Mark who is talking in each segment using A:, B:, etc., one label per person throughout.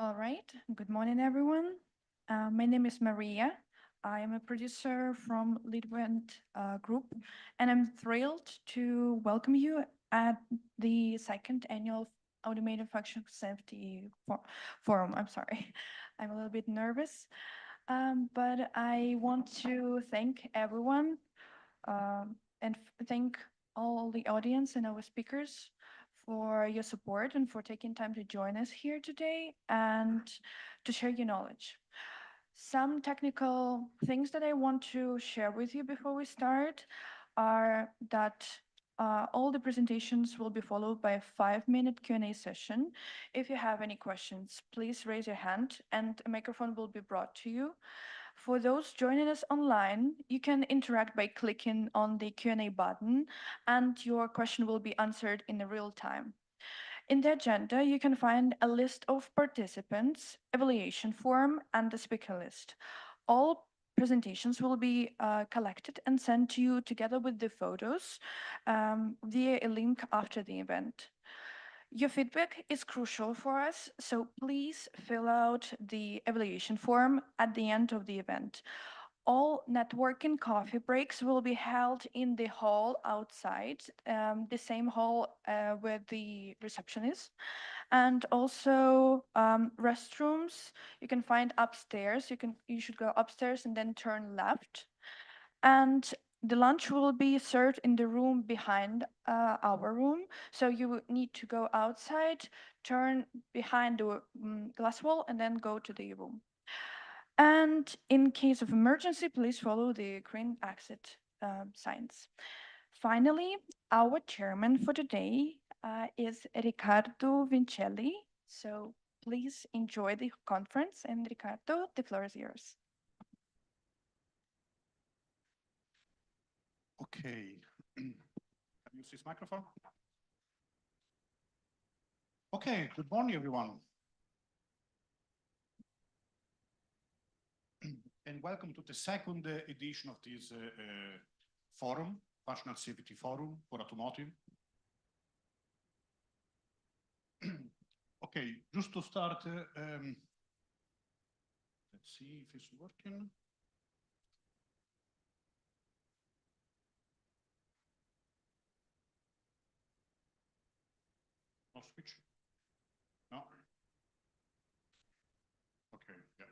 A: All right. Good morning, everyone. My name is Maria. I am a producer from Leadwent Group, and I'm thrilled to welcome you at the second annual Automated Functional Safety Forum. I'm sorry, I'm a little bit nervous, but I want to thank everyone and thank all the audience and our speakers for your support and for taking time to join us here today and to share your knowledge. Some technical things that I want to share with you before we start are that all the presentations will be followed by a 5-minute Q&A session. If you have any questions, please raise your hand and a microphone will be brought to you. For those joining us online, you can interact by clicking on the Q&A button and your question will be answered in real time. In the agenda, you can find a list of participants, evaluation form, and the speaker list. All presentations will be collected and sent to you together with the photos via a link after the event. Your feedback is crucial for us, so please fill out the evaluation form at the end of the event. All networking coffee breaks will be held in the hall outside, the same hall where the reception is. And also restrooms you can find upstairs. You should go upstairs and then turn left. And the lunch will be served in the room behind our room. So you need to go outside, turn behind the glass wall, and then go to the room. And in case of emergency, please follow the green exit signs. Finally, our chairman for today is Riccardo Vincelli. So please enjoy the conference. And Riccardo, the floor is yours.
B: Okay. Can you use this microphone? Okay, good morning, everyone. And welcome to the second edition of this forum, Functional Safety Forum for Automotive. Okay, just to start, let's see if it's working. No switch? No? Okay, yeah.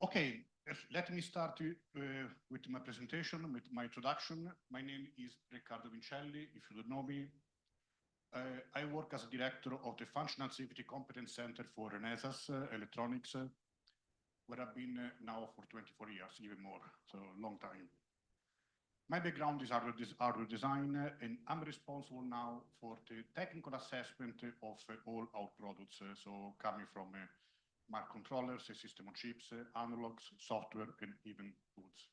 B: Okay, let me start with my presentation, with my introduction. My name is Riccardo Vincelli. If you don't know me, I work as a director of the Functional Safety Competence Center for Renesas Electronics, where I've been now for 24 years, even more, so a long time. My background is hardware design, and I'm responsible now for the technical assessment of all our products, so coming from microcontrollers, system on chips, analogs, software, and even tools.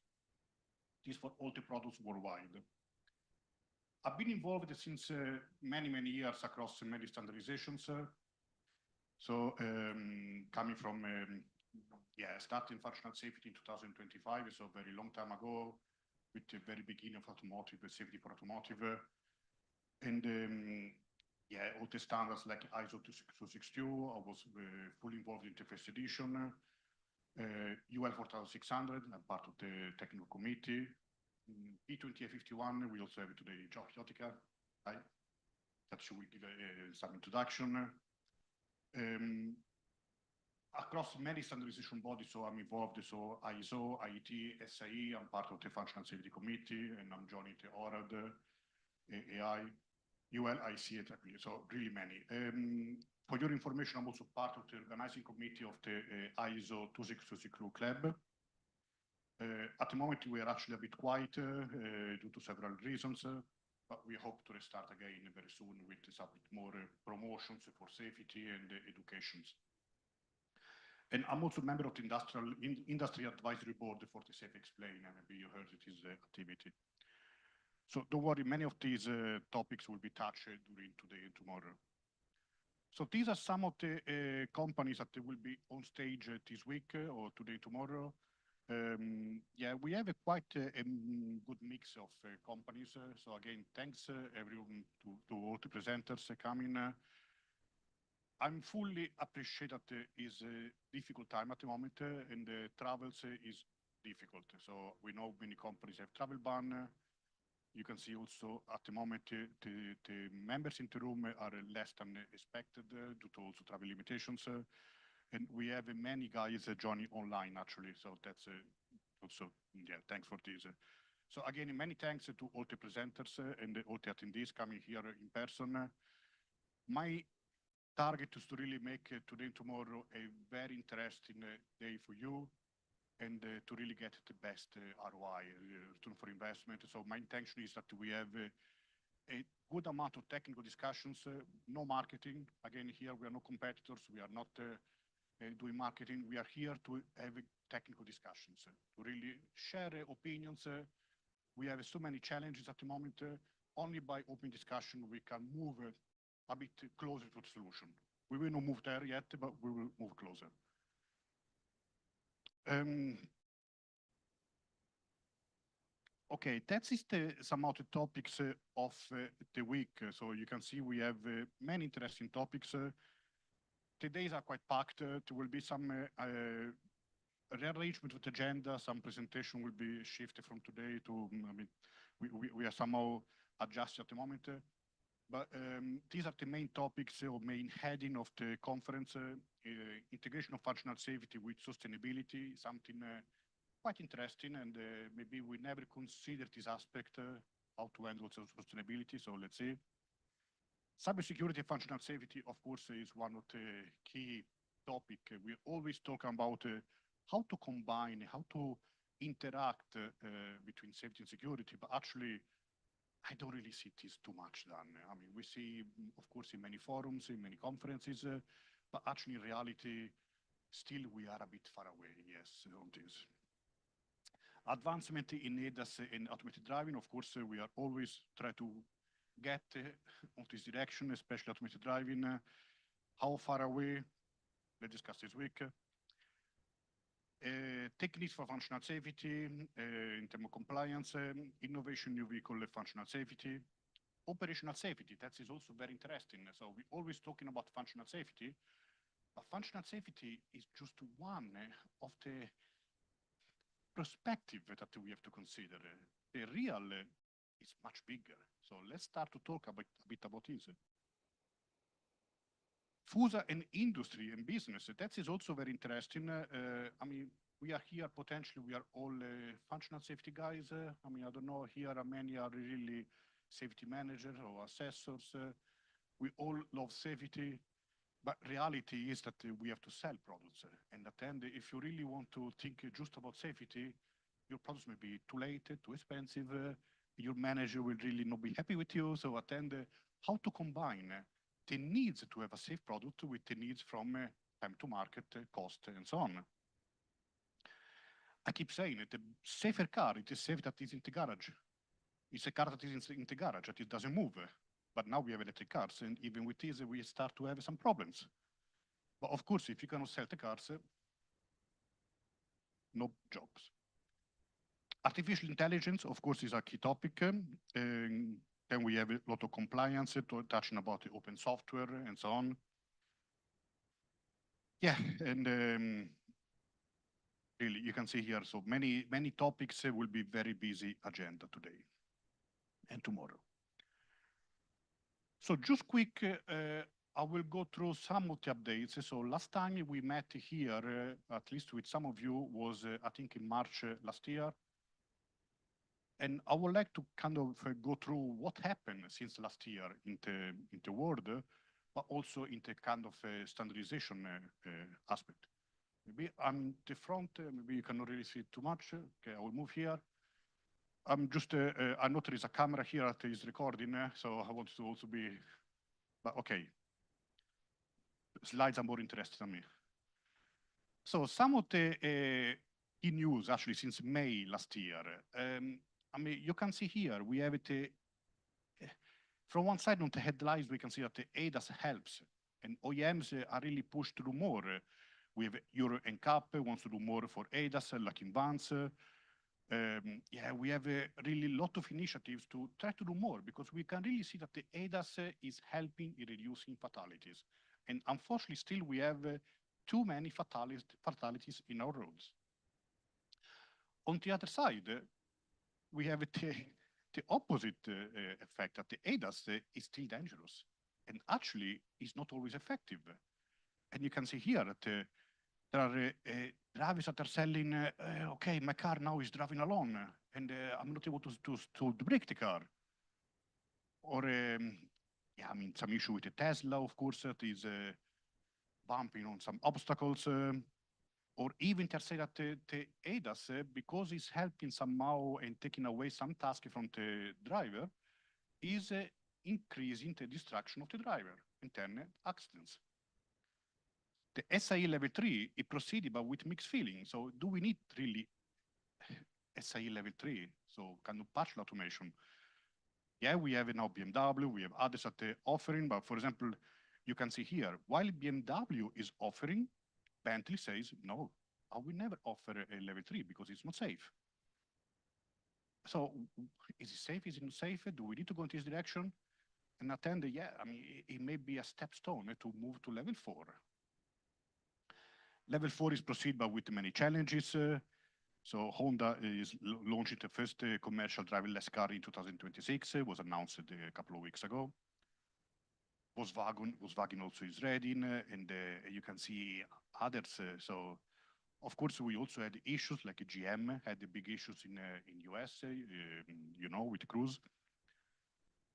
B: This for all the products worldwide. I've been involved since many, many years across many standardizations. Coming from, starting functional safety in 2025, so a very long time ago, with the very beginning of automotive, safety for automotive. And all the standards like ISO 26262, I was fully involved in the first edition. UL 4600, I'm part of the technical committee. P20A51, we also have today Jotica, right? That should give some introduction. Across many standardization bodies, so I'm involved, so ISO, IET, SIE, I'm part of the Functional Safety Committee, and I'm joining the ORAD, AI, UL, IC, so really many. For your information, I'm also part of the organizing committee of the ISO 26262 club. At the moment, we are actually a bit quiet due to several reasons, but we hope to restart again very soon with some more promotions for safety and educations. And I'm also a member of the Industry Advisory Board for the Safe Explain, and maybe you heard it is activity. So don't worry, many of these topics will be touched during today and tomorrow. So these are some of the companies that will be on stage this week or today, tomorrow. We have a quite good mix of companies. So again, thanks everyone to all the presenters coming. I'm fully appreciate that is a difficult time at the moment, and the travels is difficult. So we know many companies have travel ban. You can see also at the moment the members in the room are less than expected due to also travel limitations. And we have many guys joining online actually. So that's also, yeah, thanks for this. So again, many thanks to all the presenters and all the attendees coming here in person. My target is to really make today and tomorrow a very interesting day for you and to really get the best ROI, return for investment. So my intention is that we have a good amount of technical discussions, no marketing. Again, here we are no competitors. We are not doing marketing. We are here to have technical discussions, to really share opinions. We have so many challenges at the moment. Only by open discussion, we can move a bit closer to the solution. We will not move there yet, but we will move closer. Okay, that is some of the topics of the week. So you can see we have many interesting topics. The days are quite packed. There will be some rearrangement of the agenda. Some presentation will be shifted from today to, I mean, we are somehow adjusted at the moment. But these are the main topics or main heading of the conference. Integration of functional safety with sustainability, something quite interesting, and maybe we never considered this aspect, how to handle sustainability. So let's see. Cybersecurity and functional safety, of course, is one of the key topics. We always talk about how to combine, how to interact between safety and security, but actually, I don't really see this too much done. I mean, we see, of course, in many forums, in many conferences, but actually in reality, still we are a bit far away, yes, on this. Advancement in ADAS and automated driving, of course, we are always trying to get on this direction, especially automated driving. How far away? Let's discuss this week. Techniques for functional safety, in terms of compliance, innovation, new vehicle functional safety, operational safety. That is also very interesting. So we're always talking about functional safety, but functional safety is just one of the perspective that we have to consider. The real is much bigger. So let's start to talk a bit about this. FUSA and industry and business, that is also very interesting. I mean, we are here, potentially, we are all functional safety guys. I mean, I don't know, here many are really safety managers or assessors. We all love safety, but reality is that we have to sell products. And at the end, if you really want to think just about safety, your products may be too late, too expensive. Your manager will really not be happy with you. So at the end, how to combine the needs to have a safe product with the needs from time to market, cost, and so on. I keep saying it, a safer car, it is safe that is in the garage. It's a car that is in the garage, that it doesn't move. But now we have electric cars, and even with this, we start to have some problems. But of course, if you cannot sell the cars, no jobs. Artificial intelligence, of course, is a key topic. Then we have a lot of compliance, touching about the open software and so on. Yeah, and really, you can see here, so many topics will be very busy agenda today and tomorrow. So just quick, I will go through some of the updates. So last time we met here, at least with some of you, was I think in March last year. And I would like to kind of go through what happened since last year in the world, but also in the kind of standardization aspect. Maybe I'm the front, maybe you cannot really see too much. Okay, I will move here. I'm just, I know there is a camera here that is recording, so I want to also be, but okay. Slides are more interesting than me. So some of the key news actually since May last year. I mean, you can see here, we have it, from one side on the headlines, we can see that the ADAS helps and OEMs are really pushed to do more. We have Euro NCAP wants to do more for ADAS, like in vans. Yeah, we have a really lot of initiatives to try to do more because we can really see that the ADAS is helping in reducing fatalities. And unfortunately, still we have too many fatalities in our roads. On the other side, we have the opposite effect, that the ADAS is still dangerous and actually is not always effective. And you can see here that there are drivers that are selling, okay, my car now is driving alone and I'm not able to brake the car. Or, yeah, I mean, some issue with the Tesla, of course, that is bumping on some obstacles. Or even to say that the ADAS, because it's helping somehow and taking away some tasks from the driver, is increasing the distraction of the driver and then accidents. The SIE level 3 is proceeded but with mixed feelings. So do we need really SIE level 3? So kind of partial automation. Yeah, we have now BMW, we have others that are offering, but for example, you can see here, while BMW is offering, Bentley says, no, I will never offer a level 3 because it's not safe. So is it safe? Is it not safe? Do we need to go in this direction? And attend, yeah, I mean, it may be a stepstone to move to level 4. Level 4 is proceed, but with many challenges. So Honda is launching the first commercial driverless car in 2026. Was announced a couple of weeks ago. Volkswagen also is ready, and you can see others. So, of course, we also had issues like GM had the big issues in US, you know, with Cruise.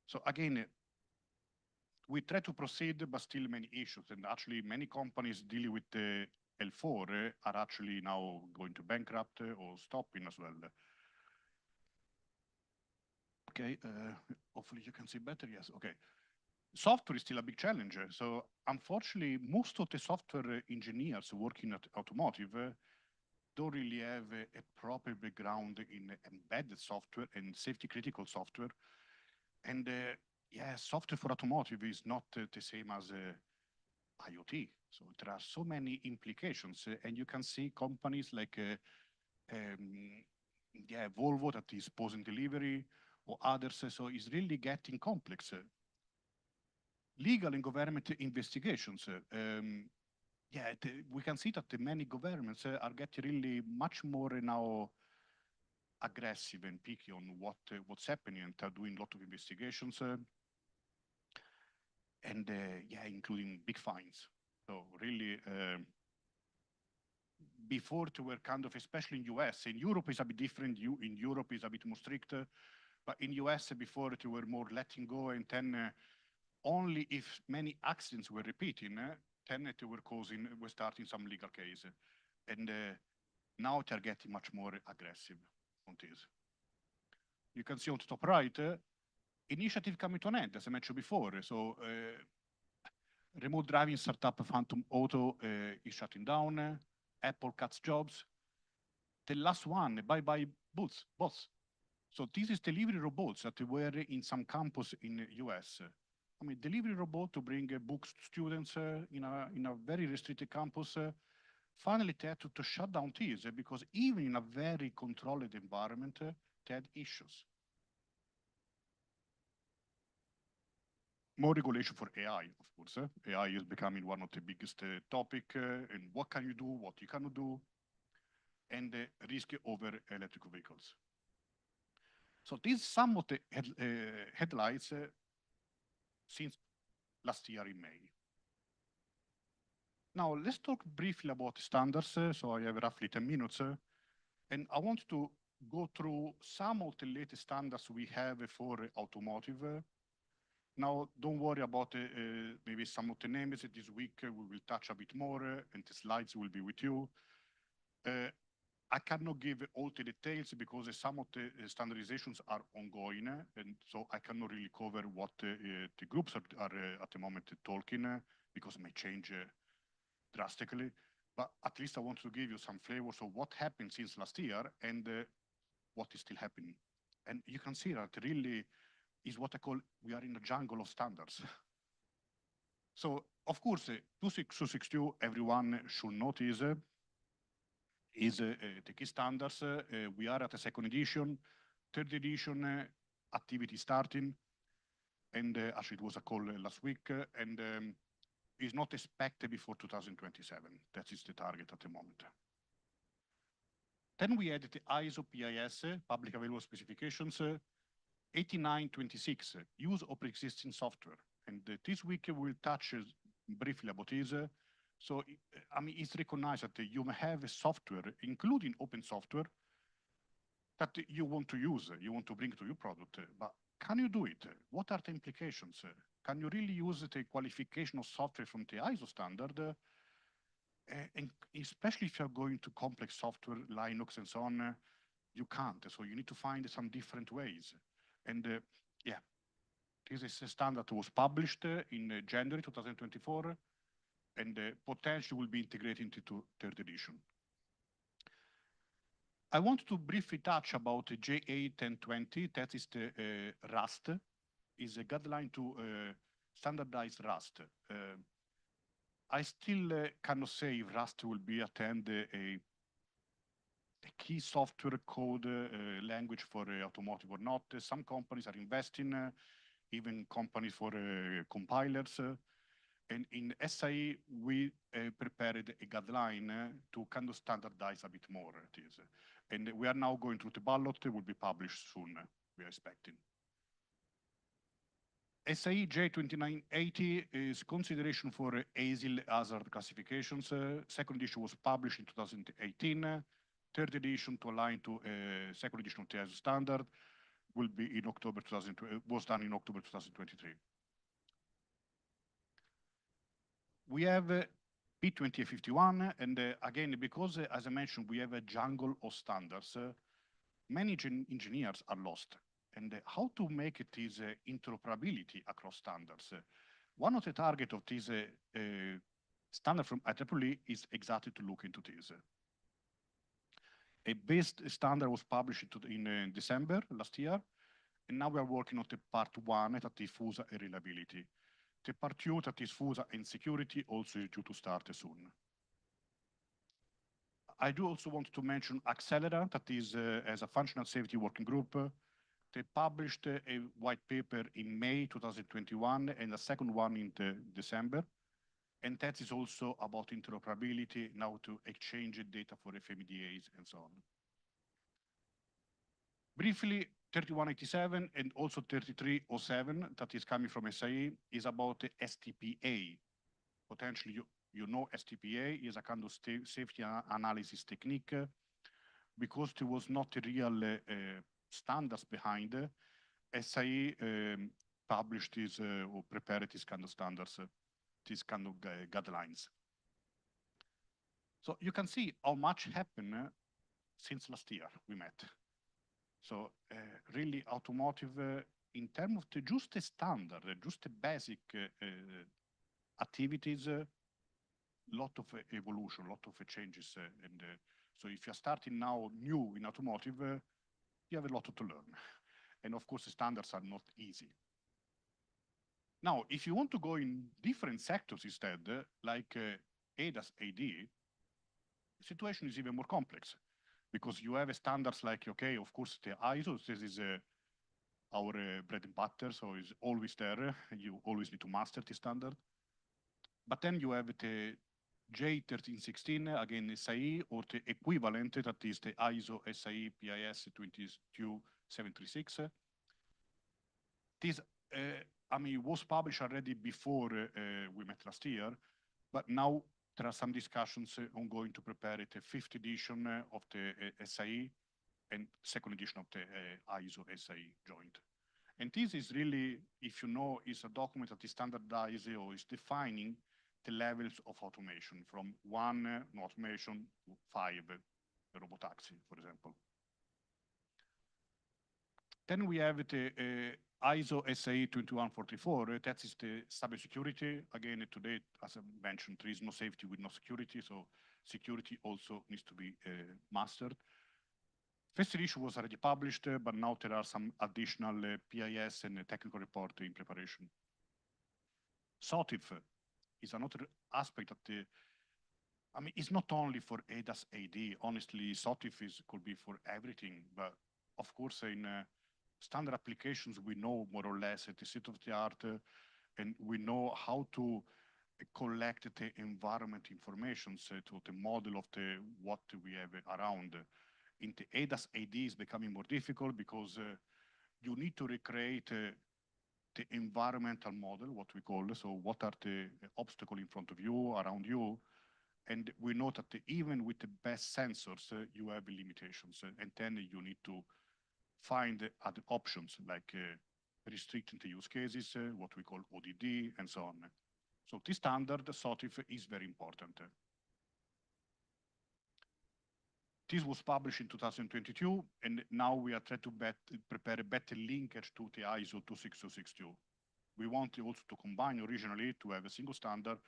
B: So again, we try to proceed, but still many issues, and actually many companies dealing with the L4 are actually now going to bankrupt or stopping as well. Okay, hopefully you can see better. Yes, okay. Software is still a big challenge. So unfortunately, most of the software engineers working at Automotive don't really have a proper background in embedded software and safety critical software. And yeah, software for automotive is not the same as IoT. So there are so many implications, and you can see companies like yeah, Volvo that is post-delivery or others. So it's really getting complex. Legal and government investigations. Yeah, we can see that the many governments are getting really much more now aggressive and picky on what's happening and are doing a lot of investigations. And yeah, including big fines. So really, before they were kind of, especially in US, in Europe is a bit different. In Europe is a bit more strict, but in US before they were more letting go, and then only if many accidents were repeating, then they were starting some legal case, and now they're getting much more aggressive on this. You can see on the top right, initiative coming to an end, as I mentioned before. So remote driving startup Phantom Auto is shutting down. Apple cuts jobs. The last one, bye-bye bots. So this is delivery robots that were in some campus in US. I mean, delivery robot to bring books to students in a very restricted campus. Finally, they had to shut down this because even in a very controlled environment, they had issues. More regulation for AI, of course. AI is becoming one of the biggest topic, and what can you do, what you cannot do, and the risk over electric vehicles. So these some of the headlights since last year in May. Now let's talk briefly about standards. So I have roughly 10 minutes, and I want to go through some of the latest standards we have for automotive. Now, don't worry about maybe some of the names. This week we will touch a bit more, and the slides will be with you. I cannot give all the details because some of the standardizations are ongoing, and so I cannot really cover what the groups are at the moment talking, because it may change drastically. But at least I want to give you some flavors of what happened since last year and what is still happening. And you can see that really is what I call, we are in a jungle of standards. So, of course, 26262, everyone should notice, is the key standards. We are at the second edition, third edition, activity starting, and actually it was a call last week, and is not expected before 2027. That is the target at the moment. Then we added the ISO PIS, public available specifications, 8926, use of existing software. And this week we'll touch briefly about this. So, I mean, it's recognized that you have a software, including open software, that you want to use, you want to bring to your product, but can you do it? What are the implications? Can you really use the qualification of software from the ISO standard? And especially if you're going to complex software, Linux and so on, you can't. So you need to find some different ways. And yeah, this is a standard that was published in January 2024, and potentially will be integrated into third edition. I want to briefly touch about the JA 1020. That is the Rust, is a guideline to standardize Rust. I still cannot say if Rust will be attend a key software code language for automotive or not. Some companies are investing, even companies for compilers. And in SAE, we prepared a guideline to kind of standardize a bit more it is. And we are now going through the ballot, it will be published soon, we are expecting. SAE J2980 is consideration for ASIL hazard classifications. Second edition was published in 2018. Third edition to align to second edition of the ISO standard will be in October 2020, was done in October 2023. We have P2051, and again, because as I mentioned, we have a jungle of standards, many engineers are lost. And how to make it is interoperability across standards. One of the targets of this standard from IEEE is exactly to look into this. A base standard was published in December last year, and now we are working on the part one, that is FUSA and reliability. The part two, that is FUSA and security, also is due to start soon. I do also want to mention Accelera, that is as a functional safety working group. They published a white paper in May 2021 and a second one in December. And that is also about interoperability, now to exchange data for FMDAs and so on. Briefly, 3187 and also 3307, that is coming from SAE, is about the STPA. Potentially, you know STPA is a kind of safety analysis technique, because there was not a real standards behind. SAE published this or prepared this kind of standards, these kind of guidelines. So you can see how much happened since last year we met. So really automotive, in terms of just a standard, just a basic activities, lot of evolution, lot of changes. And so if you're starting now new in automotive, you have a lot to learn. And of course, the standards are not easy. Now, if you want to go in different sectors instead, like ADAS AD, the situation is even more complex, because you have standards like, okay, of course, the ISO, this is our bread and butter, so it's always there. You always need to master the standard. But then you have the J1316, again, SAE, or the equivalent, that is the ISO SAE PIS 22736. This, I mean, was published already before we met last year, but now there are some discussions ongoing to prepare it, a fifth edition of the SAE and second edition of the ISO SAE joint. And this is really, if you know, is a document that is standardized or is defining the levels of automation from 1 automation to 5 robotaxi, for example. Then we have the ISO SAE 2144, that is the cybersecurity. Again, today, as I mentioned, there is no safety with no security, so security also needs to be mastered. First edition was already published, but now there are some additional PIS and technical report in preparation. SOTIF is another aspect that I mean, it's not only for ADAS AD. Honestly, SOTIF could be for everything, but of course, in standard applications, we know more or less at the state of the art, and we know how to collect the environment information, so to the model of the what we have around. In the ADAS AD is becoming more difficult because you need to recreate the environmental model, what we call, so what are the obstacles in front of you, around you, and we know that even with the best sensors, you have limitations, and then you need to find other options like restricting the use cases, what we call ODD, and so on. So this standard, SOTIF, is very important. This was published in 2022, and now we are trying to prepare a better linkage to the ISO 26262. We want also to combine originally to have a single standard,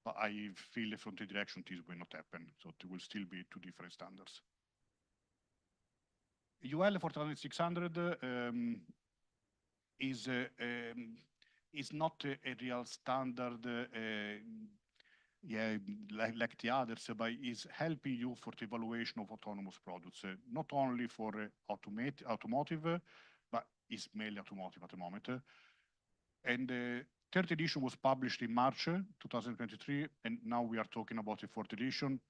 B: but I feel from the direction this will not happen. So there will still be two different standards. UL 4600 is not a real standard, yeah, like the others, but is helping you for the evaluation of autonomous products, not only for automotive, but is mainly automotive at the moment. And the third edition was published in March 2023, and now we are talking about the fourth edition.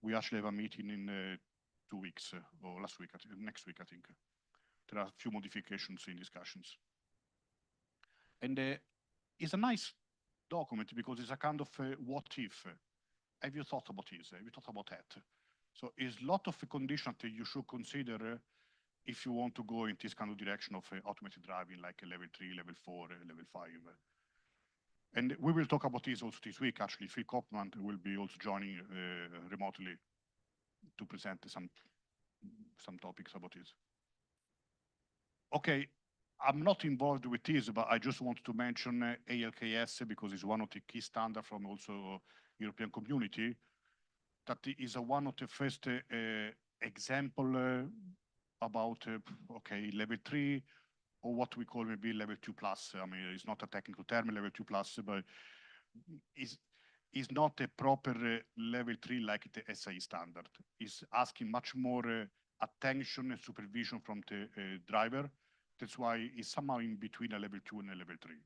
B: We actually have a meeting in 2 weeks, or last week, next week, I think. There are a few modifications in discussions. And it's a nice document because it's a kind of what if. Have you thought about this? Have you thought about that? So it's a lot of conditions that you should consider if you want to go in this kind of direction of automated driving, like level 3, level 4, level 5. And we will talk about this also this week, actually. Phil Kopman will be also joining remotely to present some topics about this. Okay, I'm not involved with this, but I just want to mention ALKS because it's one of the key standards from also European community. That is one of the first example about, okay, level 3, or what we call maybe level 2 plus. I mean, it's not a technical term, level 2 plus, but is not a proper level 3 like the SAE standard. It's asking much more attention and supervision from the driver. That's why it's somehow in between a level 2 and a level 3.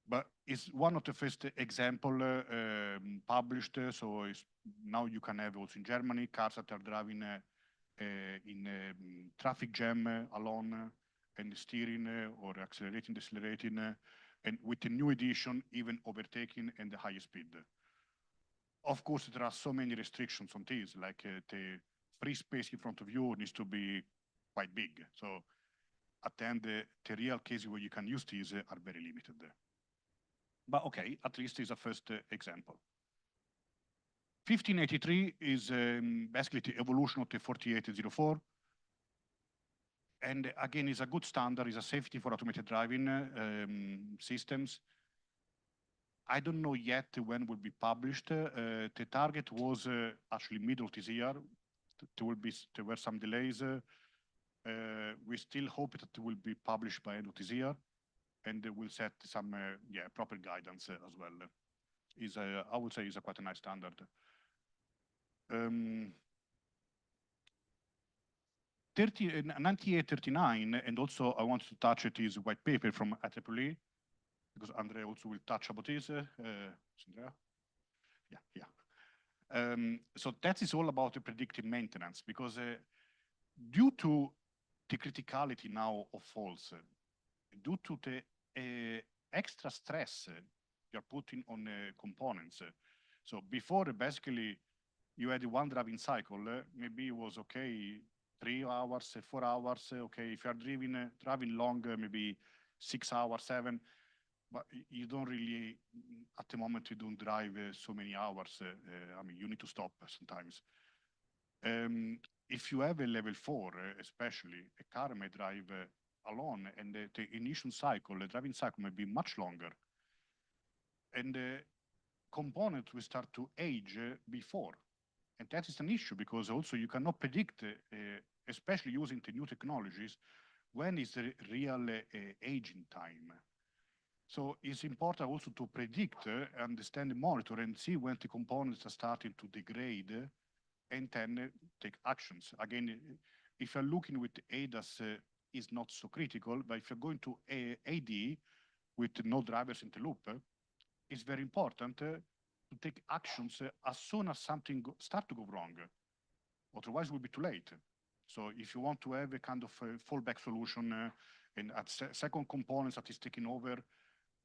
B: But it's one of the first example published. So now you can have also in Germany cars that are driving in traffic jam alone and steering or accelerating, decelerating, and with the new edition, even overtaking and the higher speed. Of course, there are so many restrictions on this, like the free space in front of you needs to be quite big. So at the end, the real cases where you can use these are very limited. But okay, at least it's a first example. 1583 is basically the evolution of the 4804. And again, it's a good standard, it's a safety for automated driving systems. I don't know yet when will be published. The target was actually middle of this year. There were some delays. We still hope that it will be published by end of this year, and we'll set some proper guidance as well. I would say, is a quite a nice standard. 9839, and also I want to touch it is white paper from IEEE, because Andrea also will touch about this. Andrea? Yeah. So that is all about the predictive maintenance, because due to the criticality now of faults, due to the extra stress you're putting on components. So before, basically, you had one driving cycle, maybe it was okay, 3 hours, 4 hours, okay, if you are driving long, maybe 6 hours, 7, but you don't really, at the moment, you don't drive so many hours. I mean, you need to stop sometimes. If you have a level 4, especially, a car may drive alone, and the initial cycle, the driving cycle may be much longer. And the component will start to age before. And that is an issue because also you cannot predict, especially using the new technologies, when is the real aging time. So it's important also to predict, understand, monitor, and see when the components are starting to degrade, and then take actions. Again, if you're looking with ADAS, is not so critical, but if you're going to AD with no drivers in the loop, it's very important to take actions as soon as something start to go wrong. Otherwise, it will be too late. So if you want to have a kind of fallback solution and at second components that is taking over,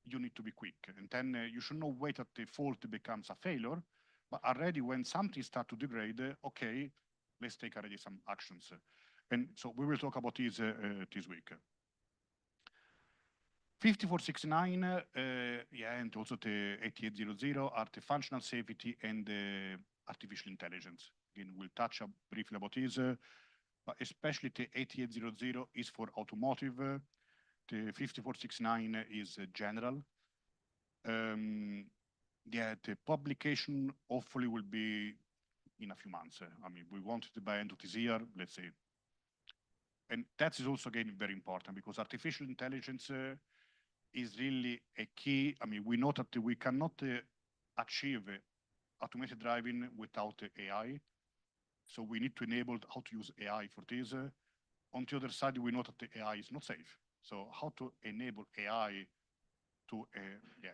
B: you need to be quick. And then you should not wait that the fault becomes a failure, but already when something starts to degrade, okay, let's take already some actions. And so we will talk about this week. 5469, yeah, and also the 8800 are the functional safety and artificial intelligence. Again, we'll touch briefly about this, but especially the 8800 is for automotive. The 5469 is general. Yeah, the publication hopefully will be in a few months. I mean, we want it by end of this year, let's say. And that is also again very important because artificial intelligence is really a key. I mean, we know that we cannot achieve automated driving without AI. So we need to enable how to use AI for this. On the other side, we know that the AI is not safe. So how to enable AI to, yeah,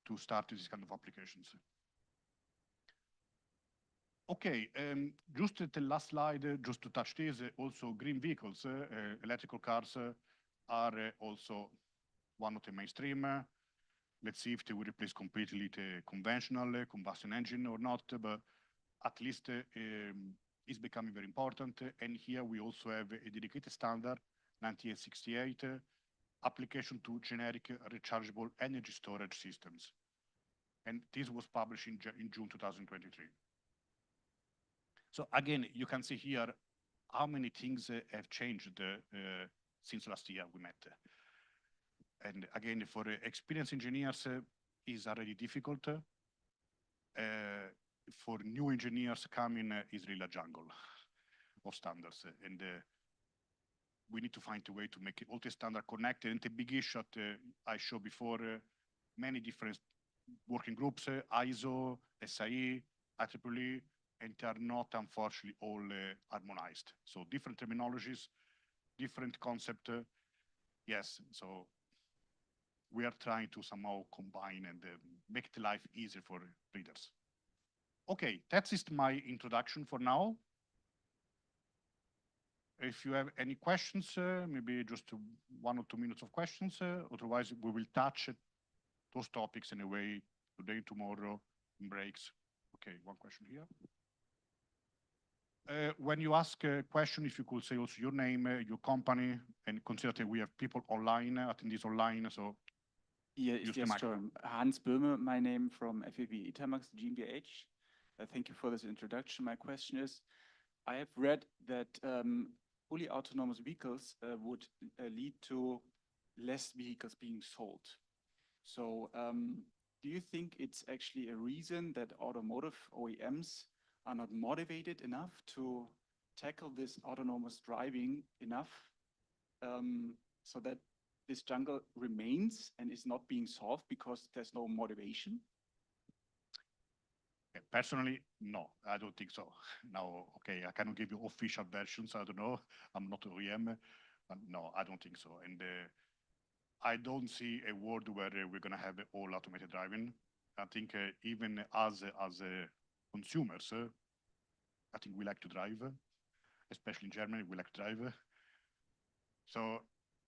B: to start this kind of applications. Okay, just the last slide, just to touch this, also green vehicles, electrical cars are also one of the mainstream. Let's see if they will replace completely the conventional combustion engine or not, but at least it's becoming very important. And here we also have a dedicated standard, 9868, application to generic rechargeable energy storage systems. And this was published in June 2023. So again, you can see here how many things have changed since last year we met. And again, for experienced engineers, is already difficult. For new engineers coming is really a jungle of standards. And we need to find a way to make all the standard connected. And the big issue that I showed before, many different working groups, ISO, SIE, IEEE, and they are not, unfortunately, all harmonized. So different terminologies, different concept. Yes, so we are trying to somehow combine and make the life easier for readers. Okay, that's just my introduction for now. If you have any questions, maybe just 1 or 2 minutes of questions. Otherwise, we will touch those topics anyway today, tomorrow, in breaks. Okay, one question here. When you ask a question, if you could say also your name, your company, and consider that we have people online, attendees online, so
C: yes, sure. Hans Böhme, my name from FAW Itamax GmbH. Thank you for this introduction. My question is, I have read that fully autonomous vehicles would lead to less vehicles being sold. So do you think it's actually a reason that automotive OEMs are not motivated enough to tackle this autonomous driving enough so that this jungle remains and is not being solved because there's no motivation?
B: Personally, no, I don't think so. Now, okay, I cannot give you official versions. I don't know. I'm not OEM, but no, I don't think so. And I don't see a world where we're going to have all automated driving. I think even as consumers, I think we like to drive, especially in Germany, we like to drive. So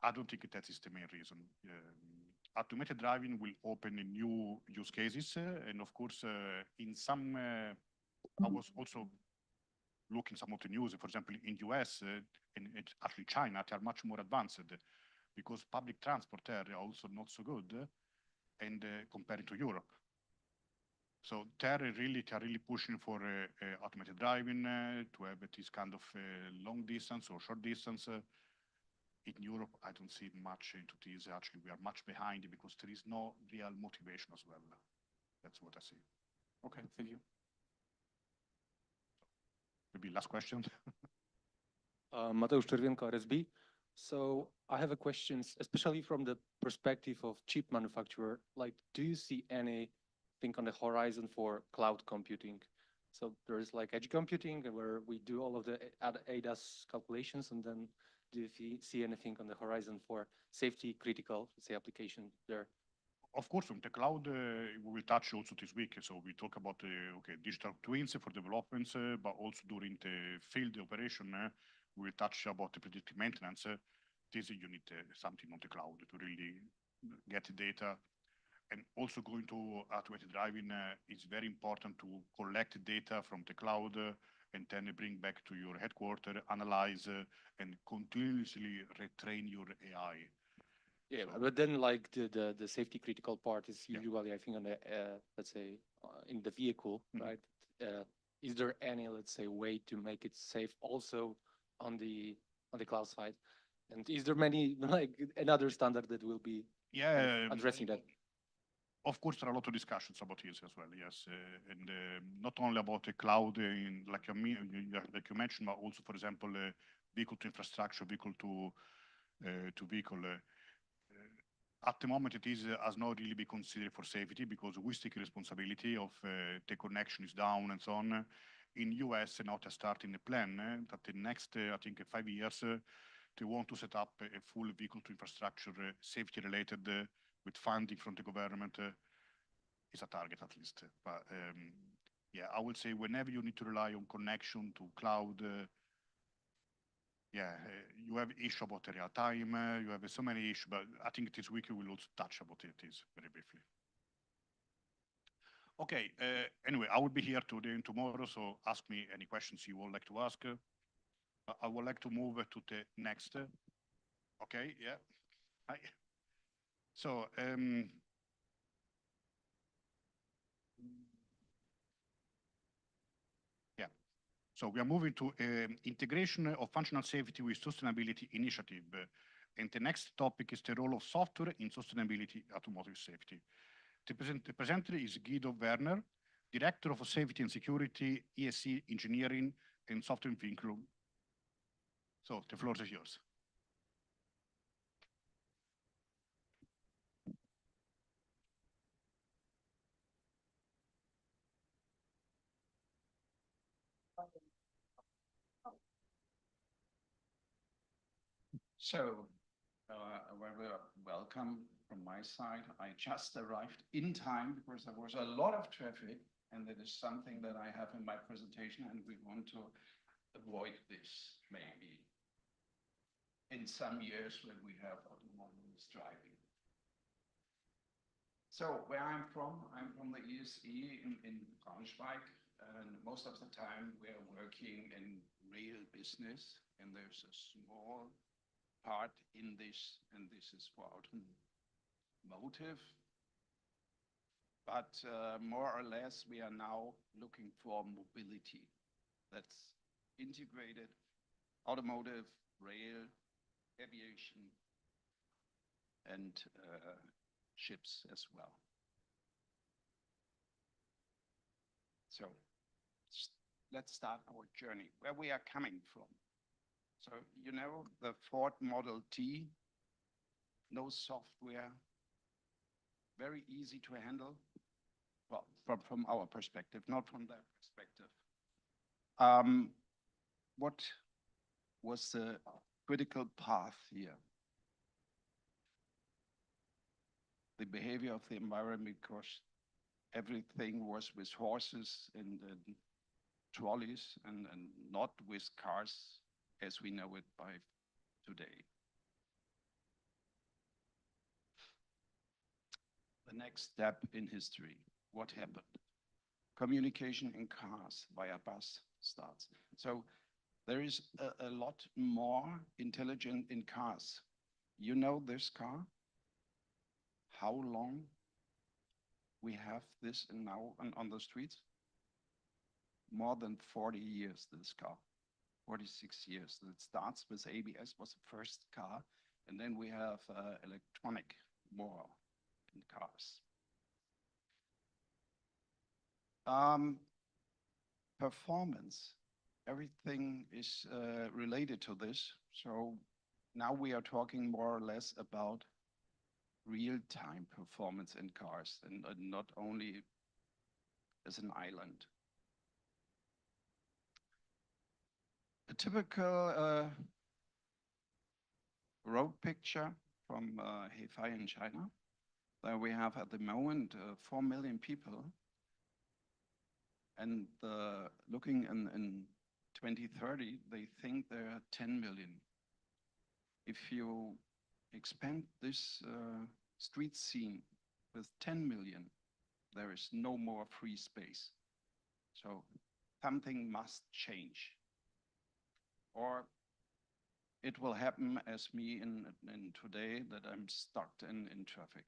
B: I don't think that is the main reason. Automated driving will open new use cases. And of course, in some, I was also looking some of the news, for example, in US and actually China, they are much more advanced because public transport there are also not so good and compared to Europe. So they're really pushing for automated driving to have this kind of long distance or short distance. In Europe, I don't see much into this. Actually, we are much behind because there is no real motivation as well. That's what I see.
C: Okay, thank you.
B: Maybe last question.
D: Mateusz Czerwienko, RSB. So I have a question, especially from the perspective of chip manufacturer. Like, do you see anything on the horizon for cloud computing? So there is like edge computing where we do all of the ADAS calculations, and then do you see anything on the horizon for safety critical, say, application there?
B: of course, from the cloud, we will touch also this week. So we talk about okay, digital twins for developments, but also during the field operation, we will touch about the predictive maintenance. This you need something on the cloud to really get the data. And also going to automated driving is very important to collect data from the cloud and then bring back to your headquarters, analyze, and continuously retrain your AI.
D: Yeah,
B: So-
D: but then like the safety critical part is
B: Yeah.
D: usually, I think, on the let's say in the vehicle,
B: Mhm.
D: right? Is there any, let's say, way to make it safe also on the cloud side? And is there many like another standard that will be
B: Yeah,
D: addressing that?
B: of course, there are a lot of discussions about this as well. Yes, and not only about the cloud, like you mentioned, but also, for example, vehicle to infrastructure, vehicle to vehicle. At the moment, it is has not really been considered for safety because we take responsibility of the connection is down and so on. In US, now they're starting a plan that the next, I think, 5 years, they want to set up a full vehicle to infrastructure safety related with funding from the government. Is a target at least. But yeah, I would say whenever you need to rely on connection to cloud, yeah, you have issue about the real time. You have so many issues, but I think this week we will also touch about it very briefly. Okay. Anyway, I will be here today and tomorrow, so ask me any questions you would like to ask. I would like to move to the next. Okay. Yeah. Hi. So. Yeah. So we are moving to integration of functional safety with sustainability initiative. And the next topic is the role of software in sustainability automotive safety. The presenter is Guido Werner, Director of Safety and Security, ESC Engineering and Software in Vehicle. So the floor is yours.
E: So, a very welcome from my side. I just arrived in time because there was a lot of traffic, and that is something that I have in my presentation, and we want to avoid this maybe in some years when we have autonomous driving. So, where I'm from the ESE in Braunschweig, and most of the time we're working in rail business, and there's a small part in this, and this is for automotive. But more or less, we are now looking for mobility that's integrated, automotive, rail, aviation, and ships as well. So let's start our journey, where we are coming from. So, you know, the Ford Model T, no software, very easy to handle. Well, from our perspective, not from their perspective. What was the critical path here? The behavior of the environment, because everything was with horses and trolleys and not with cars as we know it by today. The next step in history, what happened? Communication in cars via bus starts. So there is a lot more intelligent in cars. You know this car? How long we have this now on the streets? More than 40 years, this car. 46 years. It starts with ABS, was the first car, and then we have electronic more in cars. Performance, everything is related to this. So now we are talking more or less about real-time performance in cars and not only as an island. A typical road picture from Hefei in China. that we have at the moment 4 million people, and looking in 2030, they think there are 10 million. If you expand this street scene with 10 million, there is no more free space. So something must change. Or it will happen as me in today, that I'm stuck in traffic.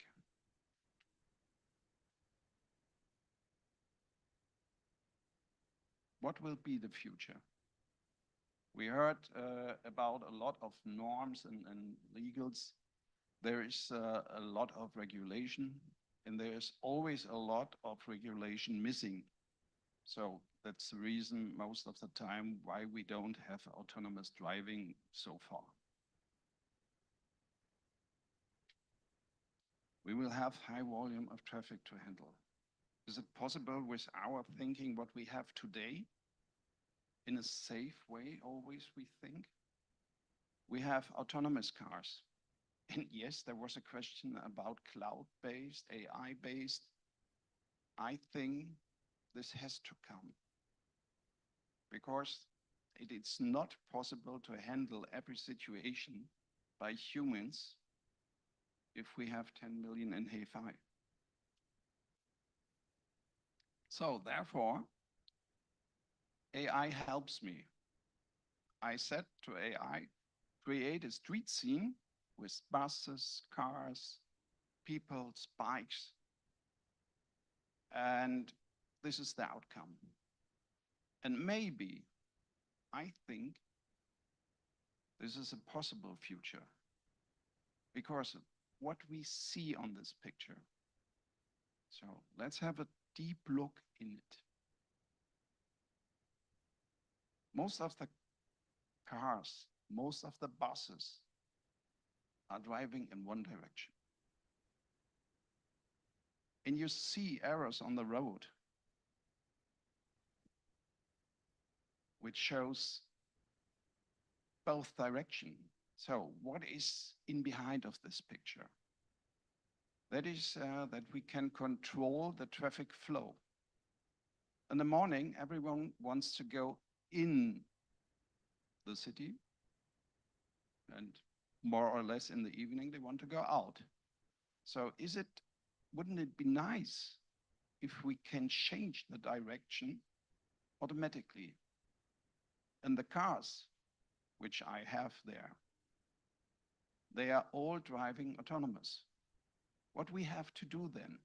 E: What will be the future? We heard about a lot of norms and legals. There is a lot of regulation, and there is always a lot of regulation missing. So that's the reason most of the time why we don't have autonomous driving so far. We will have high volume of traffic to handle. Is it possible with our thinking what we have today? In a safe way, always we think. We have autonomous cars. And yes, there was a question about cloud-based, AI-based. I think this has to come, because it's not possible to handle every situation by humans if we have 10 million in Hefei. So therefore, AI helps me. I said to AI, create a street scene with buses, cars, people, bikes, and this is the outcome. And maybe, I think, this is a possible future, because of what we see on this picture. So let's have a deep look in it. Most of the cars, most of the buses are driving in one direction. And you see arrows on the road which shows both direction. So what is in behind of this picture? That is that we can control the traffic flow. In the morning, everyone wants to go in the city, and more or less in the evening, they want to go out. So wouldn't it be nice if we can change the direction automatically? And the cars, which I have there, they are all driving autonomous. What we have to do then?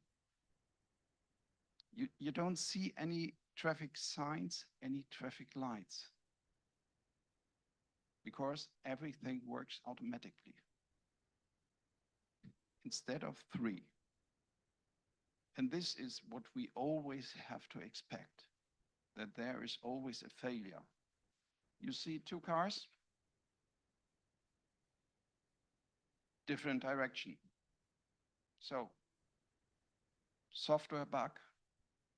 E: You don't see any traffic signs, any traffic lights, because everything works automatically instead of 3. And this is what we always have to expect, that there is always a failure. You see 2 cars, different direction. So software bug,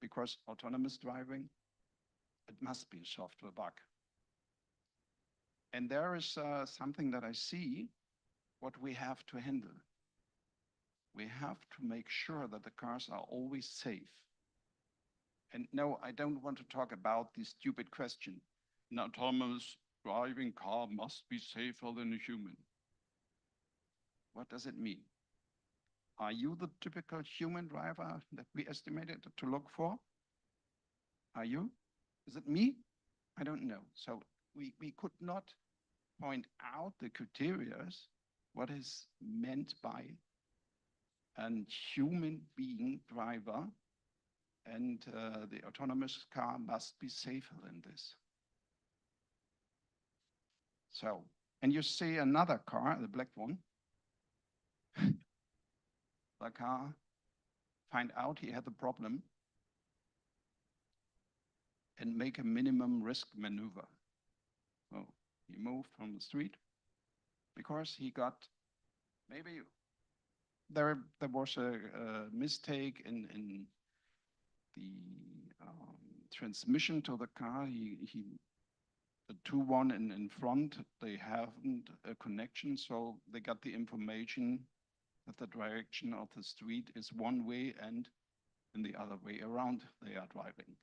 E: because autonomous driving, it must be a software bug. And there is something that I see, what we have to handle. We have to make sure that the cars are always safe. And no, I don't want to talk about this stupid question. An autonomous driving car must be safer than a human. What does it mean? Are you the typical human driver that we estimated to look for? Are you? Is it me? I don't know. So we could not point out the criteria, what is meant by a human being driver, and the autonomous car must be safer than this. So, and you see another car, the black one. The car find out he had a problem and make a minimum risk maneuver. So he moved from the street because he got, maybe there was a mistake in the transmission to the car. The 2-1 in front, they haven't a connection, so they got the information that the direction of the street is one way and in the other way around they are driving.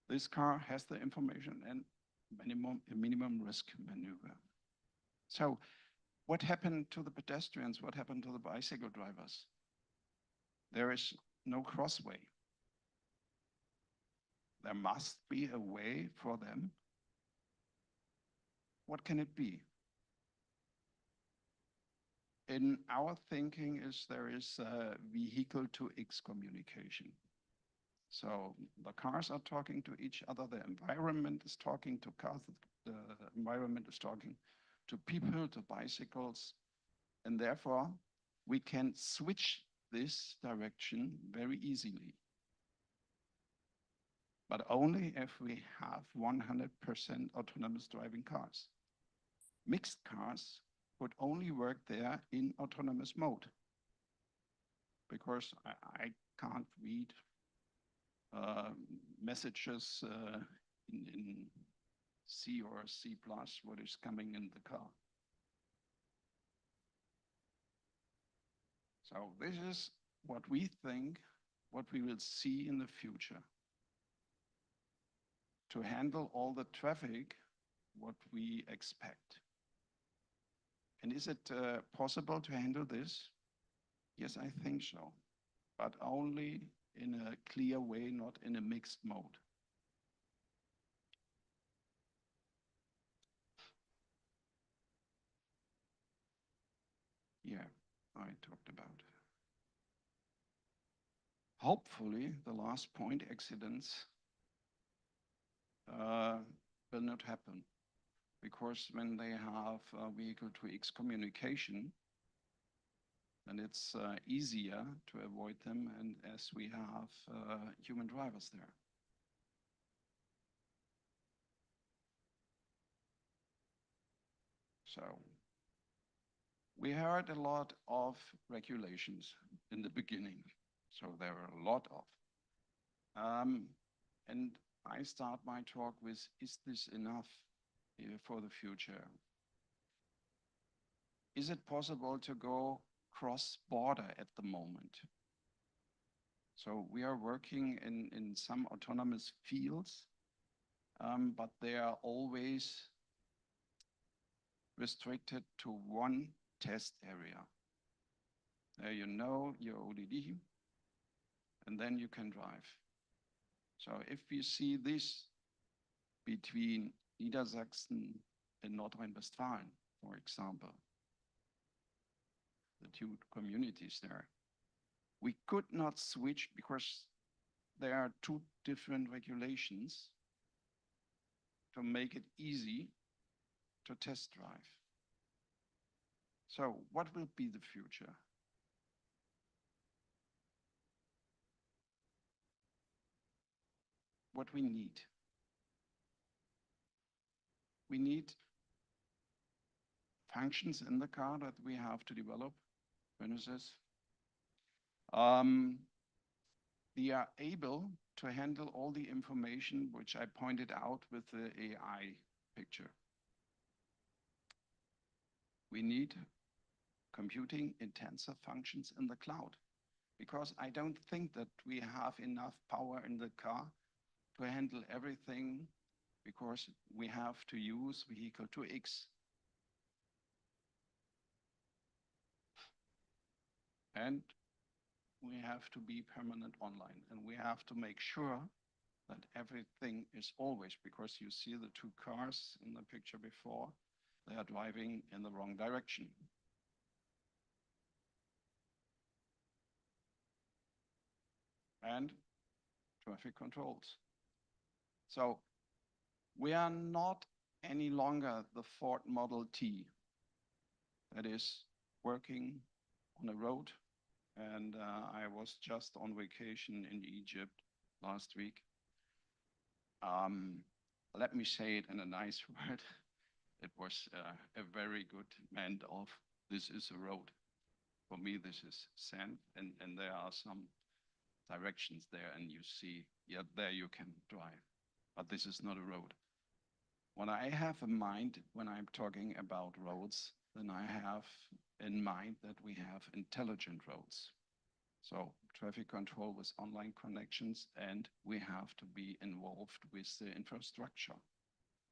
E: This car has the information and minimum risk maneuver. So what happened to the pedestrians? What happened to the bicycle drivers? There is no crossway. There must be a way for them. What can it be? In our thinking there is a vehicle to X communication. So the cars are talking to each other, the environment is talking to cars, the environment is talking to people, to bicycles, and therefore we can switch this direction very easily. But only if we have 100% autonomous driving cars. Mixed cars would only work there in autonomous mode, because I can't read messages in C or C+, what is coming in the car. So this is what we think, what we will see in the future. To handle all the traffic, what we expect. And is it possible to handle this? Yes, I think so, but only in a clear way, not in a mixed mode. Yeah, I talked about. Hopefully, the last point, accidents, will not happen, because when they have vehicle to X communication, then it's easier to avoid them, and as we have human drivers there. So we heard a lot of regulations in the beginning, so there are a lot of. And I start my talk with, is this enough for the future? Is it possible to go cross-border at the moment? So we are working in some autonomous fields, but they are always restricted to one test area. There you know your ODD, and then you can drive. So if you see this between Niedersachsen and North Rhine-Westphalia, for example, the two communities there, we could not switch because there are two different regulations to make it easy to test drive. So what will be the future? What we need? We need functions in the car that we have to develop. Bonuses. We are able to handle all the information which I pointed out with the AI picture. We need computing intensive functions in the cloud, because I don't think that we have enough power in the car to handle everything, because we have to use vehicle to X. And we have to be permanent online, and we have to make sure that everything is always, because you see the two cars in the picture before, they are driving in the wrong direction. And traffic controls. So we are not any longer the Ford Model T that is working on a road. And I was just on vacation in Egypt last week. Let me say it in a nice word. It was a very good end of, this is a road. For me, this is sand, and there are some directions there, and you see, yeah, there you can drive, but this is not a road. What I have in mind when I'm talking about roads, then I have in mind that we have intelligent roads. So traffic control with online connections, and we have to be involved with the infrastructure.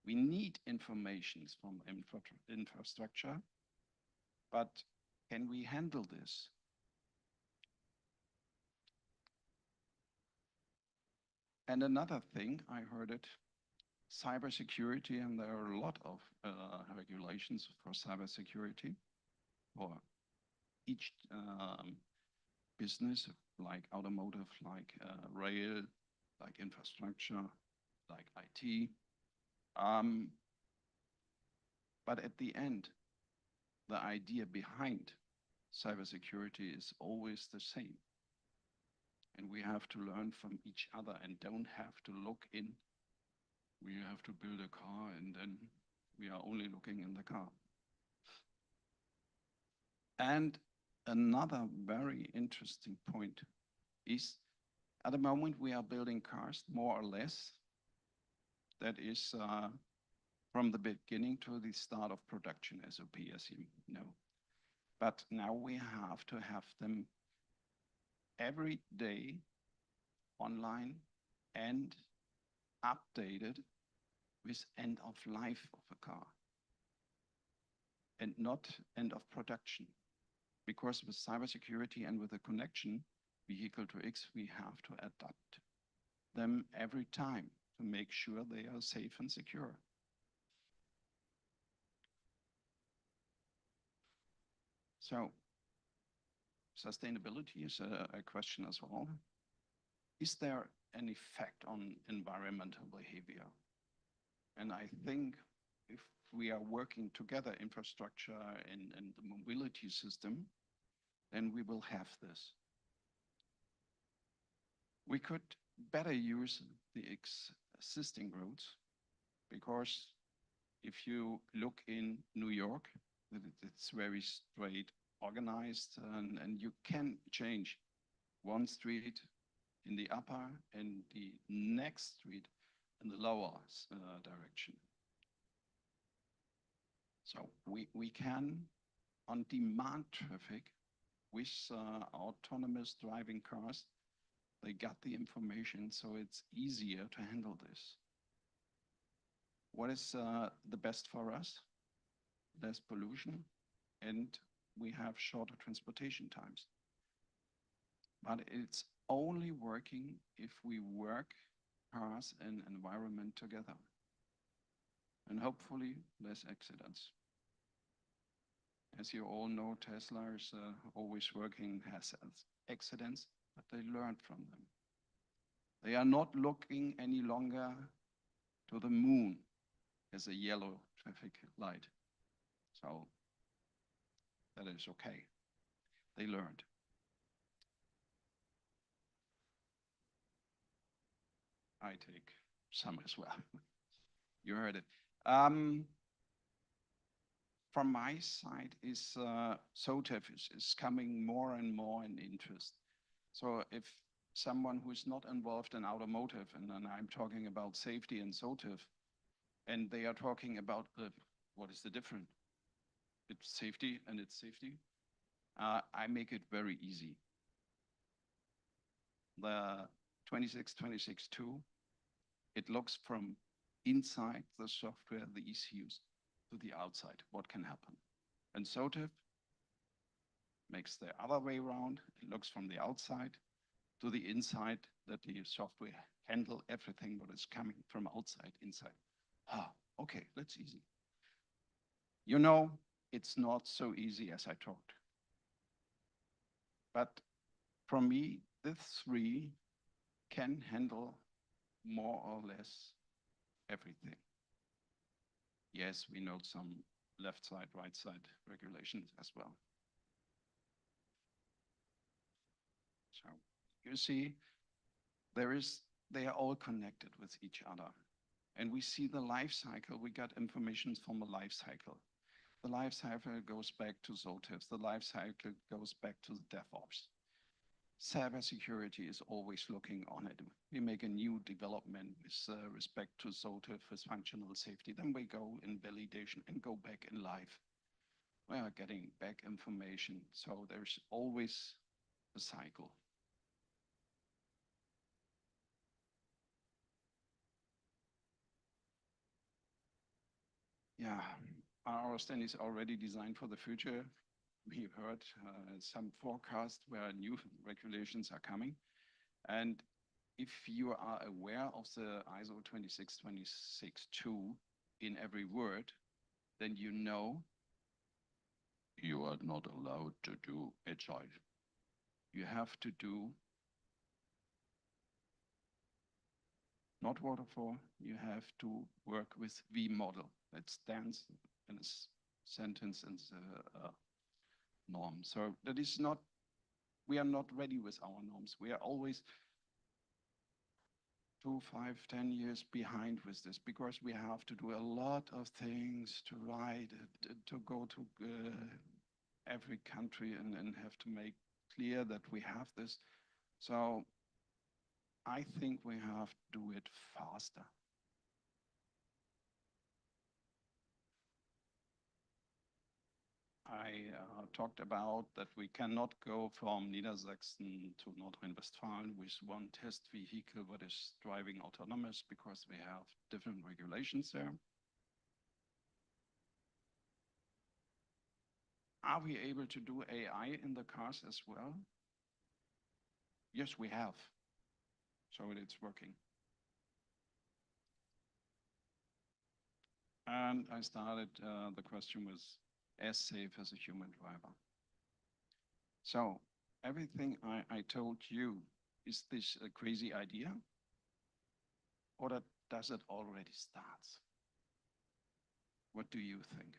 E: We need information from infrastructure, but can we handle this? And another thing, I heard it, cybersecurity, and there are a lot of regulations for cybersecurity for each business, like automotive, like rail, like infrastructure, like IT. But at the end, the idea behind cybersecurity is always the same. And we have to learn from each other and don't have to look in. We have to build a car and then we are only looking in the car. And another very interesting point is at the moment we are building cars more or less. That is from the beginning to the start of production SOP, as you know. But now we have to have them every day online and updated with end of life of a car and not end of production. Because with cybersecurity and with the connection vehicle to X, we have to adapt them every time to make sure they are safe and secure. So sustainability is a question as well. Is there an effect on environmental behavior? And I think if we are working together, infrastructure and the mobility system, then we will have this. We could better use the existing roads because if you look in New York, it's very straight organized and you can change one street in the upper and the next street in the lower direction. So we can on demand traffic with autonomous driving cars. They got the information, so it's easier to handle this. What is the best for us? Less pollution, and we have shorter transportation times. But it's only working if we work cars and environment together. And hopefully less accidents. As you all know, Tesla is always working, has accidents, but they learned from them. They are not looking any longer to the moon as a yellow traffic light. So that is okay. They learned. I take some as well. You heard it. From my side is SOTEF is coming more and more in interest. So if someone who is not involved in automotive, and then I'm talking about safety and SOTEF, and they are talking about what is the difference? It's safety and it's safety. I make it very easy. The 26262, it looks from inside the software, the ECUs, to the outside, what can happen. And SOTEF makes the other way around. It looks from the outside to the inside, that the software handle everything what is coming from outside, inside. Ah, okay, that's easy. You know, it's not so easy as I talked. But for me, the three can handle more or less everything. Yes, we know some left side, right side regulations as well. So you see, they are all connected with each other. And we see the life cycle, we got information from the life cycle. The life cycle goes back to SOTEF, the life cycle goes back to the DevOps. Cybersecurity is always looking on it. We make a new development with respect to SOTEF with functional safety. Then we go in validation and go back in live. we are getting back information. So there's always a cycle. Yeah, our stand is already designed for the future. We heard some forecasts where new regulations are coming. And if you are aware of the ISO 26262 in every word, then you know you are not allowed to do agile. You have to do not waterfall, you have to work with V model. That stands in a sentence in the norm. So that is not, we are not ready with our norms. We are always 2, 5, 10 years behind with this because we have to do a lot of things to write, to go to every country and have to make clear that we have this. So I think we have to do it faster. I talked about that we cannot go from Niedersachsen to North Rhine-Westphalia with one test vehicle that is driving autonomous because we have different regulations there. Are we able to do AI in the cars as well? Yes, we have. So it's working. And I started, the question was as safe as a human driver. So everything I told you, is this a crazy idea? Or does it already start? What do you think?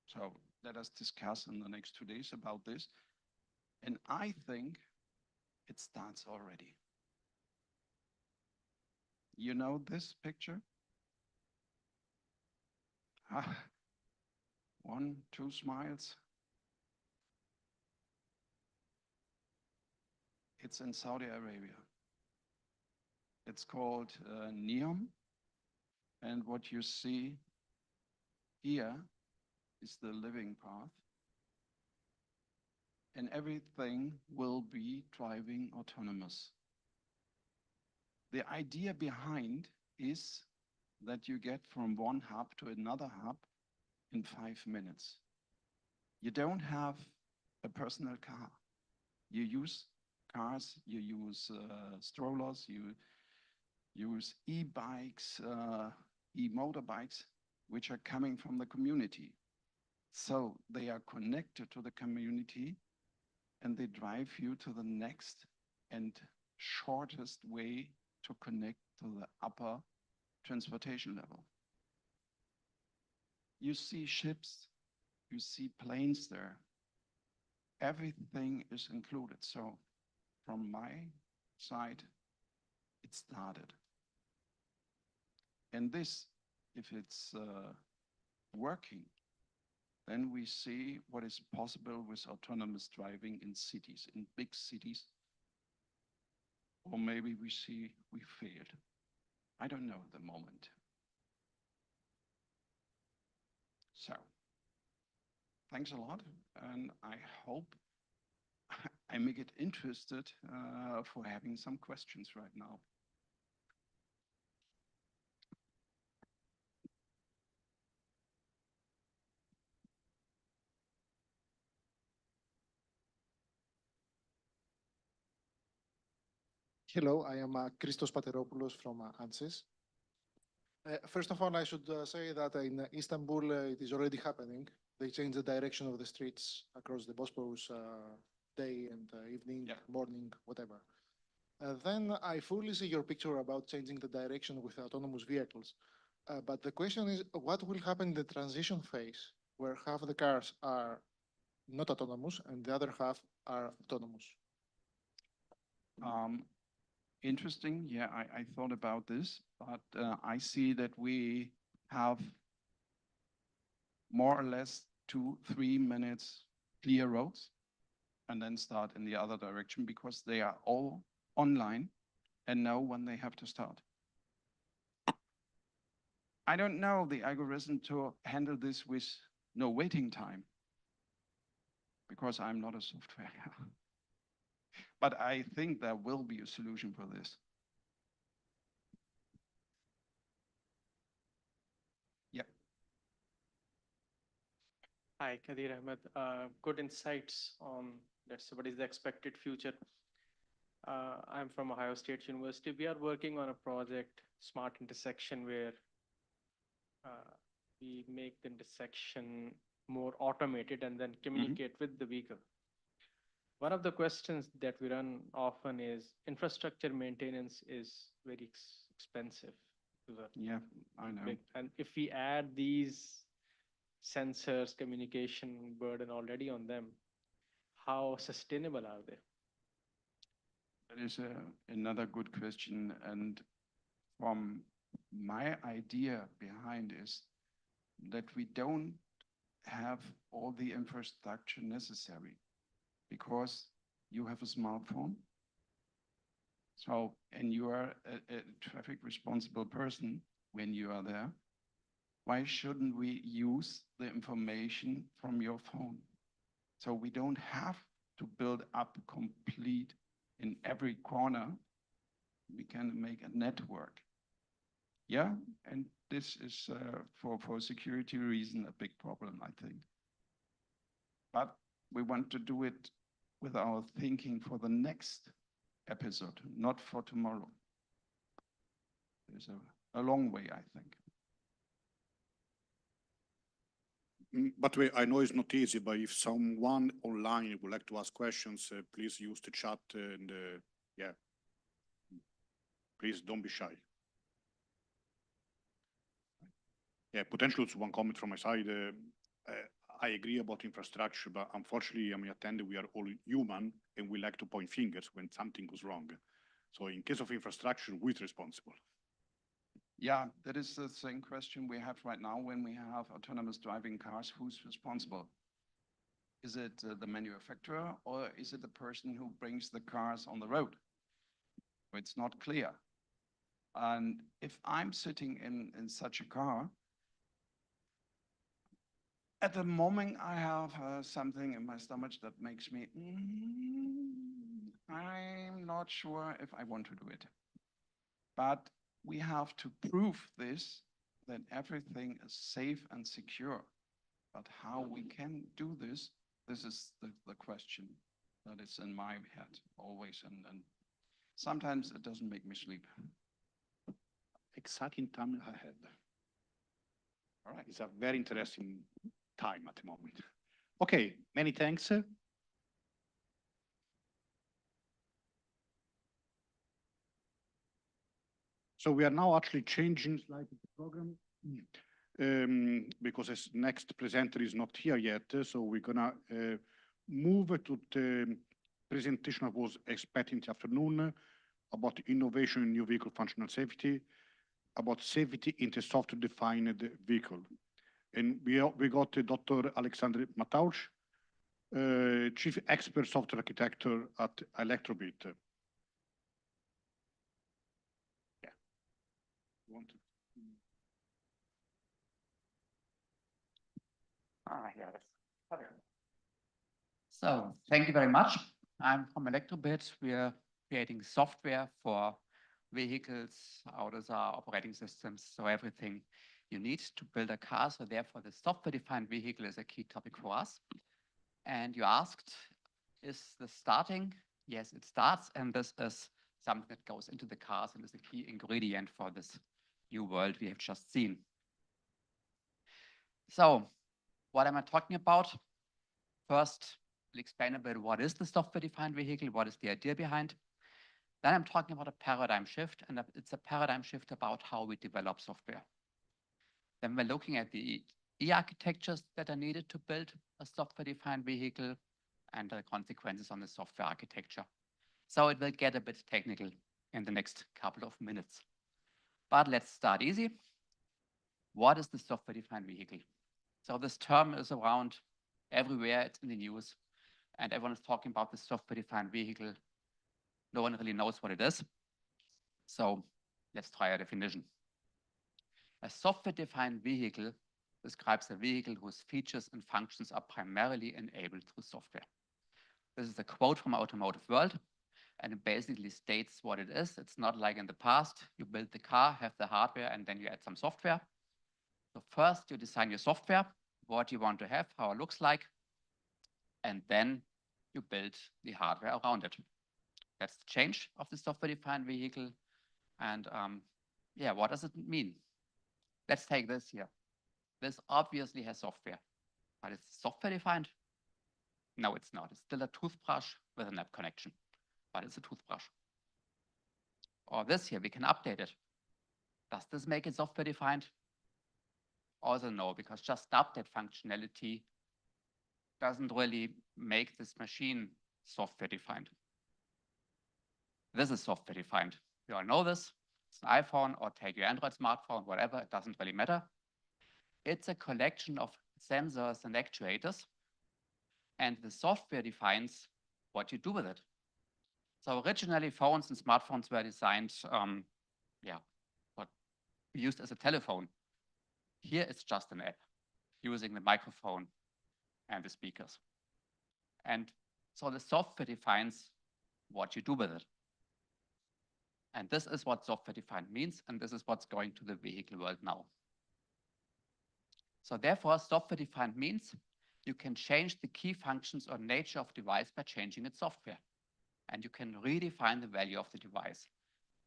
E: So let us discuss in the next 2 days about this. And I think it starts already. You know this picture? Ah, 1, 2 smiles. It's in Saudi Arabia. It's called NEOM. And what you see here is the living path. And everything will be driving autonomous. The idea behind is that you get from one hub to another hub in 5 minutes. You don't have a personal car. You use cars, you use strollers, you use e-bikes, e-motorbikes, which are coming from the community. So they are connected to the community and they drive you to the next and shortest way to connect to the upper transportation level. You see ships, you see planes there. Everything is included. So from my side, it started. And this, if it's working, then we see what is possible with autonomous driving in cities, in big cities. Or maybe we see we failed. I don't know at the moment. So, thanks a lot, and I hope I make it interested for having some questions right now.
F: Hello, I am Christos Pateropoulos from ANSYS. First of all, I should say that in Istanbul, it is already happening. They change the direction of the streets across the Bosporus day and evening,
E: Yeah.
F: morning, whatever. Then I fully see your picture about changing the direction with autonomous vehicles. But the question is, what will happen in the transition phase where half the cars are not autonomous and the other half are autonomous?
E: Interesting. Yeah, I thought about this, but I see that we have more or less 2, 3 minutes clear roads and then start in the other direction because they are all online and know when they have to start. I don't know the algorithm to handle this with no waiting time, because I'm not a software guy. But I think there will be a solution for this. Yep.
G: Hi, Kadir Ahmed. Good insights on, let's say, what is the expected future. I'm from Ohio State University. We are working on a project, Smart Intersection, where we make the intersection more automated and then communicate with the vehicle. One of the questions that we run often is infrastructure maintenance is very expensive. to the
E: Yeah, I know.
G: And if we add these sensors, communication burden already on them, how sustainable are they?
E: That is another good question. And from my idea behind is that we don't have all the infrastructure necessary, because you have a smartphone. So, and you are a traffic responsible person when you are there. Why shouldn't we use the information from your phone? So we don't have to build up complete in every corner. We can make a network. Yeah, and this is for security reason a big problem, I think. But we want to do it with our thinking for the next episode, not for tomorrow. There's a long way, I think.
B: But I know it's not easy, but if someone online would like to ask questions, please use the chat and yeah, please don't be shy. Yeah, potentially it's one comment from my side. I agree about infrastructure, but unfortunately, I mean, attending, we are all human and we like to point fingers when something goes wrong. So in case of infrastructure, who is responsible?
E: Yeah, that is the same question we have right now when we have autonomous driving cars. Who's responsible? Is it the manufacturer, or is it the person who brings the cars on the road? It's not clear. And if I'm sitting in such a car, at the moment I have something in my stomach that makes me, I'm not sure if I want to do it. But we have to prove this, that everything is safe and secure. But how we can do this, this is the question that is in my head always. And sometimes it doesn't make me sleep.
B: Exciting time ahead.
E: All right.
B: It's a very interesting time at the moment. Okay, many thanks. So we are now actually changing slightly the program because this next presenter is not here yet. So we're gonna move to the presentation I was expecting this afternoon about innovation in new vehicle functional safety, about safety in the software-defined vehicle. And we got Dr. Alexander Matausz, Chief Expert Software Architecture at Electrobit. Yeah. Want to?
H: Yes. So thank you very much. I'm from Electrobit. We are creating software for vehicles, autos are operating systems, so everything you need to build a car. So therefore, the software-defined vehicle is a key topic for us. And you asked, is this starting? Yes, it starts, and this is something that goes into the cars and is a key ingredient for this new world we have just seen. So what am I talking about? First, I'll explain a bit what is the software-defined vehicle, what is the idea behind. Then I'm talking about a paradigm shift, and it's a paradigm shift about how we develop software. Then we're looking at the e-architectures that are needed to build a software-defined vehicle and the consequences on the software architecture. So it will get a bit technical in the next couple of minutes. But let's start easy. What is the software-defined vehicle? So this term is around everywhere, it's in the news, and everyone is talking about the software-defined vehicle. No one really knows what it is. So let's try a definition. A software-defined vehicle describes a vehicle whose features and functions are primarily enabled through software. This is a quote from Automotive World, and it basically states what it is. It's not like in the past, you build the car, have the hardware, and then you add some software. So first you design your software, what you want to have, how it looks like, and then you build the hardware around it. That's the change of the software-defined vehicle. And yeah, what does it mean? Let's take this here. This obviously has software, but it's software-defined? No, it's not. It's still a toothbrush with an app connection, but it's a toothbrush. Or this here, we can update it. Does this make it software-defined? Also no, because just the update functionality doesn't really make this machine software-defined. This is software-defined. You all know this. It's an iPhone, or take your Android smartphone, whatever, it doesn't really matter. It's a collection of sensors and actuators, and the software defines what you do with it. So originally, phones and smartphones were designed, what we used as a telephone. Here it's just an app using the microphone and the speakers. And so the software defines what you do with it. And this is what software-defined means, and this is what's going to the vehicle world now. So therefore, software-defined means you can change the key functions or nature of device by changing its software. And you can redefine the value of the device.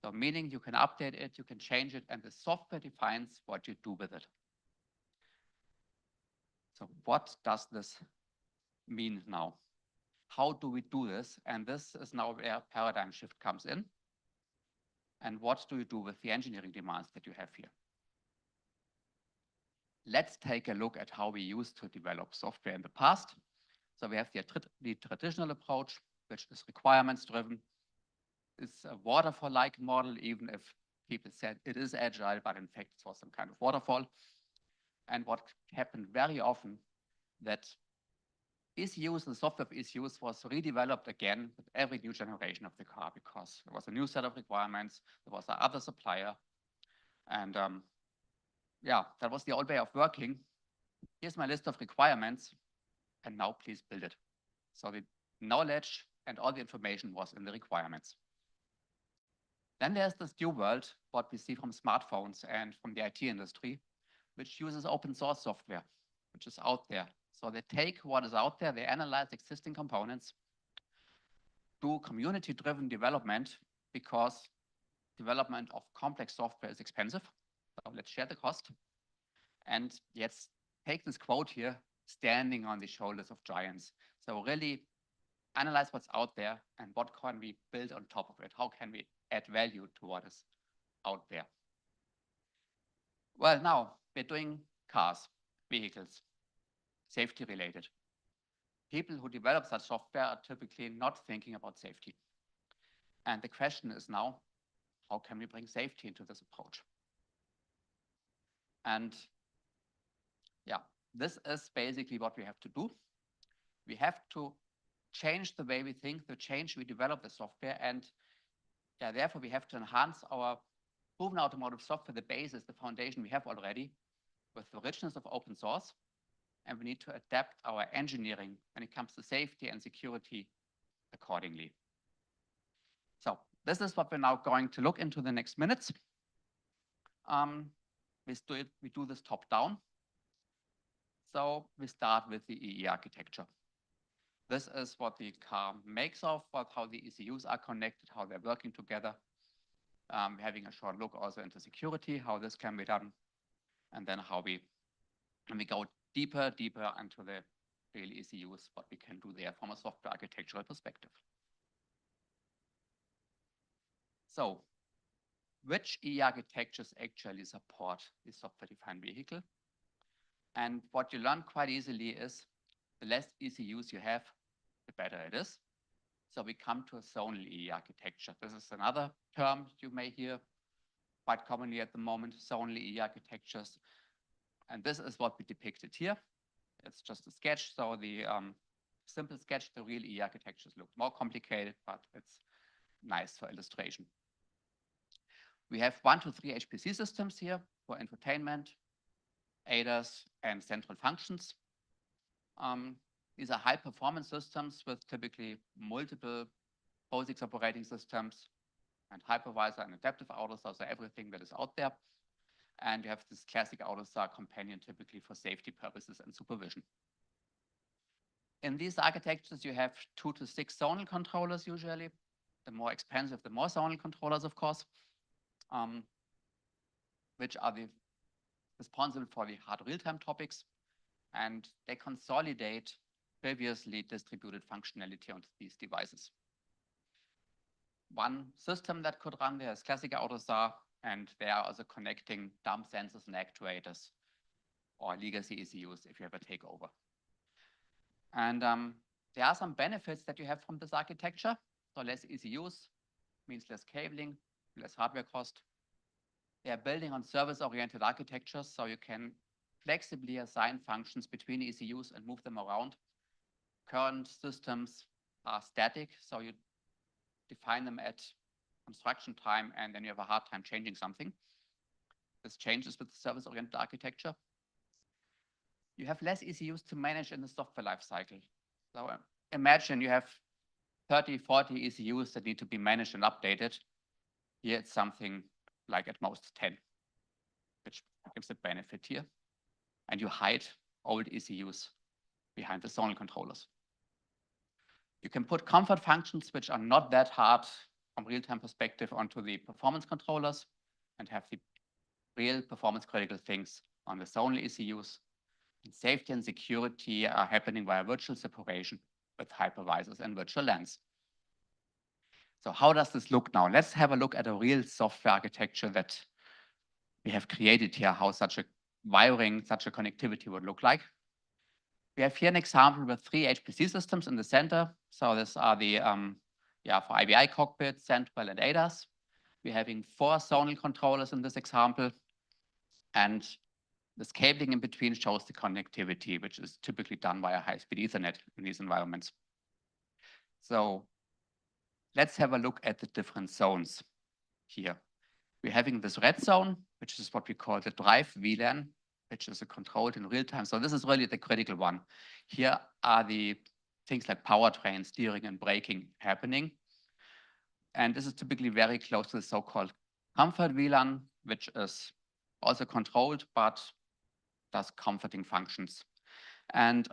H: So meaning you can update it, you can change it, and the software defines what you do with it. So what does this mean now? How do we do this? And this is now where paradigm shift comes in. And what do you do with the engineering demands that you have here? Let's take a look at how we used to develop software in the past. So we have the traditional approach, which is requirements driven. It's a waterfall-like model, even if people said it is agile, but in fact it was some kind of waterfall. And what happened very often, that ECUs, the software of ECUs was redeveloped again with every new generation of the car, because there was a new set of requirements, there was another supplier. And yeah, that was the old way of working. Here's my list of requirements, and now please build it. So the knowledge and all the information was in the requirements. Then there's this new world, what we see from smartphones and from the IT industry, which uses open source software, which is out there. So they take what is out there, they analyze existing components, do community-driven development, because development of complex software is expensive. So let's share the cost. And let's take this quote here, standing on the shoulders of giants. So really analyze what's out there and what can we build on top of it? How can we add value to what is out there? Well, now we're doing cars, vehicles, safety related. People who develop such software are typically not thinking about safety. And the question is now, how can we bring safety into this approach? And yeah, this is basically what we have to do. We have to change the way we think, the change we develop the software, and yeah, therefore we have to enhance our proven automotive software, the basis, the foundation we have already, with the richness of open source, and we need to adapt our engineering when it comes to safety and security accordingly. So this is what we're now going to look into the next minutes. We do this top down. So we start with the EE architecture. This is what the car makes of, how the ECUs are connected, how they're working together. We're having a short look also into security, how this can be done, and then how we go deeper into the real ECUs, what we can do there from a software architectural perspective. So which EE architectures actually support the software-defined vehicle? And what you learn quite easily is the less ECUs you have, the better it is. So we come to a zonal EE architecture. This is another term you may hear quite commonly at the moment, zonal EE architectures. And this is what we depicted here. It's just a sketch. So the simple sketch, the real EE architectures look more complicated, but it's nice for illustration. We have 1 to 3 HPC systems here for infotainment, ADAS, and central functions. These are high performance systems with typically multiple POSIX operating systems and hypervisor and adaptive AUTOSAR, so everything that is out there. And you have this classic AUTOSAR companion typically for safety purposes and supervision. In these architectures, you have 2 to 6 zonal controllers usually. The more expensive, the more zonal controllers, of course, which are responsible for the hard real-time topics, and they consolidate previously distributed functionality onto these devices. One system that could run there is classic AUTOSAR, and they are also connecting dumb sensors and actuators or legacy ECUs if you have a takeover. And there are some benefits that you have from this architecture. So less ECUs means less cabling, less hardware cost. They are building on service-oriented architectures, so you can flexibly assign functions between ECUs and move them around. Current systems are static, so you define them at construction time, and then you have a hard time changing something. This changes with the service-oriented architecture. You have less ECUs to manage in the software lifecycle. So imagine you have 30, 40 ECUs that need to be managed and updated. Here it's something like at most 10, which gives a benefit here. And you hide old ECUs behind the zonal controllers. You can put comfort functions which are not that hard from real-time perspective onto the performance controllers and have the real performance critical things on the zonal ECUs. And safety and security are happening via virtual separation with hypervisors and virtual LANs. So how does this look now? Let's have a look at a real software architecture that we have created here, how such a wiring, such a connectivity would look like. We have here an example with 3 HPC systems in the center. So these are the, for IBI cockpit, Central, and ADAS. We're having 4 zonal controllers in this example. And this cabling in between shows the connectivity, which is typically done via high-speed Ethernet in these environments. So let's have a look at the different zones here. We're having this red zone, which is what we call the drive VLAN, which is controlled in real time. So this is really the critical one. Here are the things like powertrain, steering, and braking happening. And this is typically very close to the so-called comfort VLAN, which is also controlled, but does comforting functions. And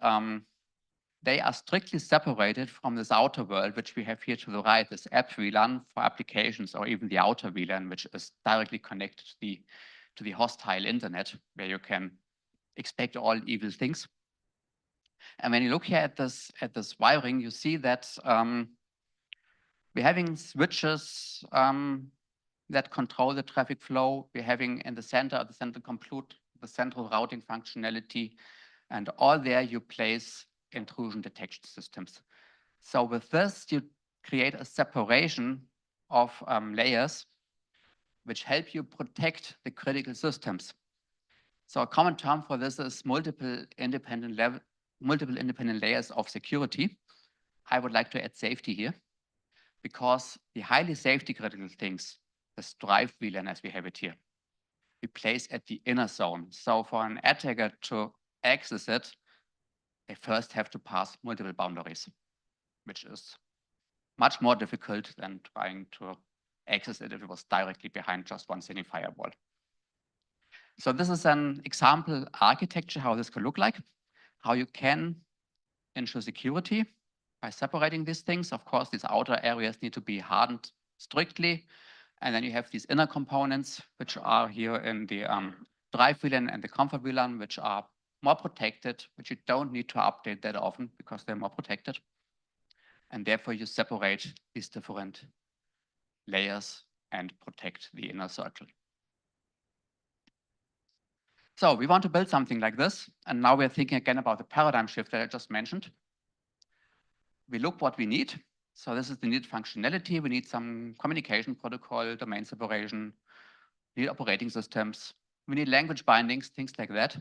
H: they are strictly separated from this outer world, which we have here to the right, this app VLAN for applications, or even the outer VLAN, which is directly connected to the hostile internet, where you can expect all evil things. And when you look here at this wiring, you see that we're having switches that control the traffic flow. We're having in the center compute, the central routing functionality, and all there you place intrusion detection systems. So with this, you create a separation of layers which help you protect the critical systems. So a common term for this is multiple independent layers of security. I would like to add safety here, because the highly safety critical things, this drive VLAN as we have it here, we place at the inner zone. So for an attacker to access it, they first have to pass multiple boundaries, which is much more difficult than trying to access it if it was directly behind just one single firewall. So this is an example architecture, how this could look like, how you can ensure security by separating these things. Of course, these outer areas need to be hardened strictly. And then you have these inner components, which are here in the drive VLAN and the comfort VLAN, which are more protected, which you don't need to update that often because they're more protected. And therefore, you separate these different layers and protect the inner circle. So we want to build something like this. And now we're thinking again about the paradigm shift that I just mentioned. We look what we need. So this is the needed functionality. We need some communication protocol, domain separation, we need operating systems. We need language bindings, things like that.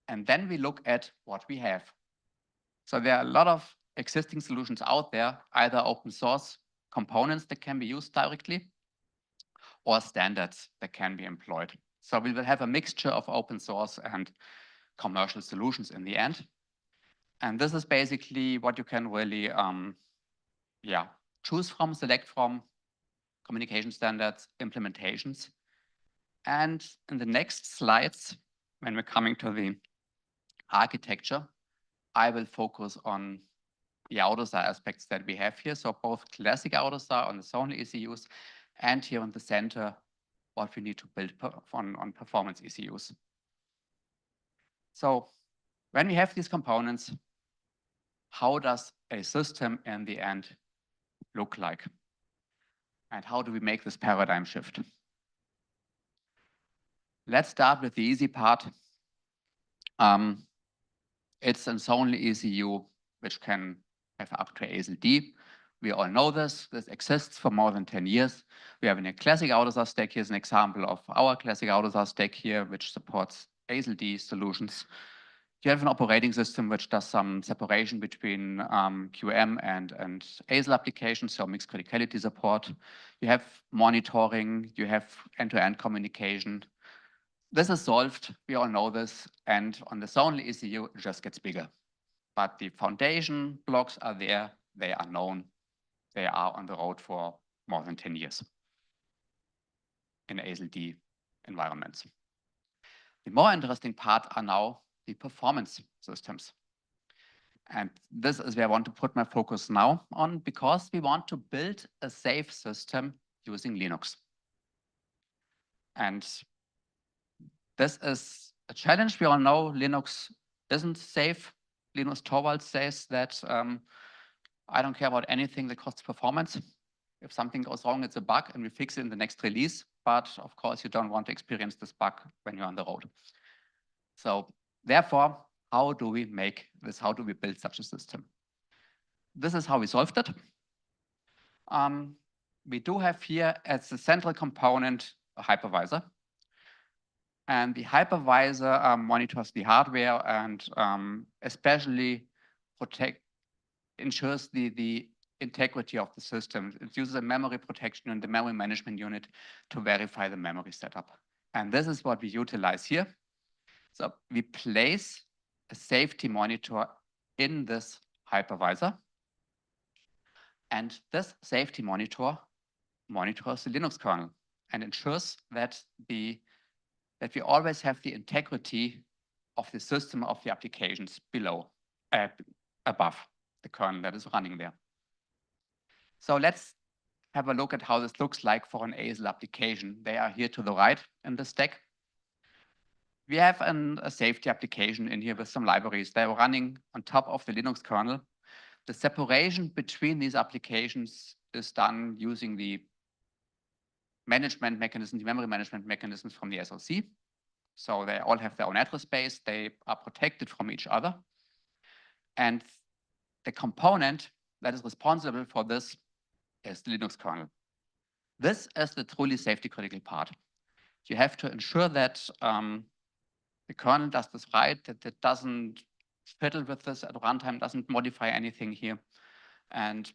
H: And then we look at what we have. So there are a lot of existing solutions out there, either open source components that can be used directly or standards that can be employed. So we will have a mixture of open source and commercial solutions in the end. And this is basically what you can really choose from, select from: communication standards, implementations. And in the next slides, when we're coming to the architecture, I will focus on the AUTOSAR aspects that we have here. So both classic AUTOSAR on the zonal ECUs, and here in the center, what we need to build on performance ECUs. So when we have these components, how does a system in the end look like? And how do we make this paradigm shift? Let's start with the easy part. It's an only ECU which can have up to ASIL D. We all know this. This exists for more than 10 years. We have in a classic AUTOSAR stack. Here's an example of our classic AUTOSAR stack here, which supports ASIL D solutions. You have an operating system which does some separation between QM and ASIL applications, so mixed criticality support. You have monitoring, you have end-to-end communication. This is solved, we all know this, and on the zonal ECU, it just gets bigger. But the foundation blocks are there, they are known, they are on the road for more than 10 years in ASIL D environments. The more interesting part are now the performance systems. And this is where I want to put my focus now on, because we want to build a safe system using Linux. And this is a challenge. We all know Linux isn't safe. Linus Torvalds says that I don't care about anything that costs performance. If something goes wrong, it's a bug, and we fix it in the next release. But of course, you don't want to experience this bug when you're on the road. So therefore, how do we make this? How do we build such a system? This is how we solved it. We do have here as the central component a hypervisor. And the hypervisor monitors the hardware and especially ensures the integrity of the system. It uses a memory protection in the memory management unit to verify the memory setup. And this is what we utilize here. So we place a safety monitor in this hypervisor. And this safety monitor monitors the Linux kernel and ensures that we always have the integrity of the system of the applications above the kernel that is running there. So let's have a look at how this looks like for an ASIL application. They are here to the right in the stack. We have a safety application in here with some libraries. They are running on top of the Linux kernel. The separation between these applications is done using the management mechanism, the memory management mechanisms from the SoC. So they all have their own address space. They are protected from each other. And the component that is responsible for this is the Linux kernel. This is the truly safety critical part. You have to ensure that the kernel does this right, that it doesn't fiddle with this at runtime, doesn't modify anything here. And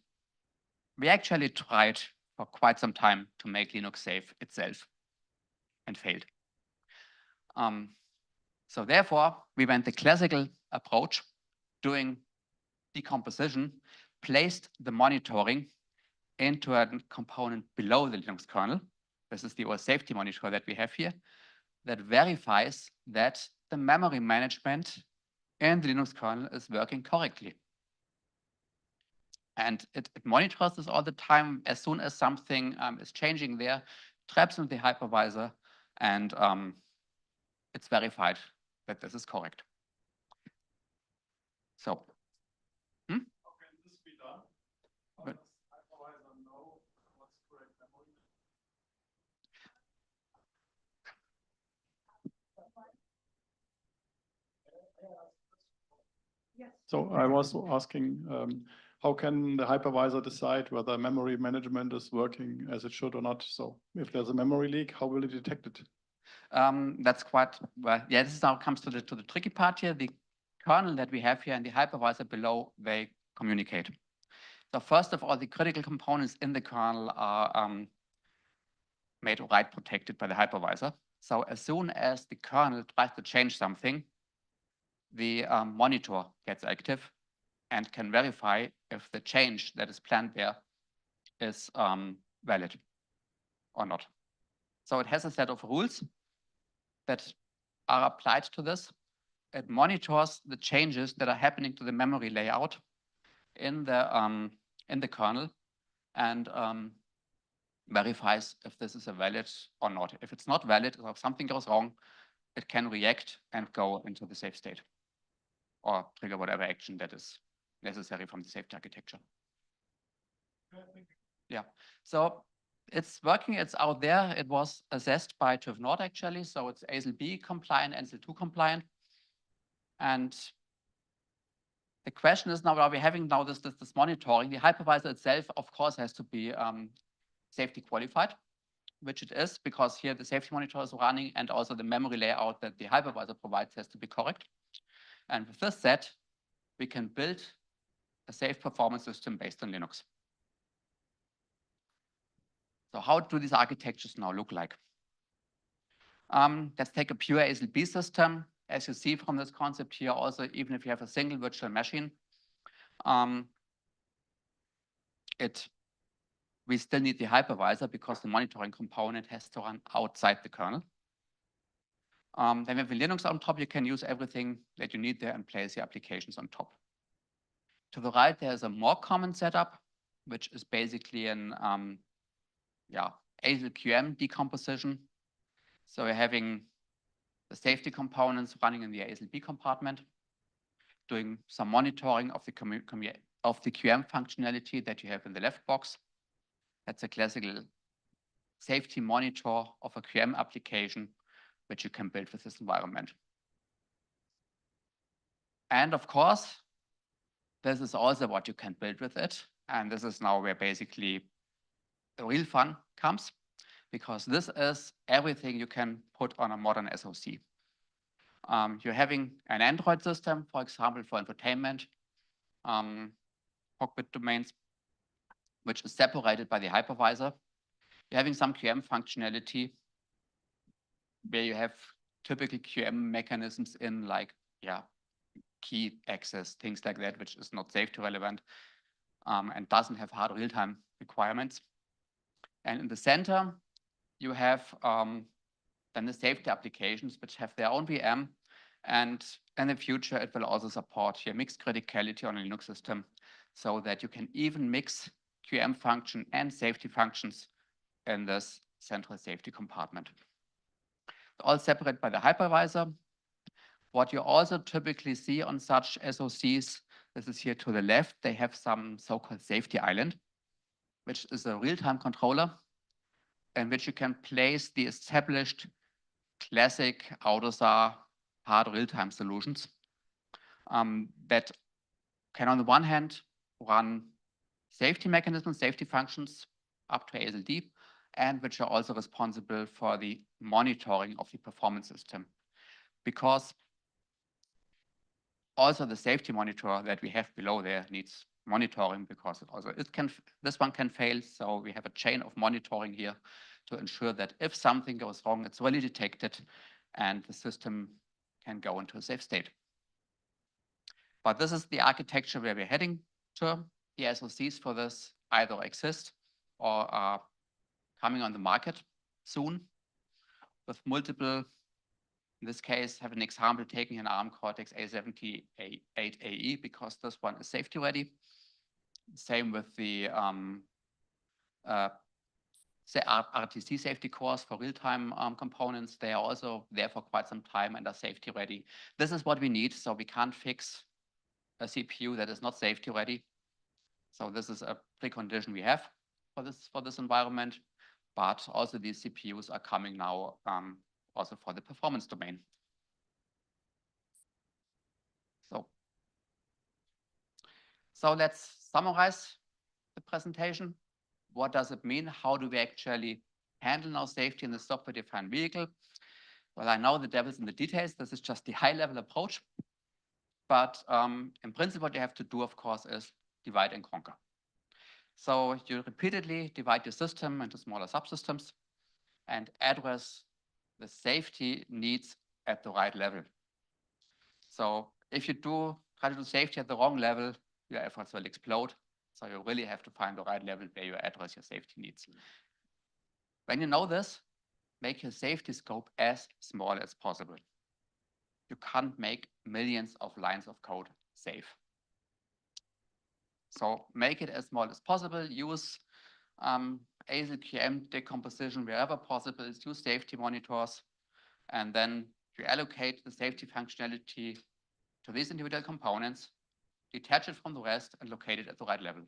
H: we actually tried for quite some time to make Linux safe itself and failed. So therefore, we went the classical approach, doing decomposition, placed the monitoring into a component below the Linux kernel. This is the OS safety monitor that we have here that verifies that the memory management in the Linux kernel is working correctly. And it monitors this all the time. As soon as something is changing there, traps in the hypervisor, and it's verified that this is correct. So,
B: How can this be done? How
H: But-
B: does hypervisor know what's correct memory?
I: So I was asking, how can the hypervisor decide whether memory management is working as it should or not? So if there's a memory leak, how will it detect it?
H: That's quite well. Yeah, this now comes to the tricky part here. The kernel that we have here and the hypervisor below, they communicate. So first of all, the critical components in the kernel are made right protected by the hypervisor. So as soon as the kernel tries to change something, the monitor gets active and can verify if the change that is planned there is valid or not. So it has a set of rules that are applied to this. It monitors the changes that are happening to the memory layout in the kernel and verifies if this is a valid or not. If it's not valid, or if something goes wrong, it can react and go into the safe state or trigger whatever action that is necessary from the safety architecture. Yeah, so it's working, it's out there. It was assessed by TÜV Nord actually, so it's ASIL-B compliant, ASIL-2 compliant. And the question is now, are we having now this monitoring? The hypervisor itself, of course, has to be safety qualified, which it is, because here the safety monitor is running and also the memory layout that the hypervisor provides has to be correct. And with this set, we can build a safe performance system based on Linux. So how do these architectures now look like? Let's take a pure ASIL-B system. As you see from this concept here, also, even if you have a single virtual machine, we still need the hypervisor because the monitoring component has to run outside the kernel. Then we have a Linux on top. You can use everything that you need there and place your applications on top. To the right, there's a more common setup, which is basically an ASIL QM decomposition. So we're having the safety components running in the ASIL-B compartment, doing some monitoring of the QM functionality that you have in the left box. That's a classical safety monitor of a QM application, which you can build with this environment. And of course, this is also what you can build with it. And this is now where basically the real fun comes, because this is everything you can put on a modern SoC. You're having an Android system, for example, for infotainment, cockpit domains, which is separated by the hypervisor. You're having some QM functionality where you have typical QM mechanisms in like, key access, things like that, which is not safety relevant and doesn't have hard real-time requirements. And in the center, you have then the safety applications, which have their own VM. And in the future, it will also support your mixed criticality on a Linux system so that you can even mix QM function and safety functions in this central safety compartment. All separated by the hypervisor. What you also typically see on such SoCs, this is here to the left, they have some so-called safety island, which is a real-time controller in which you can place the established classic AUTOSAR hard real-time solutions that can, on the one hand, run safety mechanisms, safety functions up to ASIL-D, and which are also responsible for the monitoring of the performance system. Because also the safety monitor that we have below there needs monitoring, because this one can fail. So we have a chain of monitoring here to ensure that if something goes wrong, it's really detected and the system can go into a safe state. But this is the architecture where we're heading to. The SoCs for this either exist or are coming on the market soon with multiple. In this case, have an example taking an ARM Cortex A78AE because this one is safety ready. Same with the RTC safety cores for real-time components. They are also there for quite some time and are safety ready. This is what we need, so we can't fix a CPU that is not safety ready. So this is a precondition we have for this environment, but also these CPUs are coming now also for the performance domain. So let's summarize the presentation. What does it mean? How do we actually handle now safety in the software-defined vehicle? Well, I know the devil's in the details. This is just the high-level approach. But in principle, what you have to do, of course, is divide and conquer. So you repeatedly divide your system into smaller subsystems and address the safety needs at the right level. So if you try to do safety at the wrong level, your efforts will explode. So you really have to find the right level where you address your safety needs. When you know this, make your safety scope as small as possible. You can't make millions of lines of code safe. So make it as small as possible. Use ASIL QM decomposition wherever possible. Use safety monitors. And then you allocate the safety functionality to these individual components, detach it from the rest, and locate it at the right level.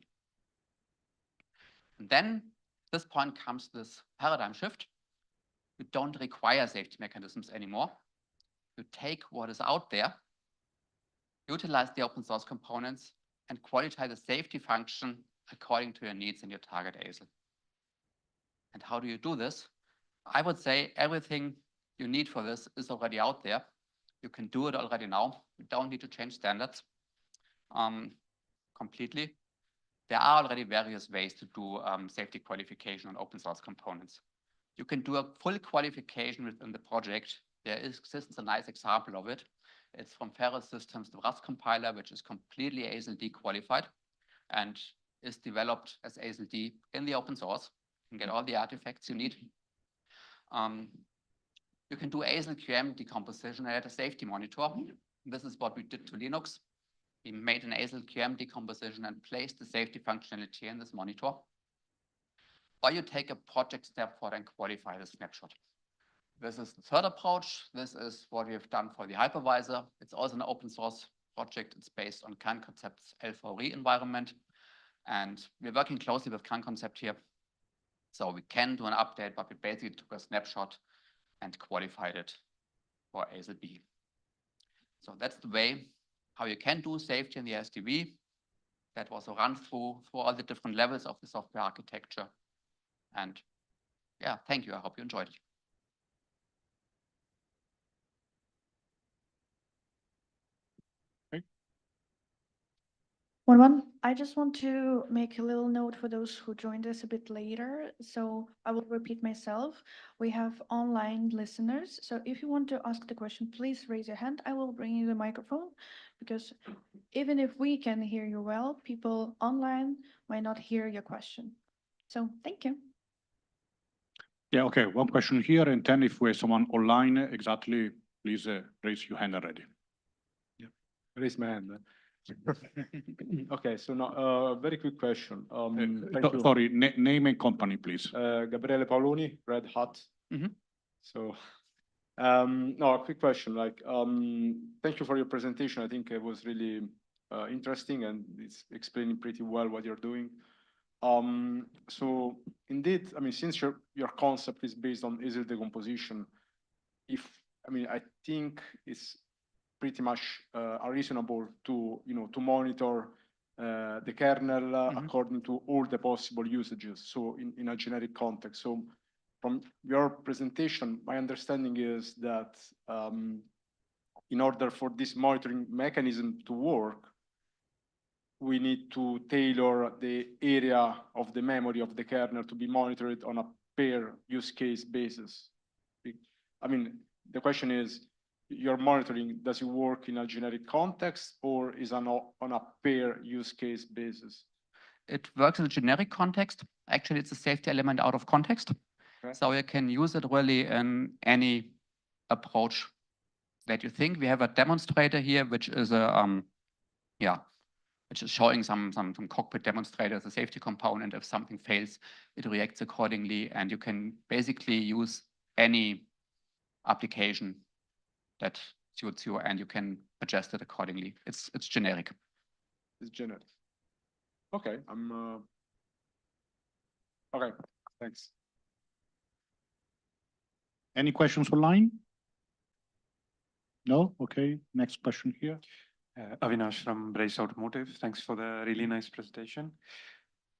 H: And then at this point comes this paradigm shift. You don't require safety mechanisms anymore. You take what is out there, utilize the open source components, and qualify the safety function according to your needs and your target ASIL. And how do you do this? I would say everything you need for this is already out there. You can do it already now. You don't need to change standards completely. There are already various ways to do safety qualification on open source components. You can do a full qualification within the project. There exists a nice example of it. It's from Ferris Systems, the Rust compiler, which is completely ASIL-D qualified and is developed as ASIL-D in the open source. You can get all the artifacts you need. You can do ASIL QM decomposition and add a safety monitor. This is what we did to Linux. We made an ASIL QM decomposition and placed the safety functionality in this monitor. Or you take a project step forward and qualify the snapshot. This is the third approach. This is what we have done for the hypervisor. It's also an open source project. It's based on Kern Concept's L4E environment. And we're working closely with Kern Concept here. So we can do an update, but we basically took a snapshot and qualified it for ASIL-B. So that's the way how you can do safety in the SDV. That was a run through all the different levels of the software architecture. And yeah, thank you. I hope you enjoyed it.
A: I just want to make a little note for those who joined us a bit later. So I will repeat myself. We have online listeners. So if you want to ask the question, please raise your hand. I will bring you the microphone because even if we can hear you well, people online might not hear your question. So thank you.
J: Yeah, okay. One question here, and then if we have someone online, exactly, please raise your hand already.
K: Yeah, raise my hand. Okay, so now very quick question. Thank you.
J: Sorry, name and company, please.
K: Gabriele Paoloni, Red Hat. So, no, a quick question. Thank you for your presentation. I think it was really interesting and it's explaining pretty well what you're doing. So indeed, I mean, since your concept is based on ASIL decomposition, I think it's pretty much unreasonable to monitor the kernel according to all the possible usages. So in a generic context. So from your presentation, my understanding is that in order for this monitoring mechanism to work, we need to tailor the area of the memory of the kernel to be monitored on a per use case basis. I mean, the question is, your monitoring, does it work in a generic context or is it on a per use case basis?
H: It works in a generic context. Actually, it's a safety element out of context. Okay. So you can use it really in any approach that you think. We have a demonstrator here, which is which is showing some cockpit demonstrator as a safety component. If something fails, it reacts accordingly, and you can basically use any application that suits you, and you can adjust it accordingly. It's generic.
K: It's generic. Okay, okay. Thanks.
J: Any questions online? No? Okay. Next question here.
L: Avinash from Brace Automotive. Thanks for the really nice presentation.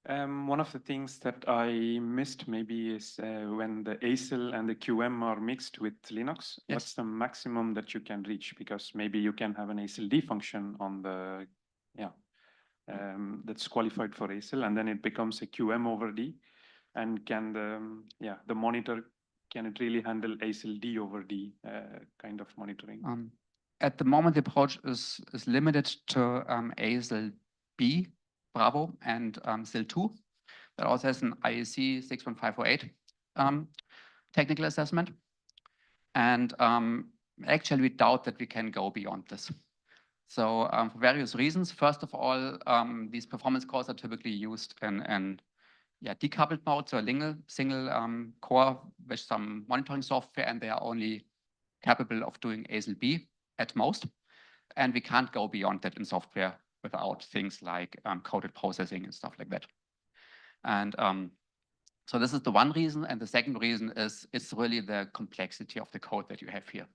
L: One of the things that I missed maybe is when the ASIL and the QM are mixed with Linux, yes. What's the maximum that you can reach? Because maybe you can have an ASIL-D function on the, that's qualified for ASIL, and then it becomes a QM over D. And can the monitor can it really handle ASIL D over D kind of monitoring?
H: At the moment, the approach is limited to ASIL B, Bravo, and SIL2. That also has an IEC 61508 technical assessment. And actually, we doubt that we can go beyond this. So for various reasons, first of all, these performance cores are typically used in decoupled mode, so a single core with some monitoring software, and they are only capable of doing ASIL B at most. And we can't go beyond that in software without things like coded processing and stuff like that. And so this is the one reason. And the second reason is it's really the complexity of the code that you have here.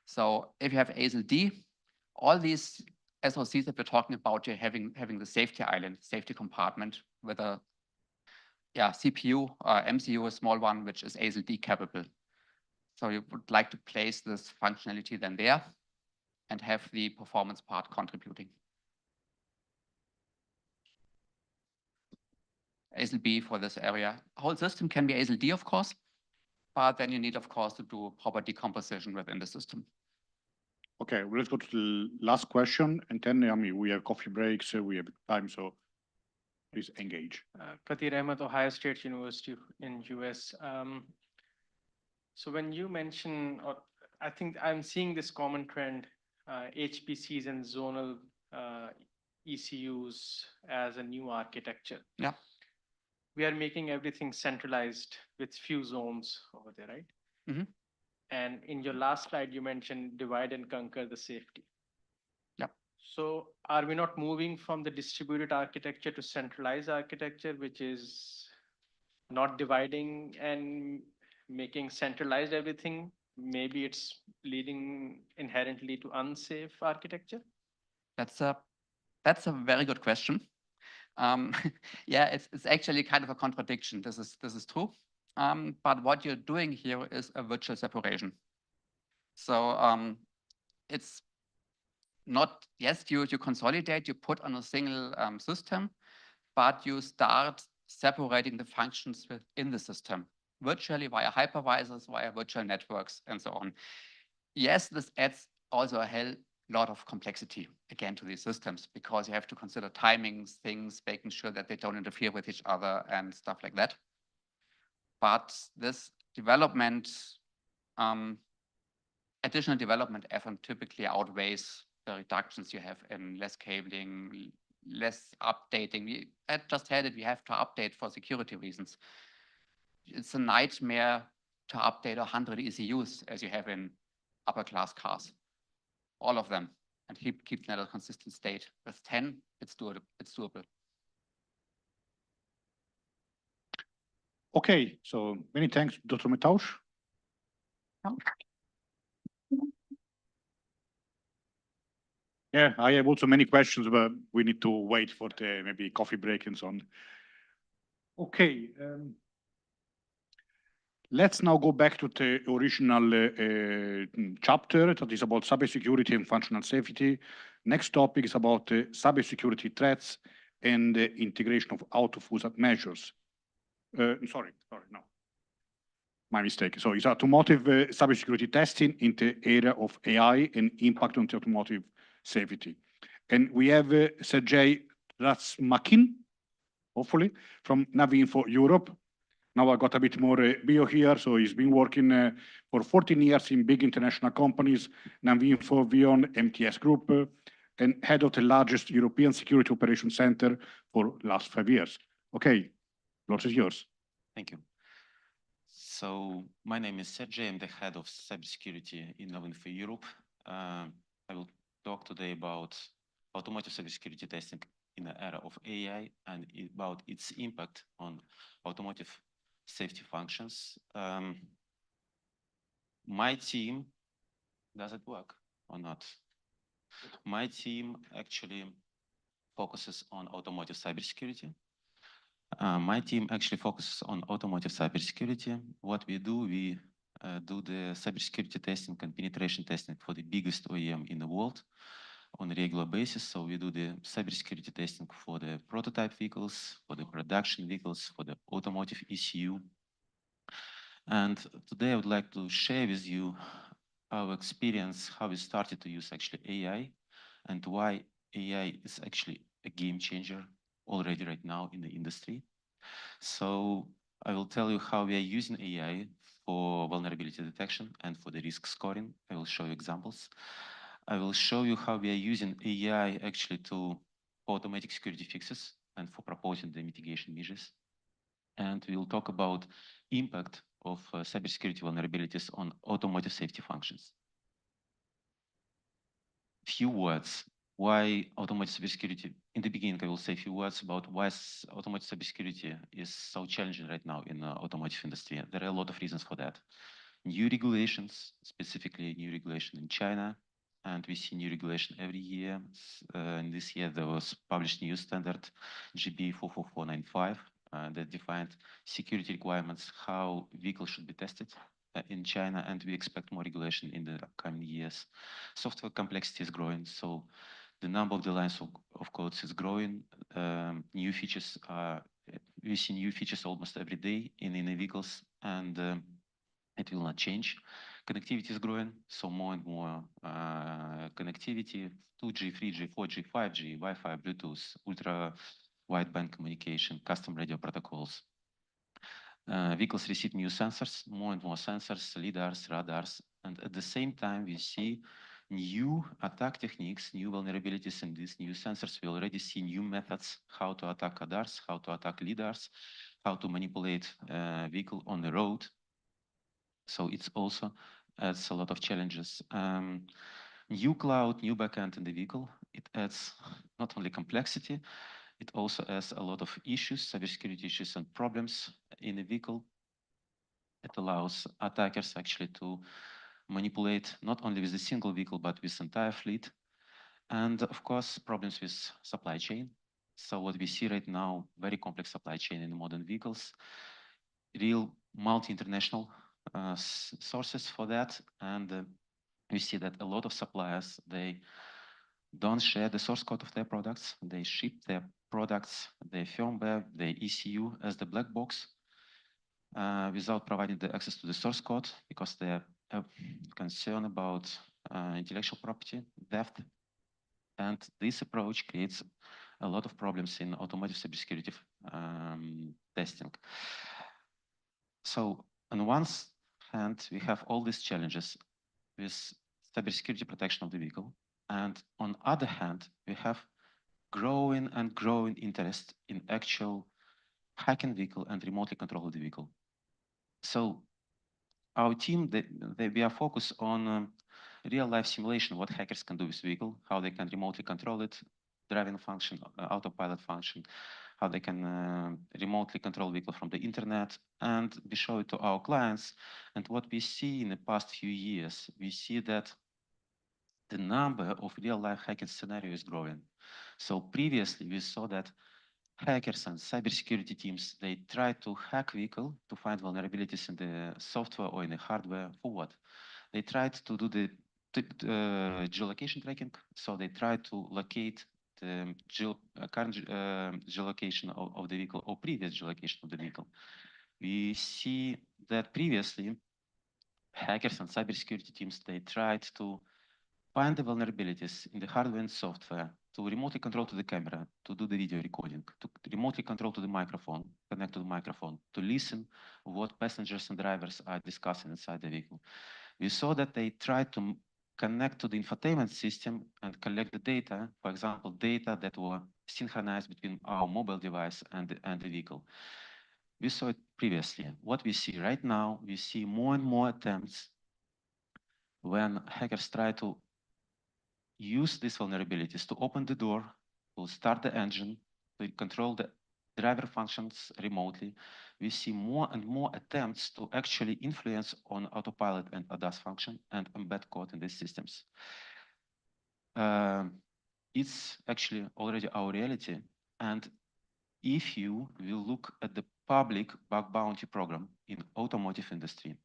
H: So if you have ASIL D, all these SoCs that we're talking about, you're having the safety island, safety compartment with a CPU, MCU, a small one, which is ASIL D capable. So you would like to place this functionality then there and have the performance part contributing. ASIL B for this area. Whole system can be ASIL D, of course, but then you need, of course, to do proper decomposition within the system.
J: Okay, well, let's go to the last question, and then we have coffee breaks, we have time, so please engage.
G: Kathir Ahmed, Ohio State University in US. So when you mention, or I think I'm seeing this common trend, HPCs and zonal ECUs as a new architecture.
H: Yeah.
G: We are making everything centralized with few zones over there, right?
H: Mm-hmm.
G: And in your last slide, you mentioned divide and conquer the safety.
H: Yeah.
G: So are we not moving from the distributed architecture to centralized architecture, which is not dividing and making centralized everything? Maybe it's leading inherently to unsafe architecture?
H: That's a very good question. Yeah, it's actually kind of a contradiction. This is true. But what you're doing here is a virtual separation. So it's not, yes, you consolidate, you put on a single system, but you start separating the functions within the system, virtually via hypervisors, via virtual networks, and so on. Yes, this adds also a hell lot of complexity again to these systems, because you have to consider timings, things, making sure that they don't interfere with each other and stuff like that. But this development, additional development effort typically outweighs the reductions you have in less cabling, less updating. I just had it, we have to update for security reasons. It's a nightmare to update 100 ECUs as you have in upper class cars, all of them, and keep them at a consistent state. With 10, it's doable.
J: Okay, so many thanks, Dr. Metausch. Yeah, I have also many questions, but we need to wait for the maybe coffee break and so on. Okay, let's now go back to the original chapter that is about cybersecurity and functional safety. Next topic is about cybersecurity threats and the integration of auto-FUSAT measures. Sorry, no. My mistake. So it's automotive cybersecurity testing in the area of AI and impact on the automotive safety. And we have Sergej Razmakin, hopefully, from Navinfo Europe. Now I got a bit more bio here. So he's been working for 14 years in big international companies, Navinfo, Vion, MTS Group, and head of the largest European Security Operations Center for last 5 years. Okay, floor is yours.
M: Thank you. So my name is Sergej. I'm the head of cybersecurity in Navinfo Europe. I will talk today about automotive cybersecurity testing in the era of AI and about its impact on automotive safety functions. My team, does it work or not? My team actually focuses on automotive cybersecurity. My team actually focuses on automotive cybersecurity. What we do the cybersecurity testing and penetration testing for the biggest OEM in the world on a regular basis. So we do the cybersecurity testing for the prototype vehicles, for the production vehicles, for the automotive ECU. And today I would like to share with you our experience, how we started to use actually AI and why AI is actually a game changer already right now in the industry. So I will tell you how we are using AI for vulnerability detection and for the risk scoring. I will show you examples. I will show you how we are using AI actually to automatic security fixes and for proposing the mitigation measures. And we'll talk about impact of cybersecurity vulnerabilities on automotive safety functions. Few words why automotive cybersecurity. In the beginning, I will say a few words about why automotive cybersecurity is so challenging right now in the automotive industry. There are a lot of reasons for that. New regulations, specifically new regulation in China, and we see new regulation every year. And this year there was published new standard GB 44495 that defined security requirements, how vehicles should be tested in China, and we expect more regulation in the upcoming years. Software complexity is growing, so the number of the lines of codes is growing. New features we see new features almost every day in the vehicles, and it will not change. Connectivity is growing, so more and more connectivity, 2G, 3G, 4G, 5G, Wi-Fi, Bluetooth, ultra wideband communication, custom radio protocols. Vehicles receive new sensors, more and more sensors, lidars, radars, and at the same time we see new attack techniques, new vulnerabilities in these new sensors. We already see new methods how to attack radars, how to attack lidars, how to manipulate vehicle on the road. So it's also adds a lot of challenges. New cloud, new backend in the vehicle, it adds not only complexity, it also has a lot of issues, cybersecurity issues and problems in the vehicle. It allows attackers actually to manipulate not only with a single vehicle, but with entire fleet. And of course, problems with supply chain. So what we see right now, very complex supply chain in modern vehicles, real multi-international sources for that. And we see that a lot of suppliers, they don't share the source code of their products. They ship their products, their firmware, their ECU as the black box without providing the access to the source code because they are concerned about intellectual property theft. And this approach creates a lot of problems in automotive cybersecurity testing. So on one hand, we have all these challenges with cybersecurity protection of the vehicle. And on other hand, we have growing and growing interest in actual hacking vehicle and remotely control the vehicle. So our team, we are focused on real life simulation, what hackers can do with vehicle, how they can remotely control it, driving function, autopilot function, how they can remotely control vehicle from the internet, and we show it to our clients. And what we see in the past few years, we see that the number of real life hacking scenarios is growing. So previously we saw that hackers and cybersecurity teams, they try to hack vehicle to find vulnerabilities in the software or in the hardware. For what? They tried to do the geolocation tracking. So they try to locate the current geolocation of the vehicle or previous geolocation of the vehicle. We see that previously hackers and cybersecurity teams, they tried to find the vulnerabilities in the hardware and software to remotely control to the camera, to do the video recording, to remotely control to the microphone, connect to the microphone, to listen what passengers and drivers are discussing inside the vehicle. We saw that they tried to connect to the infotainment system and collect the data, for example, data that were synchronized between our mobile device and the vehicle. We saw it previously. What we see right now, we see more and more attempts when hackers try to use these vulnerabilities to open the door, to start the engine, to control the driver functions remotely. We see more and more attempts to actually influence on autopilot and ADAS function and embed code in these systems. It's actually already our reality. And if you will look at the public bug bounty program in automotive industry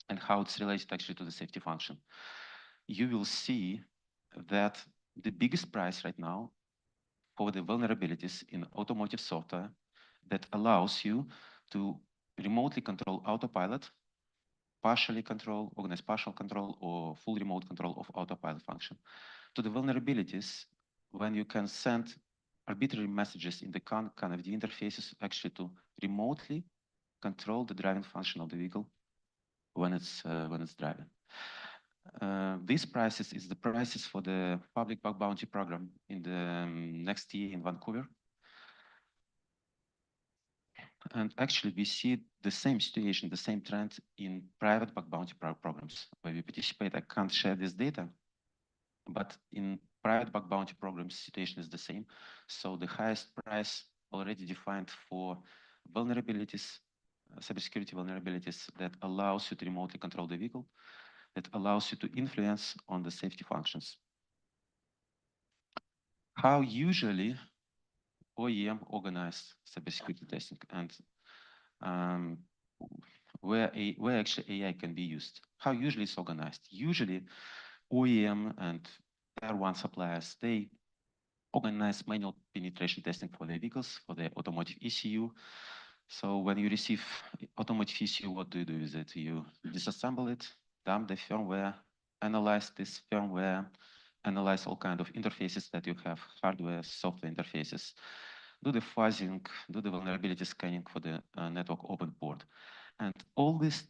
M: and how it's related actually to the safety function, you will see that the biggest price right now for the vulnerabilities in automotive software that allows you to remotely control autopilot, partially control, organized partial control, or full remote control of autopilot function. To the vulnerabilities, when you can send arbitrary messages in the kind of the interfaces actually to remotely control the driving function of the vehicle when it's driving. These prices is the prices for the public bug bounty program in the next year in Vancouver. And actually, we see the same situation, the same trend in private bug bounty programs where we participate. I can't share this data, but in private bug bounty programs, situation is the same. So the highest price already defined for vulnerabilities, cybersecurity vulnerabilities that allows you to remotely control the vehicle, that allows you to influence on the safety functions. How usually OEM organize cybersecurity testing and where actually AI can be used. How usually it's organized? Usually OEM and Tier 1 suppliers, they organize manual penetration testing for their vehicles, for their automotive ECU. So when you receive automotive ECU, what do you do with it? You disassemble it, dump the firmware, analyze this firmware, analyze all kind of interfaces that you have, hardware, software interfaces, do the fuzzing, do the vulnerability scanning for the network open port. And all these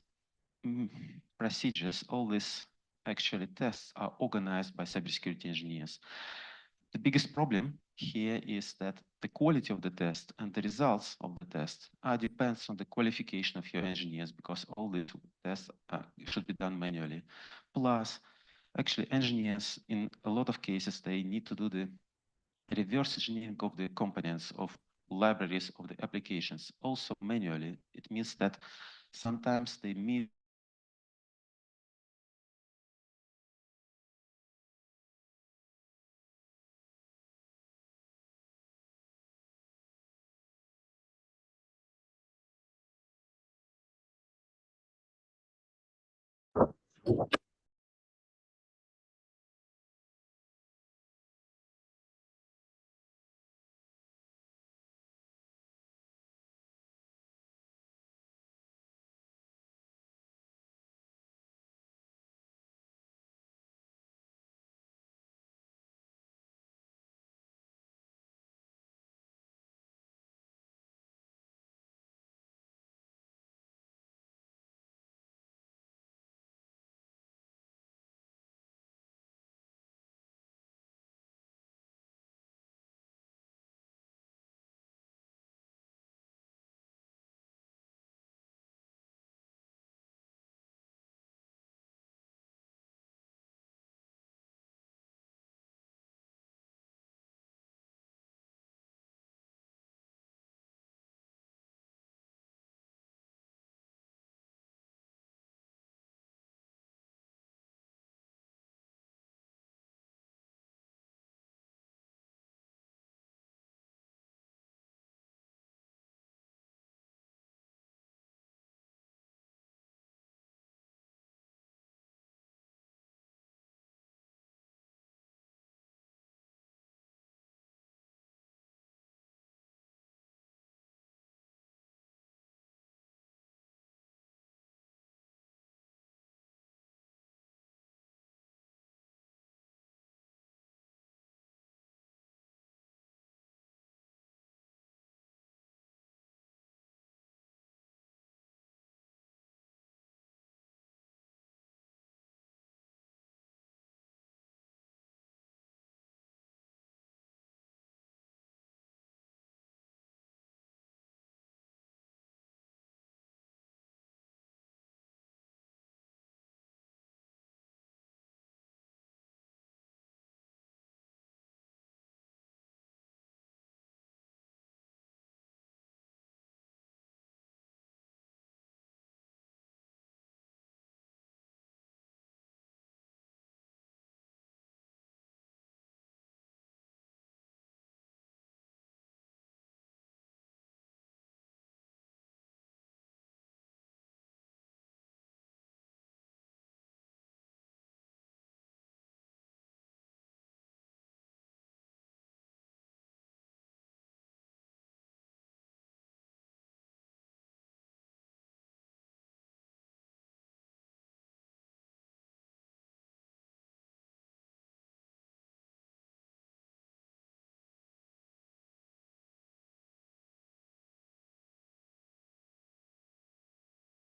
M: procedures, all these actually tests are organized by cybersecurity engineers. The biggest problem here is that the quality of the test and the results of the test depends on the qualification of your engineers, because all the tests should be done manually. Plus, actually, engineers, in a lot of cases, they need to do the reverse engineering of the components of libraries of the applications also manually. It means that sometimes they meet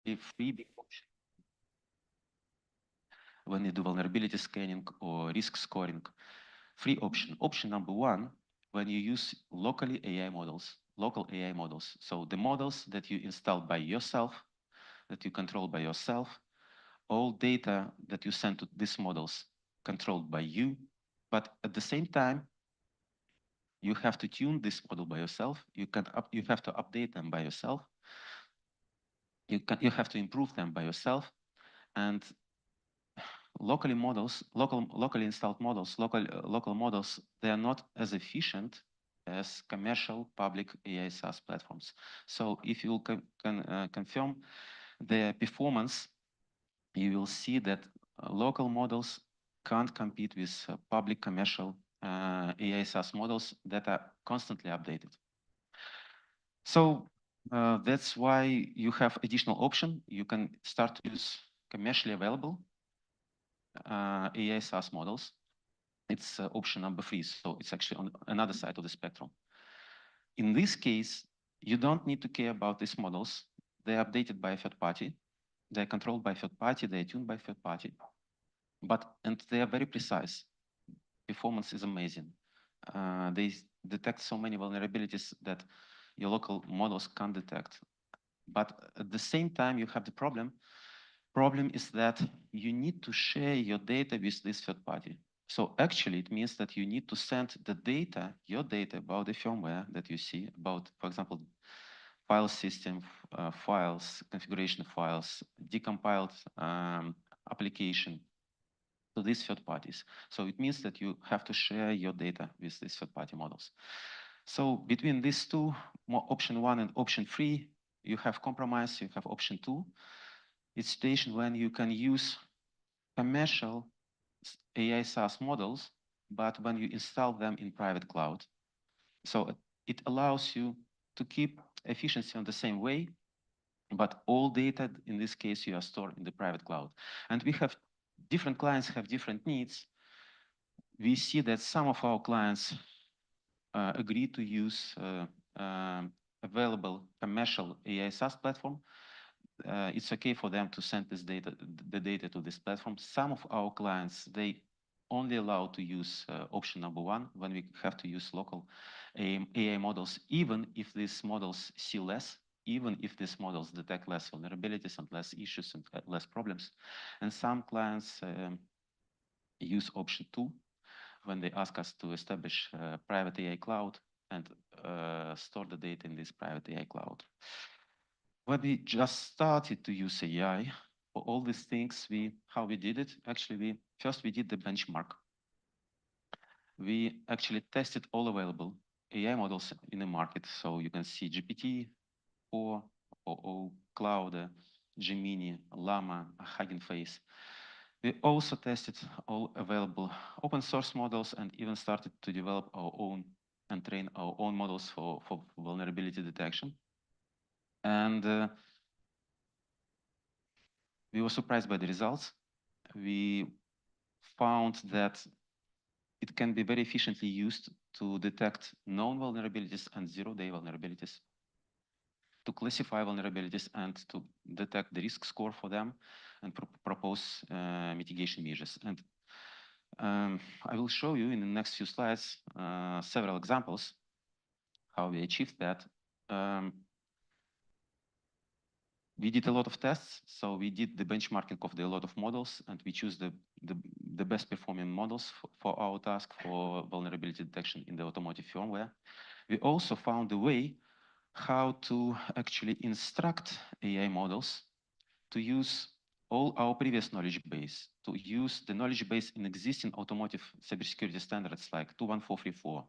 M: a freebie option when you do vulnerability scanning or risk scoring. Free option. Option number one, when you use locally AI models, local AI models. So the models that you install by yourself, that you control by yourself, all data that you send to these models controlled by you, but at the same time, you have to tune this model by yourself. You have to update them by yourself. You have to improve them by yourself, and locally installed models, local models, they are not as efficient as commercial public AI SaaS platforms. So if you can confirm their performance, you will see that local models can't compete with public commercial AI SaaS models that are constantly updated. So that's why you have additional option. You can start to use commercially available AI SaaS models. It's option number 3, so it's actually on another side of the spectrum. In this case, you don't need to care about these models. They're updated by a third party. They're controlled by a third party. They're tuned by a third party. And they are very precise. Performance is amazing. They detect so many vulnerabilities that your local models can't detect. But at the same time, you have the problem. Problem is that you need to share your data with this third party. So actually, it means that you need to send the data, your data about the firmware that you see, about, for example, file system, files, configuration files, decompiled application, to these third parties. So it means that you have to share your data with these third-party models. So between these two, option 1 and option 3, you have compromise, you have option 2. It's situation when you can use commercial AI SaaS models, but when you install them in private cloud. So it allows you to keep efficiency on the same way, but all data, in this case, you are stored in the private cloud. And we have different clients have different needs. We see that some of our clients agree to use available commercial AI SaaS platform. It's okay for them to send this data, the data to this platform. Some of our clients, they only allow to use option number 1 when we have to use local AI models, even if these models see less, even if these models detect less vulnerabilities and less issues and less problems. And some clients use option 2 when they ask us to establish a private AI cloud and store the data in this private AI cloud. When we just started to use AI for all these things, how we did it, actually, first we did the benchmark. We actually tested all available AI models in the market. So you can see GPT-4, OO, Cloud, Gemini, Llama, Hugging Face. We also tested all available open source models and even started to develop our own and train our own models for vulnerability detection. And we were surprised by the results. We found that it can be very efficiently used to detect known vulnerabilities and zero-day vulnerabilities, to classify vulnerabilities and to detect the risk score for them and propose mitigation measures. And I will show you in the next few slides several examples how we achieved that. We did a lot of tests, so we did the benchmarking of a lot of models, and we choose the best performing models for our task for vulnerability detection in the automotive firmware. We also found a way how to actually instruct AI models to use all our previous knowledge base, to use the knowledge base in existing automotive cybersecurity standards like 21434,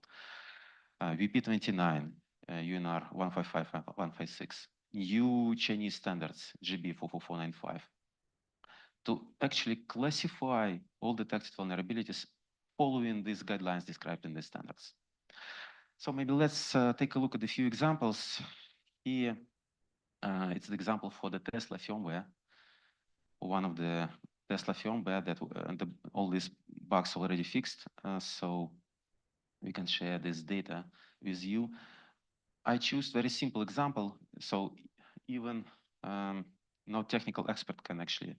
M: VP29, UNR 155.156, new Chinese standards, GB 44495, to actually classify all detected vulnerabilities following these guidelines described in the standards. So maybe let's take a look at a few examples. Here, it's the example for the Tesla firmware, one of the Tesla firmware that all these bugs already fixed. So we can share this data with you. I choose very simple example. So even no technical expert can actually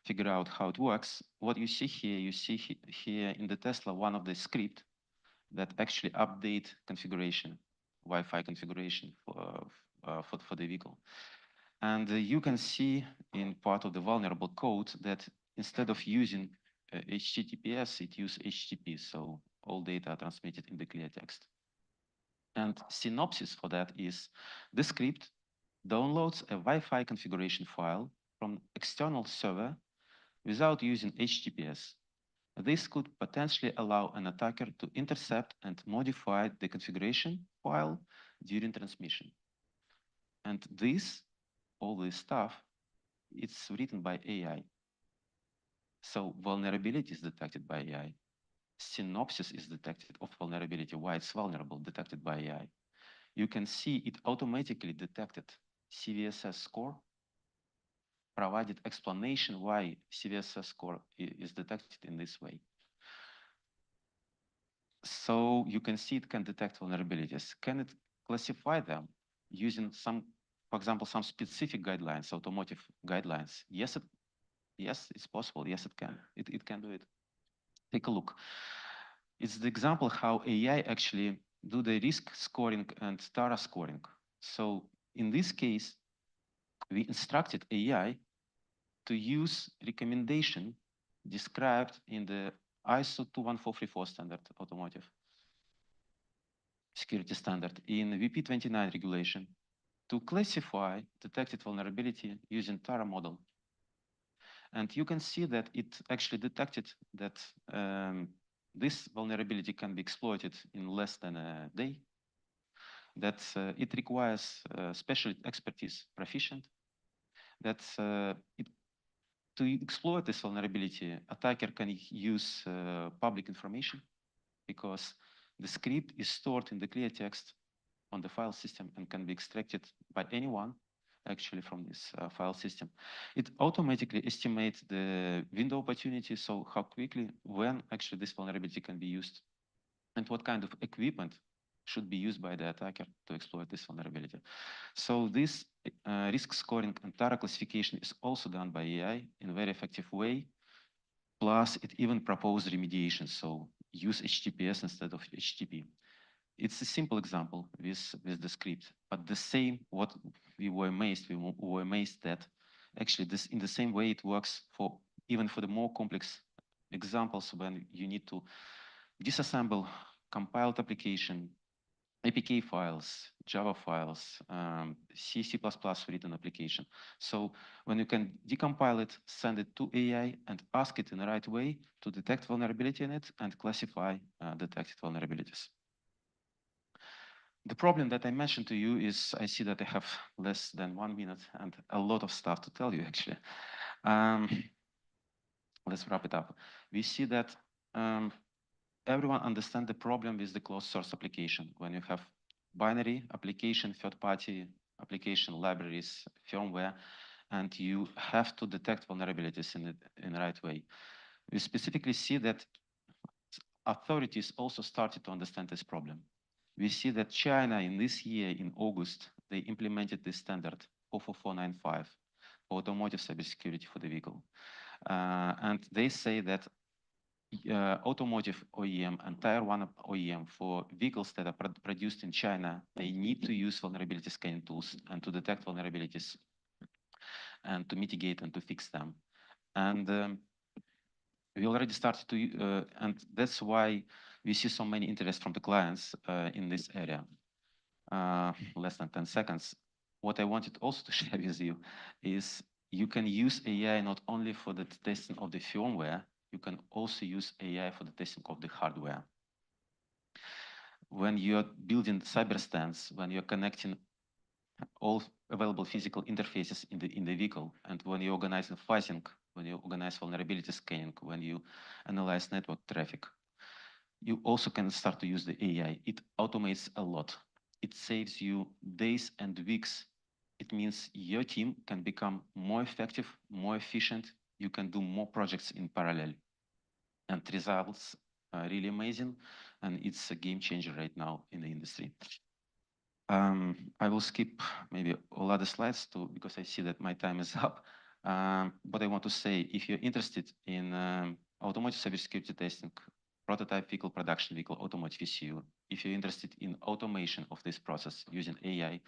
M: figure out how it works. What you see here, here in the Tesla, one of the script that actually update configuration, Wi-Fi configuration for the vehicle. And you can see in part of the vulnerable code that instead of using HTTPS, it uses HTTP, so all data are transmitted in the clear text. And synopsis for that is the script downloads a Wi-Fi configuration file from external server without using HTTPS. This could potentially allow an attacker to intercept and modify the configuration file during transmission. And all this stuff, it's written by AI. So vulnerability is detected by AI. Synopsis is detected of vulnerability, why it's vulnerable, detected by AI. You can see it automatically detected CVSS score, provided explanation why CVSS score is detected in this way. So you can see it can detect vulnerabilities. Can it classify them using some, for example, some specific guidelines, automotive guidelines? Yes, it's possible. Yes, it can. It can do it. Take a look. It's the example how AI actually do the risk scoring and TARA scoring. So in this case, we instructed AI to use recommendation described in the ISO 21434 standard automotive security standard in VP29 regulation to classify detected vulnerability using TARA model. And you can see that it actually detected that this vulnerability can be exploited in less than a day, that it requires special expertise proficient, that to exploit this vulnerability, attacker can use public information because the script is stored in the clear text on the file system and can be extracted by anyone actually from this file system. It automatically estimates the window opportunity, so how quickly, when actually this vulnerability can be used, and what kind of equipment should be used by the attacker to exploit this vulnerability. So this risk scoring and TARA classification is also done by AI in a very effective way. Plus, it even proposed remediation, so use HTTPS instead of HTTP. It's a simple example with the script, but the same, what we were amazed that actually this in the same way it works for even for the more complex examples when you need to disassemble compiled application, APK files, Java files, C, C++ written application. So when you can decompile it, send it to AI and ask it in the right way to detect vulnerability in it and classify detected vulnerabilities. The problem that I mentioned to you is, I see that I have less than 1 minute and a lot of stuff to tell you actually. Let's wrap it up. We see that everyone understands the problem with the closed source application. When you have binary application, third-party application libraries, firmware, and you have to detect vulnerabilities in the right way. We specifically see that authorities also started to understand this problem. We see that China in this year, in August, they implemented this standard 44495 for automotive cybersecurity for the vehicle. And they say that automotive OEM and Tier 1 OEM for vehicles that are produced in China, they need to use vulnerability scanning tools and to detect vulnerabilities and to mitigate and to fix them. And we already started to, and that's why we see so many interest from the clients in this area. Less than 10 seconds. What I wanted also to share with you is you can use AI not only for the testing of the firmware, you can also use AI for the testing of the hardware. When you're building cyber stance, when you're connecting all available physical interfaces in the vehicle, and when you organize fuzzing, when you organize vulnerability scanning, when you analyze network traffic, you also can start to use the AI. It automates a lot. It saves you days and weeks. It means your team can become more effective, more efficient. You can do more projects in parallel. And results are really amazing. And it's a game changer right now in the industry. I will skip maybe all other slides too, because I see that my time is up. What I want to say, if you're interested in automotive cybersecurity testing, prototype vehicle, production vehicle, automotive ECU, if you're interested in automation of this process using AI,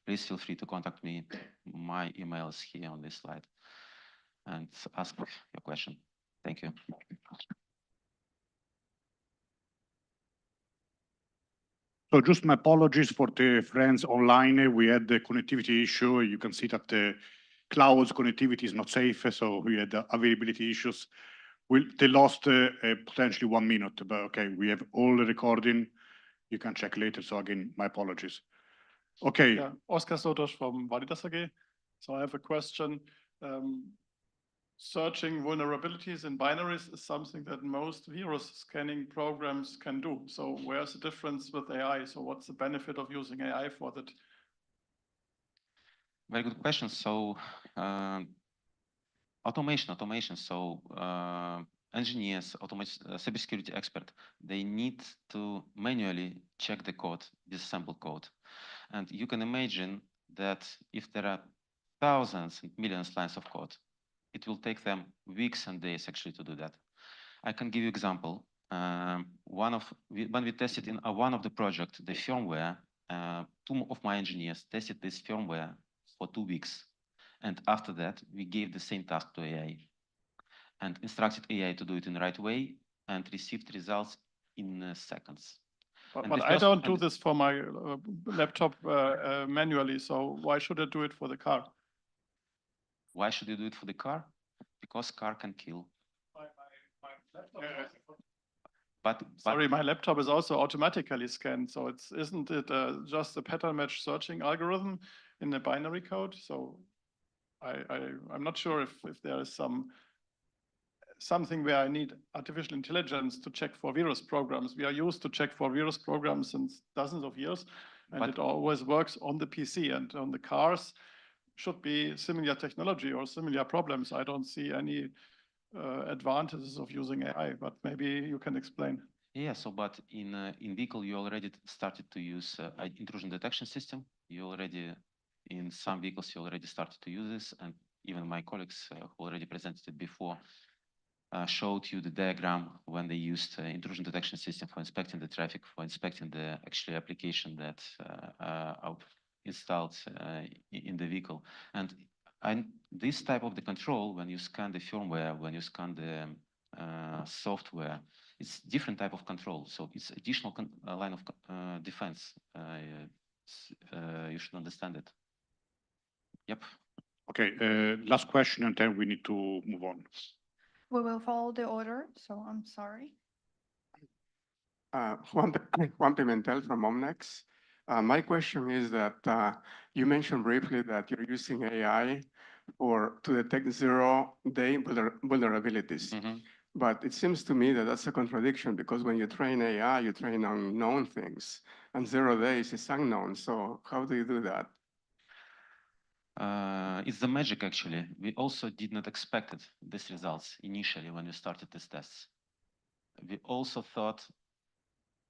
M: please feel free to contact me. My email is here on this slide, and ask your question. Thank you.
J: So just my apologies for the friends online. We had the connectivity issue. You can see that the cloud's connectivity is not safe, so we had availability issues. They lost potentially 1 minute, but okay, we have all the recording. You can check later. So again, my apologies. Okay.
I: Yeah, Oskar Sotos from Validas AG. So I have a question. Searching vulnerabilities in binaries is something that most virus scanning programs can do. So where's the difference with AI? So what's the benefit of using AI for that?
M: Very good question. So automation. So engineers, cybersecurity expert, they need to manually check the code, disassemble code. And you can imagine that if there are thousands and millions lines of code, it will take them weeks and days actually to do that. I can give you example. When we tested in one of the project, the firmware, two of my engineers tested this firmware for 2 weeks. And after that, we gave the same task to AI and instructed AI to do it in the right way and received results in seconds.
I: But I don't do this for my laptop manually. So why should I do it for the car?
M: Why should you do it for the car? Because car can kill.
I: Sorry, my laptop is also automatically scanned. So isn't it just a pattern match searching algorithm in the binary code? So I'm not sure if there is something where I need artificial intelligence to check for virus programs. We are used to check for virus programs since dozens of years, and it always works on the PC, and on the cars should be similar technology or similar problems. I don't see any advantages of using AI, but maybe you can explain.
M: Yeah, so but in vehicle, you already started to use intrusion detection system. You already, in some vehicles, you already started to use this, and even my colleagues who already presented it before showed you the diagram when they used intrusion detection system for inspecting the traffic, for inspecting the actual application that installed in the vehicle. And this type of the control, when you scan the firmware, when you scan the software, it's different type of control. So it's additional line of defense. You should understand it. Yep.
J: Okay, last question, and then we need to move on.
A: We will follow the order, so I'm sorry.
N: Juan Pimentel from Omnex. My question is that you mentioned briefly that you're using AI to detect zero-day vulnerabilities. But it seems to me that that's a contradiction, because when you train AI, you train on known things, and 0 days is unknown. So how do you do that?
M: It's the magic, actually. We also did not expect these results initially when we started these tests. We also thought,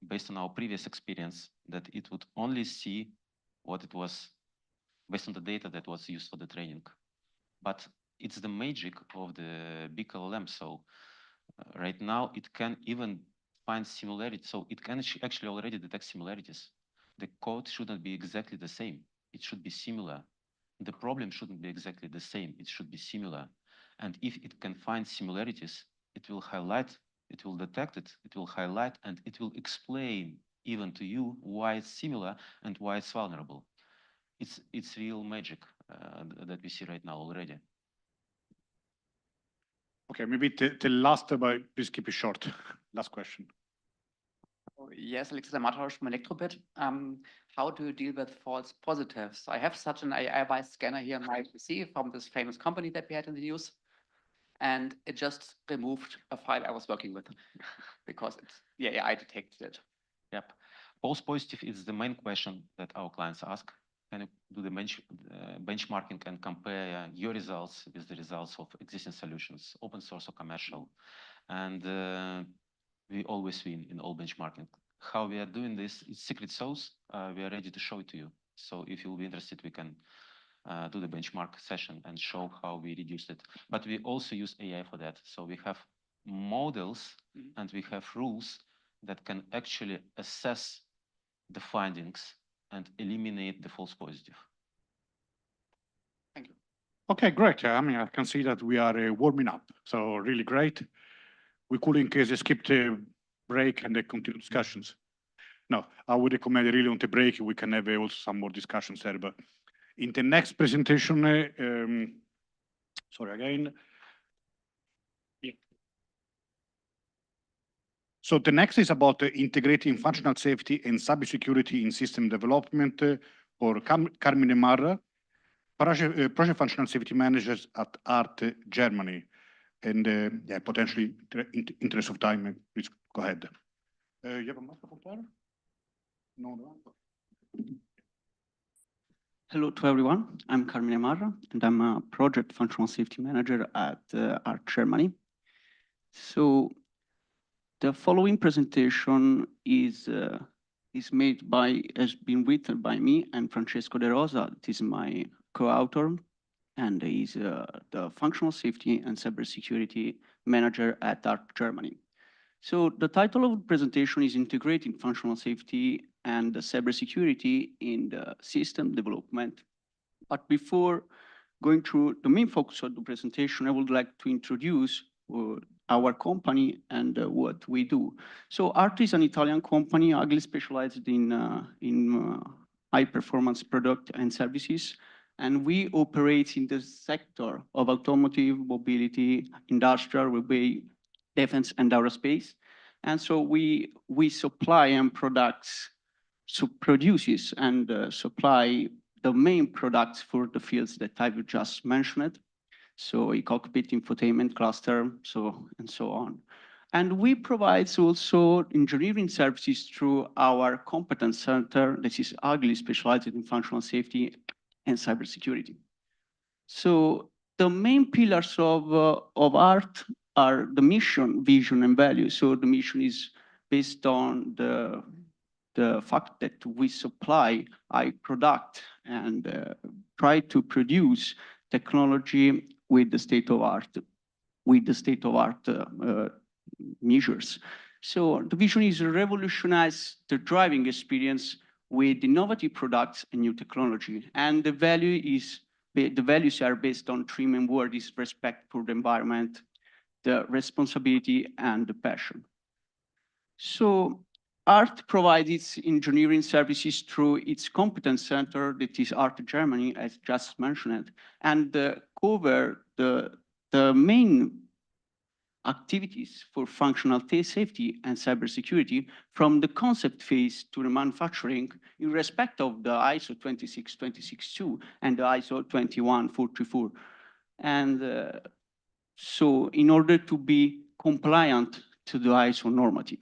M: based on our previous experience, that it would only see what it was based on the data that was used for the training. But it's the magic of the big LLM. So right now it can even find similarities. So it can actually already detect similarities. The code shouldn't be exactly the same. It should be similar. The problem shouldn't be exactly the same. It should be similar. And if it can find similarities, it will highlight, it will detect it, it will highlight, and it will explain even to you why it's similar and why it's vulnerable. It's real magic that we see right now already.
J: Okay, maybe the last, but please keep it short. Last question.
H: Yes, Alexander Matthäus from Electrobit. How do you deal with false positives? I have such an AI-based scanner here on my PC from this famous company that we had in the news, and it just removed a file I was working with because the AI detected it.
M: Yep. False positive is the main question that our clients ask. Can you do the benchmarking and compare your results with the results of existing solutions, open source or commercial? And we always win in all benchmarking. How we are doing this is secret sauce. We are ready to show it to you. So if you'll be interested, we can do the benchmark session and show how we reduced it. But we also use AI for that. So we have models and we have rules that can actually assess the findings and eliminate the false positive.
H: Thank you.
J: Okay, great. I mean, I can see that we are warming up, so really great. We could, in case, skip the break and continue discussions. No, I would recommend really on the break, we can have also some more discussions there. But in the next presentation, sorry again. Yeah. So the next is about integrating functional safety and cybersecurity in system development for Carmine Marra, project functional safety managers at ART Germany. And yeah, potentially interest of time, please go ahead. You have a microphone there? No.
O: Hello to everyone. I'm Carmine Marra, and I'm a project functional safety manager at ARC Germany. So the following presentation is has been written by me and Francesco De Rosa. This is my co-author, and he's the functional safety and cybersecurity manager at ARC Germany. So the title of the presentation is Integrating Functional Safety and Cybersecurity in the System Development. But before going through the main focus of the presentation, I would like to introduce our company and what we do. So ART is an Italian company, highly specialized in high-performance product and services. And we operate in the sector of automotive, mobility, industrial, defense, and aerospace. And so we supply and produces and supply the main products for the fields that I've just mentioned. So a cockpit, infotainment, cluster, and so on. And we provide also engineering services through our competence center that is highly specialized in functional safety and cybersecurity. So the main pillars of ART are the mission, vision, and value. So the mission is based on the fact that we supply a product and try to produce technology with the state of art, measures. So the vision is to revolutionize the driving experience with innovative products and new technology. And the values are based on three main words: respect for the environment, the responsibility, and the passion. So ART provides its engineering services through its competence center, that is ART Germany, as just mentioned, and cover the main activities for functional safety and cybersecurity from the concept phase to the manufacturing in respect of the ISO 26262 and the ISO 21434. And so in order to be compliant to the ISO normative.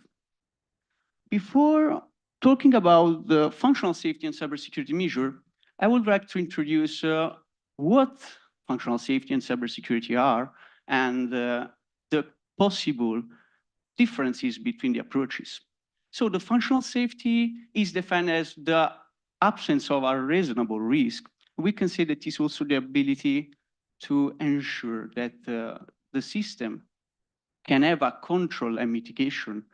O: Before talking about the functional safety and cybersecurity measure, I would like to introduce what functional safety and cybersecurity are and the possible differences between the approaches. So the functional safety is defined as the absence of a reasonable risk. We can say that it's also the ability to ensure that the system can have a control and mitigation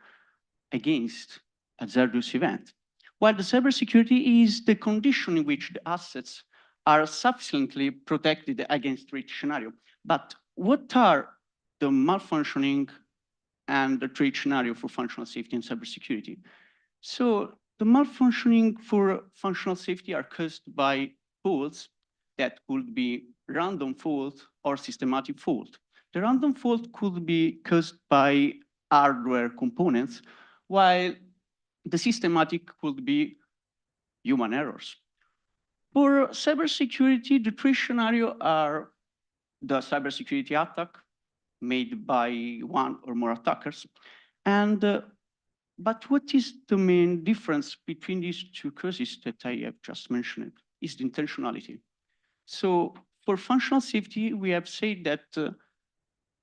O: against a hazardous event. While the cybersecurity is the condition in which the assets are sufficiently protected against threat scenario. But what are the malfunctioning and the threat scenario for functional safety and cybersecurity? So the malfunctioning for functional safety are caused by faults that could be random fault or systematic fault. The random fault could be caused by hardware components, while the systematic could be human errors. For cybersecurity, the three scenarios are the cybersecurity attack made by one or more attackers. But what is the main difference between these two causes that I have just mentioned? Is the intentionality. So for functional safety, we have said that the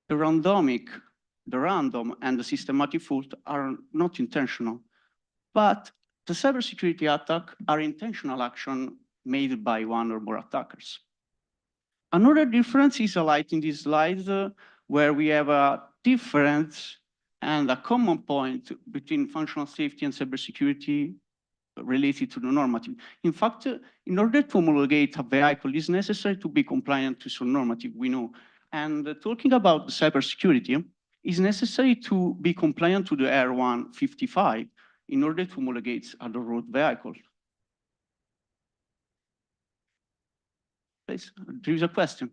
O: random and the systematic fault are not intentional, but the cybersecurity attack are intentional action made by one or more attackers. Another difference is highlighted in this slide where we have a difference and a common point between functional safety and cybersecurity related to the normative. In fact, in order to homologate a vehicle, it's necessary to be compliant to some normative, we know. And talking about cybersecurity, it's necessary to be compliant to the R155 in order to homologate a road vehicle. Please, there is a question.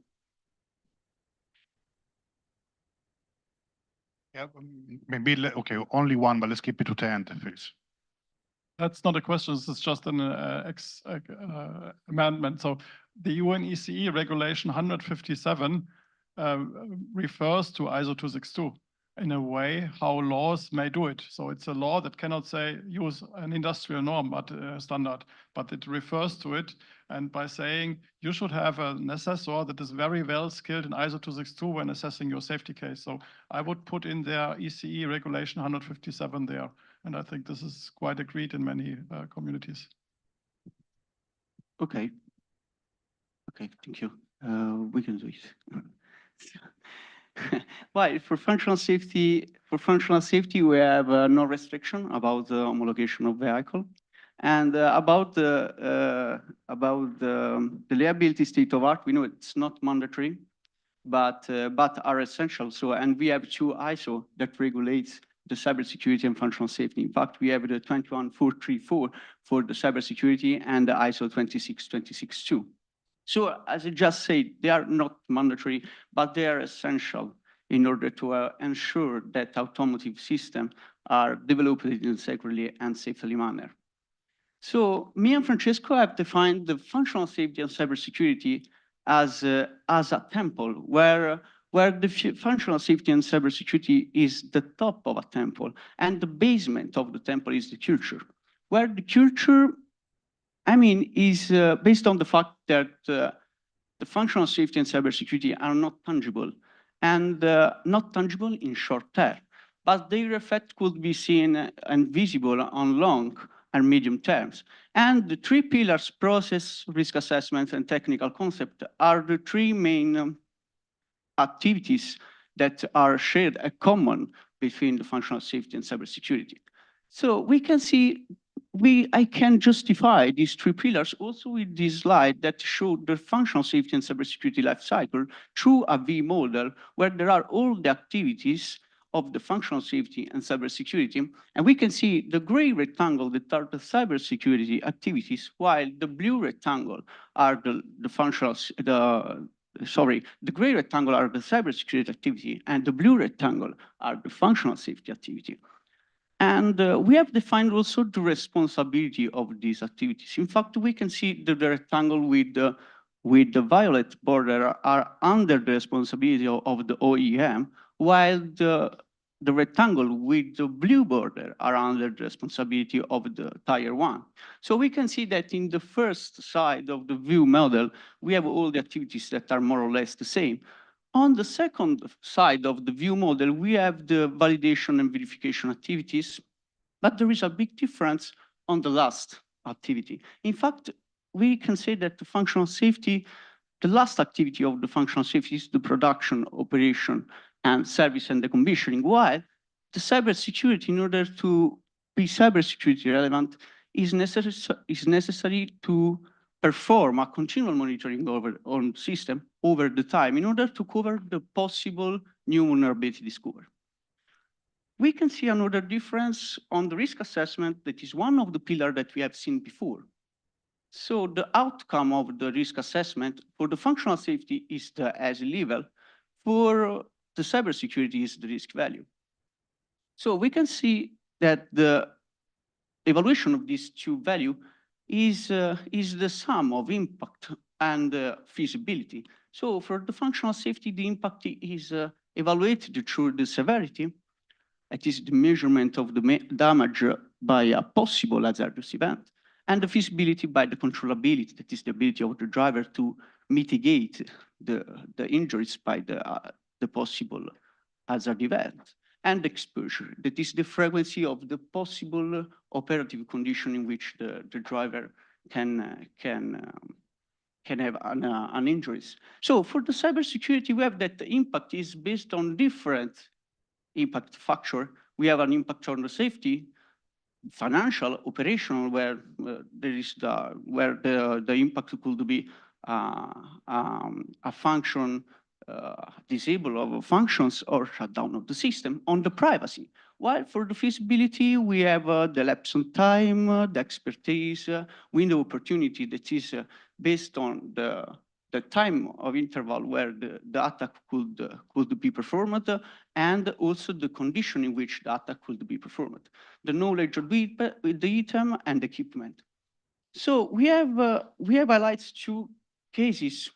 J: Yeah, maybe, okay, only one, but let's keep it to 10, please.
I: That's not a question, this is just an amendment. So the UNECE regulation 157 refers to ISO 262 in a way how laws may do it. So it's a law that cannot say use an industrial norm but standard, but it refers to it. And by saying you should have an assessor that is very well skilled in ISO 262 when assessing your safety case. So I would put in there ECE regulation 157 there. And I think this is quite agreed in many communities.
O: Okay. Okay, thank you. We can do it. Well, for functional safety, we have no restriction about the homologation of vehicle, and about the liability state of art. We know it's not mandatory, but are essential. So, and we have two ISO that regulates the cybersecurity and functional safety. In fact, we have the 21434 for the cybersecurity and the ISO 26262. So as I just said, they are not mandatory, but they are essential in order to ensure that automotive systems are developed in a securely and safely manner. So me and Francesco have defined the functional safety and cybersecurity as a temple where the functional safety and cybersecurity is the top of a temple and the basement of the temple is the culture, where the culture, I mean, is based on the fact that the functional safety and cybersecurity are not tangible and not tangible in short term, but their effect could be seen and visible on long and medium terms. And the three pillars, process, risk assessment, and technical concept, are the three main activities that are shared and common between the functional safety and cybersecurity. So we can see, I can justify these three pillars also with this slide that showed the functional safety and cybersecurity life cycle through a V model where there are all the activities of the functional safety and cybersecurity. And we can see the gray rectangle that are the cybersecurity activities, while the blue rectangle are the gray rectangle are the cybersecurity activity, and the blue rectangle are the functional safety activity. And we have defined also the responsibility of these activities. In fact, we can see the rectangle with the violet border are under the responsibility of the OEM, while the rectangle with the blue border are under the responsibility of the tier one. So we can see that in the first side of the view model, we have all the activities that are more or less the same. On the second side of the view model, we have the validation and verification activities, but there is a big difference on the last activity. In fact, we can say that the functional safety, the last activity of the functional safety is the production, operation, and service and decommissioning, while the cybersecurity, in order to be cybersecurity relevant, is necessary to perform a continual monitoring on system over the time in order to cover the possible new vulnerability discovered. We can see another difference on the risk assessment that is one of the pillars that we have seen before. So the outcome of the risk assessment for the functional safety is the as level, for the cybersecurity is the risk value. So we can see that the evaluation of these two values is the sum of impact and feasibility. So for the functional safety, the impact is evaluated through the severity. It is the measurement of the damage by a possible hazardous event, and the feasibility by the controllability, that is the ability of the driver to mitigate the injuries by the possible hazard event, and exposure, that is the frequency of the possible operative condition in which the driver have an injuries. So for the cybersecurity, we have that the impact is based on different impact factor. We have an impact on the safety, financial, operational, where there is the impact could be a function disable of functions or shutdown of the system on the privacy. While for the feasibility, we have the lapse on time, the expertise, window opportunity that is based on the time of interval where the attack could be performed, and also the condition in which the attack could be performed, the knowledge of the item and equipment. So we have highlighted two cases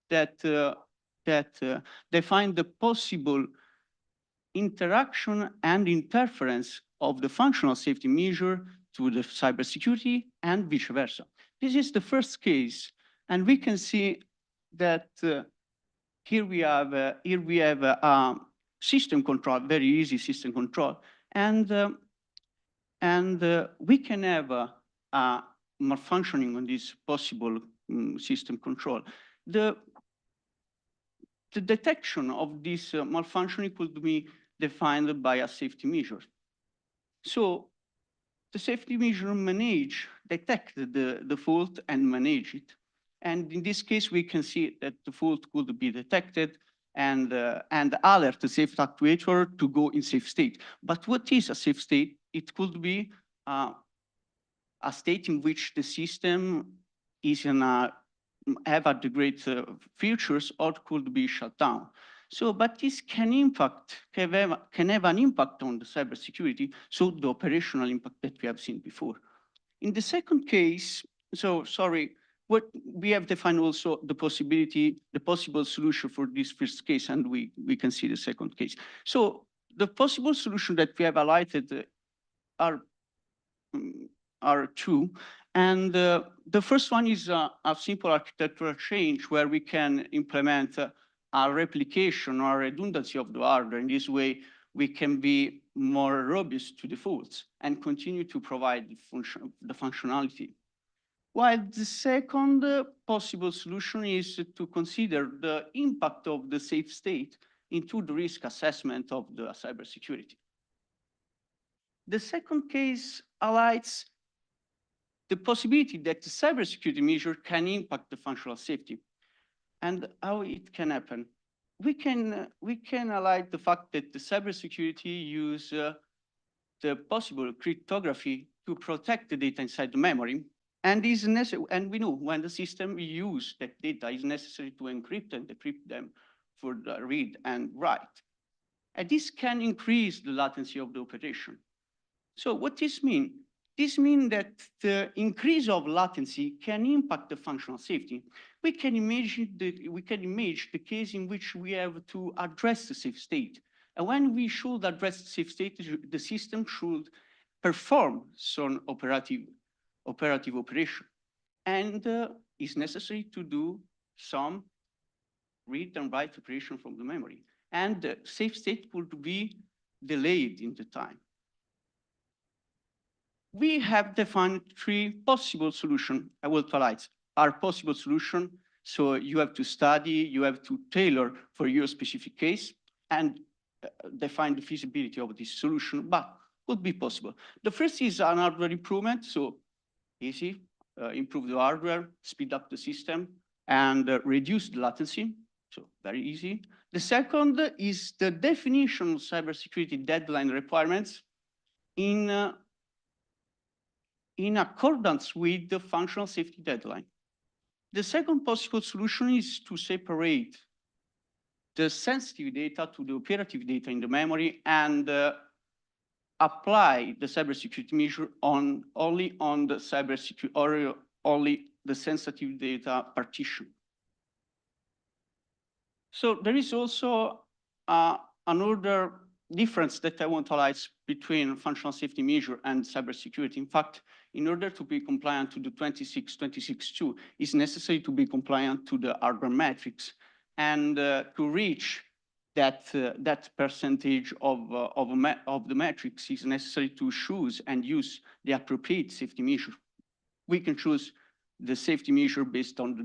O: that define the possible interaction and interference of the functional safety measure to the cybersecurity and vice versa. This is the first case, and we can see that here we have system control, very easy system control, and we can have a malfunctioning on this possible system control. The detection of this malfunctioning could be defined by a safety measure. So the safety measure detect the fault and manage it. And in this case, we can see that the fault could be detected and alert the safe actuator to go in safe state. But what is a safe state? It could be a state in which the system is in a have the great features or could be shut down. So, but this can have an impact on the cybersecurity, so the operational impact that we have seen before. In the second case, so sorry, what we have defined also the possible solution for this first case, and we can see the second case. So the possible solution that we have highlighted are two. And the first one is a simple architectural change where we can implement a replication or redundancy of the hardware. In this way, we can be more robust to the faults and continue to provide the functionality. While the second possible solution is to consider the impact of the safe state into the risk assessment of the cybersecurity. The second case highlights the possibility that the cybersecurity measure can impact the functional safety. And how it can happen? We can highlight the fact that the cybersecurity use the possible cryptography to protect the data inside the memory. And we know when the system use that data, is necessary to encrypt and decrypt them for the read and write. And this can increase the latency of the operation. So what this means? This means that the increase of latency can impact the functional safety. We can imagine the case in which we have to address the safe state. And when we should address the safe state, the system should perform some operative operation. And it's necessary to do some read and write operation from the memory. And the safe state would be delayed in the time. We have defined three possible solutions. I will highlight our possible solution. So you have to study, you have to tailor for your specific case and define the feasibility of this solution, but would be possible. The first is an hardware improvement. So easy, improve the hardware, speed up the system, and reduce the latency. So very easy. The second is the definition of cybersecurity deadline requirements in accordance with the functional safety deadline. The second possible solution is to separate the sensitive data to the operative data in the memory and apply the cybersecurity measure only on the cybersecurity or only the sensitive data partition. So there is also another difference that I want to highlight between functional safety measure and cybersecurity. In fact, in order to be compliant to the 26.2, it's necessary to be compliant to the hardware metrics. And to reach that percentage of the metrics is necessary to choose and use the appropriate safety measure. we can choose the safety measure based on the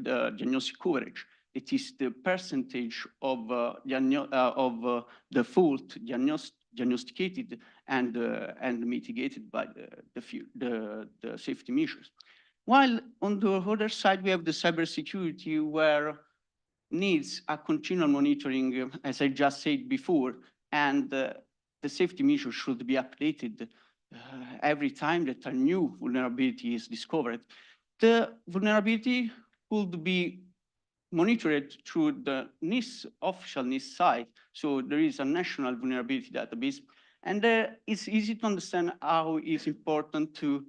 O: diagnostic coverage. It is the percentage of the fault diagnosticated and mitigated by the safety measures. While on the other side, we have the cybersecurity, where needs a continual monitoring, as I just said before, and the safety measures should be updated every time that a new vulnerability is discovered. The vulnerability could be monitored through the NIST, official NIST site. So there is a national vulnerability database, and it's easy to understand how it's important to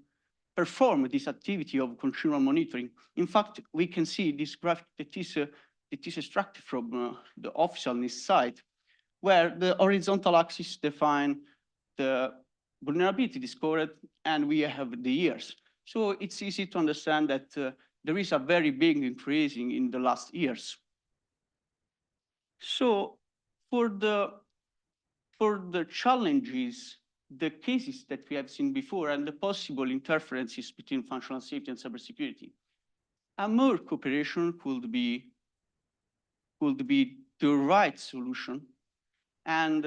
O: perform this activity of continual monitoring. In fact, we can see this graphic that is extracted from the official NIST site, where the horizontal axis define the vulnerability discovered, and we have the years. So it's easy to understand that there is a very big increase in the last years. So for the challenges, the cases that we have seen before, and the possible interferences between functional safety and cybersecurity, a more cooperation could be the right solution, and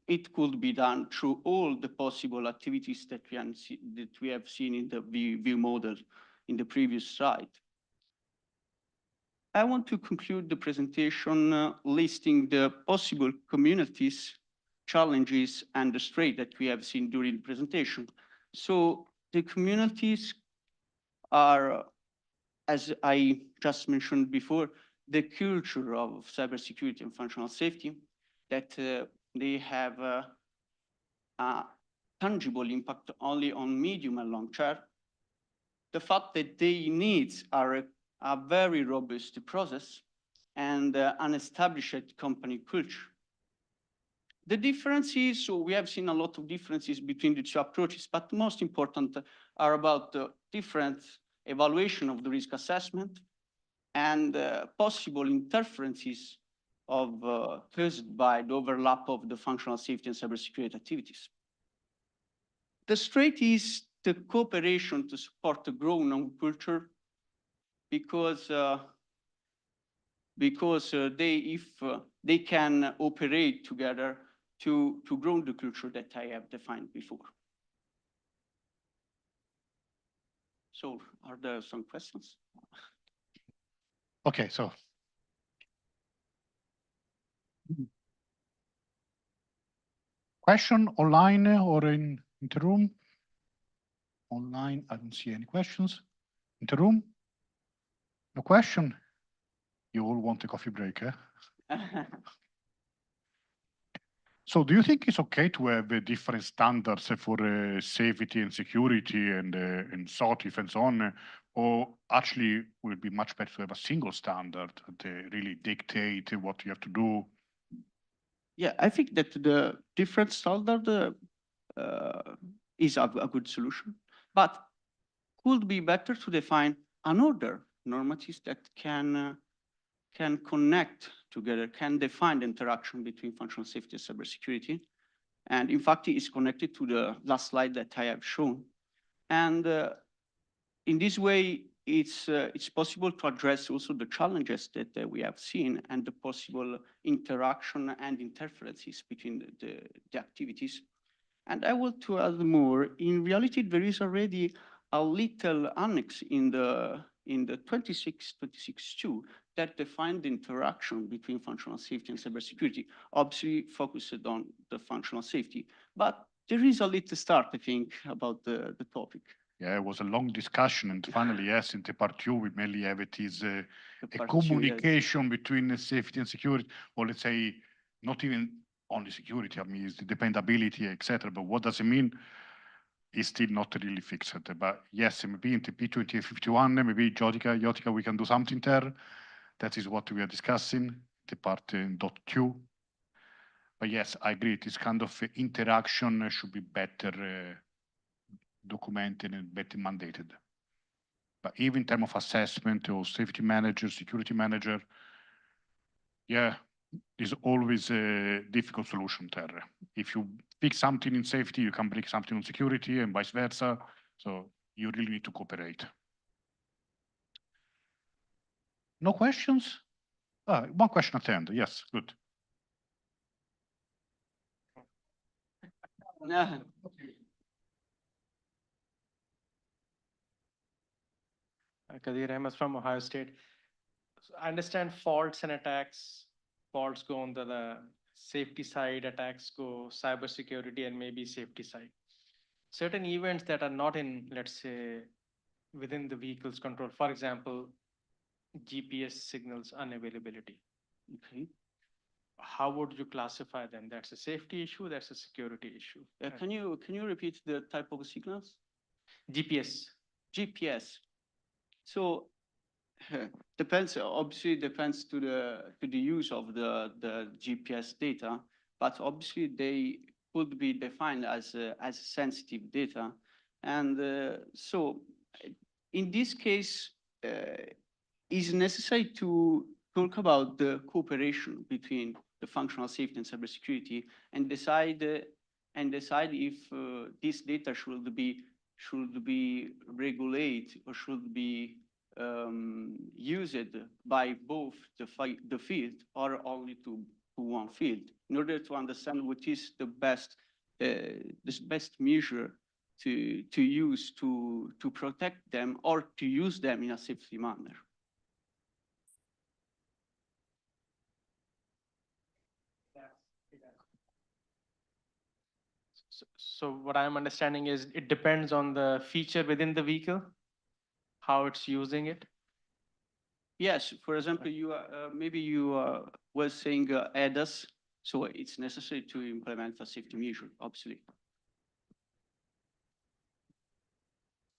O: it could be done through all the possible activities that we have seen in the view model in the previous slide. I want to conclude the presentation listing the possible communities, challenges, and the strength that we have seen during the presentation. So the communities are, as I just mentioned before, the culture of cybersecurity and functional safety, that they have a tangible impact only on medium and long term. The fact that their needs are a very robust process and an established company culture. The differences, so we have seen a lot of differences between the two approaches, but the most important are about the different evaluation of the risk assessment and possible interferences caused by the overlap of the functional safety and cybersecurity activities. The straight is the cooperation to support the growth of culture, because they can operate together to grow the culture that I have defined before. So are there some questions?
J: Okay, so. Question online or in the room? Online, I don't see any questions. In the room? No question? You all want a coffee break, eh? So do you think it's okay to have different standards for safety and security and SOTIF and so on? Or actually would it be much better to have a single standard that really dictate what you have to do?
O: Yeah, I think that the different standard is a good solution, but could be better to define another normatives that can connect together, can define the interaction between functional safety and cybersecurity. And in fact, it's connected to the last slide that I have shown. And in this way, it's possible to address also the challenges that we have seen and the possible interaction and interferences between the activities. And I want to add more. In reality, there is already a little annex in the 26.2 that define the interaction between functional safety and cybersecurity, obviously focused on the functional safety. But there is a little start, I think, about the topic.
J: Yeah, it was a long discussion, and finally, yes, in the part 2, we mainly have it is a communication between safety and security, or let's say, not even only security, I mean, it's the dependability, etc. But what does it mean? Is still not really fixed. But yes, maybe in the P2051, maybe Jotica, we can do something there. That is what we are discussing, the part .2. But yes, I agree, this kind of interaction should be better documented and better mandated. But even in terms of assessment or safety manager, security manager, yeah, is always a difficult solution there. If you fix something in safety, you can break something on security and vice versa. So you really need to cooperate. No questions? One question at the end. Yes, good.
G: Kadir Ahmed from Ohio State. So I understand faults and attacks. Faults go on the safety side, attacks go cybersecurity and maybe safety side. Certain events that are not in, let's say, within the vehicle's control. For example, GPS signals unavailability.
O: Okay.
G: How would you classify them? That's a safety issue, that's a security issue.
O: Can you repeat the type of signals?
G: GPS.
O: GPS. So depends, obviously depends to the use of the GPS data, but obviously they could be defined as sensitive data. And so in this case, it's necessary to talk about the cooperation between the functional safety and cybersecurity and decide if this data should be regulated or should be used by both the field or only to one field in order to understand what is the best measure to use to protect them or to use them in a safety manner.
G: So what I'm understanding is it depends on the feature within the vehicle, how it's using it.
O: Yes, for example, maybe you were saying ADAS, so it's necessary to implement a safety measure, obviously.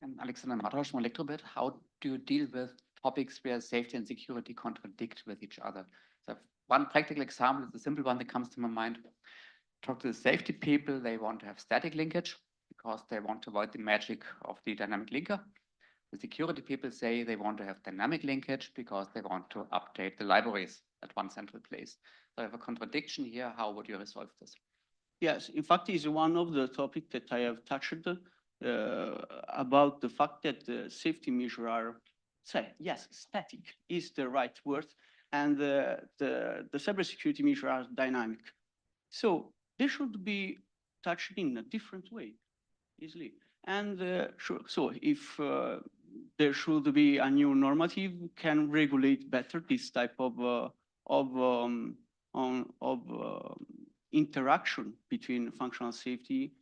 H: And Alexander Matrosch from Electrobit, how do you deal with topics where safety and security contradict with each other? So one practical example is a simple one that comes to my mind. Talk to the safety people, they want to have static linkage because they want to avoid the magic of the dynamic linker. The security people say they want to have dynamic linkage because they want to update the libraries at one central place. So I have a contradiction here. How would you resolve this?
O: Yes, in fact, it's one of the topics that I have touched about the fact that the safety measures are, yes, static is the right word, and the cybersecurity measures are dynamic. So they should be touched in a different way, easily. And sure, so if there should be a new normative can regulate better this type of interaction between functional safety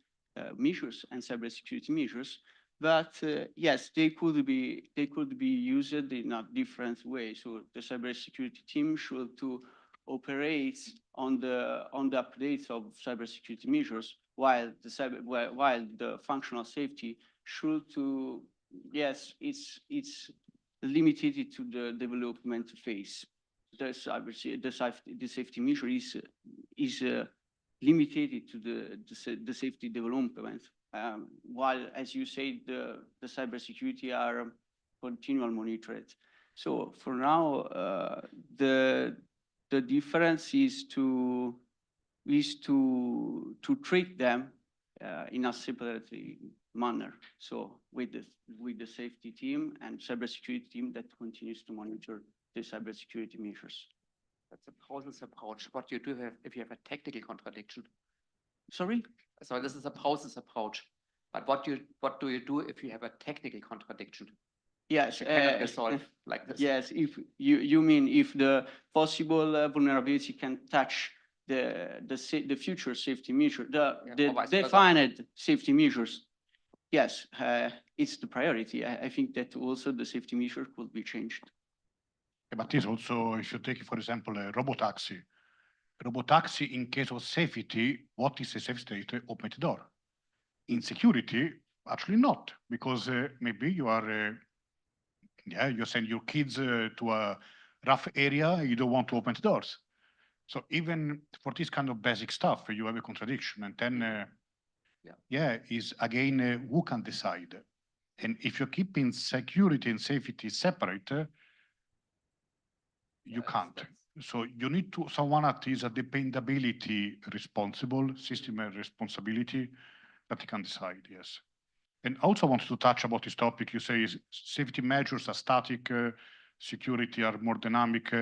O: measures and cybersecurity measures. But yes, they could be used in a different way. So the cybersecurity team should to operate on the updates of cybersecurity measures, while the functional safety should to, yes, it's limited to the development phase. The safety measure is limited to the safety development, while, as you say, the cybersecurity are continual monitored. So for now, the difference is to treat them in a separate manner. So with the safety team and cybersecurity team that continues to monitor the cybersecurity measures.
H: That's a process approach. What do you do if you have a technical contradiction?
O: Sorry?
H: So this is a process approach. But what do you do if you have a technical contradiction?
O: Yes,
H: you cannot resolve like this.
O: Yes, if you mean if the possible vulnerability can touch the future safety measure, the defined safety measures. Yes, it's the priority. I think that also the safety measure could be changed.
J: But this also, if you take, for example, a robotaxi. Robotaxi, in case of safety, what is a safe state? Open the door. In security, actually not, because maybe you are, you send your kids to a rough area, you don't want to open the doors. So even for this kind of basic stuff, you have a contradiction. And then, is again, who can decide? And if you're keeping security and safety separate, you can't. So you need to someone that is a dependability responsible, system responsibility that can decide, yes. And also wanted to touch about this topic. You say safety measures are static, security are more dynamic.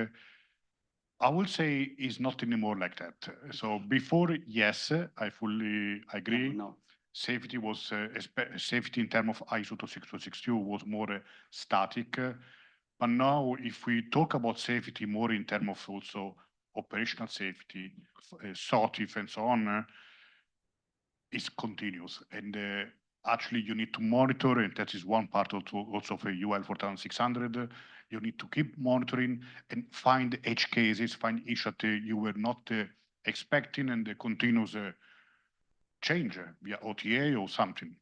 J: I will say is not anymore like that. So before, yes, I fully agree.
O: No.
J: Safety was safety in terms of ISO 26262 was more static. But now, if we talk about safety more in terms of also operational safety, SOTIF and so on, is continuous. And actually, you need to monitor, and that is one part also for UL 4600. You need to keep monitoring and find edge cases, find issues that you were not expecting, and the continuous change via OTA or something.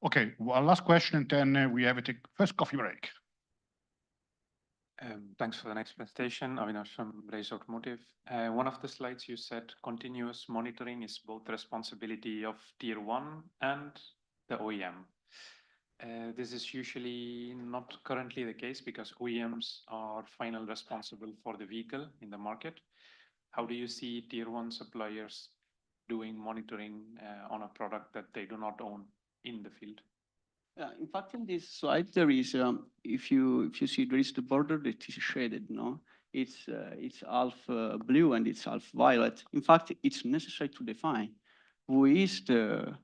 J: Okay, one last question, and then we have a first coffee break.
L: Thanks for the next presentation. Avinash from Brace Automotive. One of the slides you said continuous monitoring is both responsibility of tier one and the OEM. This is usually not currently the case because OEMs are final responsible for the vehicle in the market. How do you see tier one suppliers doing monitoring on a product that they do not own in the field?
O: In fact, in this slide, there is, if you see, there is the border that is shaded, no? It's half blue and it's half violet. In fact, it's necessary to define who is the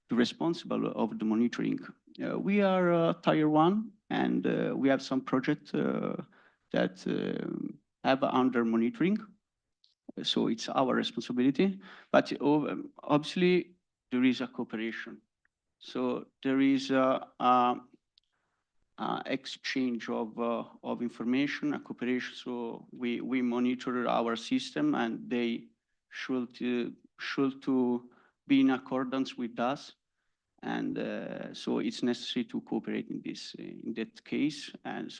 O: responsible of the monitoring. We are tier one, and we have some projects that have under monitoring. So it's our responsibility, but obviously there is a cooperation. So there is a exchange of information, a cooperation. So we monitor our system, and they should to be in accordance with us. And so it's necessary to cooperate in that case, and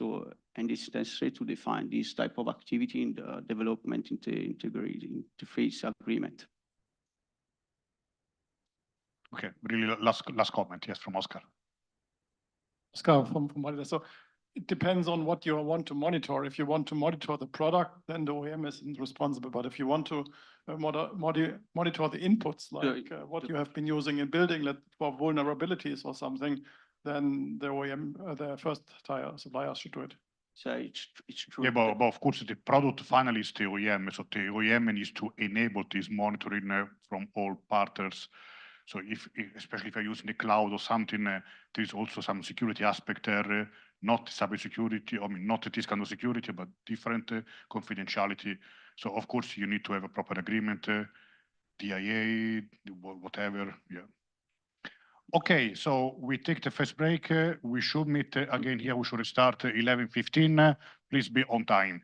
O: it's necessary to define this type of activity in the development interface agreement.
J: Okay, really last comment, yes, from Oscar.
I: Oscar from Adidas. So it depends on what you want to monitor. If you want to monitor the product, then the OEM isn't responsible. But if you want to monitor the inputs, like what you have been using in building for vulnerabilities or something, then the OEM, the first tire supplier should do it.
O: So it's true.
J: Yeah, but of course the product finally is the OEM. So the OEM needs to enable this monitoring from all partners. So especially if you're using the cloud or something, there is also some security aspect there, not cybersecurity, I mean, not this kind of security, but different confidentiality. So of course you need to have a proper agreement, DIA, whatever, yeah. Okay, so we take the first break. We should meet again here. We should start 11:15. Please be on time.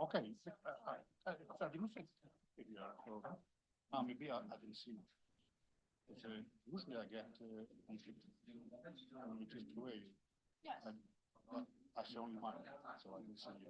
J: Okay. I didn't say maybe I didn't see. Usually I get I see only one, so I didn't see you.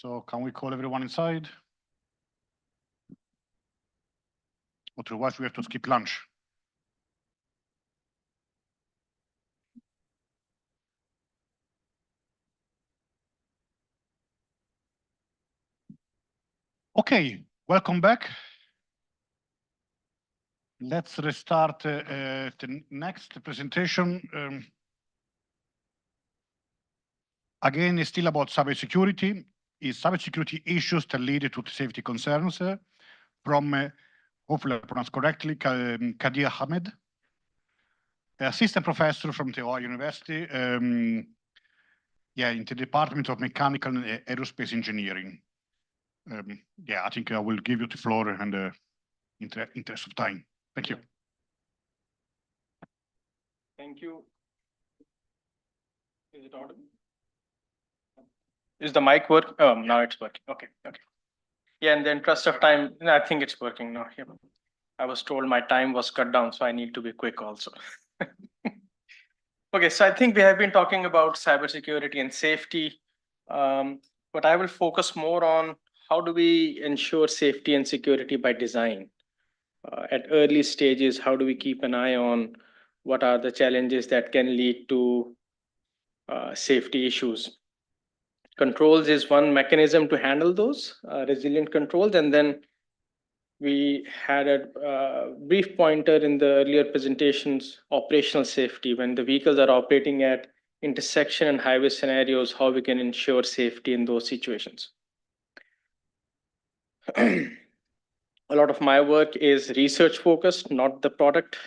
J: So can we call everyone inside? Otherwise, we have to skip lunch. Okay, welcome back. Let's restart the next presentation. Again, it's still about cybersecurity. Is cybersecurity issues that lead to safety concerns from, hopefully I pronounced correctly, Kadir Ahmed, assistant professor from The Ohio University, in the Department of Mechanical and Aerospace Engineering. I think I will give you the floor and interest of time. Thank you.
G: Thank you. Is it audible? Is the mic work? Oh, now it's working. Okay. Yeah, in the interest of time, I think it's working now. Yeah. I was told my time was cut down, so I need to be quick also. Okay, so I think we have been talking about cybersecurity and safety, but I will focus more on how do we ensure safety and security by design. At early stages, how do we keep an eye on what are the challenges that can lead to safety issues? Controls is one mechanism to handle those resilient controls. And then we had a brief pointer in the earlier presentations, operational safety, when the vehicles are operating at intersection and highway scenarios, how we can ensure safety in those situations. A lot of my work is research focused, not the product.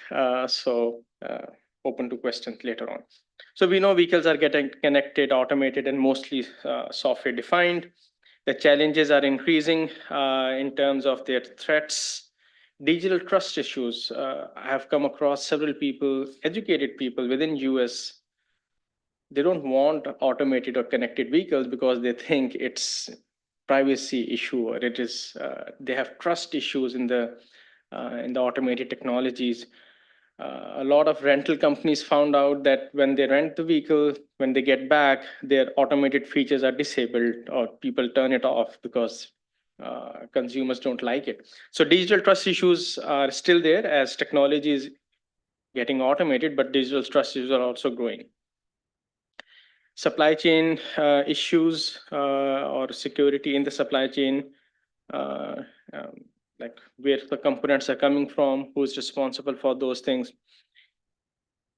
G: Open to questions later on. So we know vehicles are getting connected, automated, and mostly software defined. The challenges are increasing in terms of their threats. Digital trust issues. I have come across several people, educated people within US. They don't want automated or connected vehicles because they think it's privacy issue, or it is they have trust issues in the automated technologies. A lot of rental companies found out that when they rent the vehicle, when they get back, their automated features are disabled or people turn it off because consumers don't like it. So digital trust issues are still there as technology is getting automated, but digital trust issues are also growing. Supply chain issues or security in the supply chain, like where the components are coming from, who's responsible for those things.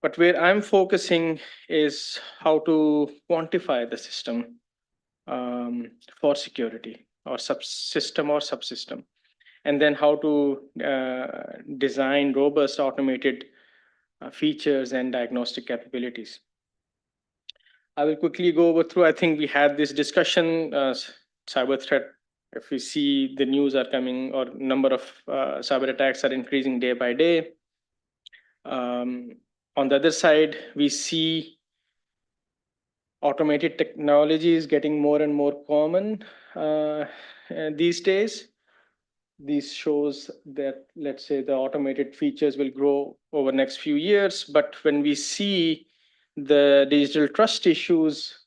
G: But where I'm focusing is how to quantify the system for security or subsystem, and then how to design robust automated features and diagnostic capabilities. I will quickly go over through. I think we had this discussion, cyber threat. If we see the news are coming or number of cyber attacks are increasing day by day. On the other side, we see automated technology is getting more and more common these days. This shows that, let's say, the automated features will grow over the next few years. But when we see the digital trust issues,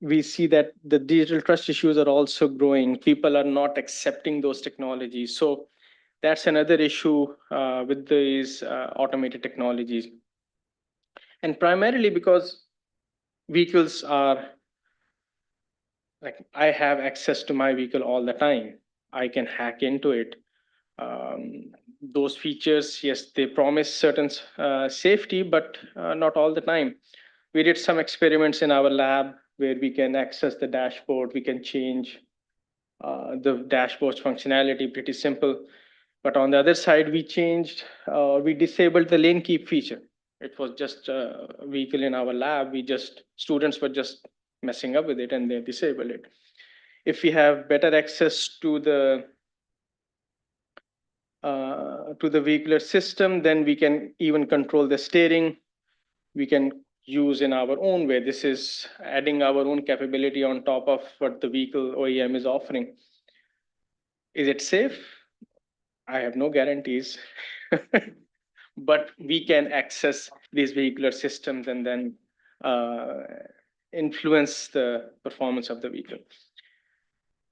G: we see that the digital trust issues are also growing. People are not accepting those technologies. So that's another issue with these automated technologies. And primarily because vehicles are, like, I have access to my vehicle all the time. I can hack into it. Those features, yes, they promise certain safety, but not all the time. We did some experiments in our lab where we can access the dashboard. We can change the dashboard's functionality, pretty simple. But on the other side, we disabled the lane keep feature. It was just a vehicle in our lab. Students were just messing up with it and they disabled it. If we have better access to the vehicular system, then we can even control the steering. We can use in our own way. This is adding our own capability on top of what the vehicle OEM is offering. Is it safe? I have no guarantees, but we can access these vehicular systems and then influence the performance of the vehicle.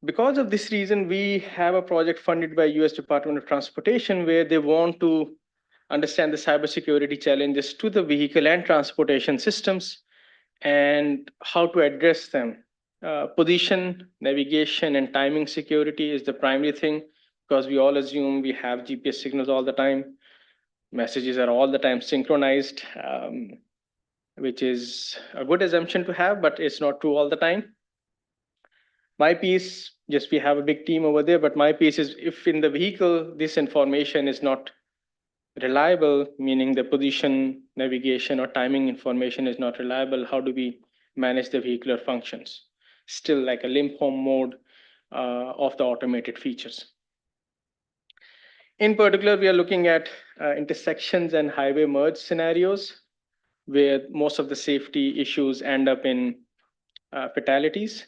G: Because of this reason, we have a project funded by US Department of Transportation where they want to understand the cybersecurity challenges to the vehicle and transportation systems and how to address them. Position, navigation, and timing security is the primary thing because we all assume we have GPS signals all the time. Messages are all the time synchronized, which is a good assumption to have, but it's not true all the time. My piece, just we have a big team over there, but my piece is if in the vehicle this information is not reliable, meaning the position, navigation, or timing information is not reliable, how do we manage the vehicular functions? Still like a limp home mode of the automated features. In particular, we are looking at intersections and highway merge scenarios where most of the safety issues end up in fatalities.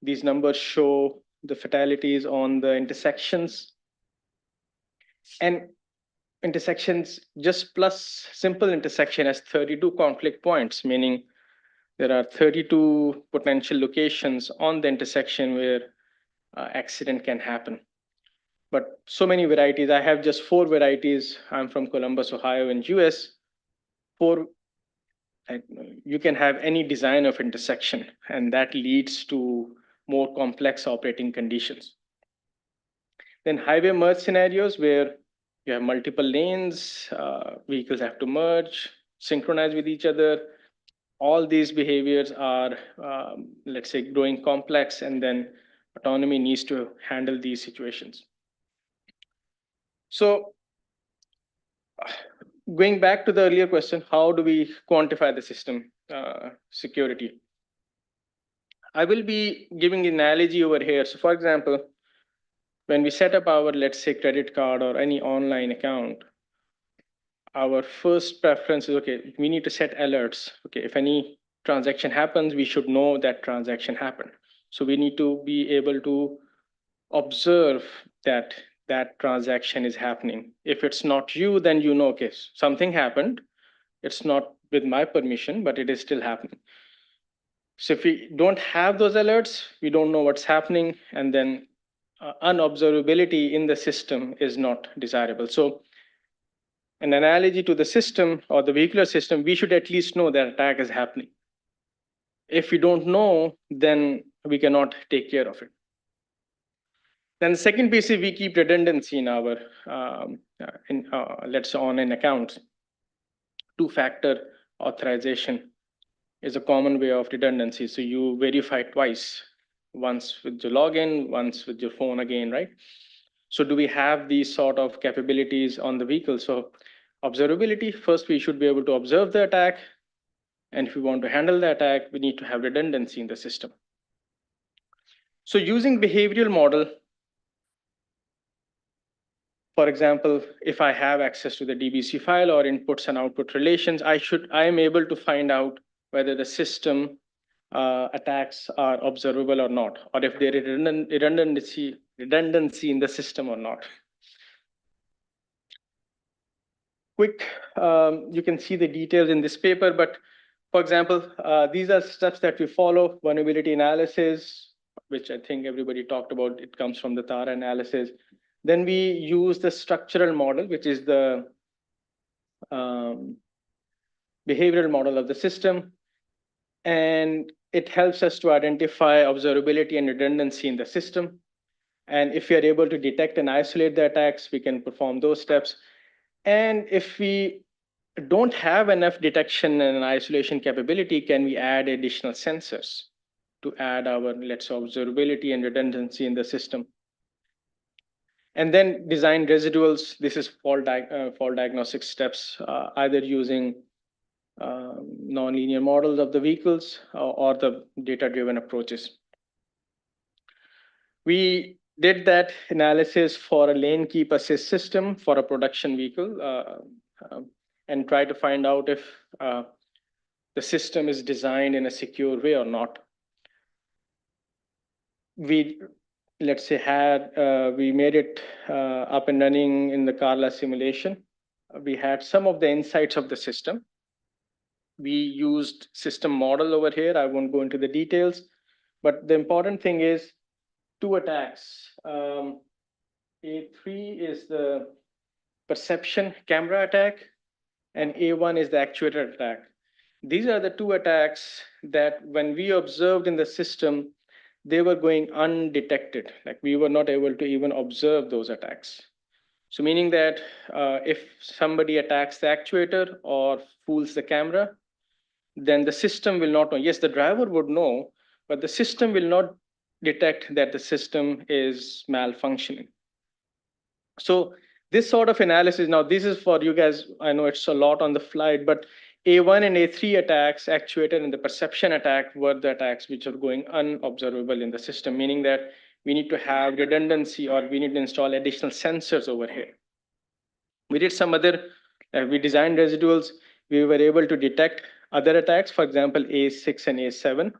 G: These numbers show the fatalities on the intersections. And intersections just plus simple intersection has 32 conflict points, meaning there are 32 potential locations on the intersection where accident can happen. But so many varieties. I have just 4 varieties. I'm from Columbus, Ohio in US. You can have any design of intersection, and that leads to more complex operating conditions. Then highway merge scenarios where you have multiple lanes, vehicles have to merge, synchronize with each other. All these behaviors are, let's say, growing complex, and then autonomy needs to handle these situations. So going back to the earlier question, how do we quantify the system security? I will be giving an analogy over here. So for example, when we set up our, let's say, credit card or any online account, our first preference is, okay, we need to set alerts. Okay, if any transaction happens, we should know that transaction happened. So we need to be able to observe that that transaction is happening. If it's not you, then you know, okay, something happened. It's not with my permission, but it is still happening. So if we don't have those alerts, we don't know what's happening, and then unobservability in the system is not desirable. So an analogy to the system or the vehicular system, we should at least know that attack is happening. If we don't know, then we cannot take care of it. Then the second piece is we keep redundancy in our, let's say on an account. 2-factor authorization is a common way of redundancy. So you verify twice, once with your login, once with your phone again, right? So do we have these sort of capabilities on the vehicle? So observability, first we should be able to observe the attack. And if we want to handle the attack, we need to have redundancy in the system. So using behavioral model, for example, if I have access to the DBC file or inputs and output relations, I am able to find out whether the system attacks are observable or not, or if there is redundancy in the system or not. Quick, you can see the details in this paper, but for example, these are steps that we follow. Vulnerability analysis, which I think everybody talked about, it comes from the TARA analysis. Then we use the structural model, which is the behavioral model of the system. And it helps us to identify observability and redundancy in the system. And if we are able to detect and isolate the attacks, we can perform those steps. And if we don't have enough detection and isolation capability, can we add additional sensors to add our, let's say, observability and redundancy in the system? And then design residuals. This is fault diagnostic steps, either using nonlinear models of the vehicles or the data-driven approaches. We did that analysis for a lane keep assist system for a production vehicle and try to find out if the system is designed in a secure way or not. We, let's say, we made it up and running in the Carla simulation. We had some of the insights of the system. we used system model over here. I won't go into the details, but the important thing is two attacks. A3 is the perception camera attack, and A1 is the actuator attack. These are the two attacks that when we observed in the system, they were going undetected. Like we were not able to even observe those attacks. So meaning that if somebody attacks the actuator or fools the camera, then the system will not know. Yes, the driver would know, but the system will not detect that the system is malfunctioning. So this sort of analysis, now this is for you guys, I know it's a lot on the flight, but A1 and A3 attacks, actuator and the perception attack were the attacks which are going unobservable in the system, meaning that we need to have redundancy or we need to install additional sensors over here. We did some other, we designed residuals. We were able to detect other attacks, for example, A6 and A7.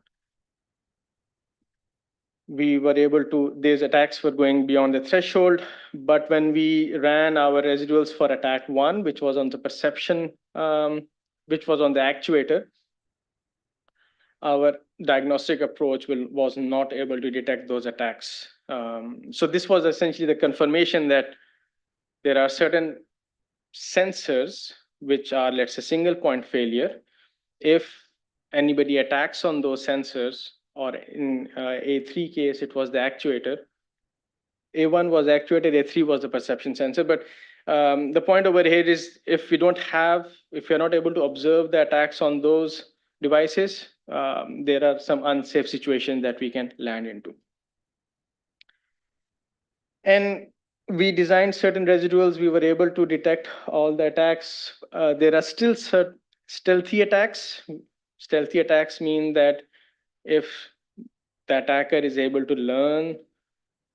G: We were able to, these attacks were going beyond the threshold, but when we ran our residuals for attack 1, which was on the perception, which was on the actuator, our diagnostic approach was not able to detect those attacks. So this was essentially the confirmation that there are certain sensors which are, let's say, single point failure. If anybody attacks on those sensors, or in A3 case, it was the actuator. A1 was actuator, A3 was the perception sensor. But the point over here is if we don't have, if you're not able to observe the attacks on those devices, there are some unsafe situations that we can land into. And we designed certain residuals. We were able to detect all the attacks. There are still stealthy attacks. Stealthy attacks mean that if the attacker is able to learn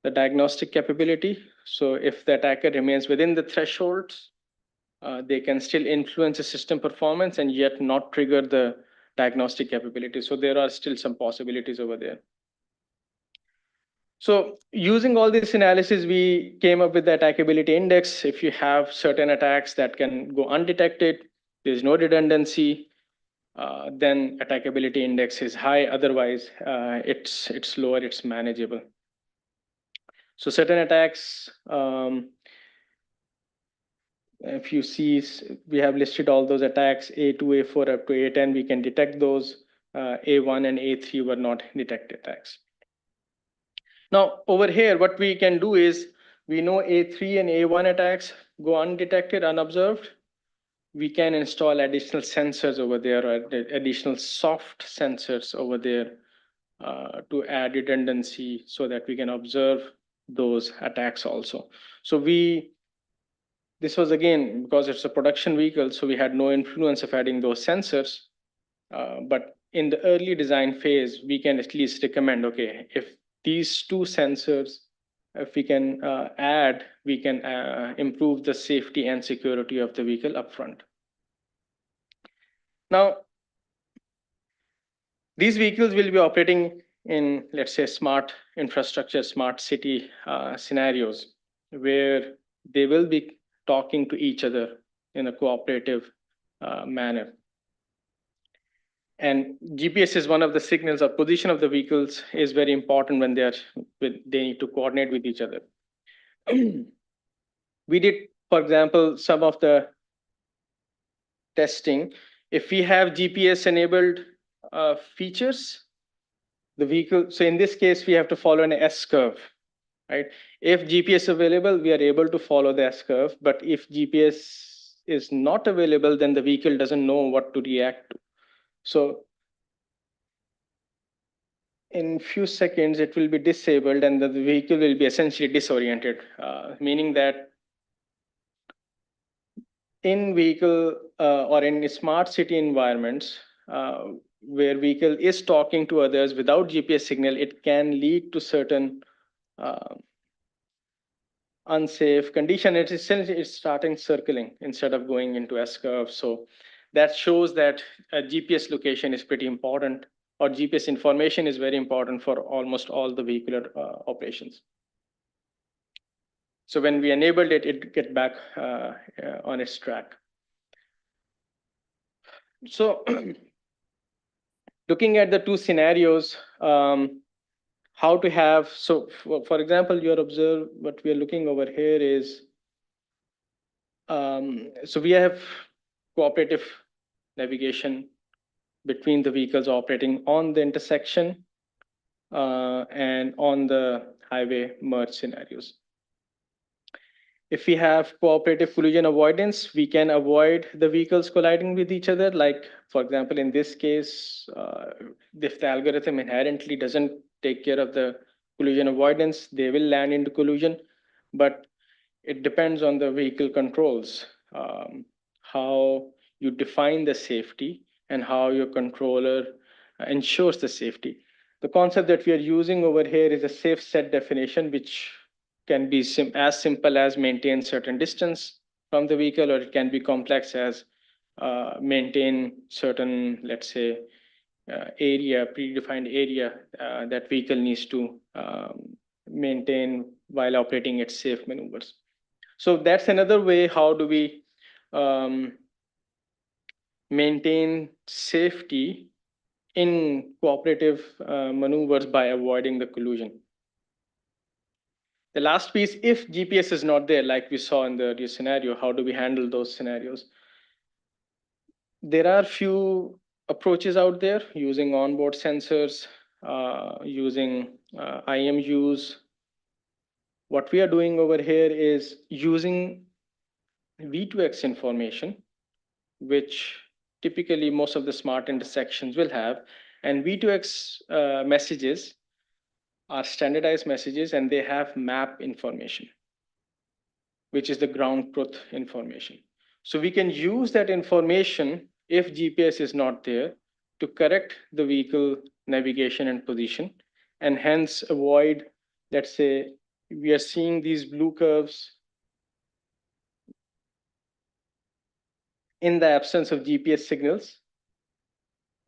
G: the diagnostic capability, so if the attacker remains within the thresholds, they can still influence the system performance and yet not trigger the diagnostic capability. So there are still some possibilities over there. So using all this analysis, we came up with the attackability index. If you have certain attacks that can go undetected, there's no redundancy, then attackability index is high. Otherwise, it's lower, it's manageable. So certain attacks, if you see, we have listed all those attacks, A2, A4, up to A10, we can detect those. A1 and A3 were not detected attacks. Now, over here, what we can do is, we know A3 and A1 attacks go undetected, unobserved. We can install additional sensors over there, or additional soft sensors over there to add redundancy so that we can observe those attacks also. So this was again, because it's a production vehicle, so we had no influence of adding those sensors. But in the early design phase, we can at least recommend, okay, if these two sensors, if we can add, we can improve the safety and security of the vehicle upfront. Now, these vehicles will be operating in, let's say, smart infrastructure, smart city scenarios, where they will be talking to each other in a cooperative manner. And GPS is one of the signals, or position of the vehicles is very important when they need to coordinate with each other. We did, for example, some of the testing. If we have GPS enabled features, the vehicle, so in this case, we have to follow an S curve, right? If GPS available, we are able to follow the S curve, but if GPS is not available, then the vehicle doesn't know what to react to. So in few seconds, it will be disabled and the vehicle will be essentially disoriented, meaning that in vehicle or in smart city environments, where vehicle is talking to others without GPS signal, it can lead to certain unsafe condition. It essentially is starting circling instead of going into S curve. So that shows that a GPS location is pretty important, or GPS information is very important for almost all the vehicular operations. So when we enabled it, it get back on its track. So looking at the two scenarios, how to have, so for example, you observe what we are looking over here is, so we have cooperative navigation between the vehicles operating on the intersection and on the highway merge scenarios. If we have cooperative collision avoidance, we can avoid the vehicles colliding with each other. Like, for example, in this case, if the algorithm inherently doesn't take care of the collision avoidance, they will land into collision. But it depends on the vehicle controls, how you define the safety and how your controller ensures the safety. The concept that we are using over here is a safe set definition, which can be as simple as maintain certain distance from the vehicle, or it can be complex as maintain certain, let's say, predefined area that vehicle needs to maintain while operating its safe maneuvers. So that's another way. How do we maintain safety in cooperative maneuvers by avoiding the collision? The last piece, if GPS is not there, like we saw in the earlier scenario, how do we handle those scenarios? There are few approaches out there using onboard sensors, using IMUs. What we are doing over here is using V2X information, which typically most of the smart intersections will have. And V2X messages are standardized messages, and they have map information, which is the ground truth information. So we can use that information if GPS is not there to correct the vehicle navigation and position, and hence avoid, let's say, we are seeing these blue curves in the absence of GPS signals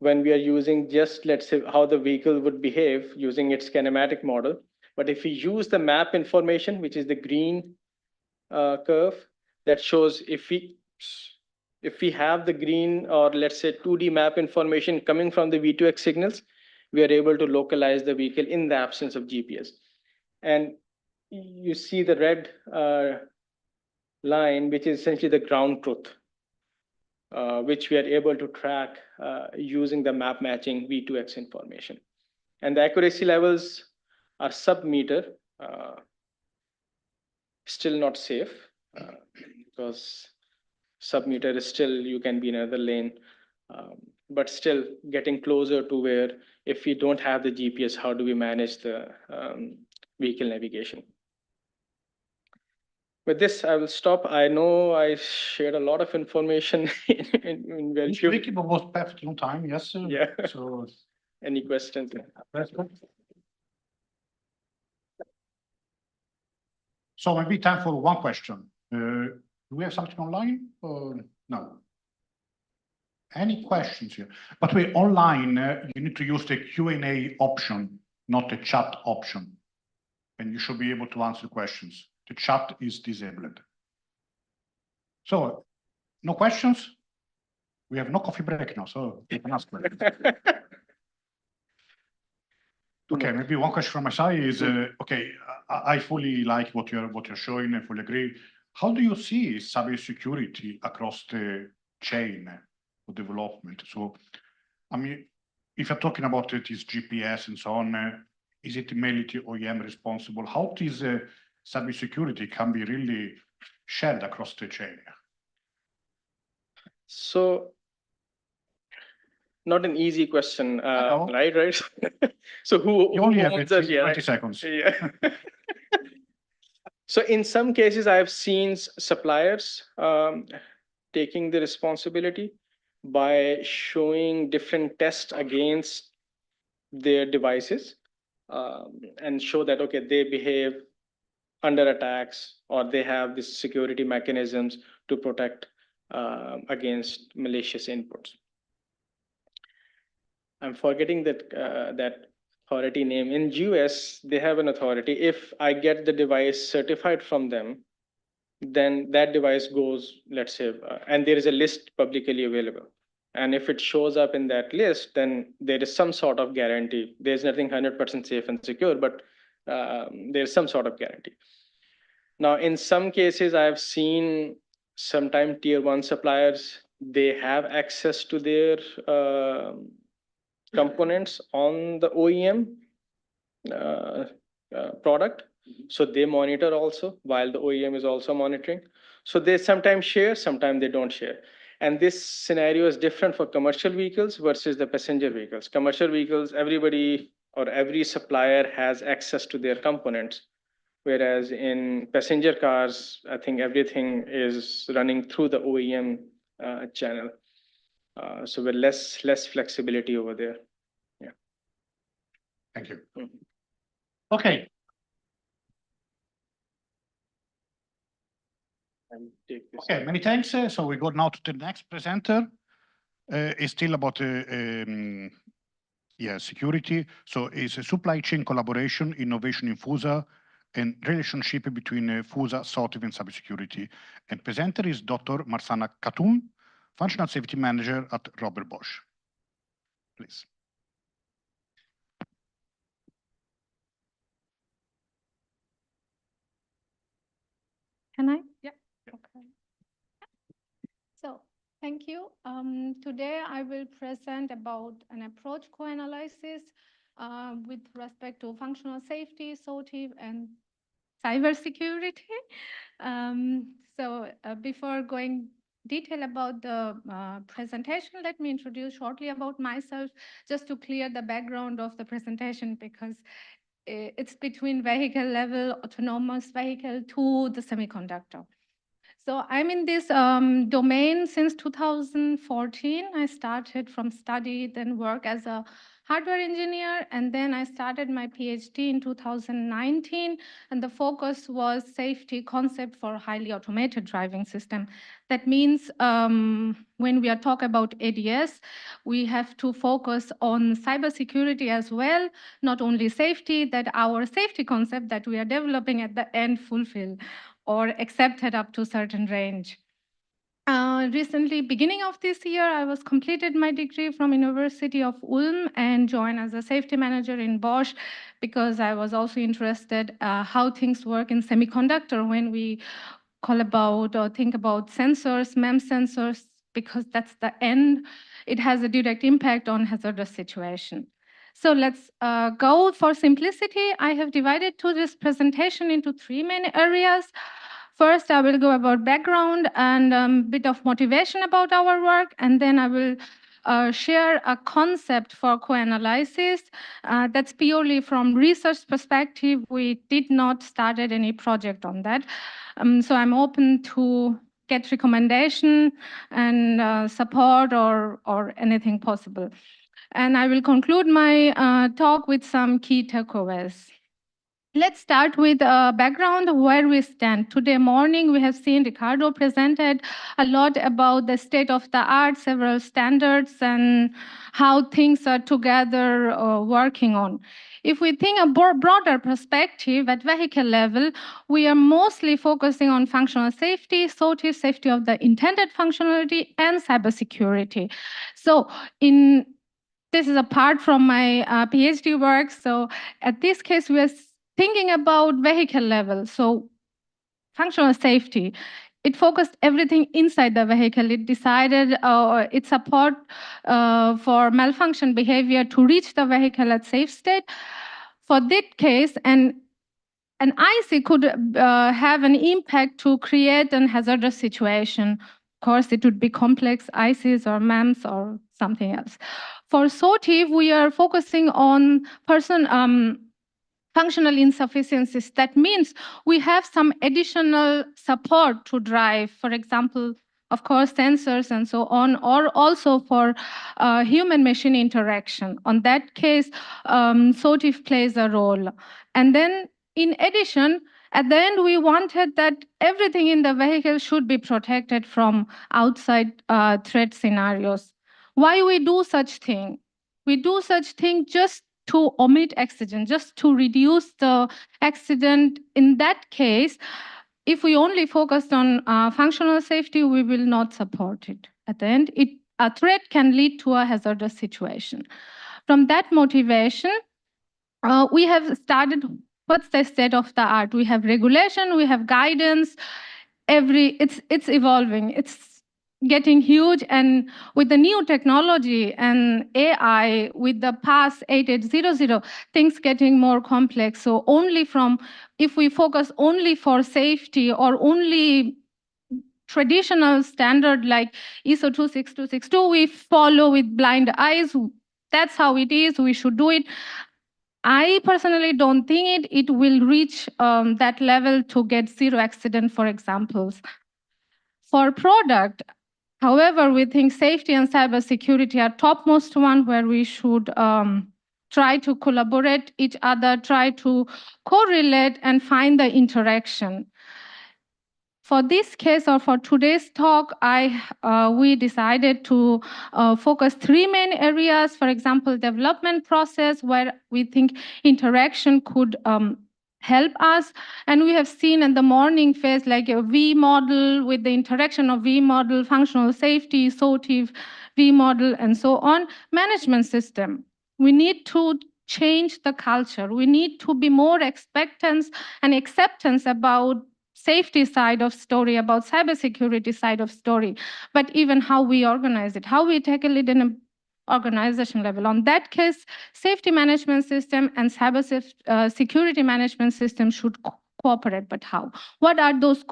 G: when we are using just, let's say, how the vehicle would behave using its kinematic model. But if we use the map information, which is the green curve, that shows if we have the green, or let's say 2D map information coming from the V2X signals, we are able to localize the vehicle in the absence of GPS. And you see the red line, which is essentially the ground truth, which we are able to track using the map matching V2X information. And the accuracy levels are sub-meter, still not safe, because sub-meter is still, you can be in another lane, but still getting closer to where if we don't have the GPS, how do we manage the vehicle navigation? With this, I will stop. I know I shared a lot of information in very few.
J: Speaking was perfectly on time, yes.
G: Yeah.
J: So,
G: Any questions?
J: so maybe time for one question. Do we have something online or no? Any questions here? But we online, you need to use the Q&A option, not the chat option. And you should be able to answer questions. The chat is disabled. So, no questions? We have no coffee break now, so you can ask questions. Okay, maybe one question from my side is, okay, I fully like what you're showing, I fully agree. How do you see cybersecurity across the chain of development? So, I mean, if you're talking about it is GPS and so on, is it mainly the OEM responsible? How this cybersecurity can be really shared across the chain?
G: So, not an easy question, right? So who
J: only have
G: owns
J: 20 seconds.
G: Yeah. So in some cases, I've seen suppliers taking the responsibility by showing different tests against their devices and show that, okay, they behave under attacks, or they have these security mechanisms to protect against malicious inputs. I'm forgetting that authority name. In US, they have an authority. If I get the device certified from them, then that device goes, let's say, and there is a list publicly available. And if it shows up in that list, then there is some sort of guarantee. There's nothing 100% safe and secure, but there's some sort of guarantee. Now, in some cases, I have seen sometime tier one suppliers, they have access to their components on the OEM product. So they monitor also while the OEM is also monitoring. So they sometimes share, sometimes they don't share. And this scenario is different for commercial vehicles versus the passenger vehicles. Commercial vehicles, everybody or every supplier has access to their components. Whereas in passenger cars, I think everything is running through the OEM channel. So with less flexibility over there. Yeah.
J: Thank you. Okay. Okay, many thanks. So we go now to the next presenter. It's still about security. So it's a supply chain collaboration, innovation in FUSA, and relationship between FUSA, SOTIF, and cybersecurity. And presenter is Dr. Marsana Khatun, Functional Safety Manager at Robert Bosch. Please.
P: Can I? Yeah. Okay. So, thank you. Today I will present about an approach co-analysis with respect to functional safety, SOTIF, and cybersecurity. Before going detail about the presentation, let me introduce shortly about myself, just to clear the background of the presentation, because it's between vehicle level, autonomous vehicle to the semiconductor. So I'm in this domain since 2014. I started from study, then work as a hardware engineer, and then I started my PhD in 2019, and the focus was safety concept for highly automated driving system. That means when we are talking about ADS, we have to focus on cybersecurity as well, not only safety, that our safety concept that we are developing at the end fulfill or accepted up to a certain range. Recently, beginning of this year, I was completed my degree from University of Ulm and joined as a safety manager in Bosch, because I was also interested how things work in semiconductor when we call about or think about sensors, MEMS sensors, because that's the end. It has a direct impact on hazardous situation. So let's go for simplicity. I have divided to this presentation into three main areas. First, I will go about background and a bit of motivation about our work, and then I will share a concept for co-analysis that's purely from research perspective. We did not started any project on that. So I'm open to get recommendation and support or anything possible. And I will conclude my talk with some key takeaways. Let's start with background of where we stand. Today morning, we have seen Ricardo presented a lot about the state of the art, several standards, and how things are together working on. If we think a broader perspective at vehicle level, we are mostly focusing on functional safety, SOTIF, safety of the intended functionality, and cybersecurity. So this is apart from my PhD work. So at this case, we are thinking about vehicle level. So functional safety, it focused everything inside the vehicle. It decided its support for malfunction behavior to reach the vehicle at safe state. For that case, an IC could have an impact to create a hazardous situation. Of course, it would be complex ICs or MEMS or something else. For SOTIF, we are focusing on functional insufficiencies. That means we have some additional support to drive, for example, of course, sensors and so on, or also for human-machine interaction. On that case, SOTIF plays a role. And then, in addition, at the end, we wanted that everything in the vehicle should be protected from outside threat scenarios. Why we do such thing? We do such thing just to omit accident, just to reduce the accident. In that case, if we only focused on functional safety, we will not support it. At the end, a threat can lead to a hazardous situation. From that motivation, we have started, what's the state of the art? We have regulation, we have guidance, it's evolving, it's getting huge, and with the new technology and AI, with the past 8800, things getting more complex. So if we focus only for safety or only traditional standard like ISO 26262, we follow with blind eyes. That's how it is, we should do it. I personally don't think it will reach that level to get zero accident, for examples. For product, however, we think safety and cybersecurity are topmost one where we should try to collaborate each other, try to correlate and find the interaction. For this case or for today's talk, we decided to focus three main areas. For example, development process, where we think interaction could help us. And we have seen in the morning phase like a V model with the interaction of V model, functional safety, SOTIF, V model, and so on. Management system. We need to change the culture. We need to be more expectance and acceptance about safety side of story, about cybersecurity side of story, but even how we organize it, how we tackle it in an organization level. On that case, safety management system and security management system should cooperate, but how? What are those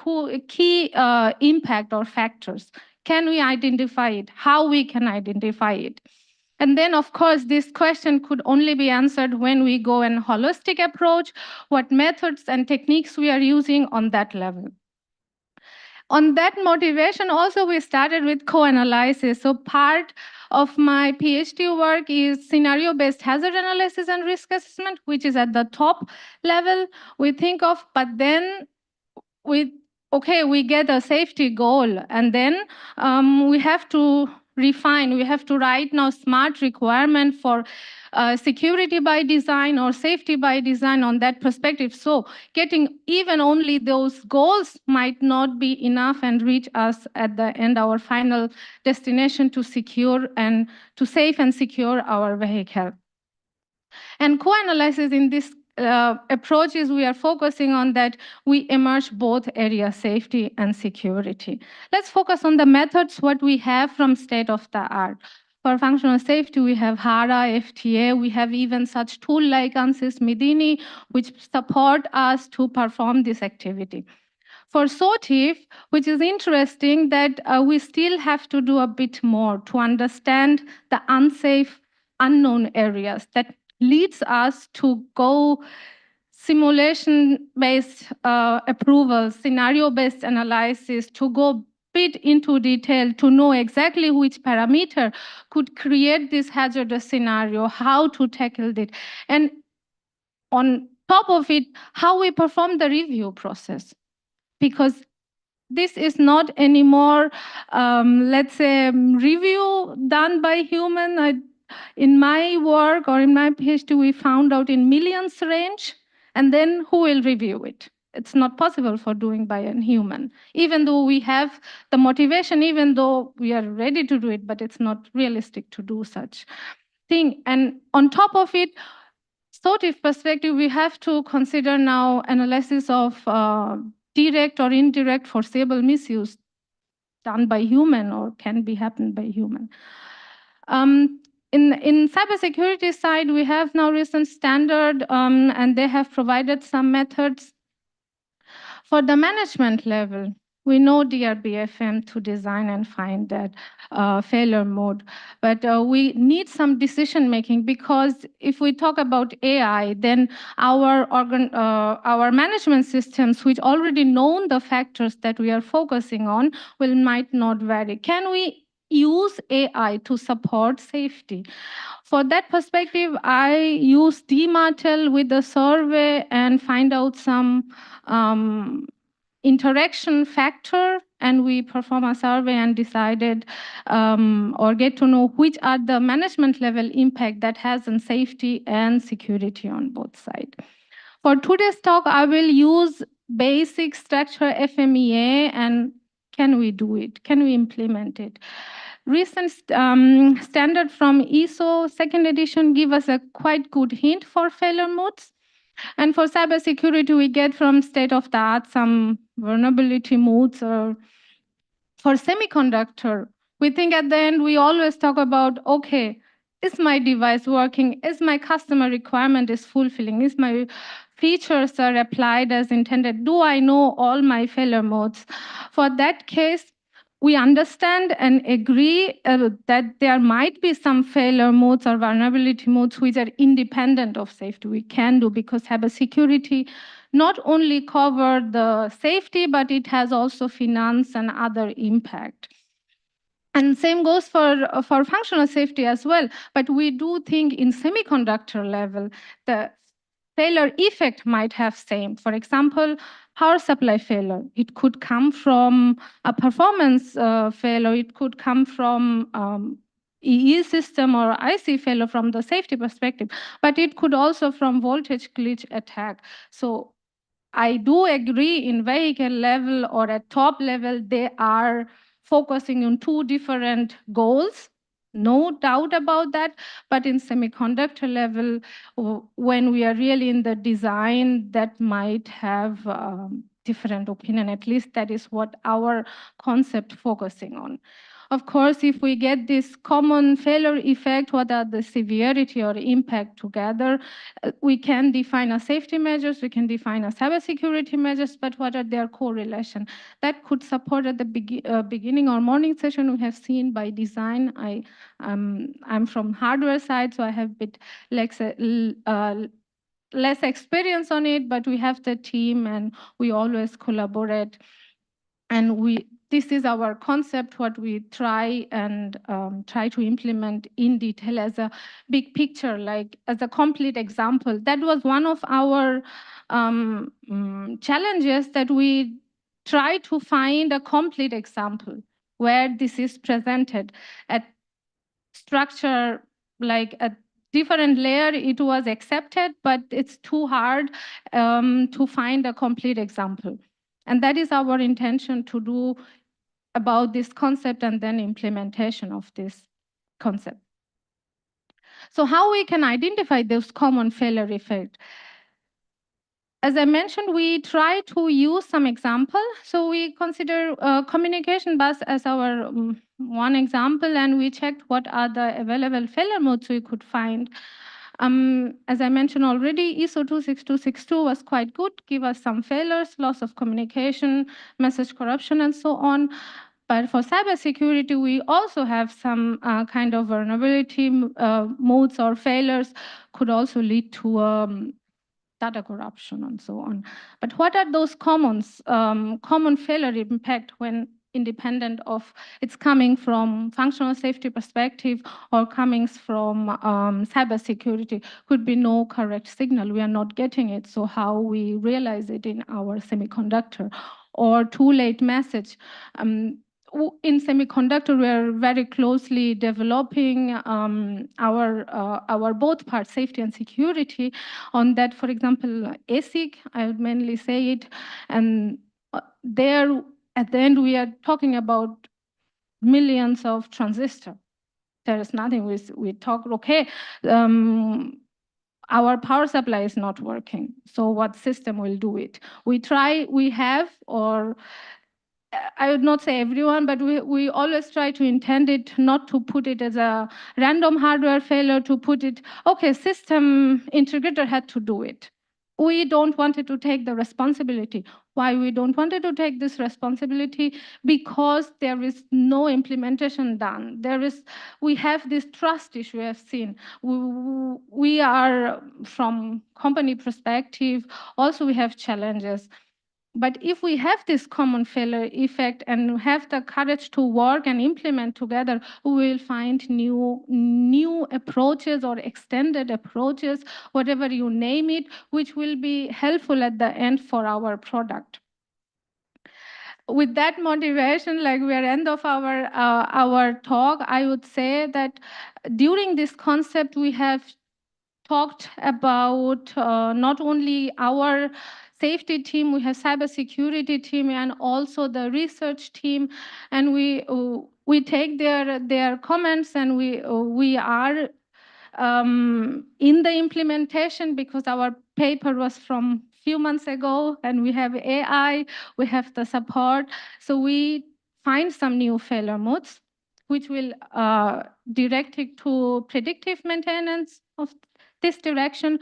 P: key impact or factors? Can we identify it? How we can identify it? And then, of course, this question could only be answered when we go in holistic approach, what methods and techniques we are using on that level. On that motivation, also, we started with co-analysis. So part of my PhD work is scenario-based hazard analysis and risk assessment, which is at the top level we think of, but then we get a safety goal, and then we have to refine, we have to write now smart requirement for security by design or safety by design on that perspective. So getting even only those goals might not be enough and reach us at the end, our final destination to secure and to safe and secure our vehicle. And co-analysis in this approaches, we are focusing on that we emerge both area safety and security. Let's focus on the methods, what we have from state of the art. For functional safety, we have HARA, FTA, we have even such tool like ANSYS Medini, which support us to perform this activity. For SOTIF, which is interesting that we still have to do a bit more to understand the unsafe, unknown areas that leads us to go simulation-based approval, scenario-based analysis, to go bit into detail to know exactly which parameter could create this hazardous scenario, how to tackle it. And on top of it, how we perform the review process. Because this is not anymore, let's say, review done by human. In my work or in my PhD, we found out in millions range, and then who will review it? It's not possible for doing by a human, even though we have the motivation, even though we are ready to do it, but it's not realistic to do such thing. And on top of it, SOTIF perspective, we have to consider now analysis of direct or indirect foreseeable misuse done by human or can be happened by human. In cybersecurity side, we have now recent standard, and they have provided some methods. For the management level, we know DRBFM to design and find that failure mode, but we need some decision making, because if we talk about AI, then our management systems, which already know the factors that we are focusing on, might not vary. Can we use AI to support safety? For that perspective, I use DMATEL with the survey and find out some interaction factor, and we perform a survey and decided or get to know which are the management level impact that has on safety and security on both sides. For today's talk, I will use basic structure FMEA, and can we do it? Can we implement it? recent standard from ISO second edition give us a quite good hint for failure modes. And for cybersecurity, we get from state of the art some vulnerability modes. Or for semiconductor, we think at the end, we always talk about, okay, is my device working? Is my customer requirement is fulfilling? Is my features are applied as intended? Do I know all my failure modes? For that case, we understand and agree that there might be some failure modes or vulnerability modes which are independent of safety. We can do, because cybersecurity not only cover the safety, but it has also finance and other impact. And same goes for functional safety as well. But we do think in semiconductor level, the failure effect might have same. For example, power supply failure. It could come from a performance failure. It could come from EE system or IC failure from the safety perspective, but it could also from voltage glitch attack. So I do agree in vehicle level or at top level, they are focusing on two different goals. No doubt about that. But in semiconductor level, when we are really in the design, that might have different opinion. At least that is what our concept focusing on. Of course, if we get this common failure effect, what are the severity or impact together, we can define a safety measures, we can define a cybersecurity measures, but what are their correlation? That could support at the beginning or morning session we have seen by design. I'm from hardware side, so I have a bit less experience on it, but we have the team and we always collaborate. And this is our concept, what we try to implement in detail as a big picture, like as a complete example. That was one of our challenges, that we try to find a complete example where this is presented at structure, like a different layer. It was accepted, but it's too hard to find a complete example. And that is our intention to do about this concept and then implementation of this concept. So how we can identify those common failure effects? As I mentioned, we try to use some example. So we consider communication bus as our one example, and we checked what are the available failure modes we could find. As I mentioned already, ISO 26262 was quite good, give us some failures, loss of communication, message corruption, and so on. But for cybersecurity, we also have some kind of vulnerability modes or failures could also lead to data corruption and so on. But what are those common failure impact when independent of it's coming from functional safety perspective or coming from cybersecurity? Could be no correct signal. We are not getting it. So how we realize it in our semiconductor, or too late message. In semiconductor, we are very closely developing our both parts, safety and security. On that, for example, ASIC, I would mainly say it, and there at the end we are talking about millions of transistors. There is nothing we talk. Okay. Our power supply is not working. So what system will do it? We have, or I would not say everyone, but we always try to intend it not to put it as a random hardware failure, to put it, okay, system integrator had to do it. We don't want it to take the responsibility. Why we don't want it to take this responsibility? Because there is no implementation done. We have this trust issue I've seen. We are, from company perspective, also we have challenges. But if we have this common failure effect and have the courage to work and implement together, we will find new approaches or extended approaches, whatever you name it, which will be helpful at the end for our product. With that motivation, like we are end of our talk, I would say that during this concept we have talked about not only our safety team, we have cybersecurity team, and also the research team, and we take their comments, and we are in the implementation, because our paper was from few months ago, and we have AI, we have the support. So we find some new failure modes, which will direct it to predictive maintenance of this direction.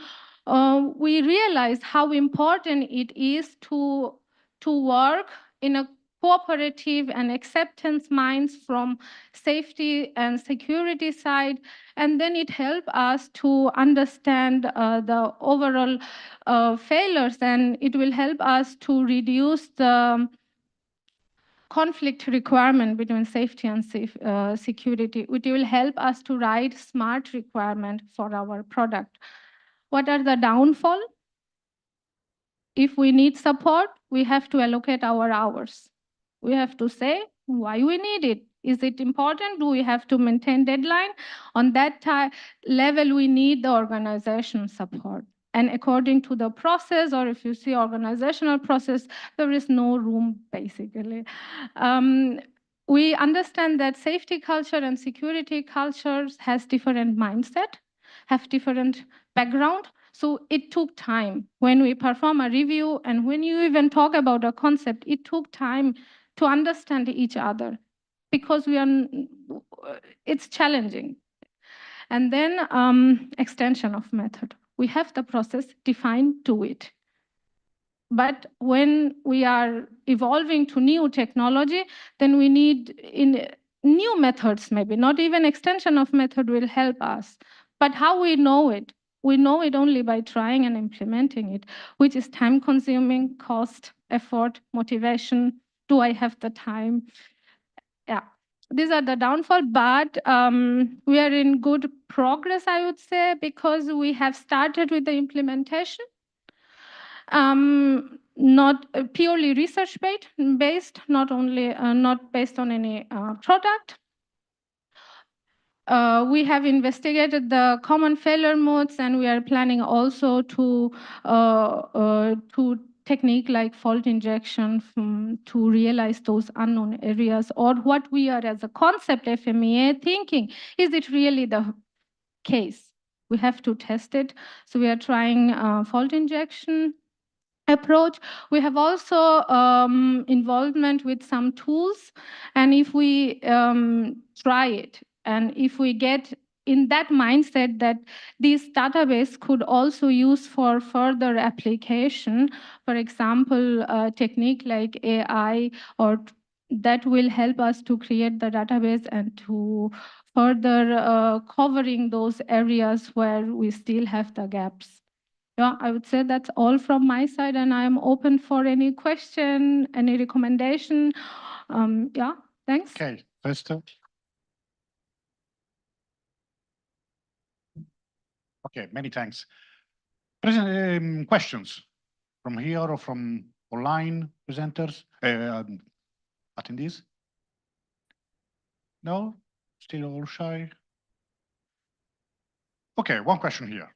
P: We realize how important it is to work in a cooperative and acceptance minds from safety and security side, and then it helps us to understand the overall failures, and it will help us to reduce the conflict requirement between safety and security. It will help us to write smart requirement for our product. What are the downfall? If we need support, we have to allocate our hours. We have to say why we need it. Is it important? Do we have to maintain deadline? On that level, we need the organization support. And according to the process, or if you see organizational process, there is no room, basically. We understand that safety culture and security cultures has different mindset, have different background. So it took time. When we perform a review and when you even talk about a concept, it took time to understand each other, because it's challenging. And then extension of method. We have the process, define, do it. But when we are evolving to new technology, then we need in new methods, maybe not even extension of method will help us. But how we know it? We know it only by trying and implementing it, which is time consuming, cost, effort, motivation. Do I have the time? Yeah, these are the downfall, but we are in good progress, I would say, because we have started with the implementation. Not purely research based, not only not based on any product. We have investigated the common failure modes, and we are planning also to technique like fault injection to realize those unknown areas, or what we are as a concept FMEA thinking. Is it really the case? We have to test it. So we are trying fault injection approach. We have also involvement with some tools, and if we try it, and if we get in that mindset that this database could also use for further application, for example, a technique like AI, or that will help us to create the database and to further covering those areas where we still have the gaps. Yeah, I would say that's all from my side, and I'm open for any question, any recommendation. Yeah, thanks.
J: Okay, first. Okay, many thanks. Questions from here or from online presenters, attendees? No? Still all shy? Okay, one question here.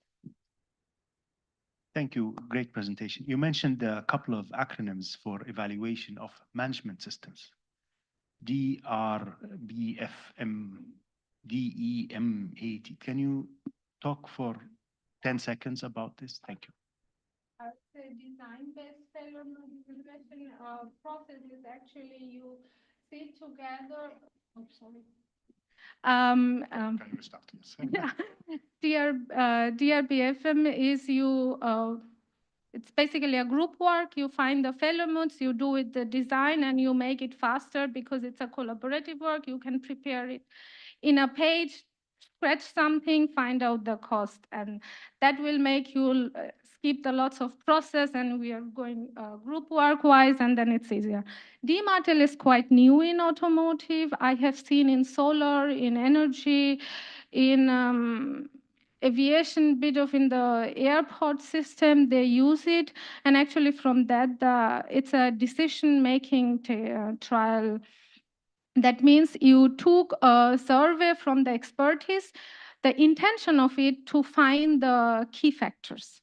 Q: Thank you. Great presentation. You mentioned a couple of acronyms for evaluation of management systems. DRBFM, DEMAT. Can you talk for 10 seconds about this? Thank you.
P: I would say design-based failure notification process is actually you sit together. Oh, sorry.
J: Can you start, yes?
P: Yeah. DRBFM is it's basically a group work. You find the failure modes, you do it the design, and you make it faster because it's a collaborative work. You can prepare it in a page, scratch something, find out the cost, and that will make you skip the lots of process, and we are going group work wise, and then it's easier. DMATL is quite new in automotive. I have seen in solar, in energy, in aviation, bit of in the airport system, they use it. And actually from that, it's a decision-making trial. That means you took a survey from the expertise, the intention of it to find the key factors.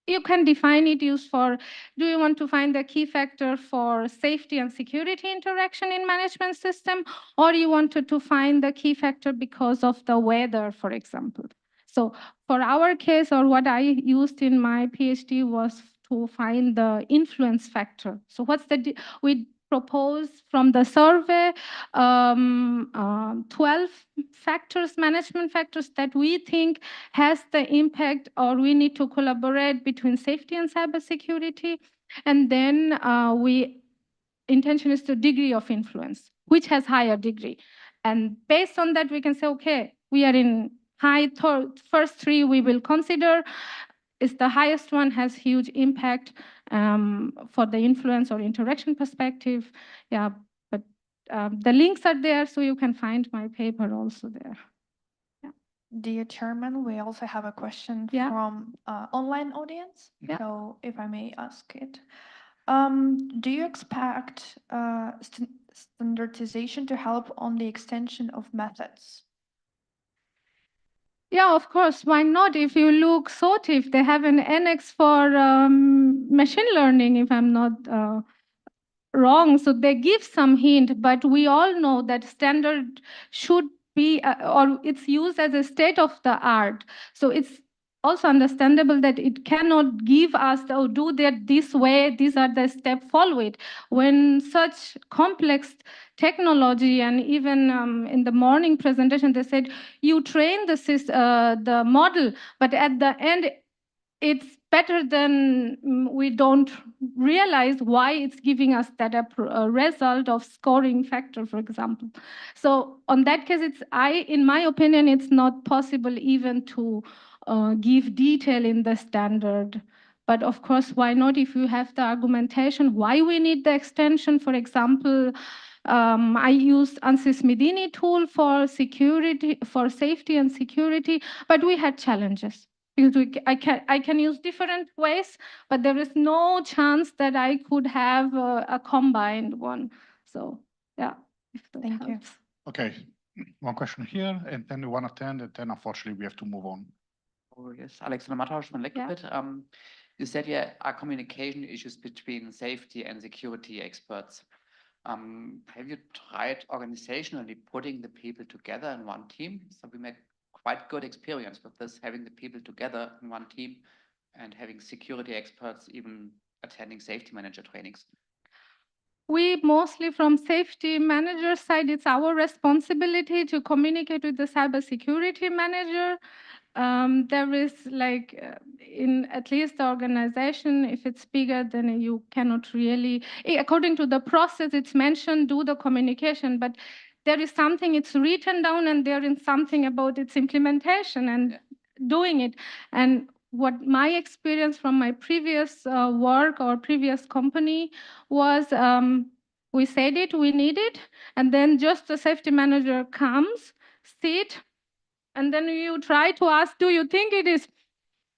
P: you can define it used for, do you want to find the key factor for safety and security interaction in management system, or you wanted to find the key factor because of the weather, for example. So for our case, or what I used in my PhD was to find the influence factor. So what's the, we proposed from the survey 12 factors, management factors that we think has the impact, or we need to collaborate between safety and cybersecurity. And then intention is the degree of influence, which has higher degree. And based on that, we can say, okay, we are in first three we will consider is the highest one, has huge impact for the influence or interaction perspective. Yeah, but the links are there, so you can find my paper also there.
A: Dear Chairman, we also have a question
P: Yeah.
A: from online audience.
P: Yeah.
A: So if I may ask it. Do you expect standardization to help on the extension of methods?
P: Yeah, of course. Why not? If you look SOTIF, they have an annex for machine learning, if I'm not wrong. So they give some hint, but we all know that standard should be, or it's used as a state of the art. So it's also understandable that it cannot give us, oh, do that this way, these are the steps, follow it. When such complex technology, and even in the morning presentation, they said, you train the model, but at the end, it's better than we don't realize why it's giving us that result of scoring factor, for example. So on that case, in my opinion, it's not possible even to give detail in the standard. But of course, why not? If you have the argumentation why we need the extension, for example, I use ANSYS Medini tool for security, for safety and security, but we had challenges. Because I can use different ways, but there is no chance that I could have a combined one. So yeah, if that
A: Thank you.
P: helps.
J: Okay, one question here, and then one attend, and then unfortunately we have to move on.
H: Oh, yes, Alexander Matthaus from Electrobit. You said there are communication issues between safety and security experts. Have you tried organizationally putting the people together in one team? So we make quite good experience with this, having the people together in one team and having security experts even attending safety manager trainings.
P: We mostly from safety manager side, it's our responsibility to communicate with the cybersecurity manager. There is like in at least the organization, if it's bigger, then you cannot really, according to the process, it's mentioned, do the communication, but there is something, it's written down, and there is something about its implementation and doing it. And what my experience from my previous work or previous company was, we said it, we need it, and then just the safety manager comes, sit, and then you try to ask, do you think it is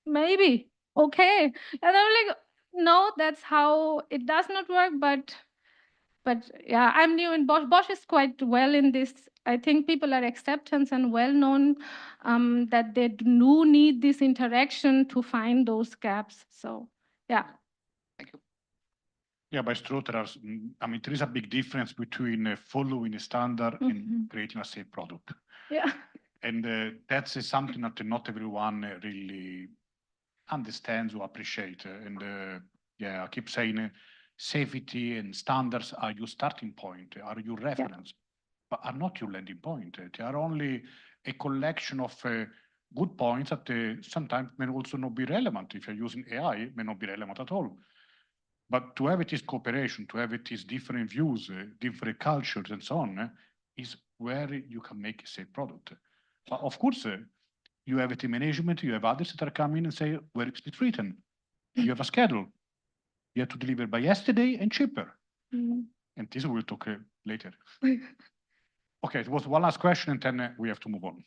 P: maybe okay? And I'm like, no, that's how it does not work. But yeah, I'm new in Bosch. Bosch is quite well in this. I think people are acceptance and well known that they do need this interaction to find those gaps. So yeah.
J: Yeah, but it's true. I mean, there is a big difference between following a standard and creating a safe product.
P: Yeah.
J: And that's something that not everyone really understands or appreciates. And yeah, I keep saying safety and standards are your starting point, are your reference, but are not your landing point. They are only a collection of good points that sometimes may also not be relevant. If you're using AI, it may not be relevant at all. But to have it is cooperation, to have it is different views, different cultures, and so on, is where you can make a safe product. But of course, you have a team management, you have others that are coming and say, where is it written? You have a schedule. You have to deliver by yesterday and cheaper. And this we'll talk later. Okay, it was one last question, and then we have to move on.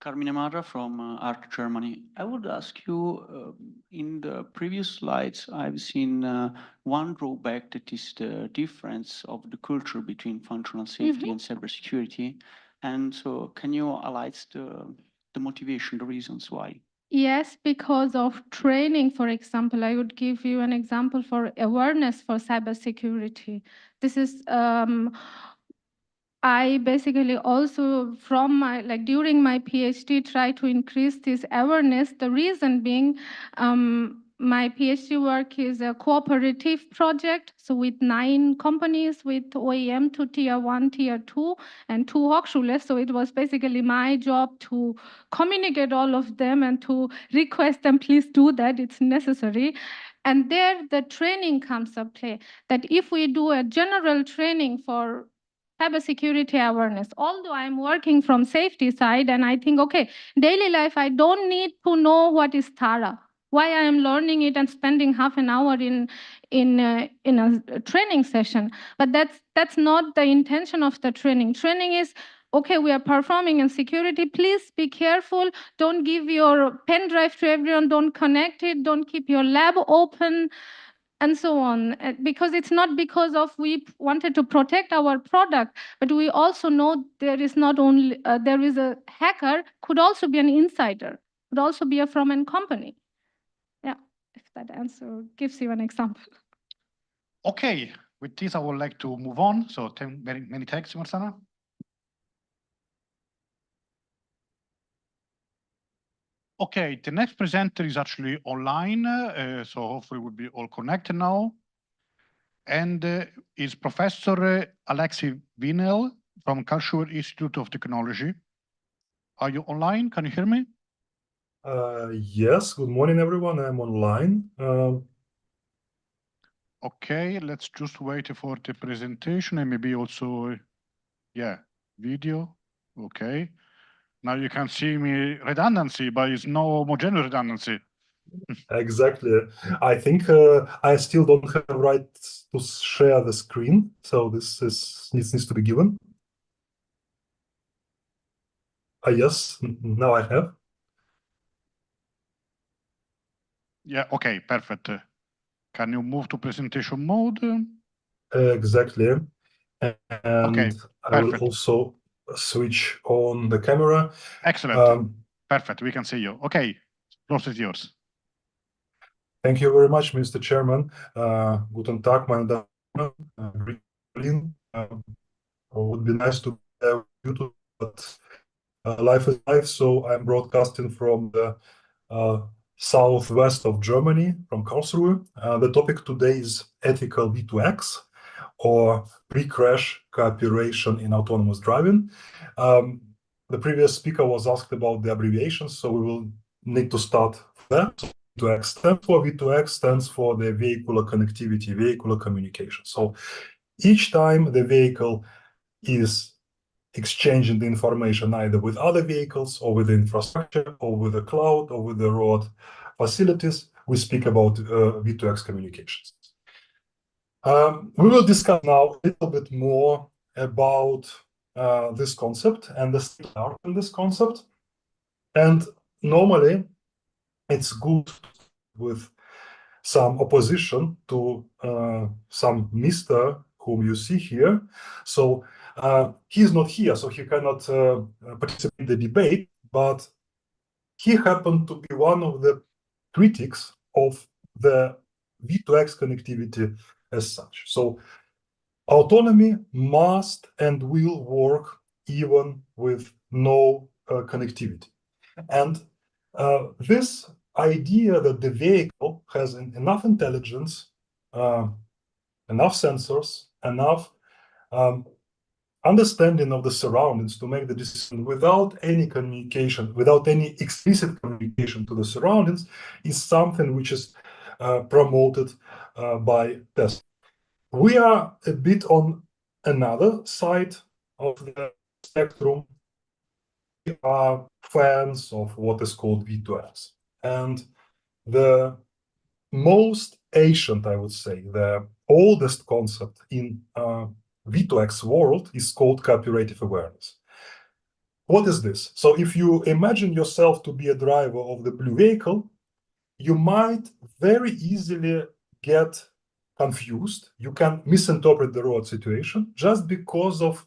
O: Carmine Marra from ARC Germany. I would ask you, in the previous slides, I've seen one drawback that is the difference of the culture between functional safety and cybersecurity. And so can you highlight the motivation, the reasons why?
P: Yes, because of training, for example, I would give you an example for awareness for cybersecurity. This is I basically also from my during my PhD try to increase this awareness. The reason being, my PhD work is a cooperative project, so with 9 companies, with OEM to tier 1, tier 2, and 2 Hochschulen. So it was basically my job to communicate all of them and to request them, please do that, it's necessary. And there the training comes up play, that if we do a general training for cybersecurity awareness, although I'm working from safety side and I think, okay, daily life, I don't need to know what is Tara, why I am learning it and spending half an hour in a training session. But that's not the intention of the training. Training is, okay, we are performing in security, please be careful, don't give your pen drive to everyone, don't connect it, don't keep your lab open, and so on. Because it's not because of we wanted to protect our product, but we also know there is not only there is a hacker, could also be an insider, could also be from a company. Yeah, if that answer gives you an example.
J: Okay, with this, I would like to move on. So many thanks, Marcana. Okay, the next presenter is actually online, so hopefully we'll be all connected now. And is Professor Alexei Vinel from Karlsruhe Institute of Technology. Are you online? Can you hear me?
R: Yes, good morning, everyone. I'm online.
J: Okay, let's just wait for the presentation and maybe also, yeah, video. Okay. Now you can see me redundancy, but it's no homogeneous redundancy.
R: Exactly. I think I still don't have right to share the screen, so this needs to be given. Yes, now I have.
J: Yeah, okay, perfect. Can you move to presentation mode?
R: Exactly. And
J: okay,
R: I will also switch on the camera.
J: Excellent. Perfect, we can see you. Okay, floor is yours.
R: Thank you very much, Mr. Chairman. Guten Tag, meine Damen und Herren. Berlin. Would be nice to have you too, but life is life, so I'm broadcasting from the southwest of Germany, from Karlsruhe. The topic today is ethical V2X, or pre-crash cooperation in autonomous driving. The previous speaker was asked about the abbreviations, so we will need to start there. So V2X stands for V2X stands for the vehicular connectivity, vehicular communication. So each time the vehicle is exchanging the information either with other vehicles or with the infrastructure or with the cloud or with the road facilities, we speak about V2X communications. We will discuss now a little bit more about this concept and the state art in this concept. And normally, it's good with some opposition to some Mr. whom you see here. So he's not here, so he cannot participate in the debate, but he happened to be one of the critics of the V2X connectivity as such. So autonomy must and will work even with no connectivity. And this idea that the vehicle has enough intelligence, enough sensors, enough understanding of the surroundings to make the decision without any communication, without any explicit communication to the surroundings, is something which is promoted by Tesla. We are a bit on another side of the spectrum. We are fans of what is called V2X. And the most ancient, I would say, the oldest concept in V2X world is called cooperative awareness. What is this? So if you imagine yourself to be a driver of the blue vehicle, you might very easily get confused. You can misinterpret the road situation just because of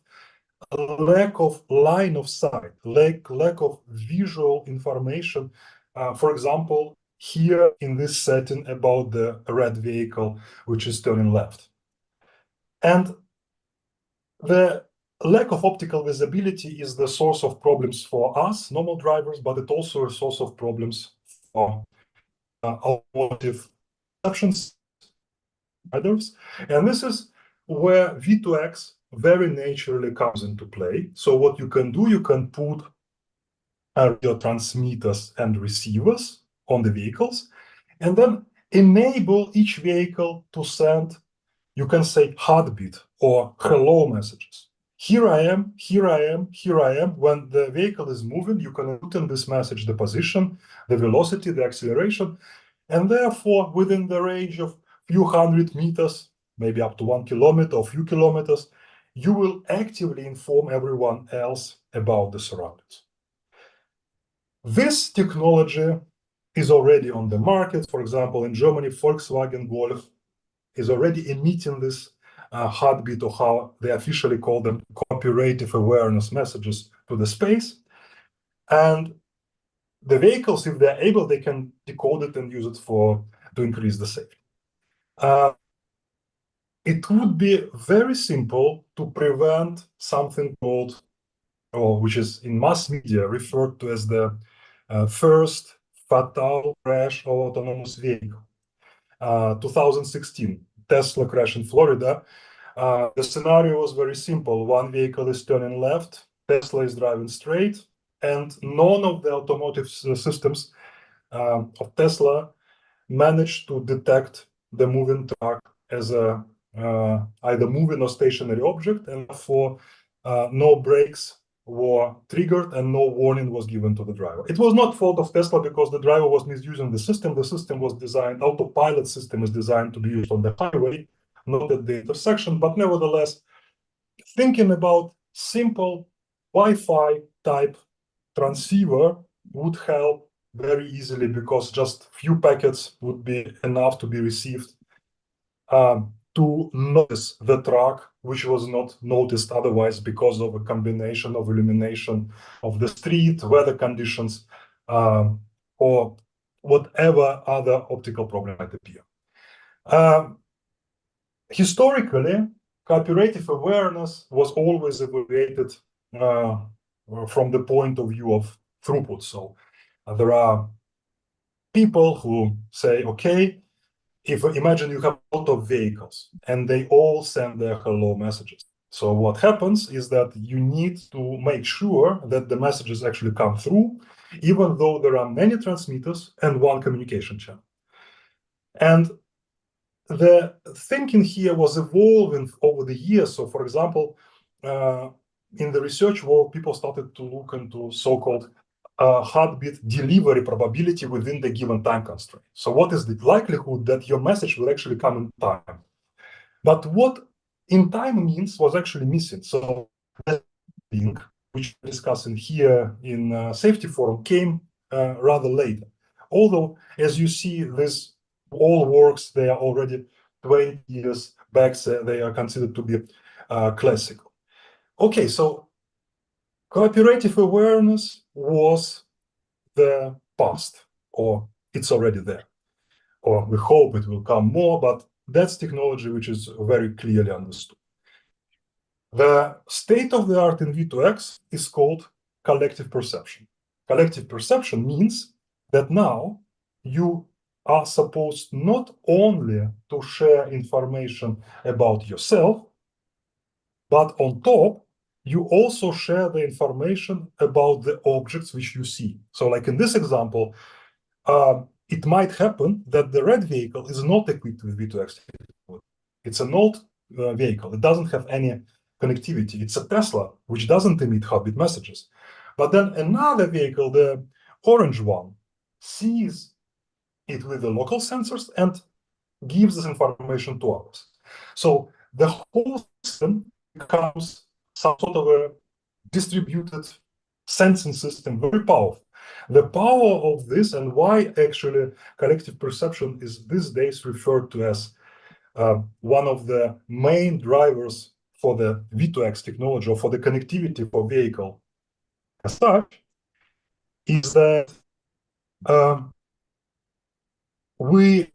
R: a lack of line of sight, lack of visual information For example, here in this setting about the red vehicle, which is turning left. And the lack of optical visibility is the source of problems for us, normal drivers, but it's also a source of problems for automotive perceptions riders. And this is where V2X very naturally comes into play. So what you can do, you can put radio transmitters and receivers on the vehicles, and then enable each vehicle to send, you can say, heartbeat or hello messages. Here I am, here I am, here I am. When the vehicle is moving, you can put in this message the position, the velocity, the acceleration, and therefore within the range of few hundred meters, maybe up to 1 kilometer or few kilometers, you will actively inform everyone else about the surroundings. This technology is already on the market. For example, in Germany, Volkswagen Golf is already emitting this heartbeat, or how they officially call them, cooperative awareness messages, to the space. And the vehicles, if they're able, they can decode it and use it to increase the safety. It would be very simple to prevent something called, or which is in mass media referred to as the first fatal crash of autonomous vehicle. 2016, Tesla crash in Florida. The scenario was very simple. One vehicle is turning left, Tesla is driving straight, and none of the automotive systems of Tesla managed to detect the moving truck as a either moving or stationary object, and therefore no brakes were triggered and no warning was given to the driver. It was not fault of Tesla because the driver was misusing the system. The system was designed, autopilot system is designed to be used on the highway, not at the intersection, but nevertheless, thinking about simple Wi-Fi type transceiver would help very easily, because just few packets would be enough to be received to notice the truck, which was not noticed otherwise because of a combination of illumination of the street, weather conditions, or whatever other optical problem might appear. Historically, cooperative awareness was always evaluated from the point of view of throughput. So there are people who say, okay, if imagine you have a lot of vehicles and they all send their hello messages. So what happens is that you need to make sure that the messages actually come through, even though there are many transmitters and one communication channel. And the thinking here was evolving over the years. So for example, in the research world, people started to look into so-called heartbeat delivery probability within the given time constraint. So what is the likelihood that your message will actually come in time? But what in time means was actually missing. So that thing, which we're discussing here in safety forum, came rather later. Although, as you see, this all works, they are already 20 years back, so they are considered to be classical. Okay, so cooperative awareness was the past, or it's already there, or we hope it will come more, but that's technology which is very clearly understood. The state of the art in V2X is called collective perception. Collective perception means that now you are supposed not only to share information about yourself, but on top, you also share the information about the objects which you see. So like in this example, it might happen that the red vehicle is not equipped with V2X. It's an old vehicle. It doesn't have any connectivity. It's a Tesla, which doesn't emit heartbeat messages. But then another vehicle, the orange one, sees it with the local sensors and gives this information to ours. So the whole system becomes some sort of a distributed sensing system, very powerful. The power of this, and why actually collective perception is these days referred to as one of the main drivers for the V2X technology, or for the connectivity for vehicle as such, is that we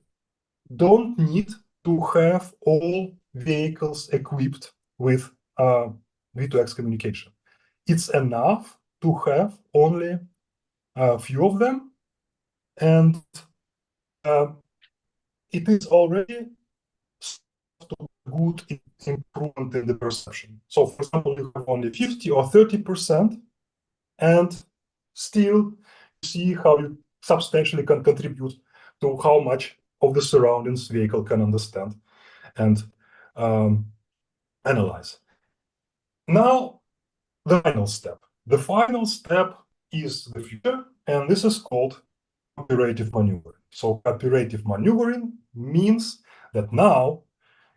R: don't need to have all vehicles equipped with V2X communication. It's enough to have only a few of them, and it is already good improvement in the perception. So, for example, you have only 50 or 30%, and still see how you substantially can contribute to how much of the surroundings vehicle can understand and analyze. Now, the final step. The final step is the future, and this is called cooperative maneuvering. So cooperative maneuvering means that now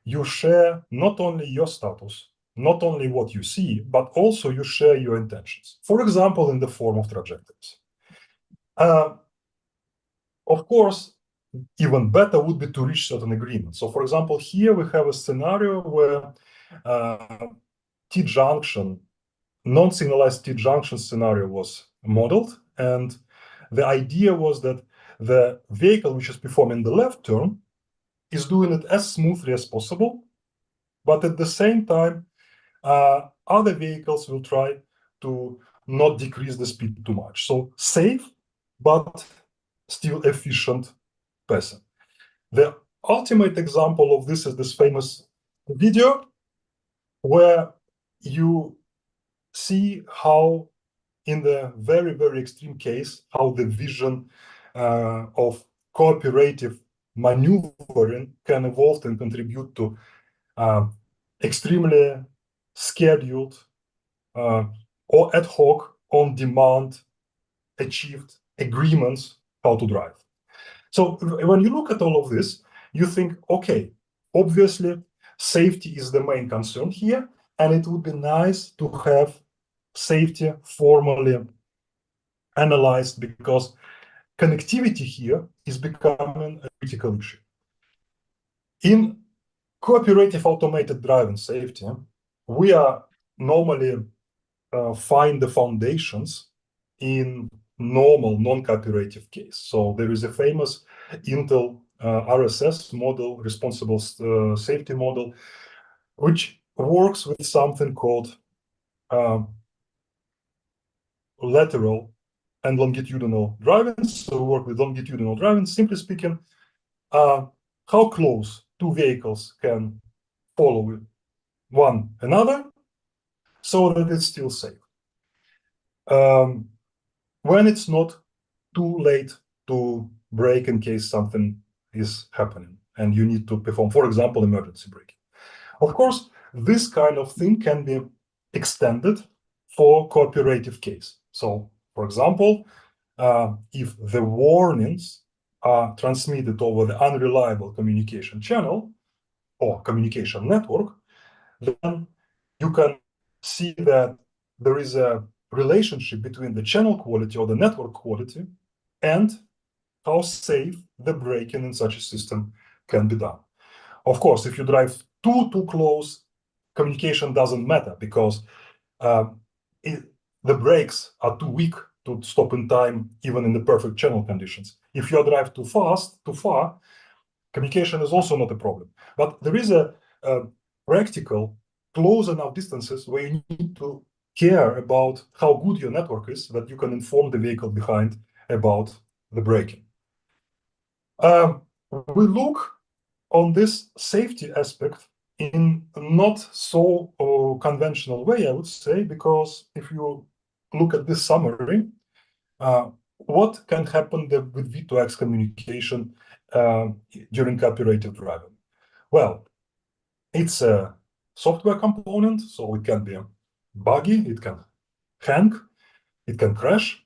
R: you share not only your status, not only what you see, but also you share your intentions. For example, in the form of trajectories. Of course, even better would be to reach certain agreements. So for example, here we have a scenario where T-junction, non-signalized T-junction scenario was modeled. And the idea was that the vehicle which is performing the left turn is doing it as smoothly as possible. But at the same time, other vehicles will try to not decrease the speed too much. So safe, but still efficient passing. The ultimate example of this is this famous video where you see how, in the very, very extreme case, how the vision of cooperative maneuvering can evolve and contribute to extremely scheduled or ad hoc, on demand, achieved agreements how to drive. So when you look at all of this, you think, okay, obviously safety is the main concern here, and it would be nice to have safety formally analyzed, because connectivity here is becoming a critical issue. In cooperative automated driving safety, we are normally find the foundations in normal non-cooperative case. So there is a famous Intel RSS model, responsible safety model, which works with something called lateral and longitudinal driving. So we work with longitudinal driving. Simply speaking, how close two vehicles can follow one another so that it's still safe. When it's not too late to brake in case something is happening and you need to perform, for example, emergency braking. Of course, this kind of thing can be extended for cooperative case. So, for example, if the warnings are transmitted over the unreliable communication channel or communication network, then you can see that there is a relationship between the channel quality or the network quality and how safe the braking in such a system can be done. Of course, if you drive too close, communication doesn't matter, because the brakes are too weak to stop in time, even in the perfect channel conditions. If you drive too fast, too far, communication is also not a problem. But there is a practical, close enough distances where you need to care about how good your network is, that you can inform the vehicle behind about the braking. We look on this safety aspect in not so conventional way, I would say, because if you look at this summary, what can happen with V2X communication during cooperative driving? Well, it's a software component, so it can be buggy, it can hang, it can crash.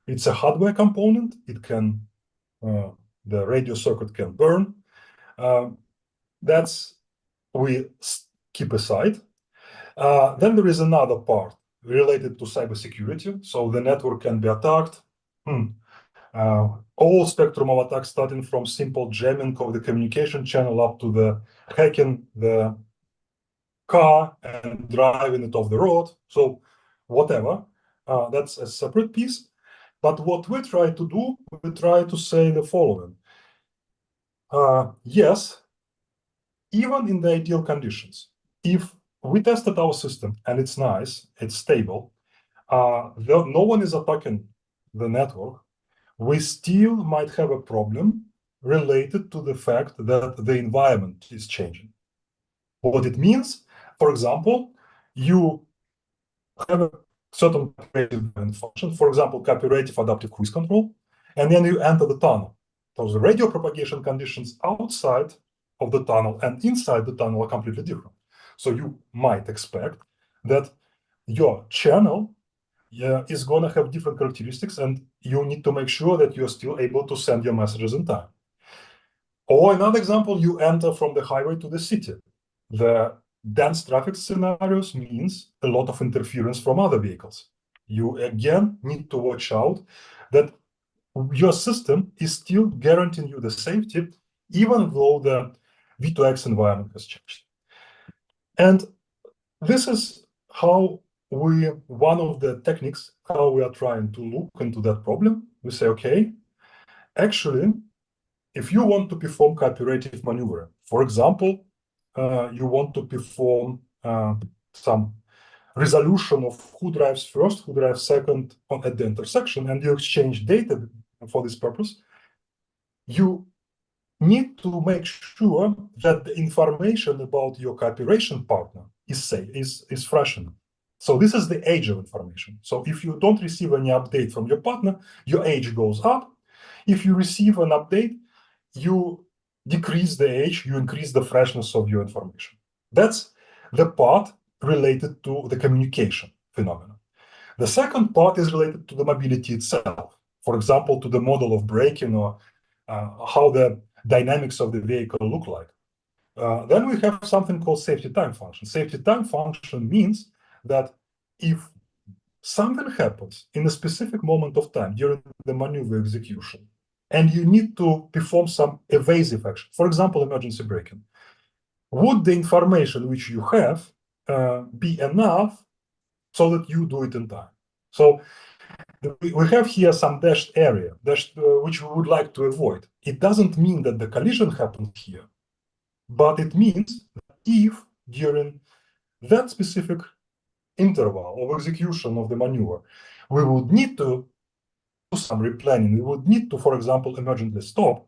R: It's a hardware component, it can, the radio circuit can burn. That's we keep aside. Then there is another part related to cybersecurity. So the network can be attacked. All spectrum of attacks, starting from simple jamming of the communication channel up to the hacking the car and driving it off the road. So whatever, that's a separate piece. But what we try to do, we try to say the following. Yes, even in the ideal conditions, if we tested our system and it's nice, it's stable, no one is attacking the network, we still might have a problem related to the fact that the environment is changing. What it means, for example, you have a certain function, for example, cooperative adaptive cruise control, and then you enter the tunnel. So the radio propagation conditions outside of the tunnel and inside the tunnel are completely different. So you might expect that your channel is going to have different characteristics, and you need to make sure that you're still able to send your messages in time. Or another example, you enter from the highway to the city. The dense traffic scenarios means a lot of interference from other vehicles. You again need to watch out that your system is still guaranteeing you the safety, even though the V2X environment has changed. And this is how one of the techniques, how we are trying to look into that problem. We say, okay, actually, if you want to perform cooperative maneuver, for example, you want to perform some resolution of who drives first, who drives second at the intersection, and you exchange data for this purpose, you need to make sure that the information about your cooperation partner is safe, is fresh enough. So this is the age of information. So if you don't receive any update from your partner, your age goes up. If you receive an update, you decrease the age, you increase the freshness of your information. That's the part related to the communication phenomenon. The second part is related to the mobility itself. For example, to the model of braking or how the dynamics of the vehicle look like. Then we have something called safety time function. Safety time function means that if something happens in a specific moment of time during the maneuver execution, and you need to perform some evasive action, for example, emergency braking, would the information which you have be enough so that you do it in time? So we have here some dashed area, which we would like to avoid. It doesn't mean that the collision happened here, but it means that if during that specific interval of execution of the maneuver, we would need to do some replanning, we would need to, for example, emergently stop,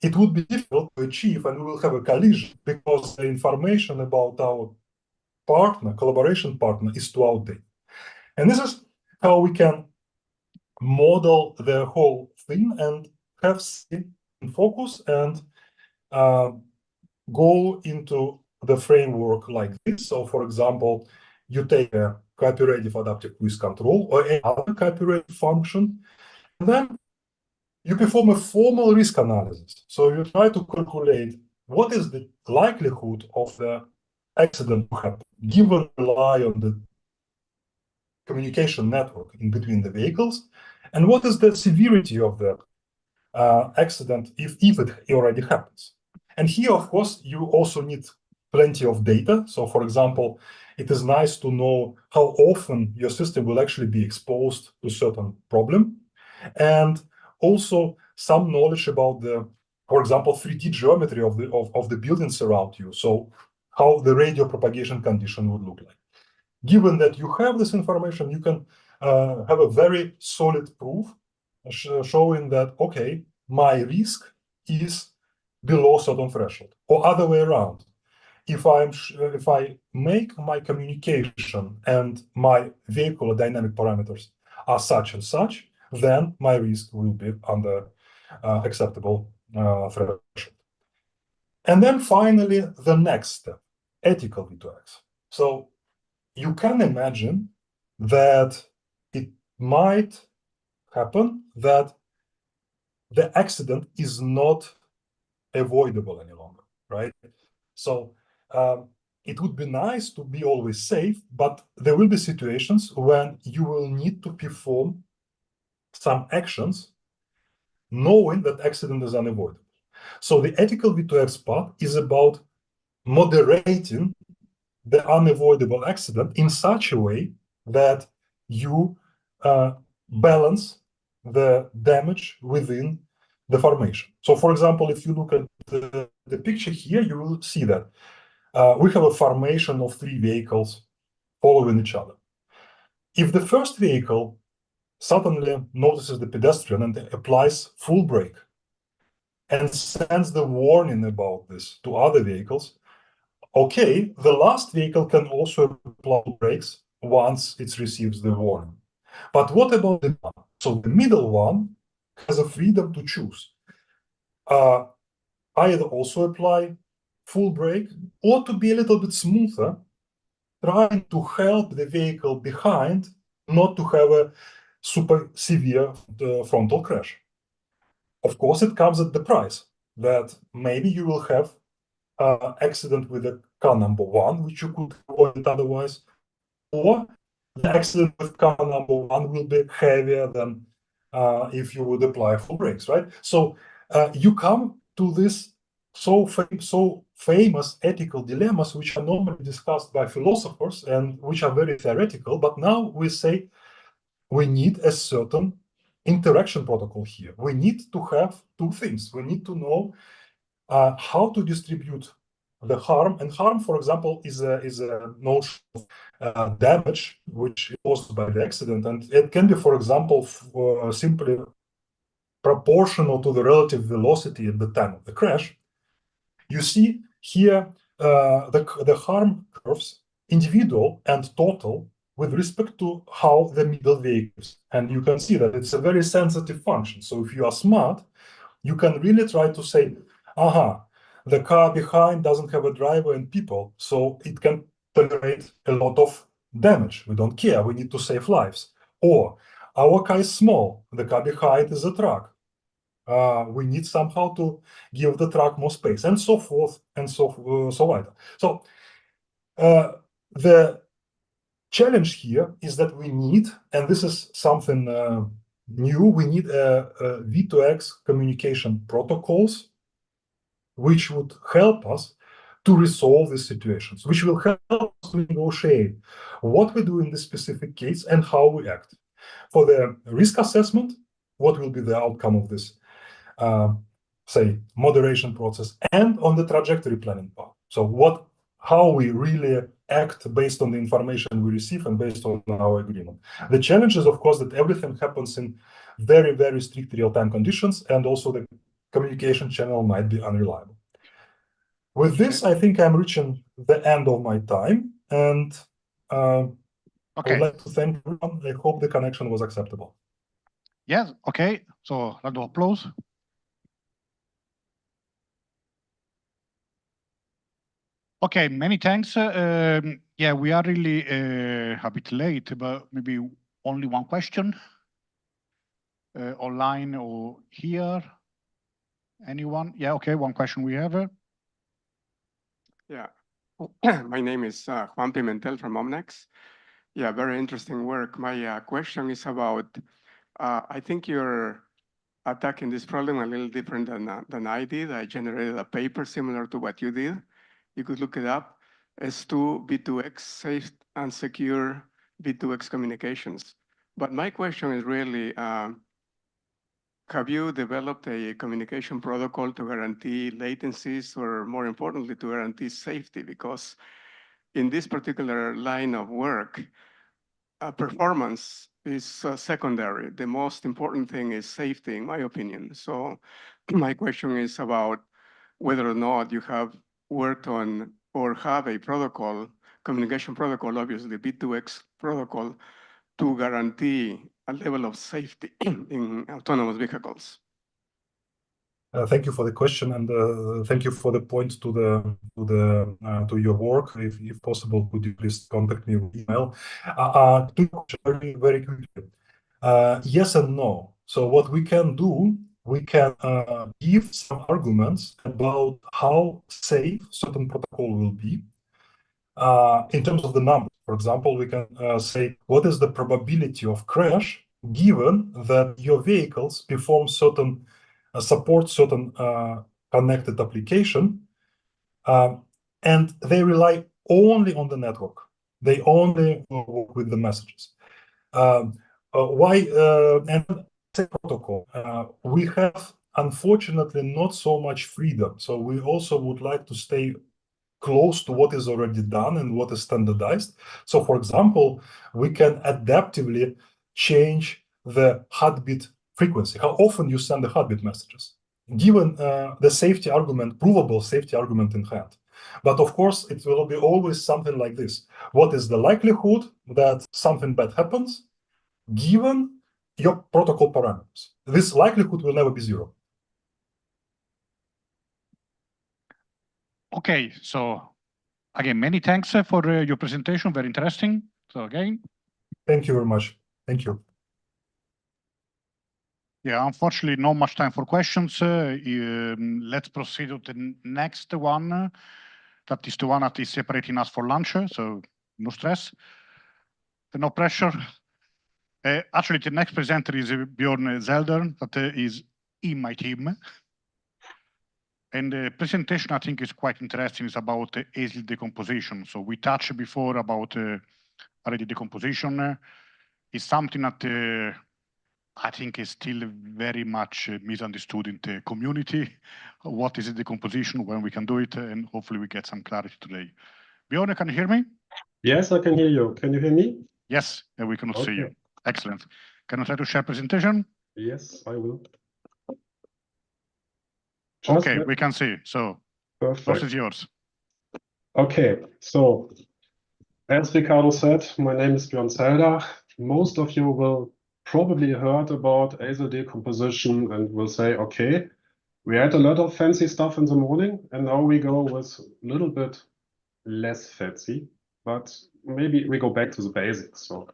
R: it would be difficult to achieve, and we will have a collision because the information about our partner, collaboration partner, is too outdated. And this is how we can model the whole thing and have in focus and go into the framework like this. So, for example, you take a cooperative adaptive cruise control or any other cooperative function, and then you perform a formal risk analysis. So you try to calculate what is the likelihood of the accident to happen, given rely on the communication network in between the vehicles, and what is the severity of the accident if it already happens. And here, of course, you also need plenty of data. So, for example, it is nice to know how often your system will actually be exposed to a certain problem, and also some knowledge about the, for example, 3D geometry of the buildings around you. So how the radio propagation condition would look like. Given that you have this information, you can have a very solid proof showing that, okay, my risk is below certain threshold, or other way around. If I make my communication and my vehicle dynamic parameters are such and such, then my risk will be under acceptable threshold. And then finally, the next step, ethical V2X. So you can imagine that it might happen that the accident is not avoidable any longer, right? So it would be nice to be always safe, but there will be situations when you will need to perform some actions knowing that accident is unavoidable. So the ethical V2X part is about moderating the unavoidable accident in such a way that you balance the damage within the formation. So for example, if you look at the picture here, you will see that we have a formation of 3 vehicles following each other. If the first vehicle suddenly notices the pedestrian and applies full brake and sends the warning about this to other vehicles, okay, the last vehicle can also apply brakes once it receives the warning. But what about the one? So the middle one has a freedom to choose. Either also apply full brake or to be a little bit smoother, trying to help the vehicle behind not to have a super severe frontal crash. Of course, it comes at the price that maybe you will have an accident with a car number 1, which you could avoid otherwise, or the accident with car number 1 will be heavier than if you would apply full brakes, right? So you come to this so famous ethical dilemmas, which are normally discussed by philosophers and which are very theoretical, but now we say we need a certain interaction protocol here. We need to have 2 things. We need to know how to distribute the harm, and harm, for example, is a notion of damage which is caused by the accident, and it can be, for example, simply proportional to the relative velocity at the time of the crash. You see here the harm curves, individual and total, with respect to how the middle vehicles, and you can see that it's a very sensitive function. So if you are smart, you can really try to say, aha, the car behind doesn't have a driver and people, so it can tolerate a lot of damage. We don't care, we need to save lives. Or our car is small, the car behind is a truck. We need somehow to give the truck more space, and so forth, and so on. So the challenge here is that we need, and this is something new, we need V2X communication protocols which would help us to resolve these situations, which will help us to negotiate what we do in this specific case and how we act. For the risk assessment, what will be the outcome of this, say, moderation process, and on the trajectory planning part. So how we really act based on the information we receive and based on our agreement. The challenge is, of course, that everything happens in very, very strict real-time conditions, and also the communication channel might be unreliable. With this, I think I'm reaching the end of my time, and I would like to thank everyone. I hope the connection was acceptable.
J: Yes, okay. So round of applause. Okay, many thanks. Yeah, we are really a bit late, but maybe only one question online or here. Anyone? Yeah, okay, one question we have.
N: Yeah, my name is Juan Pimentel from Omnex. Yeah, very interesting work. My question is about, I think you're attacking this problem a little different than I did. I generated a paper similar to what you did. You could look it up. S2 V2X, safe and secure V2X communications. But my question is really, have you developed a communication protocol to guarantee latencies, or more importantly, to guarantee safety? Because in this particular line of work, performance is secondary. The most important thing is safety, in my opinion. So my question is about whether or not you have worked on or have a protocol, communication protocol, obviously V2X protocol, to guarantee a level of safety in autonomous vehicles.
R: Thank you for the question, and thank you for the point to your work. If possible, could you please contact me with email? To your question very quickly. Yes and no. So what we can do, we can give some arguments about how safe certain protocol will be in terms of the numbers. For example, we can say what is the probability of crash given that your vehicles perform certain support certain connected application, and they rely only on the network. They only work with the messages. Why? And protocol, we have unfortunately not so much freedom. So we also would like to stay close to what is already done and what is standardized. So for example, we can adaptively change the heartbeat frequency, how often you send the heartbeat messages, given the safety argument, provable safety argument in hand. But of course, it will be always something like this. What is the likelihood that something bad happens given your protocol parameters? This likelihood will never be zero.
J: Okay, so again, many thanks for your presentation. Very interesting. So again.
R: Thank you very much. Thank you.
J: Yeah, unfortunately, not much time for questions. Let's proceed to the next one. That is the one that is separating us for lunch. So no stress, no pressure. Actually, the next presenter is Bjorn Zelder, that is in my team. And the presentation, I think, is quite interesting. It's about ASIL decomposition. So we touched before about already decomposition. It's something that I think is still very much misunderstood in the community. What is decomposition, when we can do it, and hopefully we get some clarity today. Bjorn, can you hear me?
S: Yes, I can hear you. Can you hear me?
J: Yes, and we cannot see you. Excellent. Can you try to share presentation?
S: Yes, I will.
J: Okay, we can see. So, first is yours.
S: Okay, so as Ricardo said, my name is Bjorn Zelder. Most of you will probably heard about ASIL decomposition and will say, okay, we had a lot of fancy stuff in the morning, and now we go with a little bit less fancy, but maybe we go back to the basics. So,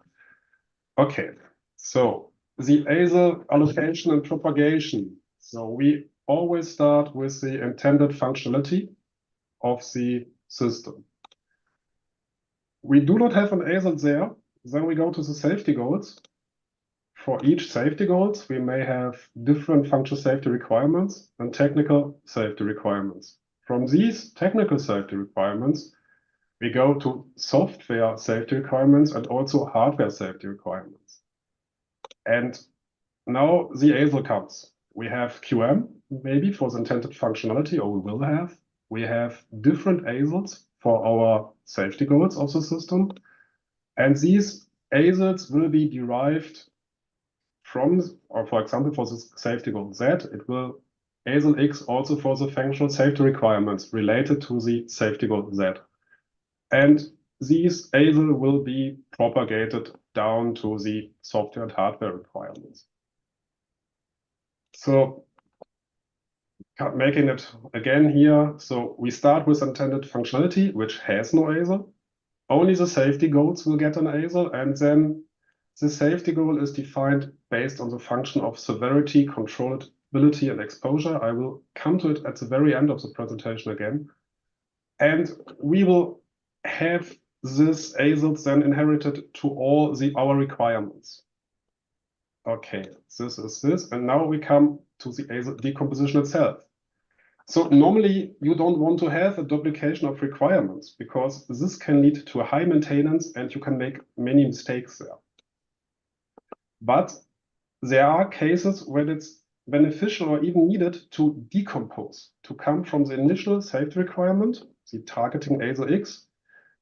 S: okay, so the ASIL allocation and propagation. So we always start with the intended functionality of the system. We do not have an ASIL there. Then we go to the safety goals. For each safety goals, we may have different functional safety requirements and technical safety requirements. From these technical safety requirements, we go to software safety requirements and also hardware safety requirements. And now the ASIL comes. We have QM, maybe for the intended functionality, or we will have. We have different ASILs for our safety goals of the system. And these ASILs will be derived from, or for example, for the safety goal Z, it will ASIL X also for the functional safety requirements related to the safety goal Z. And these ASIL will be propagated down to the software and hardware requirements. So making it again here, so we start with intended functionality, which has no ASIL. Only the safety goals will get an ASIL, and then the safety goal is defined based on the function of severity, controllability, and exposure. I will come to it at the very end of the presentation again. And we will have this ASILs then inherited to all our requirements. Okay, this is this. And now we come to the ASIL decomposition itself. So normally you don't want to have a duplication of requirements because this can lead to a high maintenance and you can make many mistakes there. But there are cases when it's beneficial or even needed to decompose, to come from the initial safety requirement, the targeting ASIL X,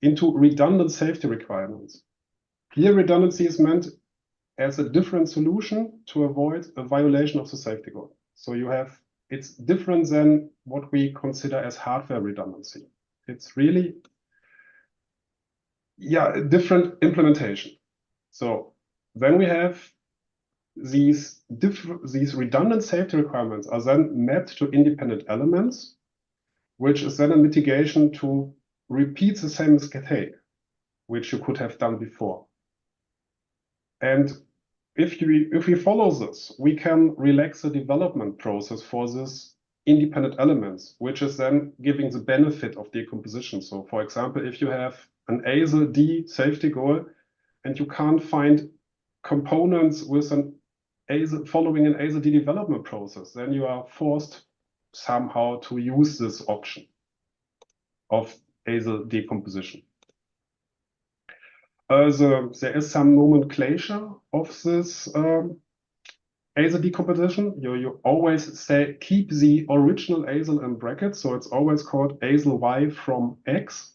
S: into redundant safety requirements. Here redundancy is meant as a different solution to avoid a violation of the safety goal. So you have, it's different than what we consider as hardware redundancy. It's really, a different implementation. So then we have these redundant safety requirements are then mapped to independent elements, which is then a mitigation to repeat the same mistake, which you could have done before. And if we follow this, we can relax the development process for this independent elements, which is then giving the benefit of decomposition. So for example, if you have an ASIL D safety goal and you can't find components with an ASIL following an ASIL D development process, then you are forced somehow to use this option of ASIL decomposition. There is some nomenclature of this ASIL decomposition, you always say keep the original ASIL in brackets, so it's always called ASIL Y from X.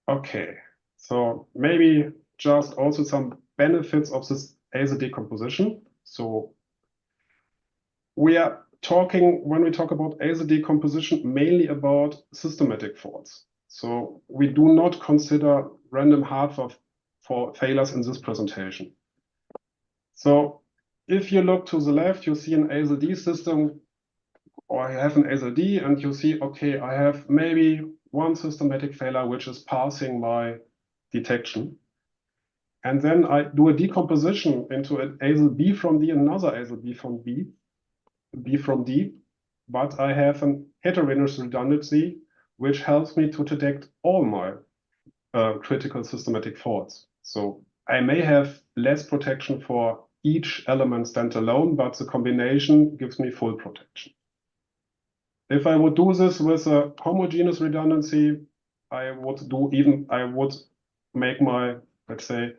S: Okay, so maybe just also some benefits of this ASIL decomposition. So we are talking, when we talk about ASIL decomposition, mainly about systematic faults. So we do not consider random hardware for failures in this presentation. So if you look to the left, you see an ASIL D system, or you have an ASIL D, and you see, okay, I have maybe one systematic failure which is passing my detection. And then I do a decomposition into an ASIL B from D, another ASIL B from B from D, but I have an heterogeneous redundancy, which helps me to detect all my critical systematic faults. So I may have less protection for each element standalone, but the combination gives me full protection. If I would do this with a homogeneous redundancy, I would make my, let's say,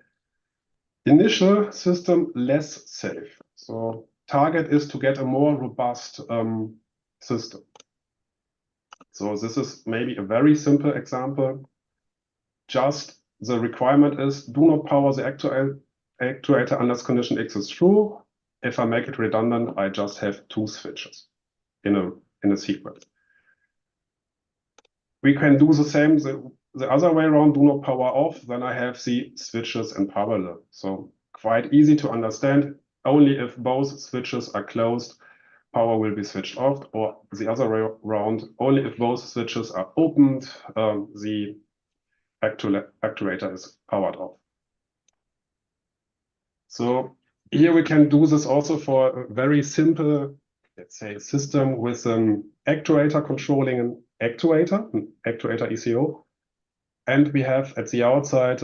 S: initial system less safe. So target is to get a more robust system. So this is maybe a very simple example. Just the requirement is do not power the actuator unless condition X is true. If I make it redundant, I just have two switches in a sequence. We can do the same the other way around, do not power off, then I have the switches in parallel. So quite easy to understand. Only if both switches are closed, power will be switched off, or the other way around, only if both switches are opened, the actuator is powered off. So here we can do this also for a very simple, let's say, system with an actuator controlling an actuator ECU. And we have at the outside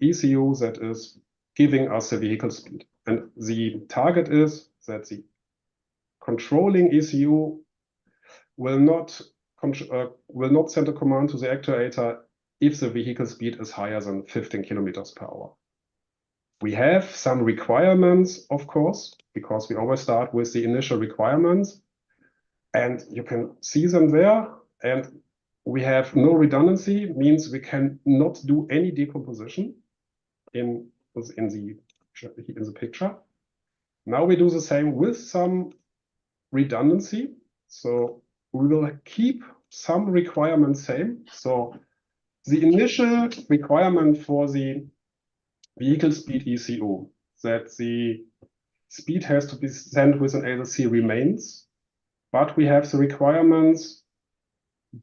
S: ECU that is giving us the vehicle speed. And the target is that the controlling ECU will not send a command to the actuator if the vehicle speed is higher than 15 kilometers per hour. We have some requirements, of course, because we always start with the initial requirements, and you can see them there. And we have no redundancy, means we can not do any decomposition in the picture. Now we do the same with some redundancy. So we will keep some requirements same. So the initial requirement for the vehicle speed ECU, that the speed has to be sent with an ASIL remains, but we have the requirements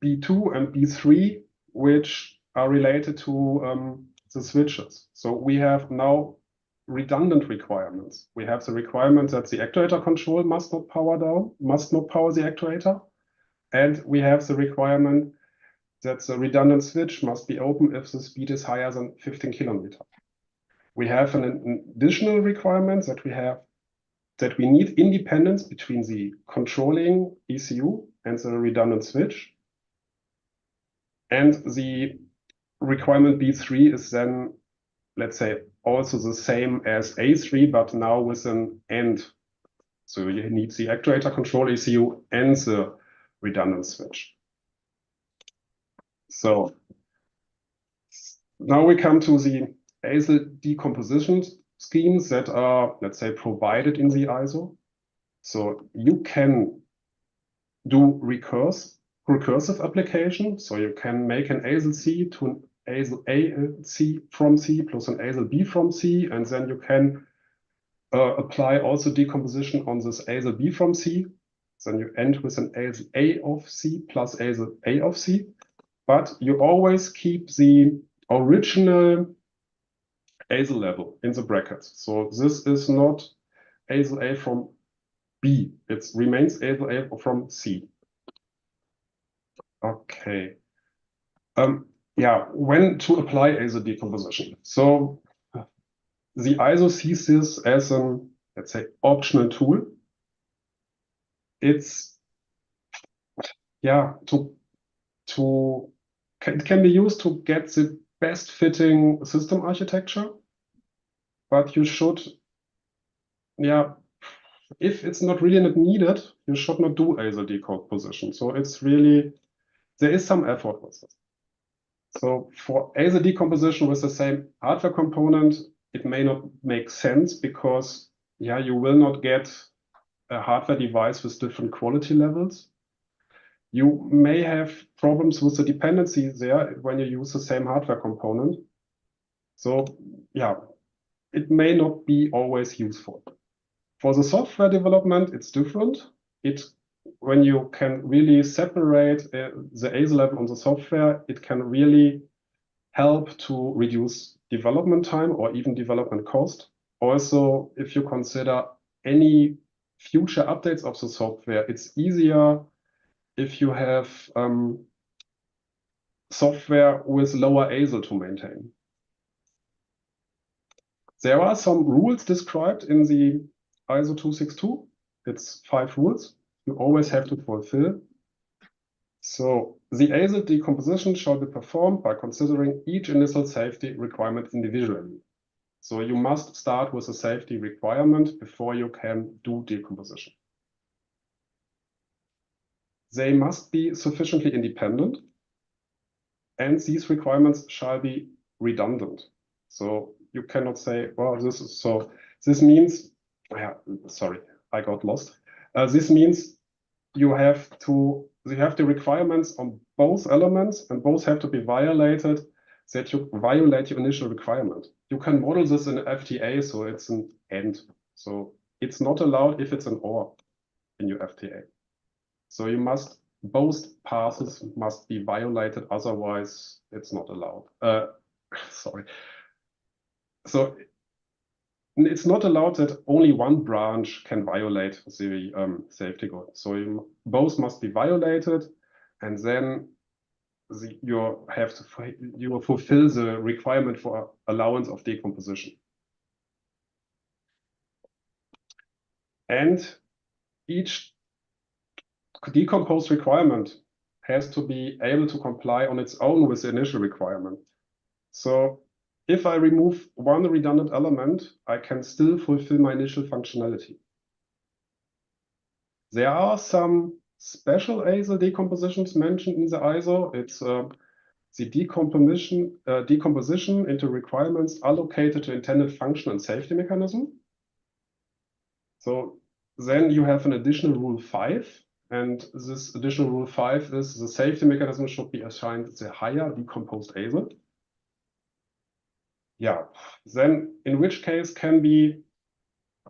S: B2 and B3, which are related to the switches. So we have now redundant requirements. We have the requirement that the actuator control must not power the actuator. And we have the requirement that the redundant switch must be open if the speed is higher than 15 kilometers. We have an additional requirement that we need independence between the controlling ECU and the redundant switch. And the requirement B3 is then, let's say, also the same as A3, but now with an AND. So you need the actuator control ECU and the redundant switch. So now we come to the ASIL decomposition schemes that are, let's say, provided in the ISO. So you can do recursive application. So you can make an ASIL C to an ASIL A C from C plus an ASIL B from C, and then you can apply also decomposition on this ASIL B from C. Then you end with an ASIL A of C plus ASIL A of C. But you always keep the original ASIL level in the brackets. So this is not ASIL A from B. It remains ASIL A from C. Okay. Yeah, when to apply ASIL decomposition? So the ISO sees this as an, let's say, optional tool. It's, yeah, it can be used to get the best fitting system architecture, but you should, yeah, if it's not really not needed, you should not do ASIL decomposition. So it's really, there is some effort with this. So for ASIL decomposition with the same hardware component, it may not make sense because, yeah, you will not get a hardware device with different quality levels. You may have problems with the dependency there when you use the same hardware component. So yeah, it may not be always useful. For the software development, it's different. When you can really separate the ASIL level on the software, it can really help to reduce development time or even development cost. Also, if you consider any future updates of the software, it's easier if you have software with lower ASIL to maintain. There are some rules described in the ISO 262. It's 5 rules you always have to fulfill. So the ASIL decomposition shall be performed by considering each initial safety requirement individually. So you must start with a safety requirement before you can do decomposition. They must be sufficiently independent, and these requirements shall be redundant. So you cannot say, well, this means, yeah, sorry, I got lost. This means you have the requirements on both elements, and both have to be violated, that you violate your initial requirement. You can model this in FTA, so it's an and. So it's not allowed if it's an or in your FTA. So both passes must be violated, otherwise it's not allowed. Sorry. So it's not allowed that only one branch can violate the safety goal. So both must be violated, and then you will fulfill the requirement for allowance of decomposition. And each decomposed requirement has to be able to comply on its own with the initial requirement. So if I remove one redundant element, I can still fulfill my initial functionality. There are some special ASIL decompositions mentioned in the ISO. It's the decomposition into requirements allocated to intended function and safety mechanism. So then you have an additional rule 5, and this additional rule 5 is the safety mechanism should be assigned the higher decomposed ASIL. Yeah, then in which case can be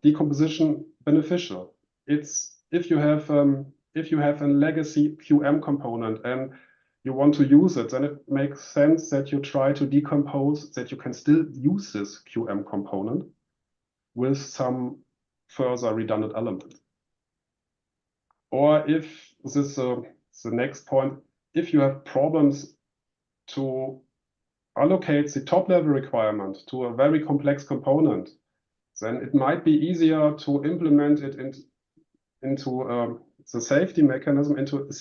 S: decomposition beneficial? It's if you have a legacy QM component and you want to use it, then it makes sense that you try to decompose, that you can still use this QM component with some further redundant element. Or if this is the next point, if you have problems to allocate the top level requirement to a very complex component, then it might be easier to implement it into the safety mechanism into a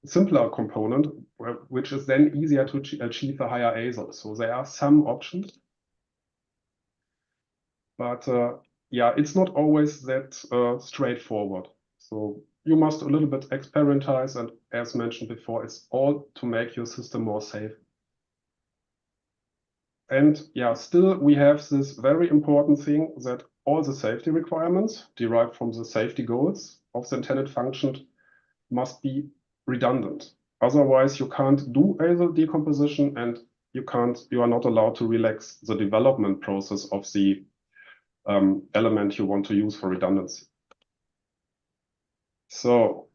S: simpler component, which is then easier to achieve a higher ASIL. So there are some options, but yeah, it's not always that straightforward. So you must a little bit experimentize, and as mentioned before, it's all to make your system more safe. And yeah, still we have this very important thing that all the safety requirements derived from the safety goals of the intended function must be redundant. Otherwise, you can't do ASIL decomposition, and you are not allowed to relax the development process of the element you want to use for redundancy. So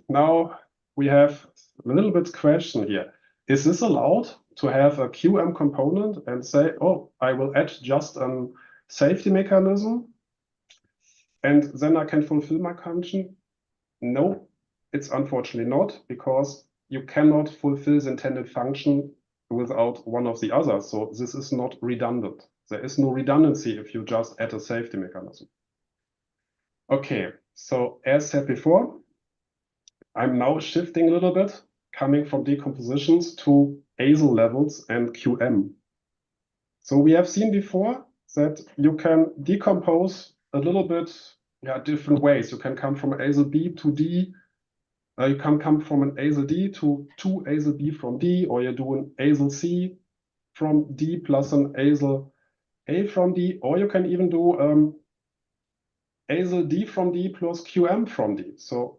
S: now we have a little bit question here. Is this allowed to have a QM component and say, oh, I will add just a safety mechanism and then I can fulfill my function? No, it's unfortunately not, because you cannot fulfill the intended function without one of the others. So this is not redundant. There is no redundancy if you just add a safety mechanism. Okay, so as said before, I'm now shifting a little bit, coming from decompositions to ASIL levels and QM. So we have seen before that you can decompose a little bit, different ways. You can come from ASIL B to D. You can come from an ASIL D to two ASIL B from D, or you do an ASIL C from D plus an ASIL A from D, or you can even do ASIL D from D plus QM from D. So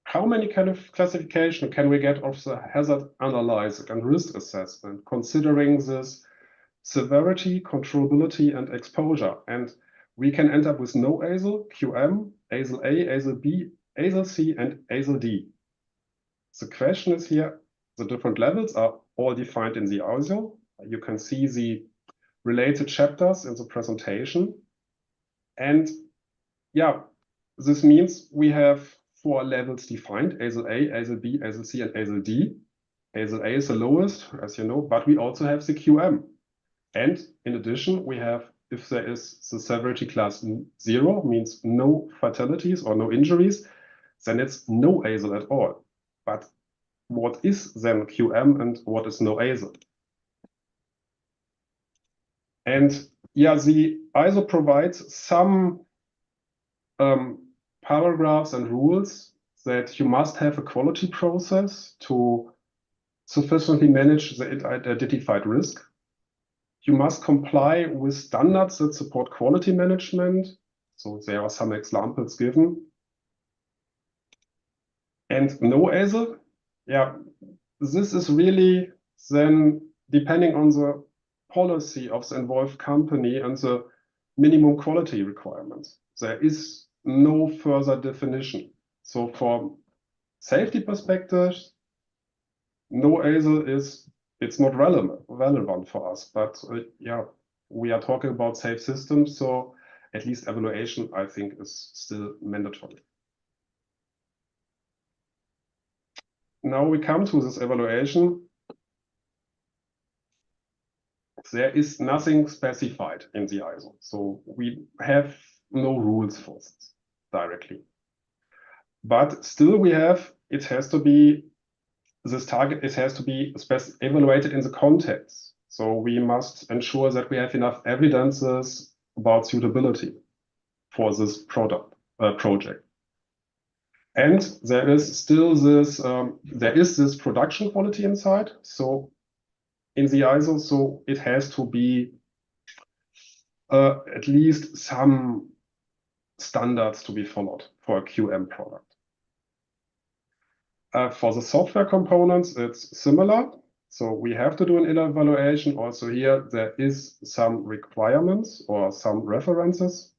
S: how many kind of classification can we get of the hazard analysis and risk assessment, considering this severity, controllability, and exposure? And we can end up with no ASIL, QM, ASIL A, ASIL B, ASIL C, and ASIL D. The question is here, the different levels are all defined in the ASIL. You can see the related chapters in the presentation. And yeah, this means we have 4 levels defined: ASIL A, ASIL B, ASIL C, and ASIL D. ASIL A is the lowest, as you know, but we also have the QM. And in addition, we have, if there is the severity class 0, means no fatalities or no injuries, then it's no ASIL at all. But what is then QM and what is no ASIL? And yeah, the ISO provides some paragraphs and rules that you must have a quality process to sufficiently manage the identified risk. You must comply with standards that support quality management. So there are some examples given. And no ASIL, yeah, this is really then depending on the policy of the involved company and the minimum quality requirements. There is no further definition. So from safety perspective, no ASIL it's not relevant for us, but yeah, we are talking about safe systems, so at least evaluation, I think, is still mandatory. Now we come to this evaluation. There is nothing specified in the ISO, so we have no rules for this directly. But still we have, it has to be, this target, it has to be evaluated in the context. So we must ensure that we have enough evidences about suitability for this project. And there is still this, this production quality inside. So in the ISO, so it has to be at least some standards to be followed for a QM product. For the software components, it's similar. So we have to do an evaluation. Also here, there is some requirements or some references.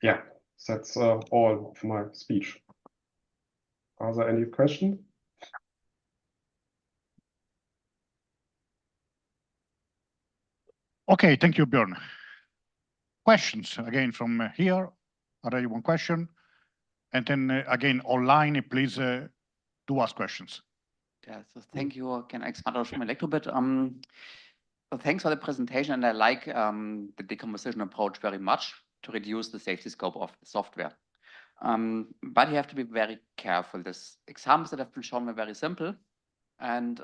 S: Yeah, that's all of my speech. Are there any questions?
J: Okay, thank you, Björn. Questions again from here. Are there one question? And then again, online, please do ask questions.
H: Yeah, so thank you. Can I expand from a little bit? So thanks for the presentation, and I like the decomposition approach very much to reduce the safety scope of the software. But you have to be very careful. These examples that have been shown were very simple, and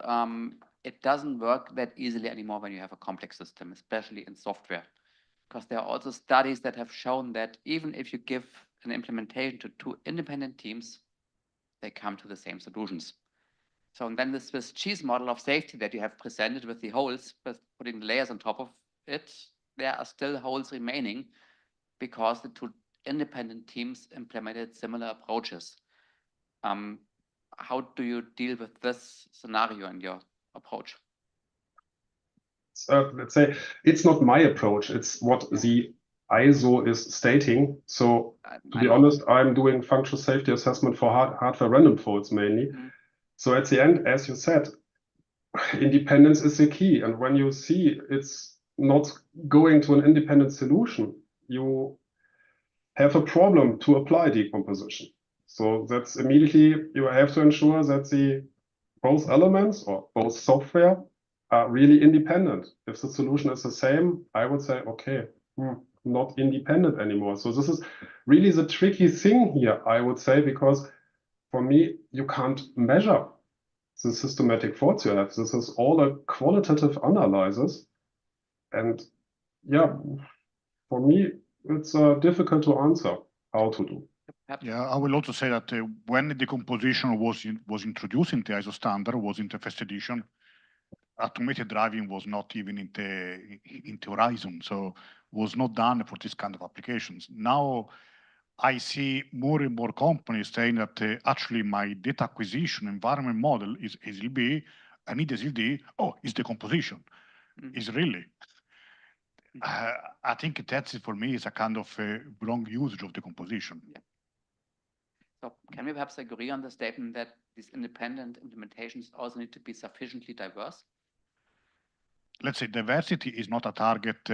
H: it doesn't work that easily anymore when you have a complex system, especially in software. Because there are also studies that have shown that even if you give an implementation to 2 independent teams, they come to the same solutions. So and then this Swiss cheese model of safety that you have presented with the holes, with putting the layers on top of it, there are still holes remaining because the 2 independent teams implemented similar approaches. How do you deal with this scenario in your approach?
S: Let's say it's not my approach, it's what the ISO is stating. So to be honest, I'm doing functional safety assessment for hardware random faults mainly. So at the end, as you said, independence is the key. And when you see it's not going to an independent solution, you have a problem to apply decomposition. So that's immediately, you have to ensure that both elements or both software are really independent. If the solution is the same, I would say, okay, not independent anymore. So this is really the tricky thing here, I would say, because for me, you can't measure the systematic faults you have. This is all a qualitative analysis. And yeah, for me, it's difficult to answer how to do.
J: Yeah, I will also say that when the decomposition was introduced in the ISO standard, was in the first edition, automated driving was not even in the horizon, so was not done for this kind of applications. Now I see more and more companies saying that actually my data acquisition environment model is SLB, I need SLD, oh, it's decomposition. Is really. I think that's for me is a kind of wrong usage of decomposition.
H: Yeah. So can we perhaps agree on the statement that these independent implementations also need to be sufficiently diverse?
J: Let's say diversity is not a target,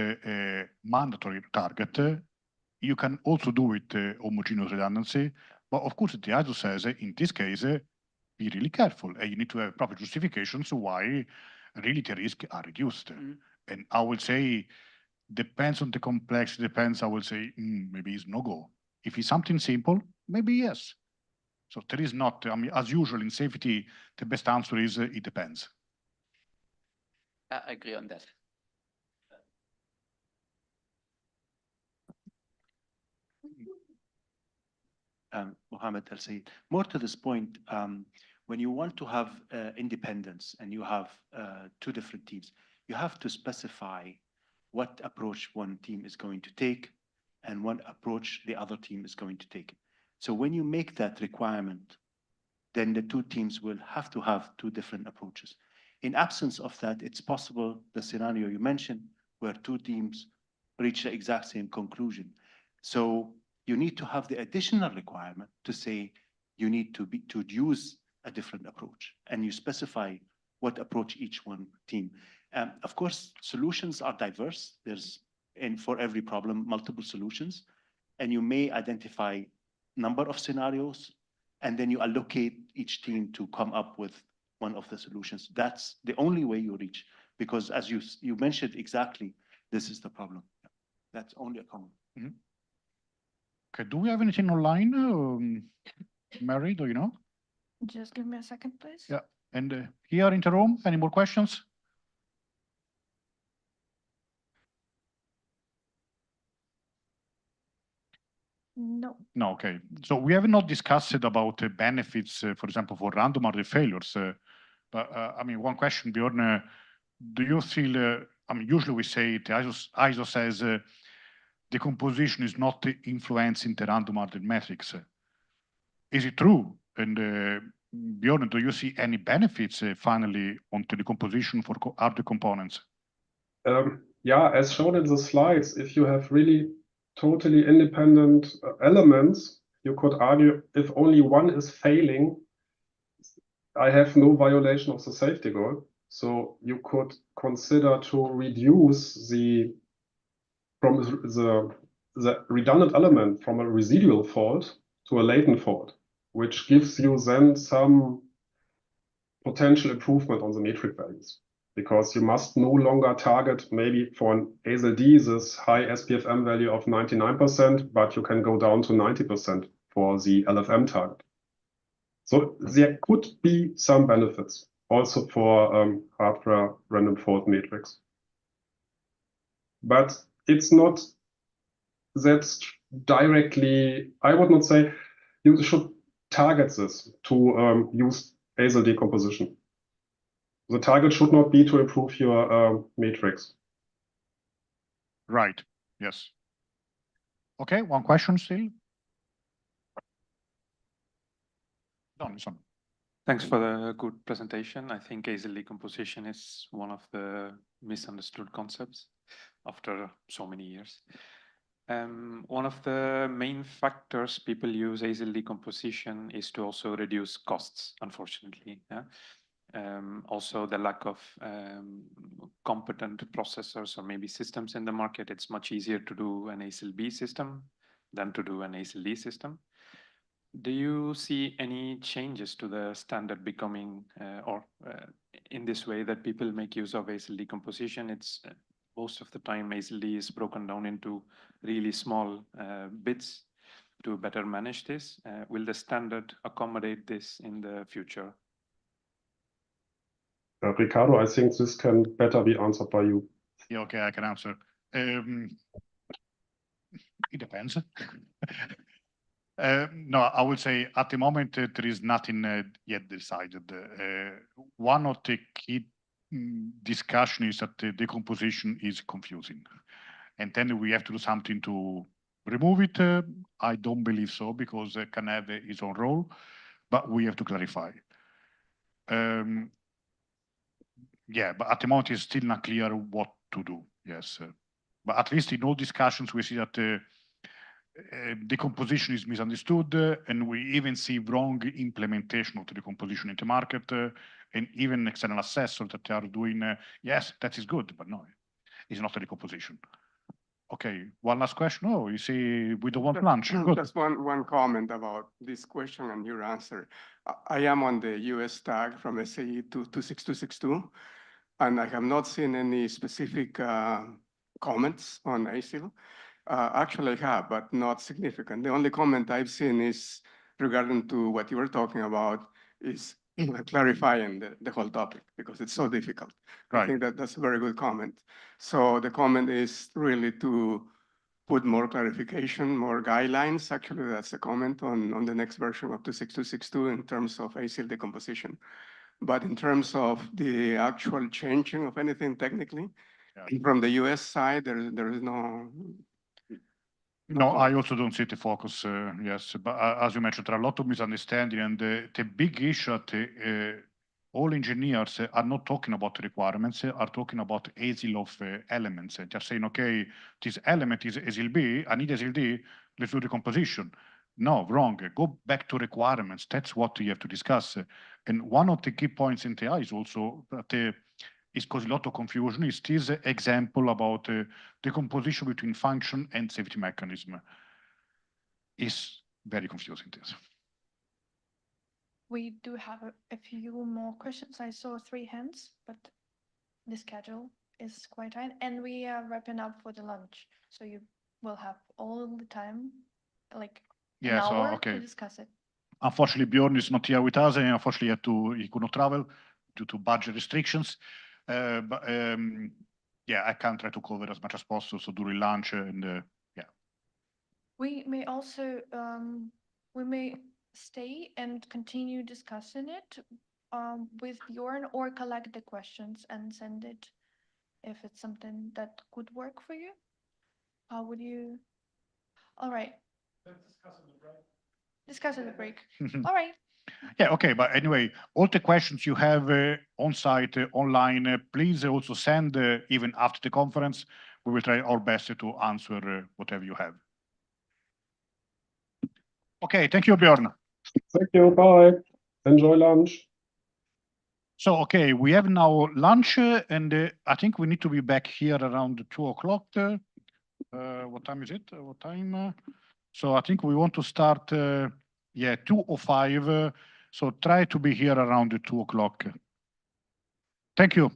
J: mandatory target. You can also do with homogeneous redundancy, but of course the ISO says in this case, be really careful. You need to have proper justifications why really the risks are reduced. And I will say, depends on the complexity, depends, I will say, maybe it's no go. If it's something simple, maybe yes. So there is not, I mean, as usual in safety, the best answer is it depends.
H: I agree on that.
T: Mohammed Al Sayed. More to this point, when you want to have independence and you have two different teams, you have to specify what approach one team is going to take and what approach the other team is going to take. So when you make that requirement, then the two teams will have to have two different approaches. In absence of that, it's possible the scenario you mentioned where two teams reach the exact same conclusion. So you need to have the additional requirement to say you need to use a different approach, and you specify what approach each one team. Of course, solutions are diverse. And for every problem, multiple solutions, and you may identify number of scenarios, and then you allocate each team to come up with one of the solutions. That's the only way you reach, because as you mentioned exactly, this is the problem. That's only a common.
J: Okay, do we have anything online? Mary, do you know?
A: Just give me a second, please.
J: Yeah, and here in the room, any more questions?
A: No.
J: No, okay. So we have not discussed about the benefits, for example, for random RD failures. But I mean, one question, Bjorn, do you feel, I mean, usually we say the ISO says decomposition is not influencing the random RD metrics. Is it true? And Bjorn, do you see any benefits finally on the decomposition for RD components?
S: Yeah, as shown in the slides, if you have really totally independent elements, you could argue if only one is failing, I have no violation of the safety goal. So you could consider to reduce from the redundant element from a residual fault to a latent fault, which gives you then some potential improvement on the metric values, because you must no longer target maybe for an ASLD this high SPFM value of 99%, but you can go down to 90% for the LFM target. So there could be some benefits also for hardware random fault matrix. But it's not that directly, I would not say you should target this to use ASL decomposition. The target should not be to improve your matrix.
J: Right, yes. Okay, one question still.
L: Thanks for the good presentation. I think ASL decomposition is one of the misunderstood concepts after so many years. One of the main factors people use ASL decomposition is to also reduce costs, unfortunately. Yeah? Also the lack of competent processors or maybe systems in the market. It's much easier to do an ASLB system than to do an ASLD system. Do you see any changes to the standard becoming in this way that people make use of ASL decomposition? It's most of the time ASLD is broken down into really small bits to better manage this. Will the standard accommodate this in the future?
S: Ricardo, I think this can better be answered by you.
J: Yeah, okay, I can answer. It depends. No, I would say at the moment there is nothing yet decided. One of the key discussion is that the decomposition is confusing, and then we have to do something to remove it. I don't believe so because can have its own role, but we have to clarify. Yeah, but at the moment it's still not clear what to do. Yes, but at least in all discussions we see that decomposition is misunderstood, and we even see wrong implementation of the decomposition in the market, and even external assessors that are doing, yes, that is good, but no, it's not a decomposition. Okay, one last question. Oh, you see, we don't want lunch. Good.
N: Just one comment about this question and your answer. I am on the US tag from SAE 26262, and I have not seen any specific comments on ASIL. Actually, I have, but not significant. The only comment I've seen is regarding to what you were talking about is clarifying the whole topic because it's so difficult. I think that that's a very good comment. So the comment is really to put more clarification, more guidelines. Actually, that's the comment on the next version of 26262 in terms of ASIL decomposition. But in terms of the actual changing of anything technically, from the US side, there is no.
J: No, I also don't see the focus, yes, but as you mentioned, there are a lot of misunderstanding, and the big issue that all engineers are not talking about requirements, are talking about ASIL of elements. They're saying, okay, this element is ASIL B, I need ASIL D, let's do the composition. No, wrong. Go back to requirements. That's what you have to discuss. And one of the key points in TI is also that is causing a lot of confusion is this example about the composition between function and safety mechanism is very confusing. This.
A: We do have a few more questions. I saw 3 hands, but the schedule is quite tight, and we are wrapping up for the lunch. So you will have all the time, like an hour to discuss it.
J: Unfortunately, Bjorn is not here with us, and unfortunately he could not travel due to budget restrictions. But yeah, I can try to cover as much as possible. So during lunch and yeah.
A: We may also we may stay and continue discussing it with Bjorn or collect the questions and send it if it's something that could work for you. How would you? All right.
I: Let's discuss in the break.
A: Discuss in the break. All right.
J: Yeah, okay, but anyway, all the questions you have on site, online, please also send even after the conference. We will try our best to answer whatever you have. Okay, thank you, Bjorn.
S: Thank you, bye. Enjoy lunch.
J: So, okay, we have now lunch, and I think we need to be back here around 2 o'clock. What time is it? What time? So I think we want to start, yeah, 2:05. So try to be here around 2 o'clock. Thank you.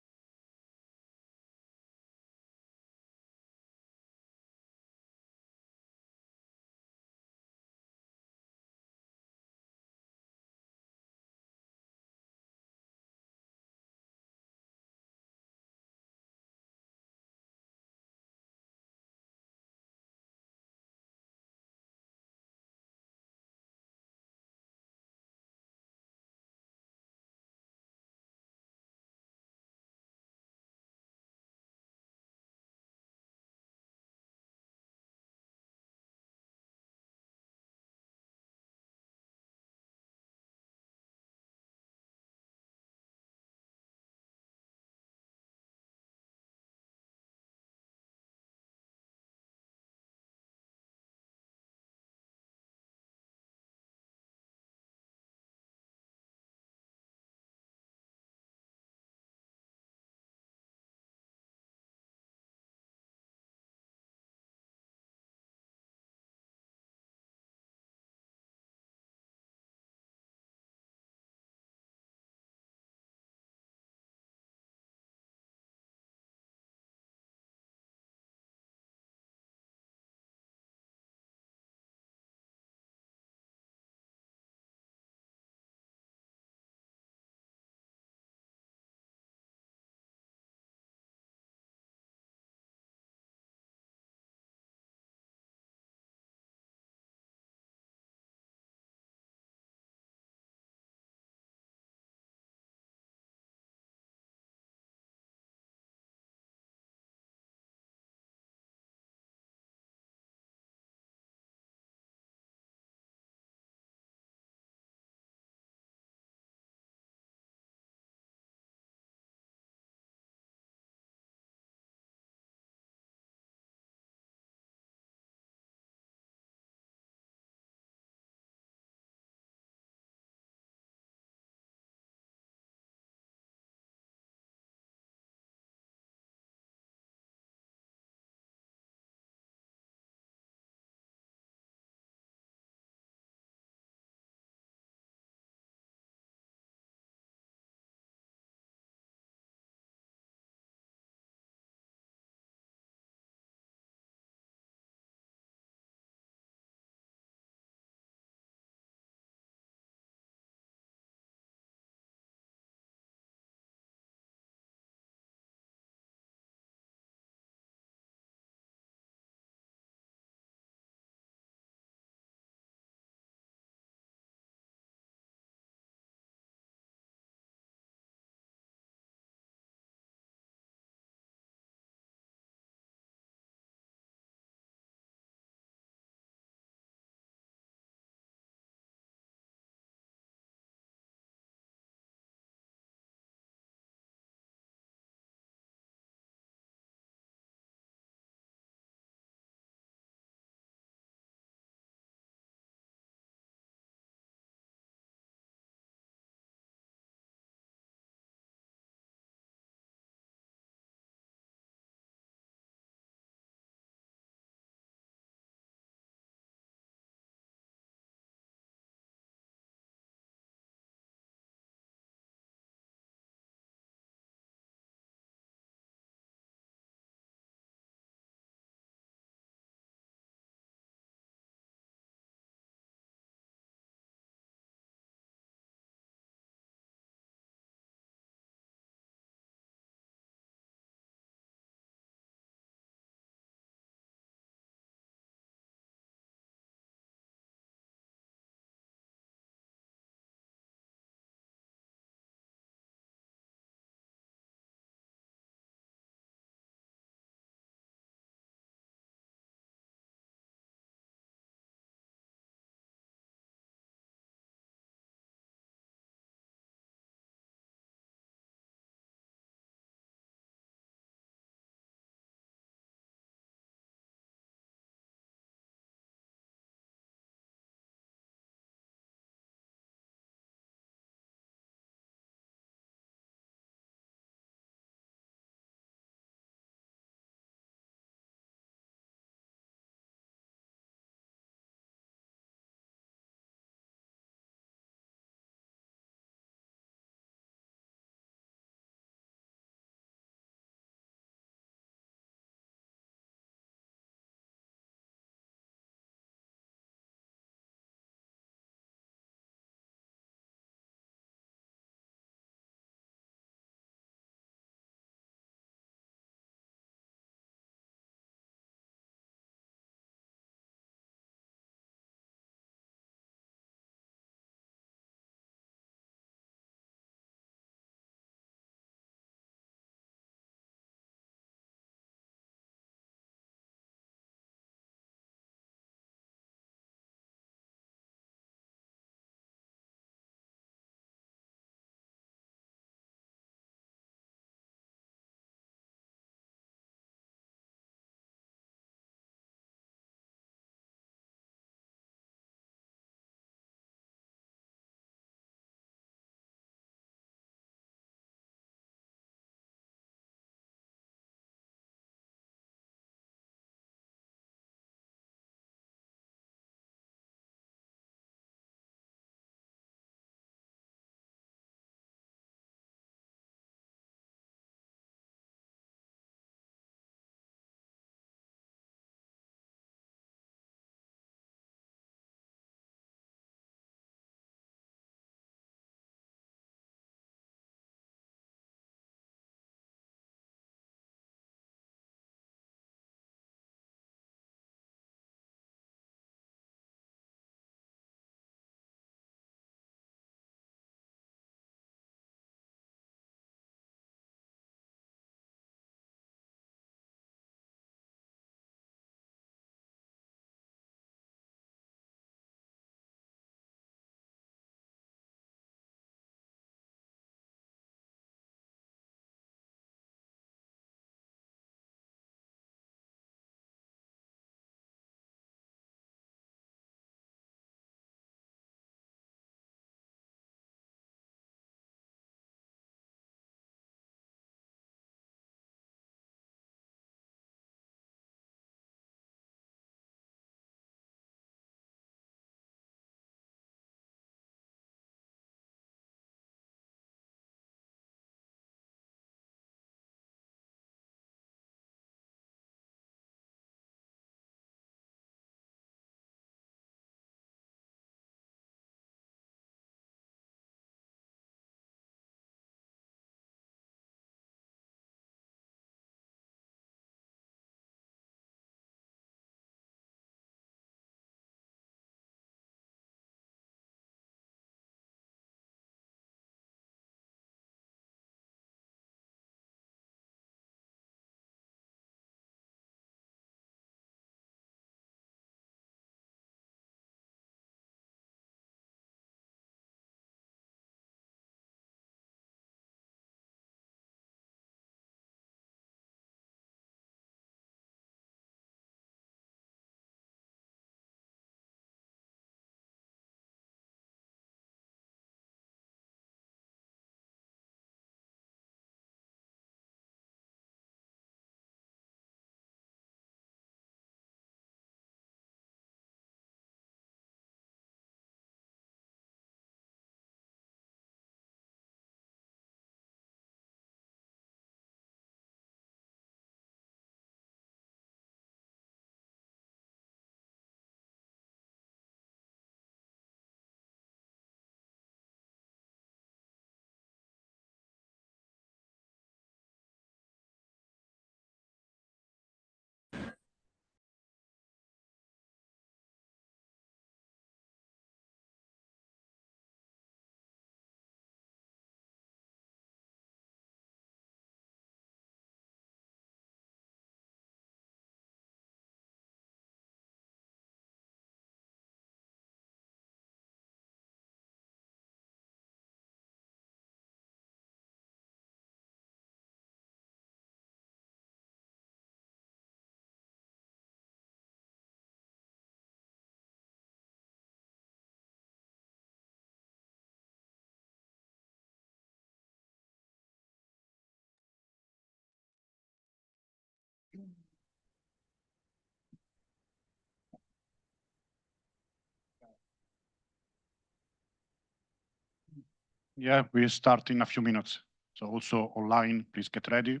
J: Yeah, we start in a few minutes. So also online, please get ready.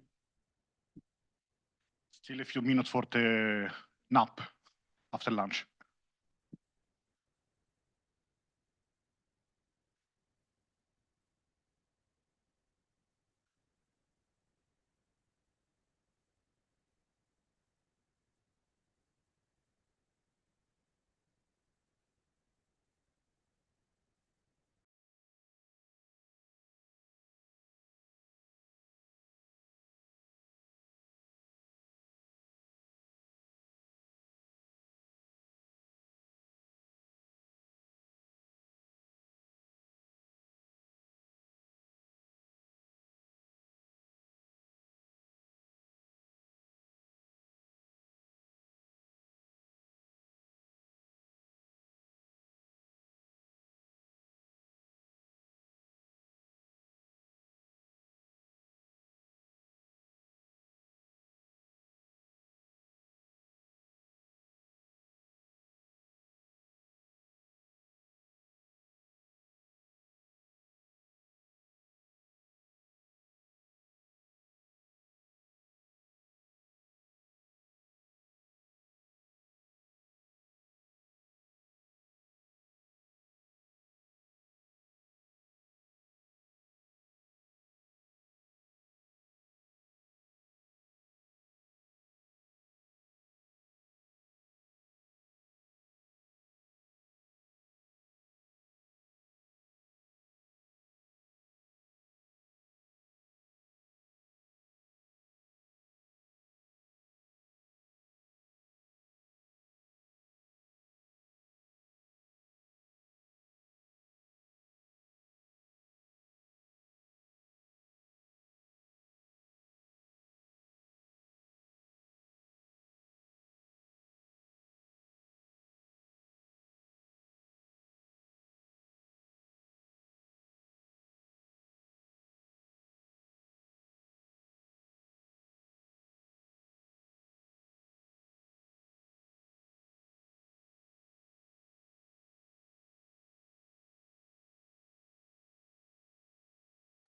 J: Still a few minutes for the nap after lunch.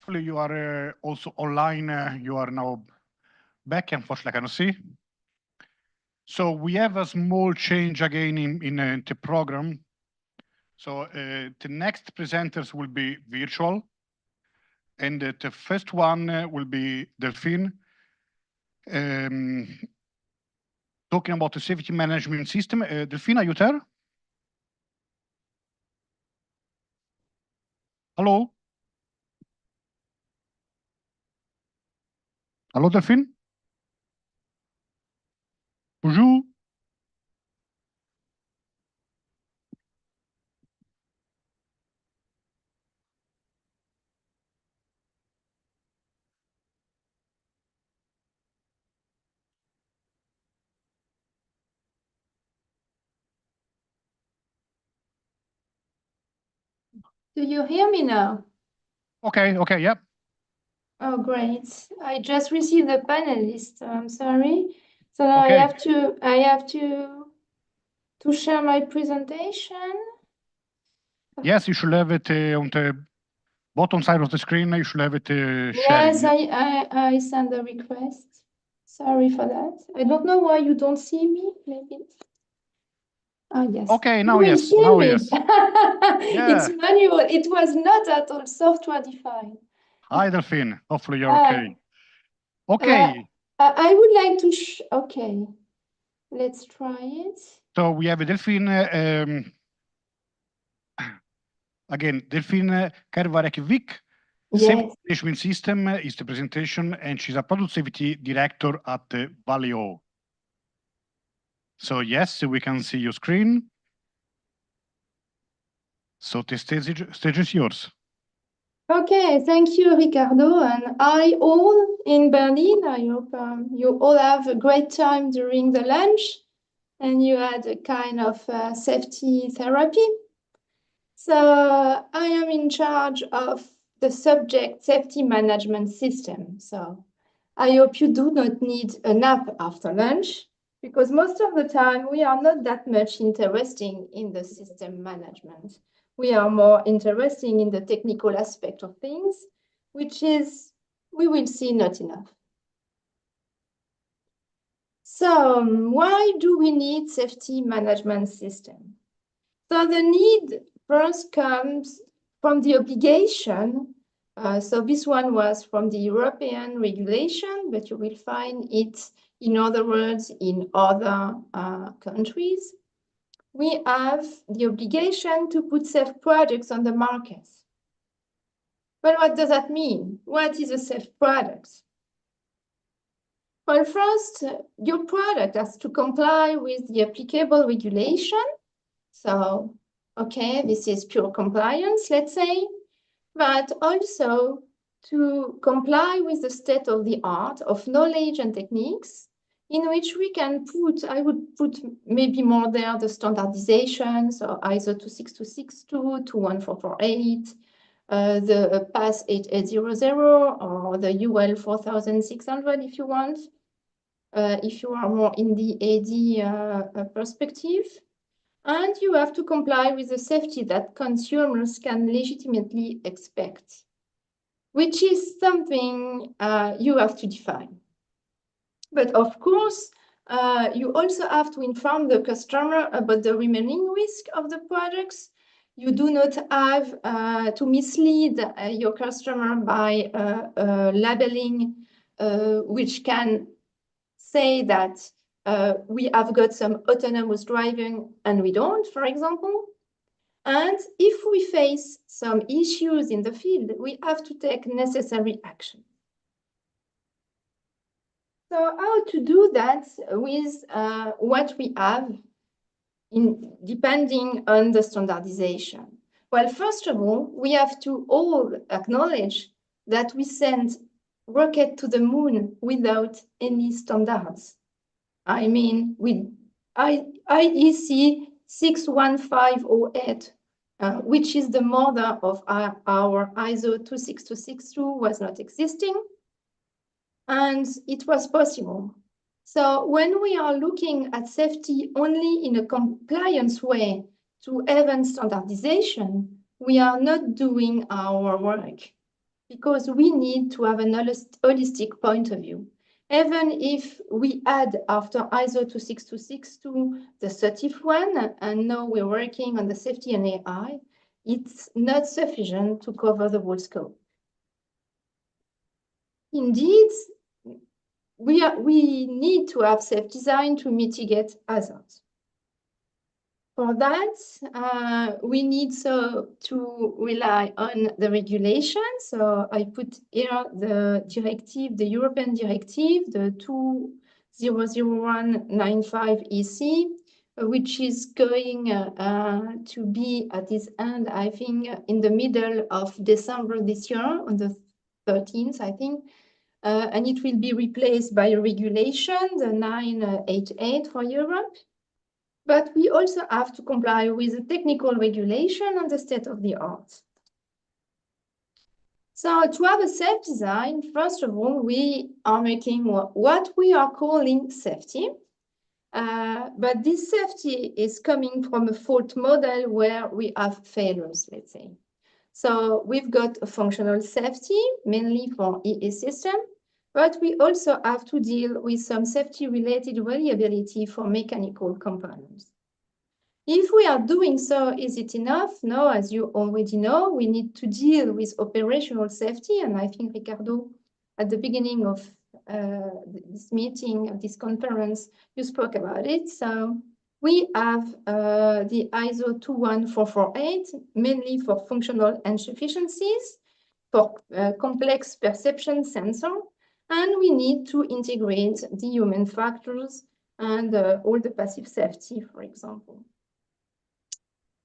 J: Hopefully you are also online. You are now back, unfortunately I cannot see. So we have a small change again in the program. So the next presenters will be virtual. And the first one will be Delphine, talking about the safety management system. Delphine, are you there? Hello? Hello, Delphine? Bonjour?
U: Do you hear me now?
J: Okay, yep.
U: Oh, great. I just received the panelist. I'm sorry. So now
J: Okay.
U: I have to share my presentation.
J: Yes, you should have it on the bottom side of the screen. You should have it sharing.
U: Yes, I send a request. Sorry for that. I don't know why you don't see me. Maybe. Ah, yes.
J: Okay, now
U: You will
J: yes.
U: see
J: Now
U: me.
J: yes.
U: It's
J: Yeah.
U: manual. It was not at all software defined.
J: Hi, Delphine. Hopefully you're
U: Uh,
J: okay. Okay.
U: I would like to. Okay. Let's try it.
J: So we have Delphine. Again, Delphine Karvarekiewicz. Safety
U: Yes.
J: management system is the presentation, and she's a product safety director at Valeo. So yes, we can see your screen. So the stage is yours.
U: Okay, thank you, Ricardo. And I all in Berlin. I hope you all have a great time during the lunch and you had a kind of safety therapy. So I am in charge of the subject safety management system. So I hope you do not need a nap after lunch because most of the time we are not that much interested in the system management. We are more interested in the technical aspect of things, which is, we will see, not enough. So why do we need safety management system? So the need first comes from the obligation. So this one was from the European regulation, but you will find it, in other words, in other countries. We have the obligation to put safe products on the market. But what does that mean? What is a safe product? Well, first, your product has to comply with the applicable regulation. So, okay, this is pure compliance, let's say, but also to comply with the state of the art of knowledge and techniques in which we can put, I would put maybe more there, the standardization, so ISO 26262, 21448, the PAS 8800, or the UL 4600 if you want, if you are more in the AD perspective. And you have to comply with the safety that consumers can legitimately expect, which is something you have to define. But of course, you also have to inform the customer about the remaining risk of the products. You do not have to mislead your customer by labeling, which can say that we have got some autonomous driving and we don't, for example. And if we face some issues in the field, we have to take necessary action. So how to do that with what we have depending on the standardization? Well, first of all, we have to all acknowledge that we sent rocket to the moon without any standards. I mean, with IEC 61508, which is the mother of our ISO 26262, was not existing, and it was possible. So when we are looking at safety only in a compliance way to event standardization, we are not doing our work, because we need to have an holistic point of view. Even if we add after ISO 26262 the 30th one, and now we're working on the safety and AI, it's not sufficient to cover the whole scope. Indeed, we need to have safe design to mitigate hazards. For that, we need to rely on the regulation. So I put here the directive, the European directive, the 2001/95 EC, which is going to be at its end, I think, in the middle of December this year, on the 13th, I think. And it will be replaced by a regulation, the 988 for Europe. But we also have to comply with the technical regulation and the state of the art. So to have a safe design, first of all, we are making what we are calling safety. But this safety is coming from a fault model where we have failures, let's say. So we've got a functional safety, mainly for EE system, but we also have to deal with some safety-related reliability for mechanical components. If we are doing so, is it enough? No, as you already know, we need to deal with operational safety, and I think, Ricardo, at the beginning of this meeting, this conference, you spoke about it. So we have the ISO 21448, mainly for functional insufficiencies, for complex perception sensor, and we need to integrate the human factors and all the passive safety, for example.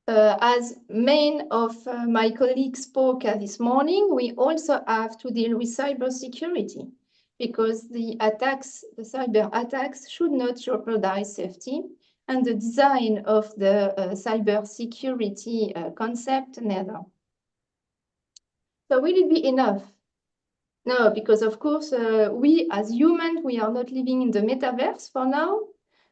U: As many of my colleagues spoke this morning, we also have to deal with cybersecurity, because the attacks, the cyber attacks, should not jeopardize safety, and the design of the cybersecurity concept neither. So will it be enough? No, because of course, we as humans, we are not living in the metaverse for now.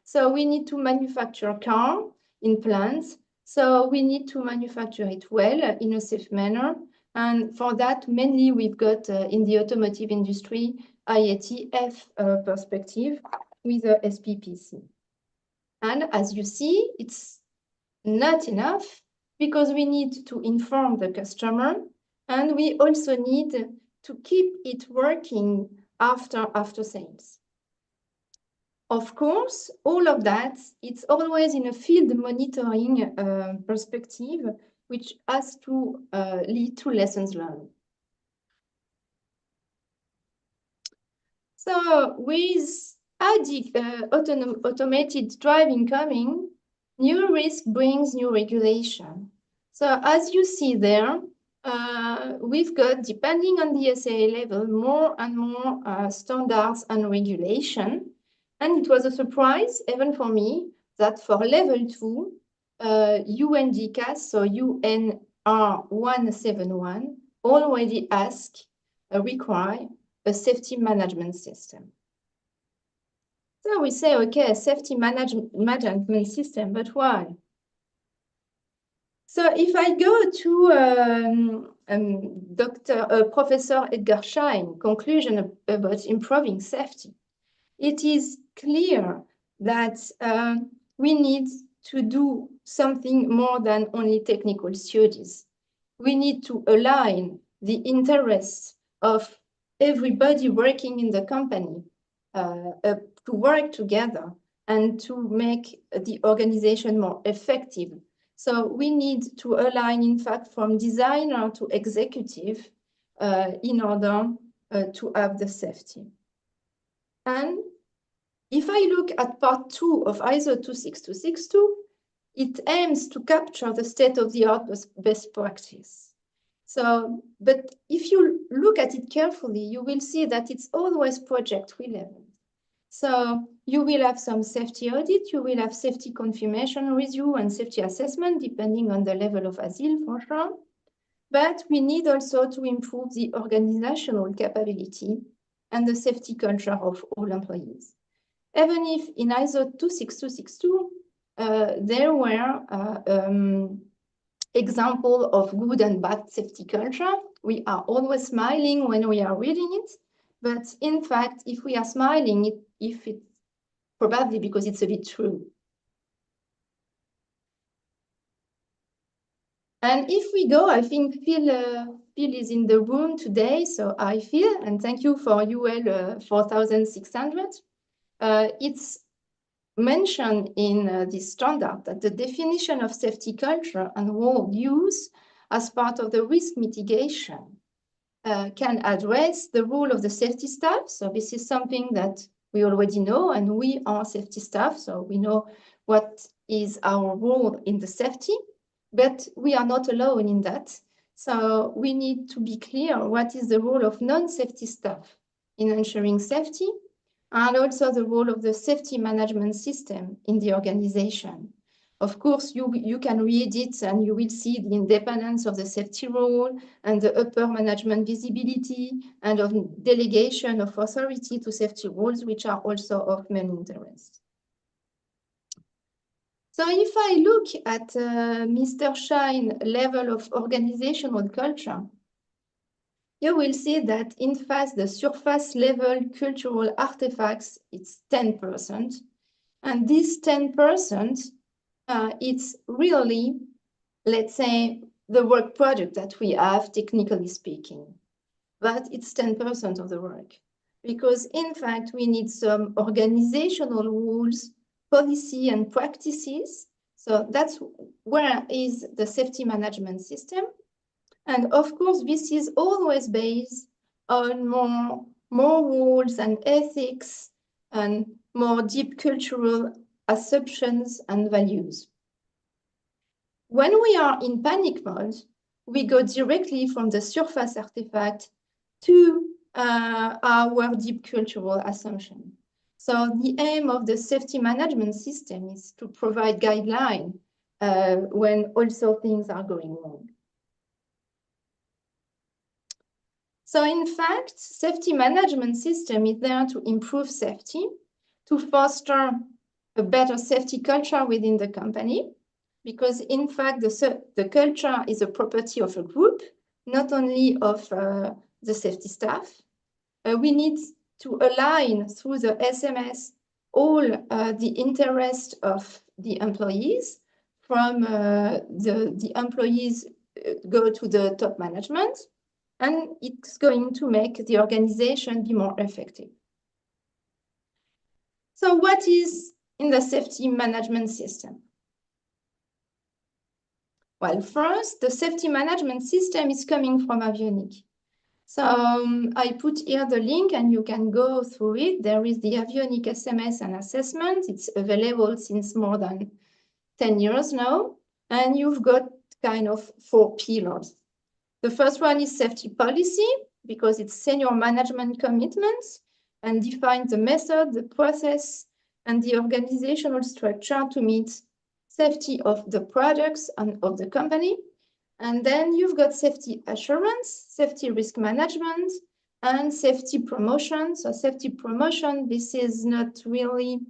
U: So we need to manufacture cars in plants. So we need to manufacture it well in a safe manner. And for that, mainly we've got in the automotive industry, IATF perspective with a SPPC. And as you see, it's not enough because we need to inform the customer and we also need to keep it working after sales. Of course, all of that, it's always in a field monitoring perspective, which has to lead to lessons learned. So with automated driving coming, new risk brings new regulation. So as you see there, we've got, depending on the SAA level, more and more standards and regulation. And it was a surprise, even for me, that for level 2, UNDCAS, so UNR 171, already require a safety management system. So we say, okay, a safety management system, but why? So if I go to Professor Edgar Schein conclusion about improving safety, it is clear that we need to do something more than only technical studies. We need to align the interests of everybody working in the company to work together and to make the organization more effective. So we need to align, in fact, from designer to executive in order to have the safety. And if I look at part 2 of ISO 26262, it aims to capture the state-of-the-art best practice. So, but if you look at it carefully, you will see that it's always project relevant. So you will have some safety audit, you will have safety confirmation review and safety assessment, depending on the level of ASIL for sure. But we need also to improve the organizational capability and the safety culture of all employees. Even if in ISO 26262, there were example of good and bad safety culture. We are always smiling when we are reading it, but in fact, if we are smiling, if it's probably because it's a bit true. And if we go, I think Phil is in the room today, so I Phil, and thank you for UL 4600. It's mentioned in this standard that the definition of safety culture and role use as part of the risk mitigation can address the role of the safety staff. So this is something that we already know, and we are safety staff, so we know what is our role in the safety, but we are not alone in that. So we need to be clear what is the role of non-safety staff in ensuring safety, and also the role of the safety management system in the organization. Of course, you can read it and you will see the independence of the safety role and the upper management visibility and of delegation of authority to safety roles, which are also of main interest. So if I look at Mr. Schein level of organizational culture, you will see that in fact the surface level cultural artifacts, it's 10%. And this 10%, it's really, let's say, the work product that we have, technically speaking. But it's 10% of the work. Because in fact, we need some organizational rules, policy and practices. So that's where is the safety management system. And of course, this is always based on more rules and ethics and more deep cultural assumptions and values. When we are in panic mode, we go directly from the surface artifact to our deep cultural assumption. So the aim of the safety management system is to provide guidelines when also things are going wrong. So in fact, safety management system is there to improve safety, to foster a better safety culture within the company, because in fact, the culture is a property of a group, not only of the safety staff. We need to align through the SMS all the interest of the employees, from the employees go to the top management, and it's going to make the organization be more effective. So what is in the safety management system? Well, first, the safety management system is coming from Avionics. So I put here the link and you can go through it. There is the Avionics SMS and assessment. It's available since more than 10 years now. And you've got kind of 4 pillars. The first one is safety policy, because it's senior management commitments and defines the method, the process, and the organizational structure to meet safety of the products and of the company. And then you've got safety assurance, safety risk management, and safety promotion. So safety promotion, this is not really,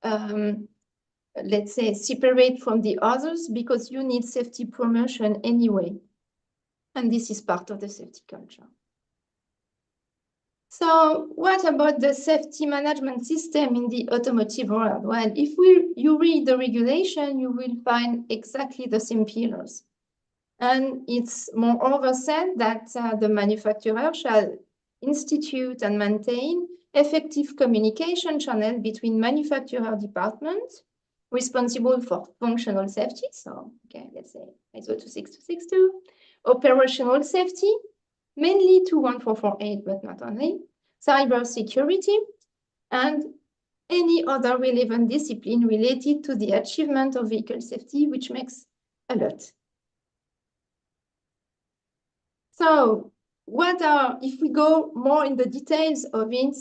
U: let's say, separate from the others, because you need safety promotion anyway. And this is part of the safety culture. So what about the safety management system in the automotive world? Well, if you read the regulation, you will find exactly the same pillars. And it's moreover said that the manufacturer shall institute and maintain effective communication channel between manufacturer departments responsible for functional safety. So, okay, let's say ISO 26262, operational safety, mainly 21448, but not only, cyber security, and any other relevant discipline related to the achievement of vehicle safety, which makes a lot. So if we go more in the details of it,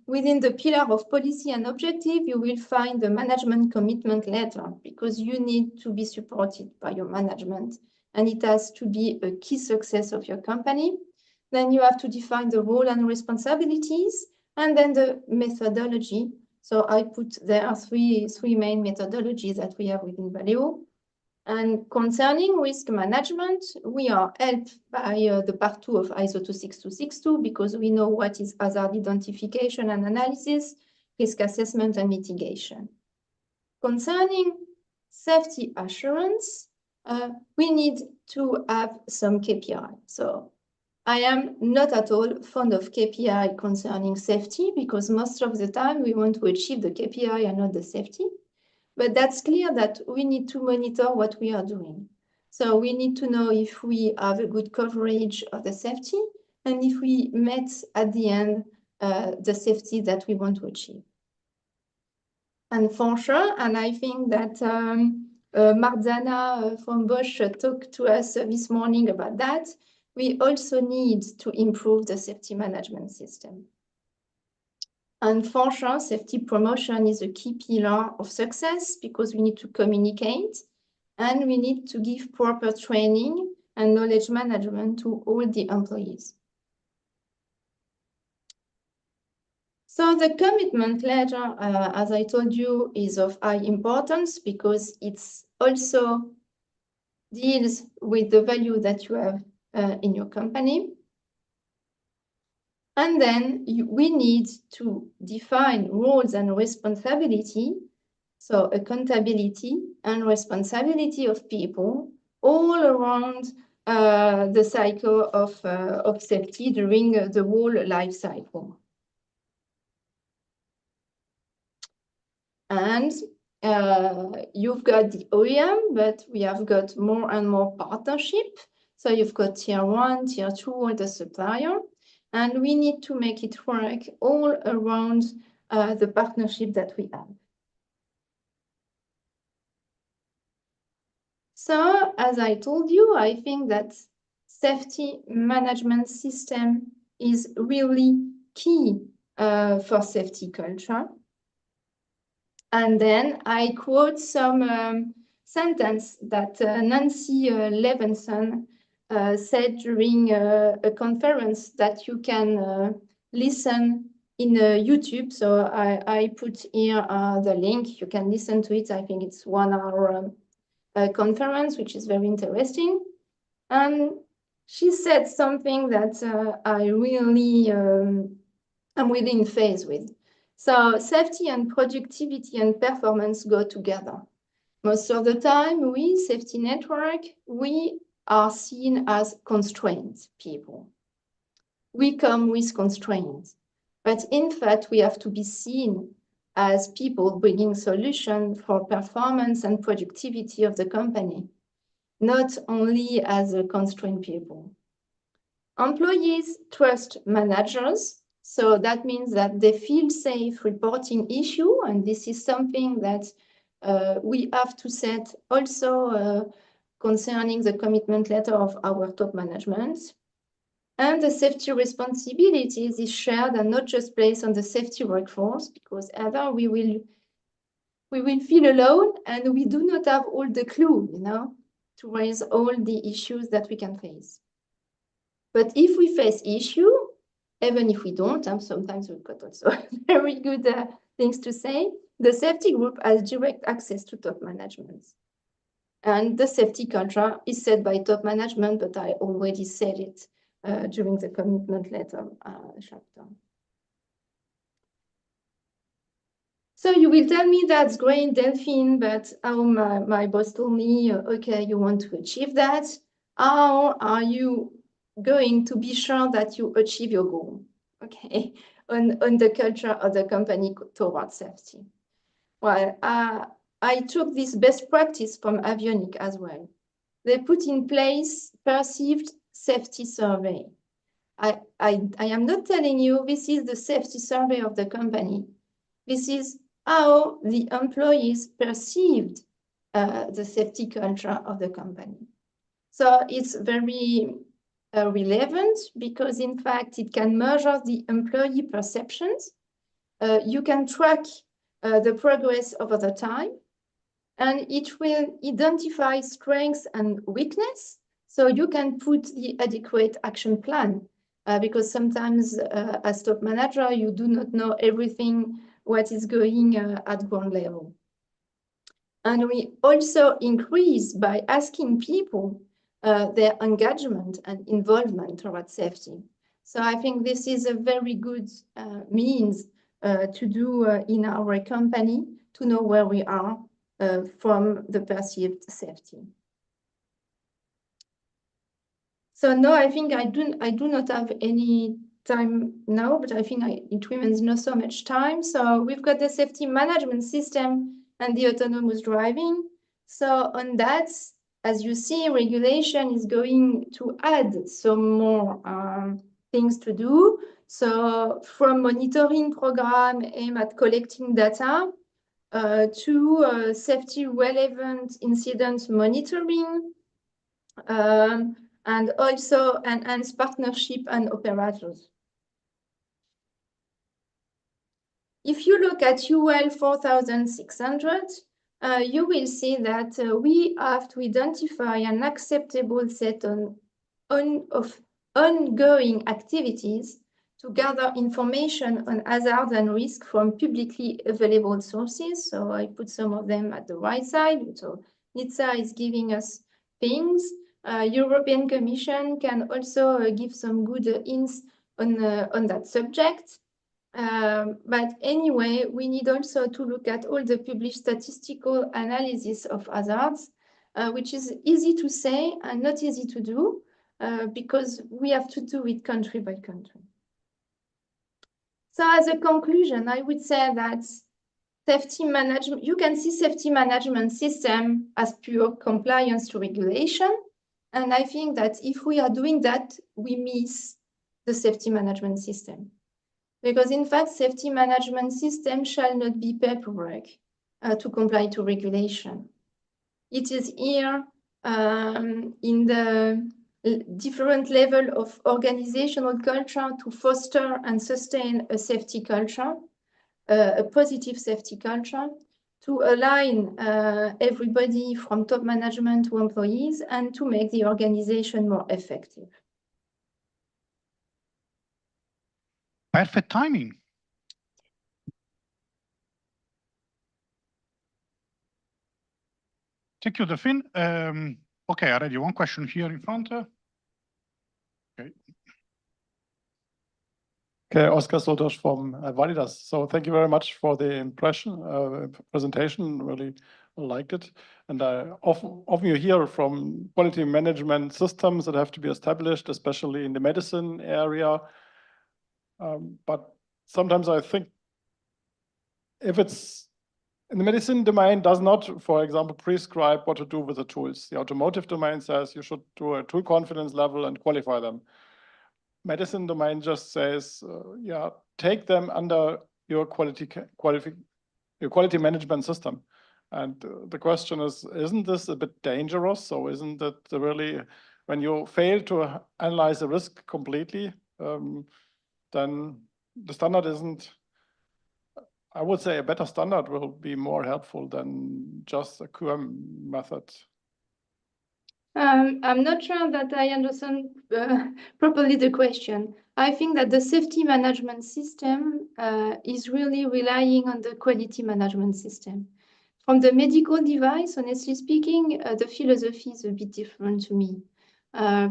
U: within the pillar of policy and objective, you will find the management commitment letter, because you need to be supported by your management, and it has to be a key success of your company. Then you have to define the role and responsibilities, and then the methodology. So I put there three main methodologies that we have within Valeo. And concerning risk management, we are helped by the part 2 of ISO 26262, because we know what is hazard identification and analysis, risk assessment and mitigation. Concerning safety assurance, we need to have some KPI. So I am not at all fond of KPI concerning safety, because most of the time we want to achieve the KPI and not the safety. But that's clear that we need to monitor what we are doing. So we need to know if we have a good coverage of the safety, and if we met at the end the safety that we want to achieve. And for sure, and I think that Marzana from Bosch talked to us this morning about that, we also need to improve the safety management system. And for sure, safety promotion is a key pillar of success, because we need to communicate and we need to give proper training and knowledge management to all the employees. So the commitment letter, as I told you, is of high importance, because it's also deals with the value that you have in your company. And then we need to define roles and responsibility, so accountability and responsibility of people all around the cycle of safety during the whole life cycle. And you've got the OEM, but we have got more and more partnership. So you've got tier 1, tier 2, or the supplier. And we need to make it work all around the partnership that we have. So, as I told you, I think that safety management system is really key for safety culture. And then I quote some sentence that Nancy Levinson said during a conference that you can listen in YouTube. So I put here the link. You can listen to it. I think it's 1 hour conference, which is very interesting. And she said something that I really I'm really in phase with. So safety and productivity and performance go together. Most of the time, we, safety network, we are seen as constrained people. We come with constraints. But in fact, we have to be seen as people bringing solutions for performance and productivity of the company, not only as a constrained people. Employees trust managers, so that means that they feel safe reporting issue, and this is something that we have to set also concerning the commitment letter of our top management. And the safety responsibilities is shared and not just placed on the safety workforce, because either we will feel alone and we do not have all the clue, to raise all the issues that we can face. But if we face issue, even if we don't, sometimes we've got also very good things to say, the safety group has direct access to top management. And the safety culture is set by top management, but I already said it during the commitment letter chapter. So you will tell me that's great, Delphine, but how my boss told me, okay, you want to achieve that. How are you going to be sure that you achieve your goal, okay, on the culture of the company towards safety? Well, I took this best practice from Avionic as well. They put in place perceived safety survey. I am not telling you this is the safety survey of the company. This is how the employees perceived the safety culture of the company. So it's very relevant because in fact it can measure the employee perceptions. You can track the progress over the time, and it will identify strengths and weakness. So you can put the adequate action plan because sometimes as top manager, you do not know everything what is going at ground level. And we also increase by asking people their engagement and involvement towards safety. So I think this is a very good means to do in our company to know where we are from the perceived safety. So no, I think I do not have any time now, but I think it remains not so much time. So we've got the safety management system and the autonomous driving. So on that, as you see, regulation is going to add some more things to do. So from monitoring program aimed at collecting data to safety relevant incident monitoring, and also enhance partnership and operators. If you look at UL 4600, you will see that we have to identify an acceptable set of ongoing activities to gather information on hazard and risk from publicly available sources. So I put some of them at the right side. So NHTSA is giving us things. European Commission can also give some good hints on that subject. But anyway, we need also to look at all the published statistical analysis of hazards, which is easy to say and not easy to do because we have to do it country by country. So as a conclusion, I would say that safety management, you can see safety management system as pure compliance to regulation. And I think that if we are doing that, we miss the safety management system. Because in fact, safety management system shall not be paperwork to comply to regulation. It is here in the different level of organizational culture to foster and sustain a safety culture, a positive safety culture, to align everybody from top management to employees and to make the organization more effective.
J: Perfect timing. Thank you, Delphine. Okay, already one question here in front. Okay.
I: Okay, Oscar Soltosh from Validas. So thank you very much for the presentation. Really liked it. And I often you hear from quality management systems that have to be established, especially in the medicine area. But sometimes I think if it's in the medicine domain does not, for example, prescribe what to do with the tools. The automotive domain says you should do a tool confidence level and qualify them. Medicine domain just says, yeah, take them under your quality management system. And the question is, isn't this a bit dangerous? So isn't it really, when you fail to analyze the risk completely, then the standard isn't, I would say a better standard will be more helpful than just a QM method.
U: I'm not sure that I understand properly the question. I think that the safety management system is really relying on the quality management system. From the medical device, honestly speaking, the philosophy is a bit different to me.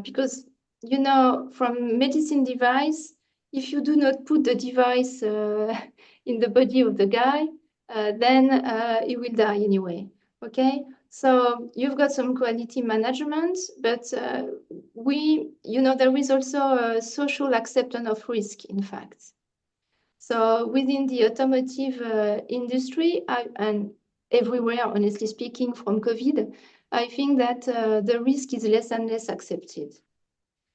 U: Because, you know, from medicine device, if you do not put the device in the body of the guy, then he will die anyway, okay? So you've got some quality management, but you know, there is also a social acceptance of risk, in fact. So within the automotive industry and everywhere, honestly speaking, from COVID, I think that the risk is less and less accepted.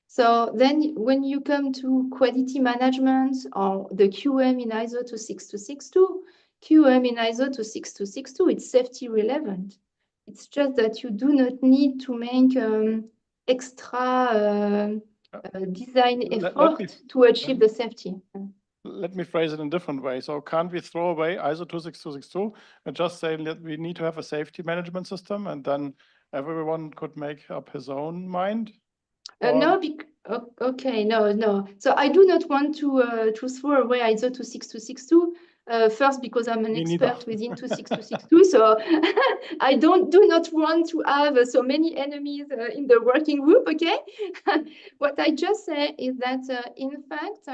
U: So then when you come to quality management or the QM in ISO 26262, QM in ISO 26262, it's safety relevant. It's just that you do not need to make extra design effort to achieve the safety.
I: Let me phrase it in a different way. So can't we throw away ISO 26262 and just say that we need to have a safety management system and then everyone could make up his own mind?
U: No, okay, no. So I do not want to throw away ISO 26262. First, because I'm an expert within 26262, so I do not want to have so many enemies in the working group, okay? What I just say is that, in fact,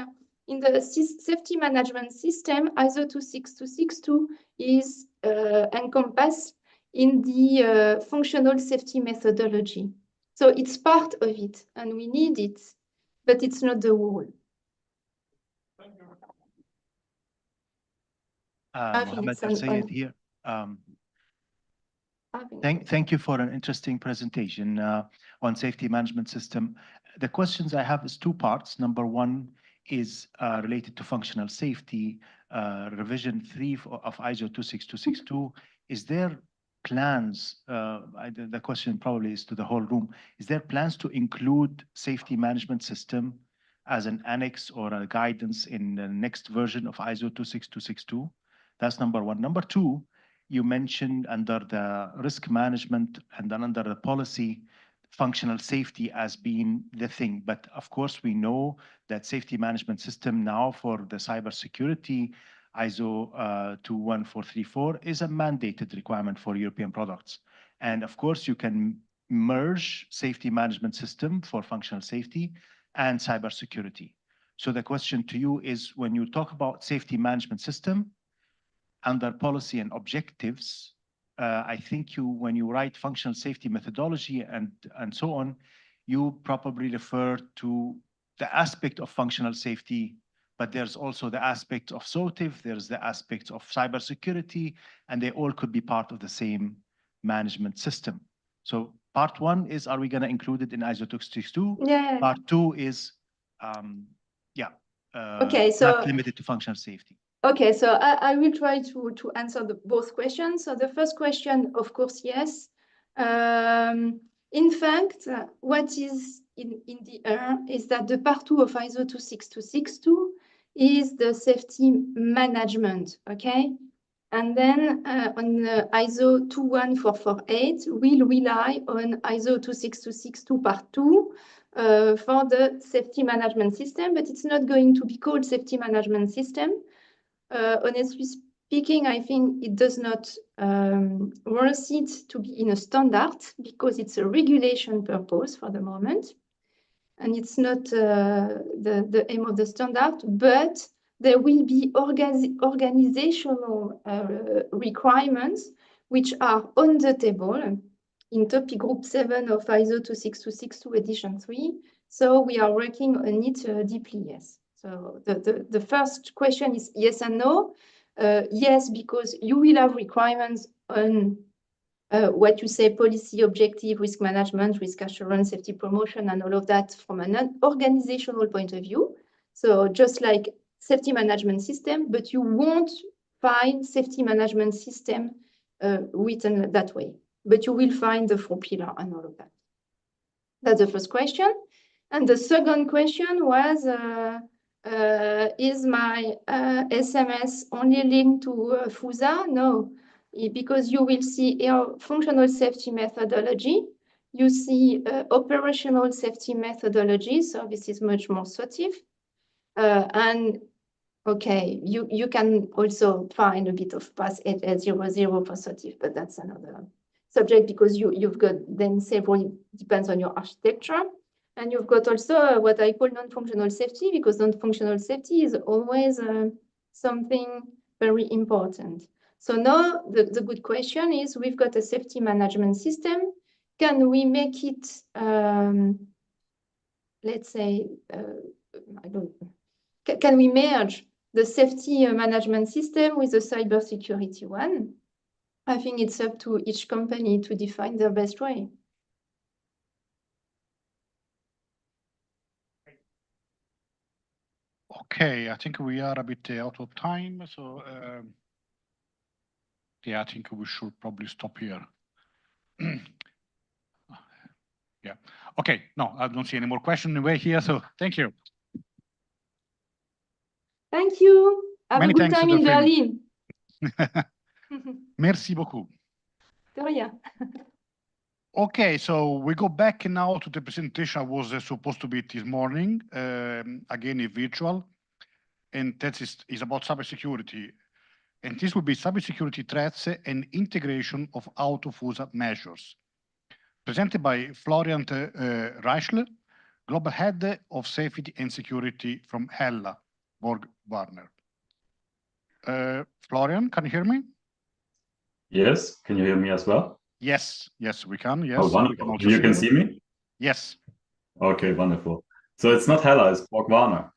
U: in the safety management system, ISO 26262 is encompassed in the functional safety methodology. So it's part of it, and we need it, but it's not the whole.
Q: Mohammed Al Sayed here. Thank you for an interesting presentation on safety management system. The questions I have is two parts. Number one is related to functional safety, revision 3 of ISO 26262. Is there plans, the question probably is to the whole room, is there plans to include safety management system as an annex or a guidance in the next version of ISO 26262? That's number one. Number two, you mentioned under the risk management and then under the policy, functional safety as being the thing. But of course, we know that safety management system now for the cybersecurity ISO 21434 is a mandated requirement for European products. And of course, you can merge safety management system for functional safety and cybersecurity. So the question to you is, when you talk about safety management system, under policy and objectives, I think when you write functional safety methodology and so on, you probably refer to the aspect of functional safety, but there's also the aspect of SOTIF, there's the aspect of cybersecurity, and they all could be part of the same management system. So part one is, are we going to include it in ISO 262?
U: Yeah.
Q: Part two is,
U: okay, so
Q: not limited to functional safety.
U: Okay, so I will try to answer both questions. So the first question, of course, yes. In fact, what is in the air is that the part 2 of ISO 26262 is the safety management, okay? And then on ISO 21448, we'll rely on ISO 26262 part 2 for the safety management system, but it's not going to be called safety management system. Honestly speaking, I think it does not worth it to be in a standard because it's a regulation purpose for the moment. And it's not the aim of the standard, but there will be organizational requirements which are on the table in topic group 7 of ISO 26262 edition 3. So we are working on it deeply, yes. So the first question is yes and no. Yes, because you will have requirements on what you say, policy, objective, risk management, risk assurance, safety promotion, and all of that from an organizational point of view. So just like safety management system, but you won't find safety management system written that way. But you will find the 4 pillars and all of that. That's the first question. And the second question was, is my SMS only linked to FUSA? No, because you will see here functional safety methodology. You see operational safety methodology. So this is much more SOTIF. And okay, you can also find a bit of PAS 8800 for SOTIF, but that's another subject because you've got then several, depends on your architecture. And you've got also what I call non-functional safety, because non-functional safety is always something very important. So now the good question is, we've got a safety management system. Can we make it, let's say, can we merge the safety management system with the cybersecurity one? I think it's up to each company to define their best way.
J: Okay, I think we are a bit out of time, so yeah, I think we should probably stop here. Yeah. Okay. No, I don't see any more questions anyway here, so thank you.
U: Thank you. Have
J: Many
U: a good
J: thanks to
U: time in
J: Delphine.
U: Berlin.
J: Merci beaucoup.
U: De rien.
J: Okay, so we go back now to the presentation I was supposed to be this morning, again in virtual, and that is about cybersecurity. And this will be cybersecurity threats and integration of auto-FUSA measures. Presented by Florian Reichler, Global Head of Safety and Security from HELLA, Borg-Warner. Florian, can you hear me?
C: Yes, can you hear me as well?
J: Yes, yes, we can. Yes,
C: Oh, wonderful. You can see me?
J: Yes.
C: Okay, wonderful. So it's not HELLA, it's Borg-Warner.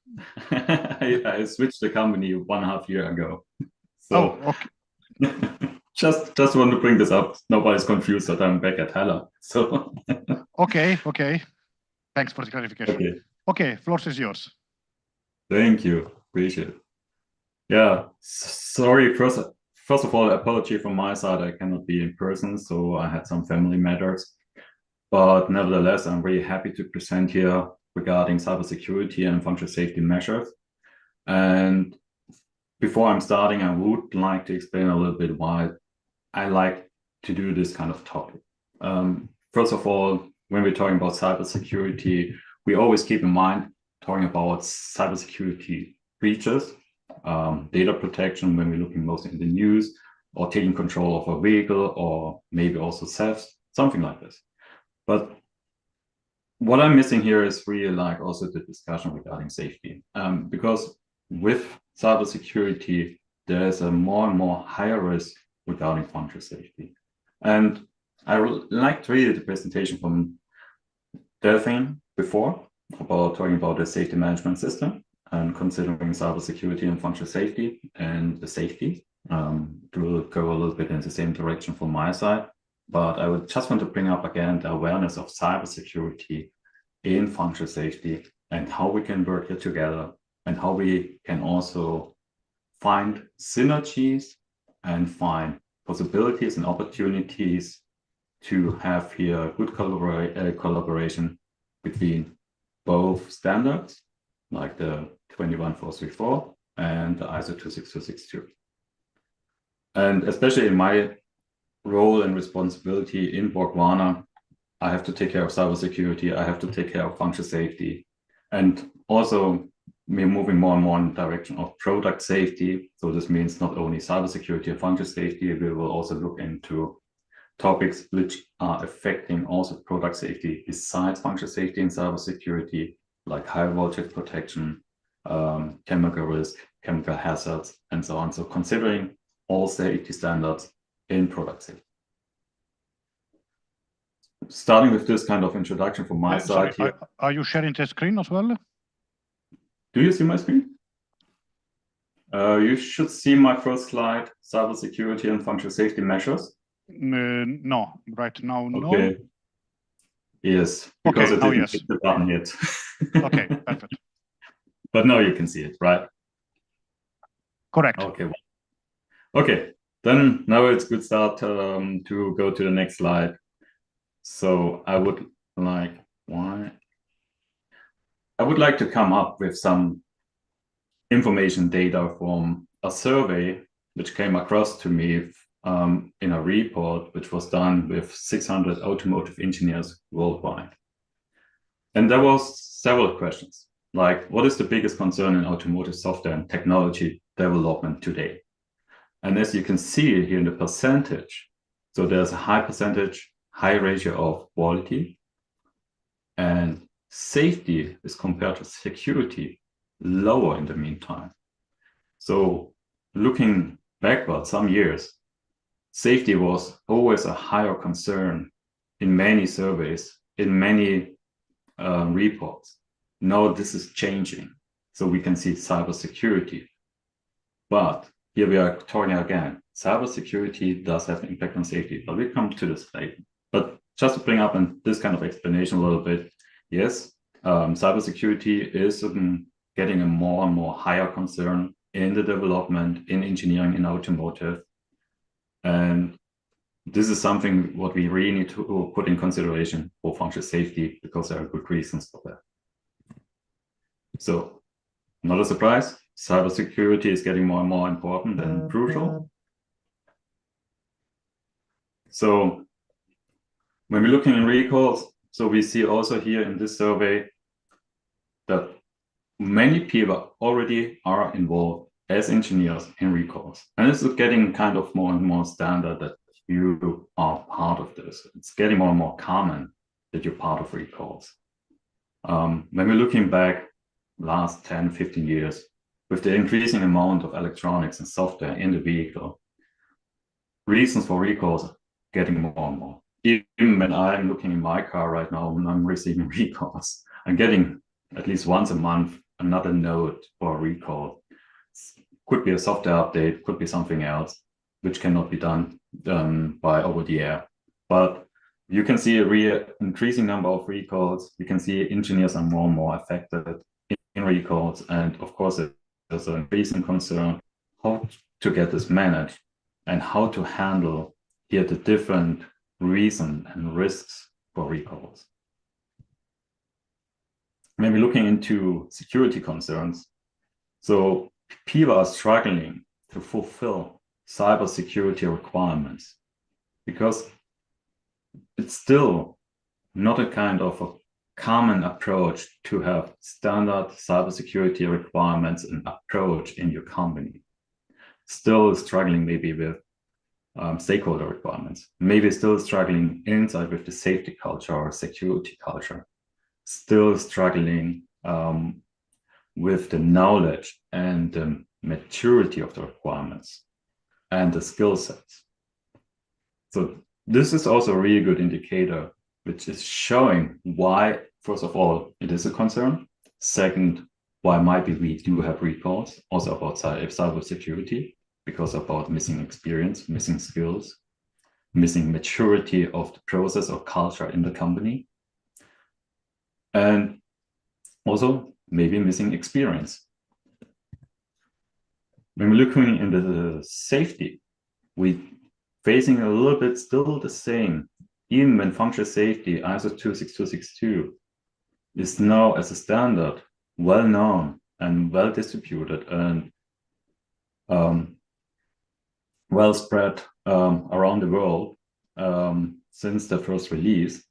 C: I switched the company 1.5 years ago. So
J: okay.
C: just want to bring this up. Nobody's confused that I'm back at HELLA. So
J: okay. Thanks for the clarification.
C: Okay.
J: Okay, floor is yours.
C: Thank you. Appreciate it. Yeah, sorry. First of all, apology from my side. I cannot be in person, so I had some family matters. But nevertheless, I'm really happy to present here regarding cybersecurity and functional safety measures. And before I'm starting, I would like to explain a little bit why I like to do this kind of topic. First of all, when we're talking about cybersecurity, we always keep in mind talking about cybersecurity breaches, data protection when we're looking mostly in the news, or taking control of a vehicle, or maybe also thefts, something like this. But what I'm missing here is really like also the discussion regarding safety, because with cybersecurity, there is a more and more higher risk regarding functional safety. And I liked really the presentation from Delphine before about talking about the safety management system and considering cybersecurity and functional safety and the safety. To go a little bit in the same direction from my side, but I would just want to bring up again the awareness of cybersecurity in functional safety and how we can work here together and how we can also find synergies and find possibilities and opportunities to have here good collaboration between both standards, like the 21434 and the ISO 26262. And especially in my role and responsibility in Borg-Warner, I have to take care of cybersecurity, I have to take care of functional safety. And also we're moving more and more in the direction of product safety. So this means not only cybersecurity and function safety, we will also look into topics which are affecting also product safety besides function safety and cybersecurity, like high voltage protection, chemical risk, chemical hazards, and so on. So considering all safety standards in product safety. Starting with this kind of introduction from my side here.
J: Are you sharing the screen as well?
C: Do you see my screen? You should see my first slide, cybersecurity and functional safety measures.
J: No, right now, no.
C: Okay. Yes, because
J: Okay,
C: I didn't
J: yes.
C: hit the button yet.
J: Okay, perfect.
C: But now you can see it, right?
J: Correct.
C: Okay. Okay, then now it's good start to go to the next slide. So I would like to come up with some information data from a survey which came across to me in a report which was done with 600 automotive engineers worldwide. And there was several questions, like what is the biggest concern in automotive software and technology development today? And as you can see here in the percentage, so there's a high percentage, high ratio of quality, and safety is compared to security lower in the meantime. So looking backward some years, safety was always a higher concern in many surveys, in many reports. Now this is changing. So we can see cybersecurity. But here we are talking again, cybersecurity does have an impact on safety, but we come to this later. But just to bring up this kind of explanation a little bit, yes, cybersecurity is getting a more and more higher concern in the development, in engineering, in automotive. And this is something what we really need to put in consideration for functional safety, because there are good reasons for that. So, not a surprise, cybersecurity is getting more and more important and crucial. So, when we're looking in recalls, so we see also here in this survey that many people already are involved as engineers in recalls. And it's getting kind of more and more standard that you are part of this. It's getting more and more common that you're part of recalls. When we're looking back last 10, 15 years, with the increasing amount of electronics and software in the vehicle, reasons for recalls are getting more and more. Even when I'm looking in my car right now, when I'm receiving recalls, I'm getting at least once a month another note for a recall. Could be a software update, could be something else, which cannot be done by over the air. But you can see a increasing number of recalls. You can see engineers are more and more affected in recalls. And of course, there's an increasing concern how to get this managed and how to handle here the different reasons and risks for recalls. Maybe looking into security concerns. So people are struggling to fulfill cybersecurity requirements because it's still not a kind of a common approach to have standard cybersecurity requirements and approach in your company. Still struggling maybe with stakeholder requirements, maybe still struggling inside with the safety culture or security culture, still struggling with the knowledge and the maturity of the requirements and the skill sets. So this is also a really good indicator, which is showing why, first of all, it is a concern. Second, why maybe we do have recalls also about cybersecurity, because about missing experience, missing skills, missing maturity of the process or culture in the company. And also maybe missing experience. When we're looking into the safety, we're facing a little bit still the same, even when functional safety ISO 26262 is now as a standard, well known and well distributed and well spread around the world since the first release.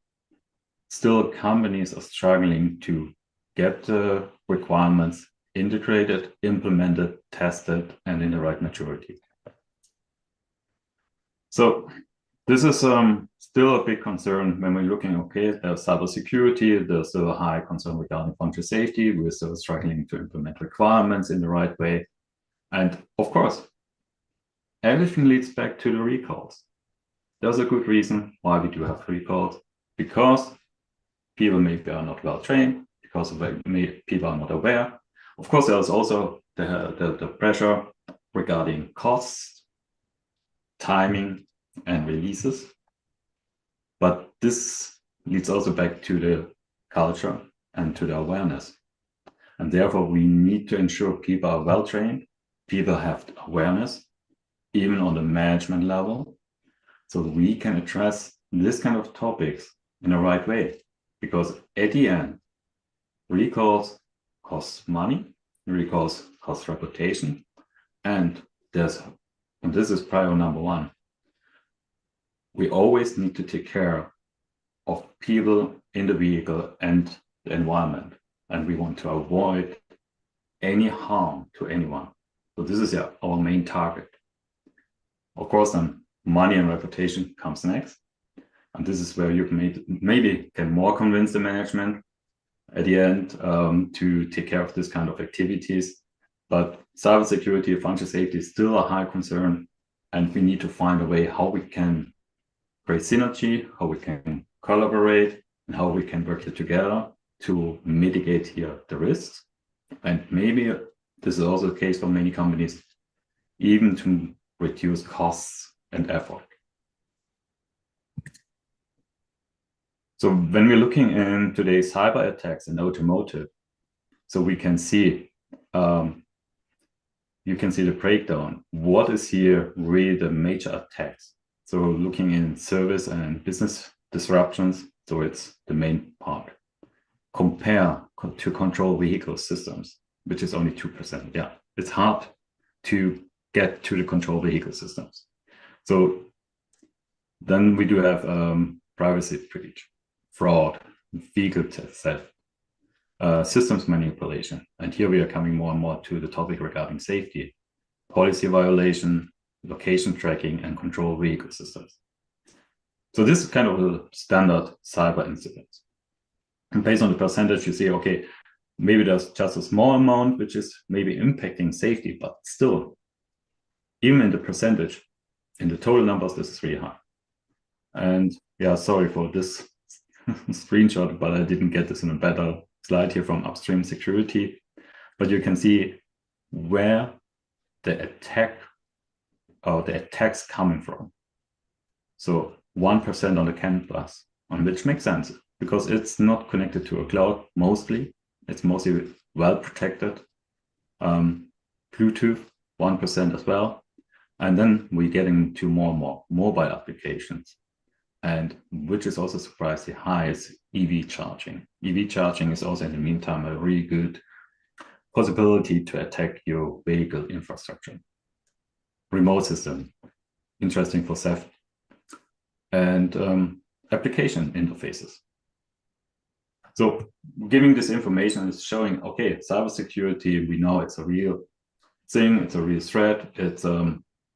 C: Still, companies are struggling to get the requirements, integrated, implemented, tested, and in the right maturity. So this is still a big concern when we're looking, okay, there's cybersecurity, there's still a high concern regarding functional safety, we're still struggling to implement requirements in the right way. And of course, everything leads back to the recalls. There's a good reason why we do have recalls, because people maybe are not well trained, because people are not aware. Of course, there's also the pressure regarding costs, timing, and releases. But this leads also back to the culture and to the awareness. And therefore, we need to ensure people are well trained, people have awareness, even on the management level, so that we can address this kind of topics in the right way. Because at the end, recalls cost money, recalls cost reputation, and this is priority number one. We always need to take care of people in the vehicle and the environment, and we want to avoid any harm to anyone. So this is our main target. Of course, then money and reputation comes next. And this is where you can maybe can more convince the management at the end to take care of this kind of activities. But cybersecurity, functional safety is still a high concern. And we need to find a way how we can create synergy, how we can collaborate, and how we can work together to mitigate here the risks. And maybe this is also the case for many companies, even to reduce costs and effort. So when we're looking in today's cyber attacks in automotive, so we can see, you can see the breakdown. What is here really the major attacks? So looking in service and business disruptions, so it's the main part. Compare to control vehicle systems, which is only 2%. Yeah, it's hard to get to the control vehicle systems. So then we do have privacy breach, fraud, vehicle theft, systems manipulation. And here we are coming more and more to the topic regarding safety, policy violation, location tracking, and control vehicle systems. So this is kind of a standard cyber incident. And based on the percentage, you see, okay, maybe there's just a small amount which is maybe impacting safety, but still, even in the percentage, in the total numbers, this is really high. And yeah, sorry for this screenshot, but I didn't get this in a better slide here from upstream security. But you can see where the attack or the attacks coming from. So 1% on the CAN bus, which makes sense because it's not connected to a cloud mostly. It's mostly well protected. Bluetooth, 1% as well. And then we're getting to more and more mobile applications. And which is also surprisingly high is EV charging. EV charging is also in the meantime a really good possibility to attack your vehicle infrastructure. Remote system, interesting for theft. And application interfaces. So giving this information is showing, okay, cybersecurity, we know it's a real thing, it's a real threat, it's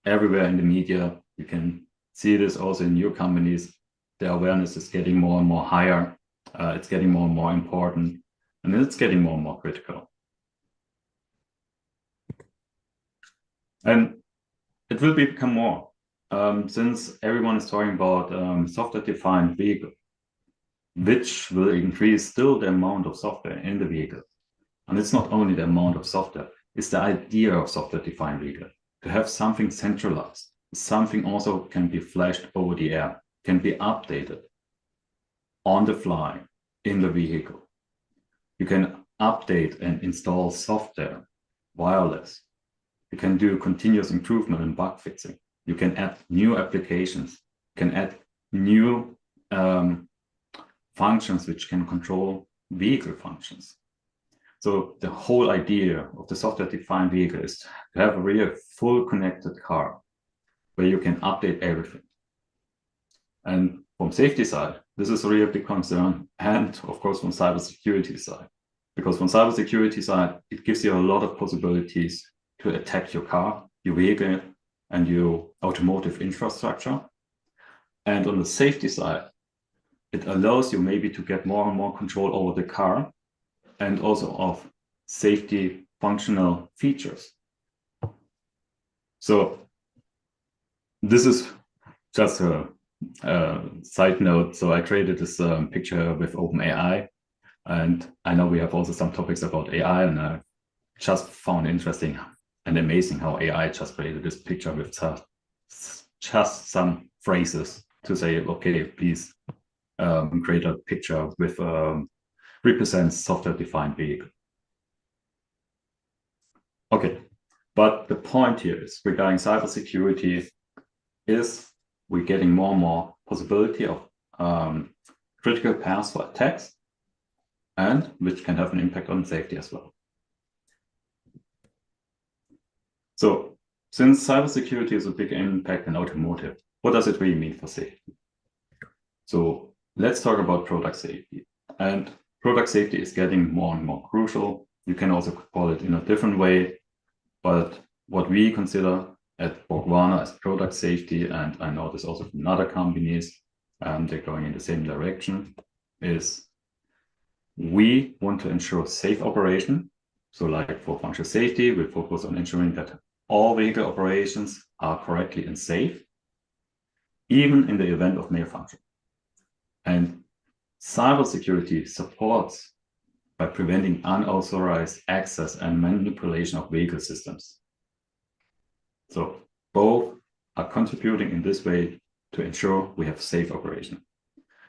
C: everywhere in the media. You can see this also in your companies. The awareness is getting more and more higher. It's getting more and more important, and it's getting more and more critical. And it will become more, since everyone is talking about software-defined vehicle, which will increase still the amount of software in the vehicle. And it's not only the amount of software, it's the idea of software-defined vehicle, to have something centralized. Something also can be flashed over the air, can be updated on the fly in the vehicle. You can update and install software, wireless. You can do continuous improvement and bug fixing. You can add new applications, you can add new functions which can control vehicle functions. So the whole idea of the software-defined vehicle is to have a real full connected car where you can update everything. And from safety side, this is a real big concern. And of course, from cybersecurity side, Because from cybersecurity side, it gives you a lot of possibilities to attack your car, your vehicle, and your automotive infrastructure. And on the safety side, it allows you maybe to get more and more control over the car and also of safety functional features. So this is just a side note. So I created this picture with OpenAI, and I know we have also some topics about AI, and I just found interesting and amazing how AI just created this picture with just some phrases to say, okay, please create a picture with represents software-defined vehicle. Okay, but the point here is regarding cybersecurity is we're getting more and more possibility of critical paths for attacks, and which can have an impact on safety as well. So since cybersecurity is a big impact in automotive, what does it really mean for safety? So let's talk about product safety. And product safety is getting more and more crucial. You can also call it in a different way, but what we consider at BorgWarner as product safety, and I know this also from other companies, they're going in the same direction, is we want to ensure safe operation. So like for functional safety, we focus on ensuring that all vehicle operations are correctly and safe, even in the event of malfunction. And cybersecurity supports by preventing unauthorized access and manipulation of vehicle systems. So both are contributing in this way to ensure we have safe operation.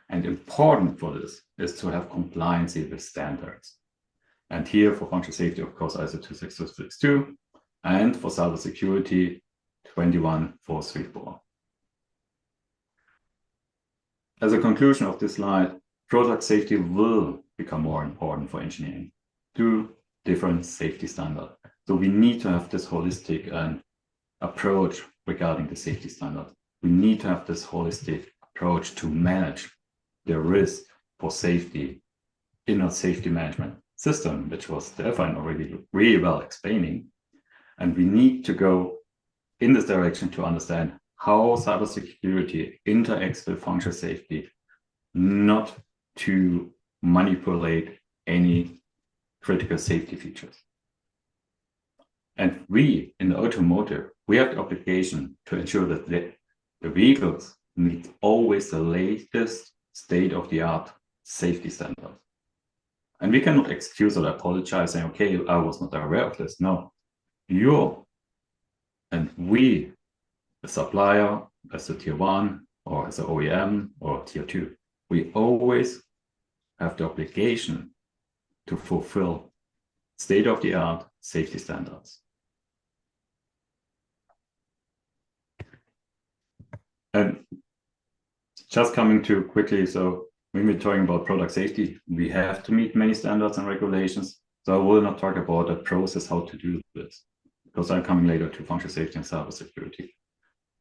C: And important for this is to have compliance with standards. And here for functional safety, of course, ISO 26262, and for cybersecurity, 21434. As a conclusion of this slide, product safety will become more important for engineering through different safety standards. So we need to have this holistic approach regarding the safety standard. We need to have this holistic approach to manage the risk for safety in a safety management system, which was Stefan already really well explaining. And we need to go in this direction to understand how cybersecurity interacts with functional safety, not to manipulate any critical safety features. And we, in the automotive, we have the obligation to ensure that the vehicles meet always the latest state-of-the-art safety standards. And we cannot excuse or apologize saying, okay, I was not aware of this. No, you and we, the supplier, as a tier 1 or as an OEM or tier 2, we always have the obligation to fulfill state-of-the-art safety standards. And just coming to quickly, so when we're talking about product safety, we have to meet many standards and regulations. So I will not talk about the process, how to do this, because I'm coming later to functional safety and cybersecurity.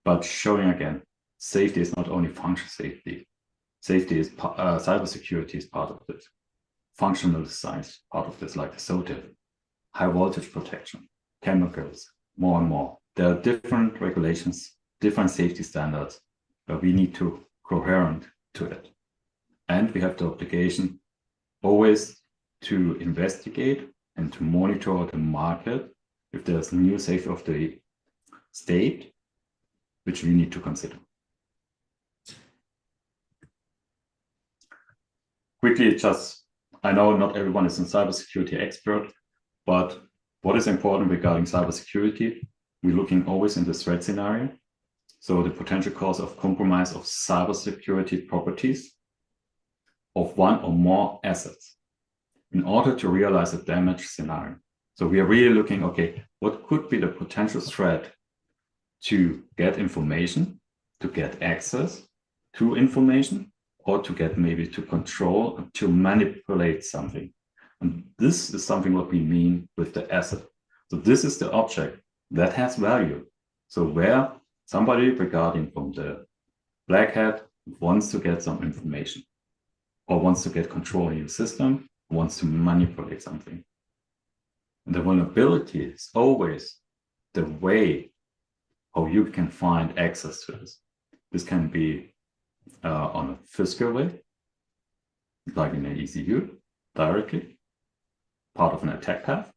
C: But showing again, safety is not only functional safety. Safety is cybersecurity is part of this. Functional design is part of this, like the SOTIF, high voltage protection, chemicals, more and more. There are different regulations, different safety standards, but we need to coherent to it. And we have the obligation always to investigate and to monitor the market if there's new safety of the state, which we need to consider. Quickly, just, I know not everyone is a cybersecurity expert, but what is important regarding cybersecurity, we're looking always in the threat scenario. So the potential cause of compromise of cybersecurity properties of one or more assets in order to realize a damage scenario. So we are really looking, okay, what could be the potential threat to get information, to get access to information, or to get maybe to control, to manipulate something. And this is something what we mean with the asset. So this is the object that has value. So where somebody regarding from the black hat wants to get some information or wants to get control in your system, who wants to manipulate something. And the vulnerability is always the way how you can find access to this. This can be on a physical way, like in an ECU, directly, part of an attack path.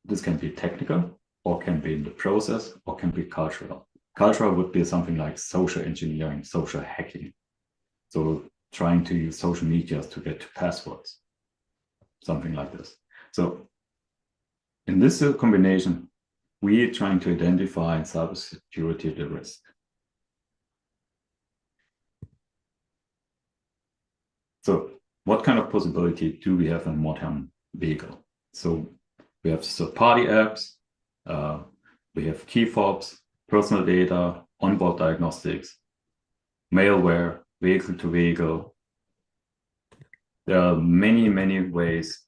C: This can be technical, or can be in the process, or can be cultural. Cultural would be something like social engineering, social hacking. So trying to use social media to get to passwords, something like this. So in this combination, we are trying to identify in cybersecurity the risk. So what kind of possibility do we have in a modern vehicle? So we have third-party apps, we have key fobs, personal data, onboard diagnostics, malware, vehicle to vehicle. There are many, many ways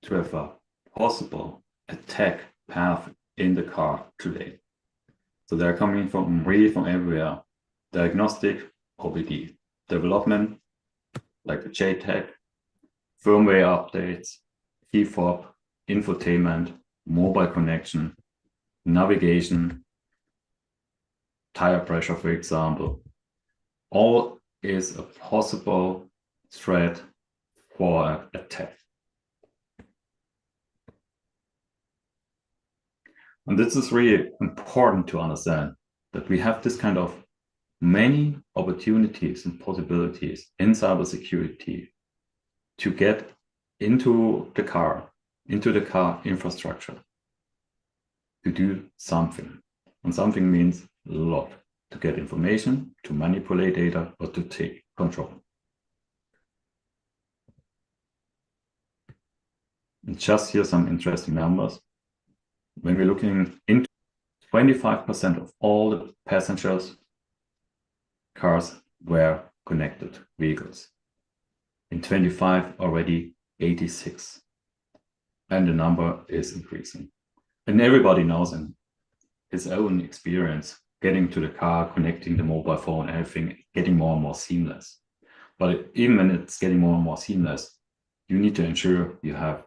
C: to have a possible attack path in the car today. So they're coming from really from everywhere. Diagnostic, OBD, development, like the JTAG, firmware updates, key fob, infotainment, mobile connection, navigation, tire pressure, for example. All is a possible threat for an attack. And this is really important to understand, that we have this kind of many opportunities and possibilities in cybersecurity to get into the car infrastructure, to do something. And something means a lot: to get information, to manipulate data, or to take control. And just here some interesting numbers. When we're looking into 25% of all the passengers cars were connected vehicles. In 25 already 86. And the number is increasing. And everybody knows in his own experience, getting to the car, connecting the mobile phone, everything getting more and more seamless. But even when it's getting more and more seamless, you need to ensure you have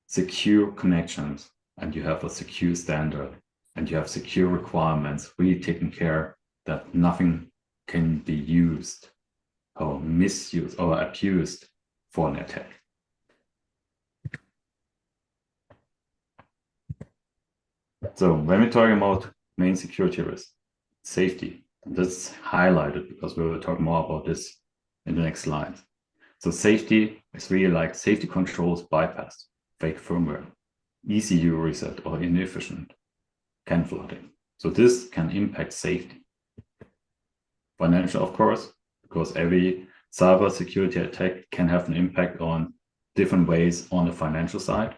C: secure connections, and you have a secure standard, and you have secure requirements, really taking care that nothing can be used or misused or abused for an attack. So when we're talking about main security risk, safety, that's highlighted because we will talk more about this in the next slide. So safety is really like safety controls bypassed, fake firmware, ECU reset, or inefficient CAN flooding. So this can impact safety. Financial, of course, because every cyber security attack can have an impact on different ways on the financial side.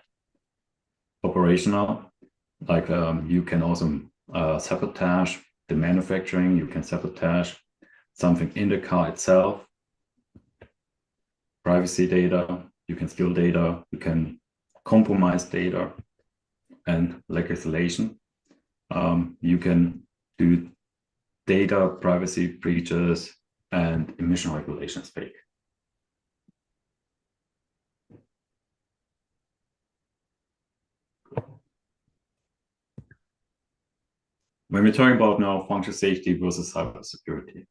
C: Operational, like you can also sabotage the manufacturing, you can sabotage something in the car itself. Privacy data, you can steal data, you can compromise data, and legislation. You can do data privacy breaches and emission regulations fake. When we're talking about now functional safety versus cybersecurity,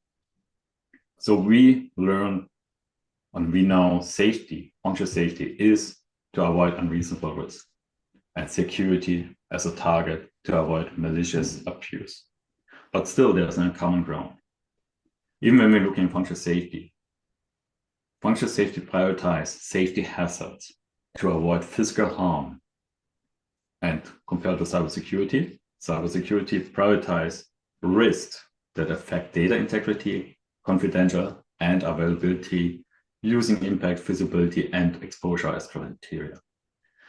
C: so we learn and we know safety, functional safety is to avoid unreasonable risk, and security as a target to avoid malicious abuse. But still, there's no common ground. Even when we're looking at functional safety prioritizes safety hazards to avoid physical harm. And compared to cybersecurity prioritizes risks that affect data integrity, confidential, and availability using impact, visibility, and exposure as criteria.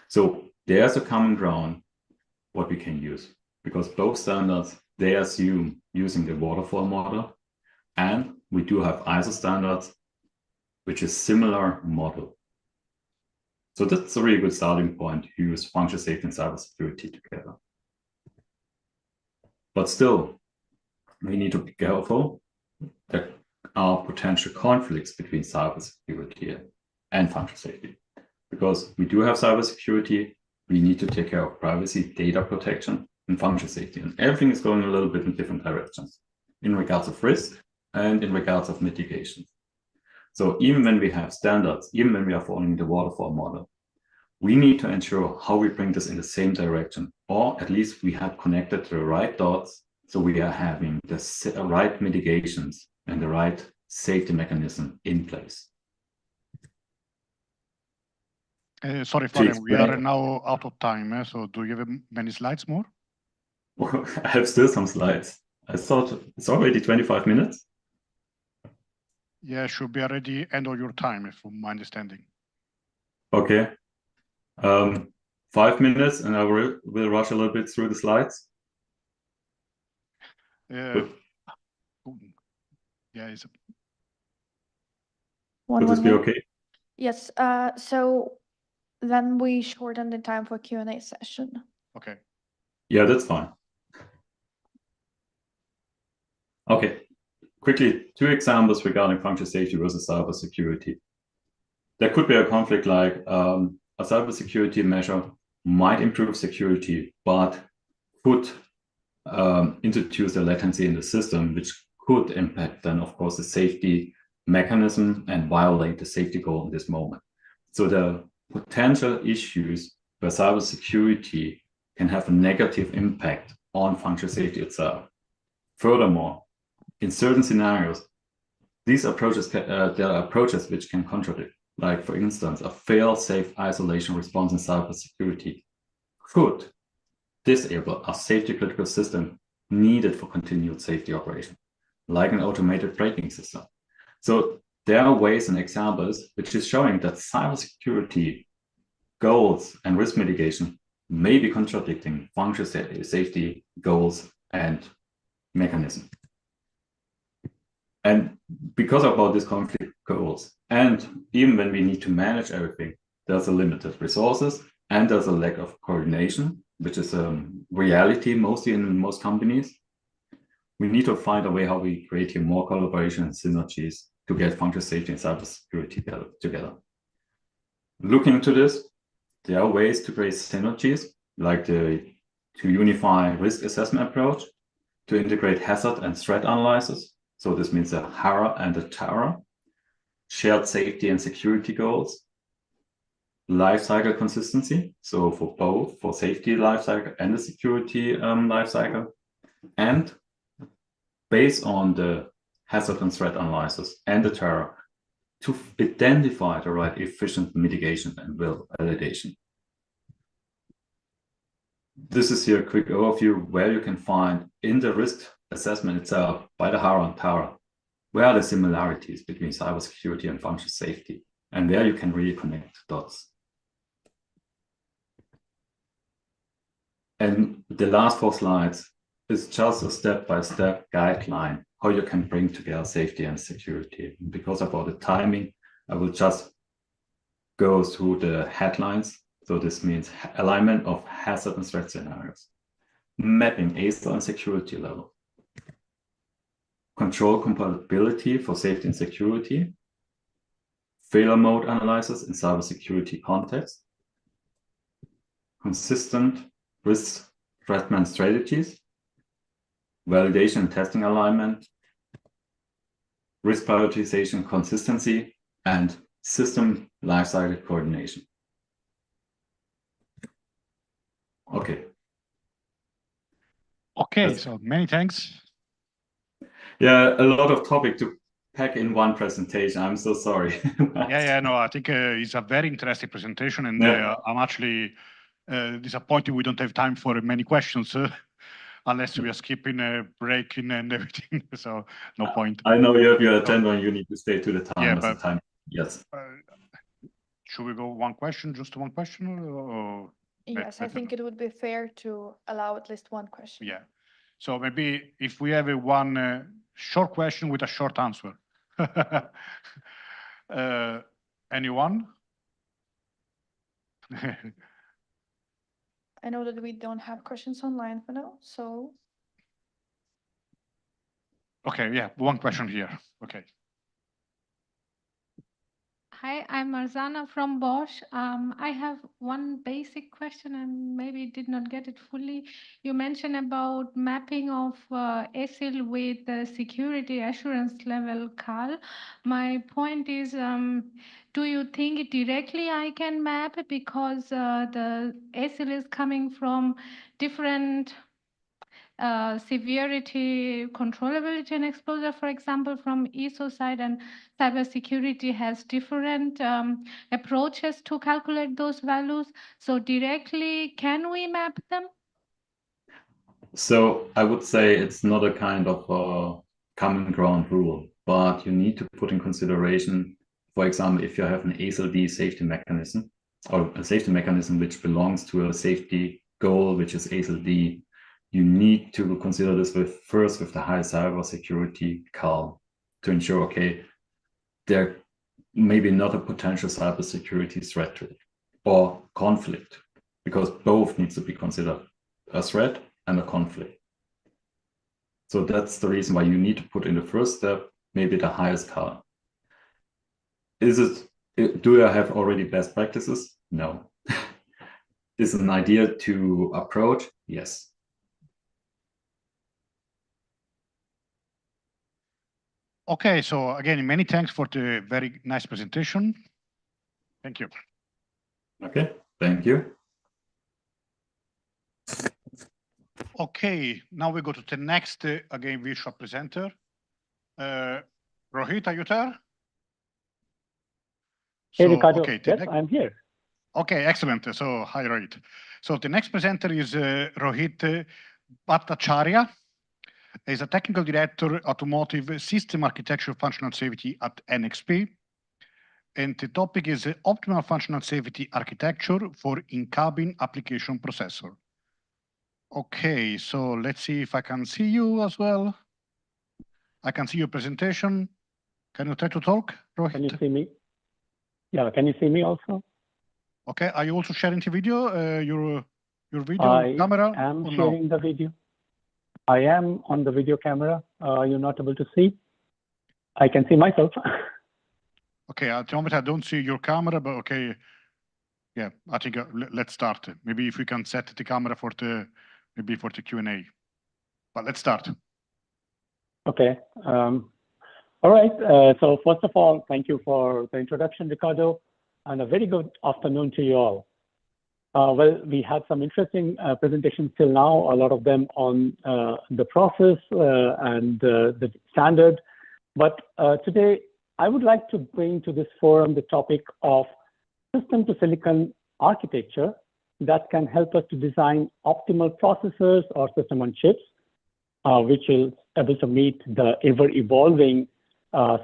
C: So there's a common ground what we can use, because both standards, they assume using the waterfall model, and we do have ISO standards, which is similar model. So that's a really good starting point to use functional safety and cybersecurity together. But still, we need to be careful. There are potential conflicts between cybersecurity and functional safety. Because we do have cybersecurity, we need to take care of privacy, data protection, and functional safety. And everything is going a little bit in different directions in regards of risk and in regards of mitigation. So even when we have standards, even when we are following the waterfall model, we need to ensure how we bring this in the same direction, or at least we have connected the right dots, so we are having the right mitigations and the right safety mechanism in place.
B: Sorry, Florian, we are now out of time. So do you have many slides more?
C: I have still some slides. I thought it's already 25 minutes.
B: Yeah, should be already end of your time, from my understanding.
C: Okay. 5 minutes, and I will rush a little bit through the slides.
B: Yeah,
C: Would this be okay?
A: Yes, so then we shorten the time for Q&A session.
B: Okay.
C: Yeah, that's fine. Okay, quickly, 2 examples regarding functional safety versus cybersecurity. There could be a conflict like a cybersecurity measure might improve security, but could introduce a latency in the system, which could impact then, of course, the safety mechanism and violate the safety goal in this moment. So the potential issues where cybersecurity can have a negative impact on functional safety itself. Furthermore, in certain scenarios, these approaches there are approaches which can contradict. Like, for instance, a fail-safe isolation response in cybersecurity could disable a safety-critical system needed for continued safety operation, like an automated braking system. So there are ways and examples which is showing that cybersecurity goals and risk mitigation may be contradicting functional safety goals and mechanisms. And because about these conflict goals, and even when we need to manage everything, there's a limited resources and there's a lack of coordination, which is a reality mostly in most companies. We need to find a way how we create here more collaboration and synergies to get functional safety and cybersecurity together. Looking into this, there are ways to create synergies, like to unify risk assessment approach, to integrate hazard and threat analysis. So this means a HARA and a TARA, shared safety and security goals, lifecycle consistency. So for both, for safety lifecycle and the security lifecycle, and based on the hazard and threat analysis and the TARA, to identify the right efficient mitigation and validation. This is here a quick overview where you can find in the risk assessment itself by the HARA and TARA, where are the similarities between cybersecurity and functional safety, and where you can really connect dots. And the last 4 slides is just a step-by-step guideline how you can bring together safety and security. Because about the timing, I will just go through the headlines. So this means alignment of hazard and threat scenarios, mapping ASIL and security level, control compatibility for safety and security, failure mode analysis in cybersecurity context, consistent risk threat strategies, validation and testing alignment, risk prioritization consistency, and system lifecycle coordination. Okay.
B: Okay, so many thanks.
C: Yeah, a lot of topic to pack in one presentation. I'm so sorry.
B: No, I think it's a very interesting presentation, and
C: Yeah.
B: I'm actually disappointed we don't have time for many questions, unless we are skipping a break and everything. So no point.
C: I know you have your agenda and you need to stay to the time.
B: Yeah,
C: as
B: but
C: the time. Yes.
B: Should we go one question, just one question, or?
A: Yes, I think it would be fair to allow at least one question.
B: Yeah. So maybe if we have a one short question with a short answer. Anyone?
A: I know that we don't have questions online for now, so.
B: Okay, yeah, one question here. Okay.
P: Hi, I'm Marzana from Bosch. I have one basic question and maybe did not get it fully. You mentioned about mapping of ASIL with the security assurance level, Carl. My point is, do you think directly I can map it because the ASIL is coming from different severity, controllability, and exposure, for example, from ISO side, and cybersecurity has different approaches to calculate those values. So directly, can we map them?
C: So I would say it's not a kind of common ground rule, but you need to put in consideration, for example, if you have an ASIL-D safety mechanism, or a safety mechanism which belongs to a safety goal, which is ASIL-D, you need to consider this first with the high cybersecurity CAL to ensure, okay, there may be not a potential cybersecurity threat to it or conflict, because both needs to be considered, a threat and a conflict. So that's the reason why you need to put in the first step, maybe the highest CAL. Do I have already best practices? No. Is an idea to approach? Yes.
J: Okay, so again, many thanks for the very nice presentation. Thank you.
C: Okay, thank you.
J: Okay, now we go to the next, again, visual presenter. Rohit, are you there?
D: Hey, Ricardo.
J: Okay,
D: yes, I'm here.
J: Okay, excellent. So, hi, Rohit. So the next presenter is Rohit Bhattacharya. He's a technical director, automotive system architecture functional safety at NXP. And the topic is optimal functional safety architecture for in-cabin application processor. Okay, so let's see if I can see you as well. I can see your presentation. Can you try to talk, Rohit?
D: Can you see me? Yeah, can you see me also?
J: Okay, are you also sharing the video, your video camera?
D: I am
J: or
D: sharing the video. I am on the video camera. You're not able to see? I can see myself.
J: Okay, at the moment I don't see your camera, but okay. Yeah, I think let's start. Maybe if we can set the camera for the, maybe for the Q&A. But let's start.
D: Okay. All right. So first of all, thank you for the introduction, Ricardo, and a very good afternoon to you all. Well, we had some interesting presentations till now, a lot of them on the process and the standard. But today, I would like to bring to this forum the topic of system to silicon architecture that can help us to design optimal processors or system on chips, which is able to meet the ever-evolving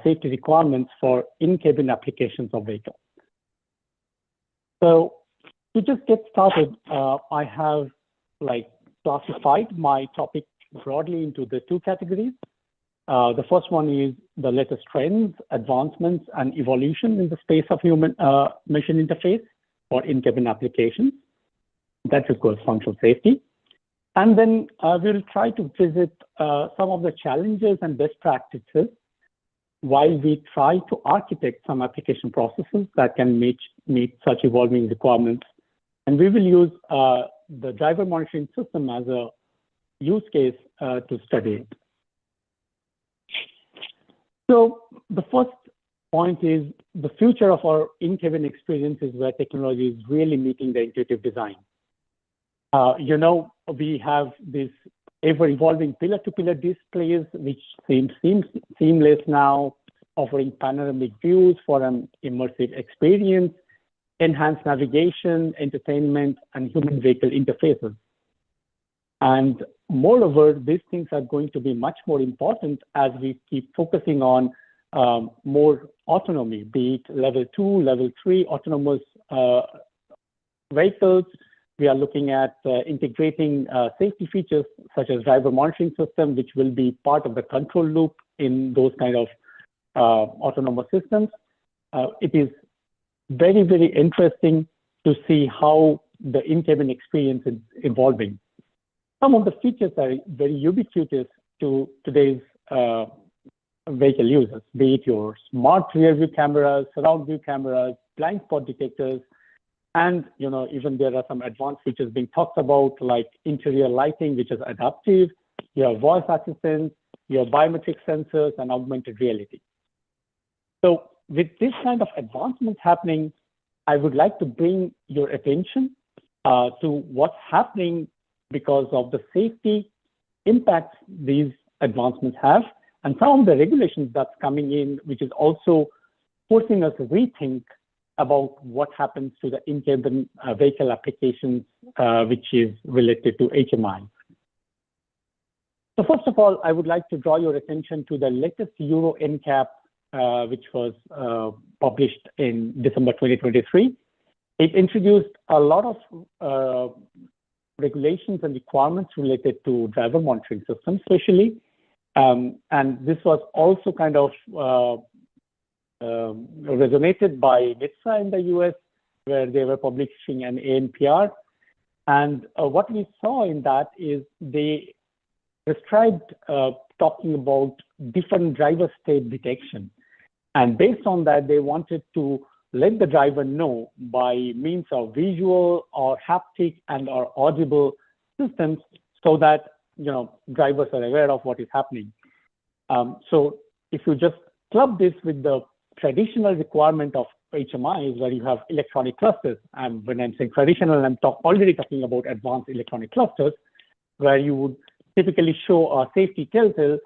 D: safety requirements for in-cabin applications of vehicles. So to just get started, I have classified my topic broadly into the two categories. The first one is the latest trends, advancements, and evolution in the space of human-machine interface for in-cabin applications. That equals functional safety. And then we'll try to visit some of the challenges and best practices while we try to architect some application processes that can meet such evolving requirements. And we will use the driver monitoring system as a use case to study it. So the first point is the future of our in-cabin experience is where technology is really meeting the intuitive design. We have this ever-evolving pillar-to-pillar displays, which seems seamless now, offering panoramic views for an immersive experience, enhanced navigation, entertainment, and human-vehicle interfaces. And moreover, these things are going to be much more important as we keep focusing on more autonomy, be it level 2, level 3 autonomous vehicles. We are looking at integrating safety features such as driver monitoring system, which will be part of the control loop in those kind of autonomous systems. It is very, very interesting to see how the in-cabin experience is evolving. Some of the features are very ubiquitous to today's vehicle users, be it your smart rear view cameras, surround view cameras, blind spot detectors, and even there are some advanced features being talked about, like interior lighting, which is adaptive, your voice assistants, your biometric sensors, and augmented reality. So with this kind of advancements happening, I would like to bring your attention to what's happening because of the safety impacts these advancements have, and some of the regulations that's coming in, which is also forcing us to rethink about what happens to the in-cabin vehicle applications, which is related to HMI. So first of all, I would like to draw your attention to the latest Euro NCAP, which was published in December 2023. It introduced a lot of regulations and requirements related to driver monitoring systems, especially. And this was also kind of resonated by NHTSA in the US, where they were publishing an ANPR. And what we saw in that is they prescribed talking about different driver state detection. And based on that, they wanted to let the driver know by means of visual or haptic and or audible systems so that drivers are aware of what is happening. So if you just club this with the traditional requirement of HMIs, where you have electronic clusters, and when I'm saying traditional, I'm already talking about advanced electronic clusters, where you would typically show a safety telltale,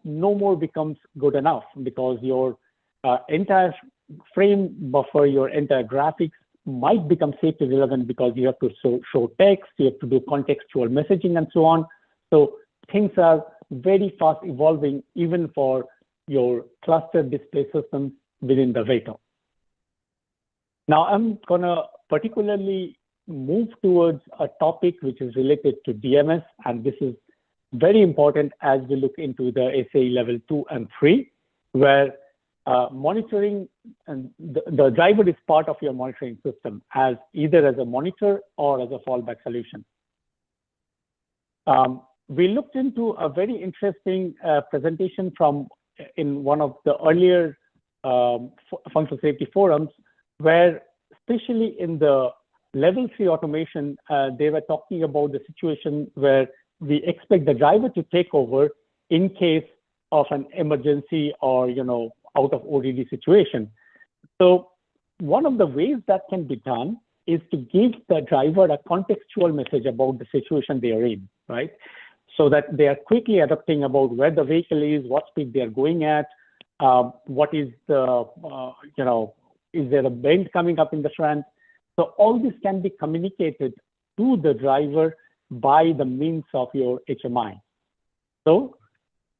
D: no more becomes good enough, because your entire frame buffer, your entire graphics might become safety relevant, because you have to show text, you have to do contextual messaging and so on. So things are very fast evolving, even for your cluster display systems within the vehicle. Now I'm gonna particularly move towards a topic which is related to DMS, and this is very important as we look into the SAE level 2 and 3, where monitoring and the driver is part of your monitoring system, as either as a monitor or as a fallback solution. We looked into a very interesting presentation from in one of the earlier functional safety forums, where especially in the level 3 automation, they were talking about the situation where we expect the driver to take over in case of an emergency or out of ODD situation. So one of the ways that can be done is to give the driver a contextual message about the situation they are in, right? So that they are quickly adapting about where the vehicle is, what speed they are going at, what is the, is there a bend coming up in the front? So all this can be communicated to the driver by the means of your HMI. So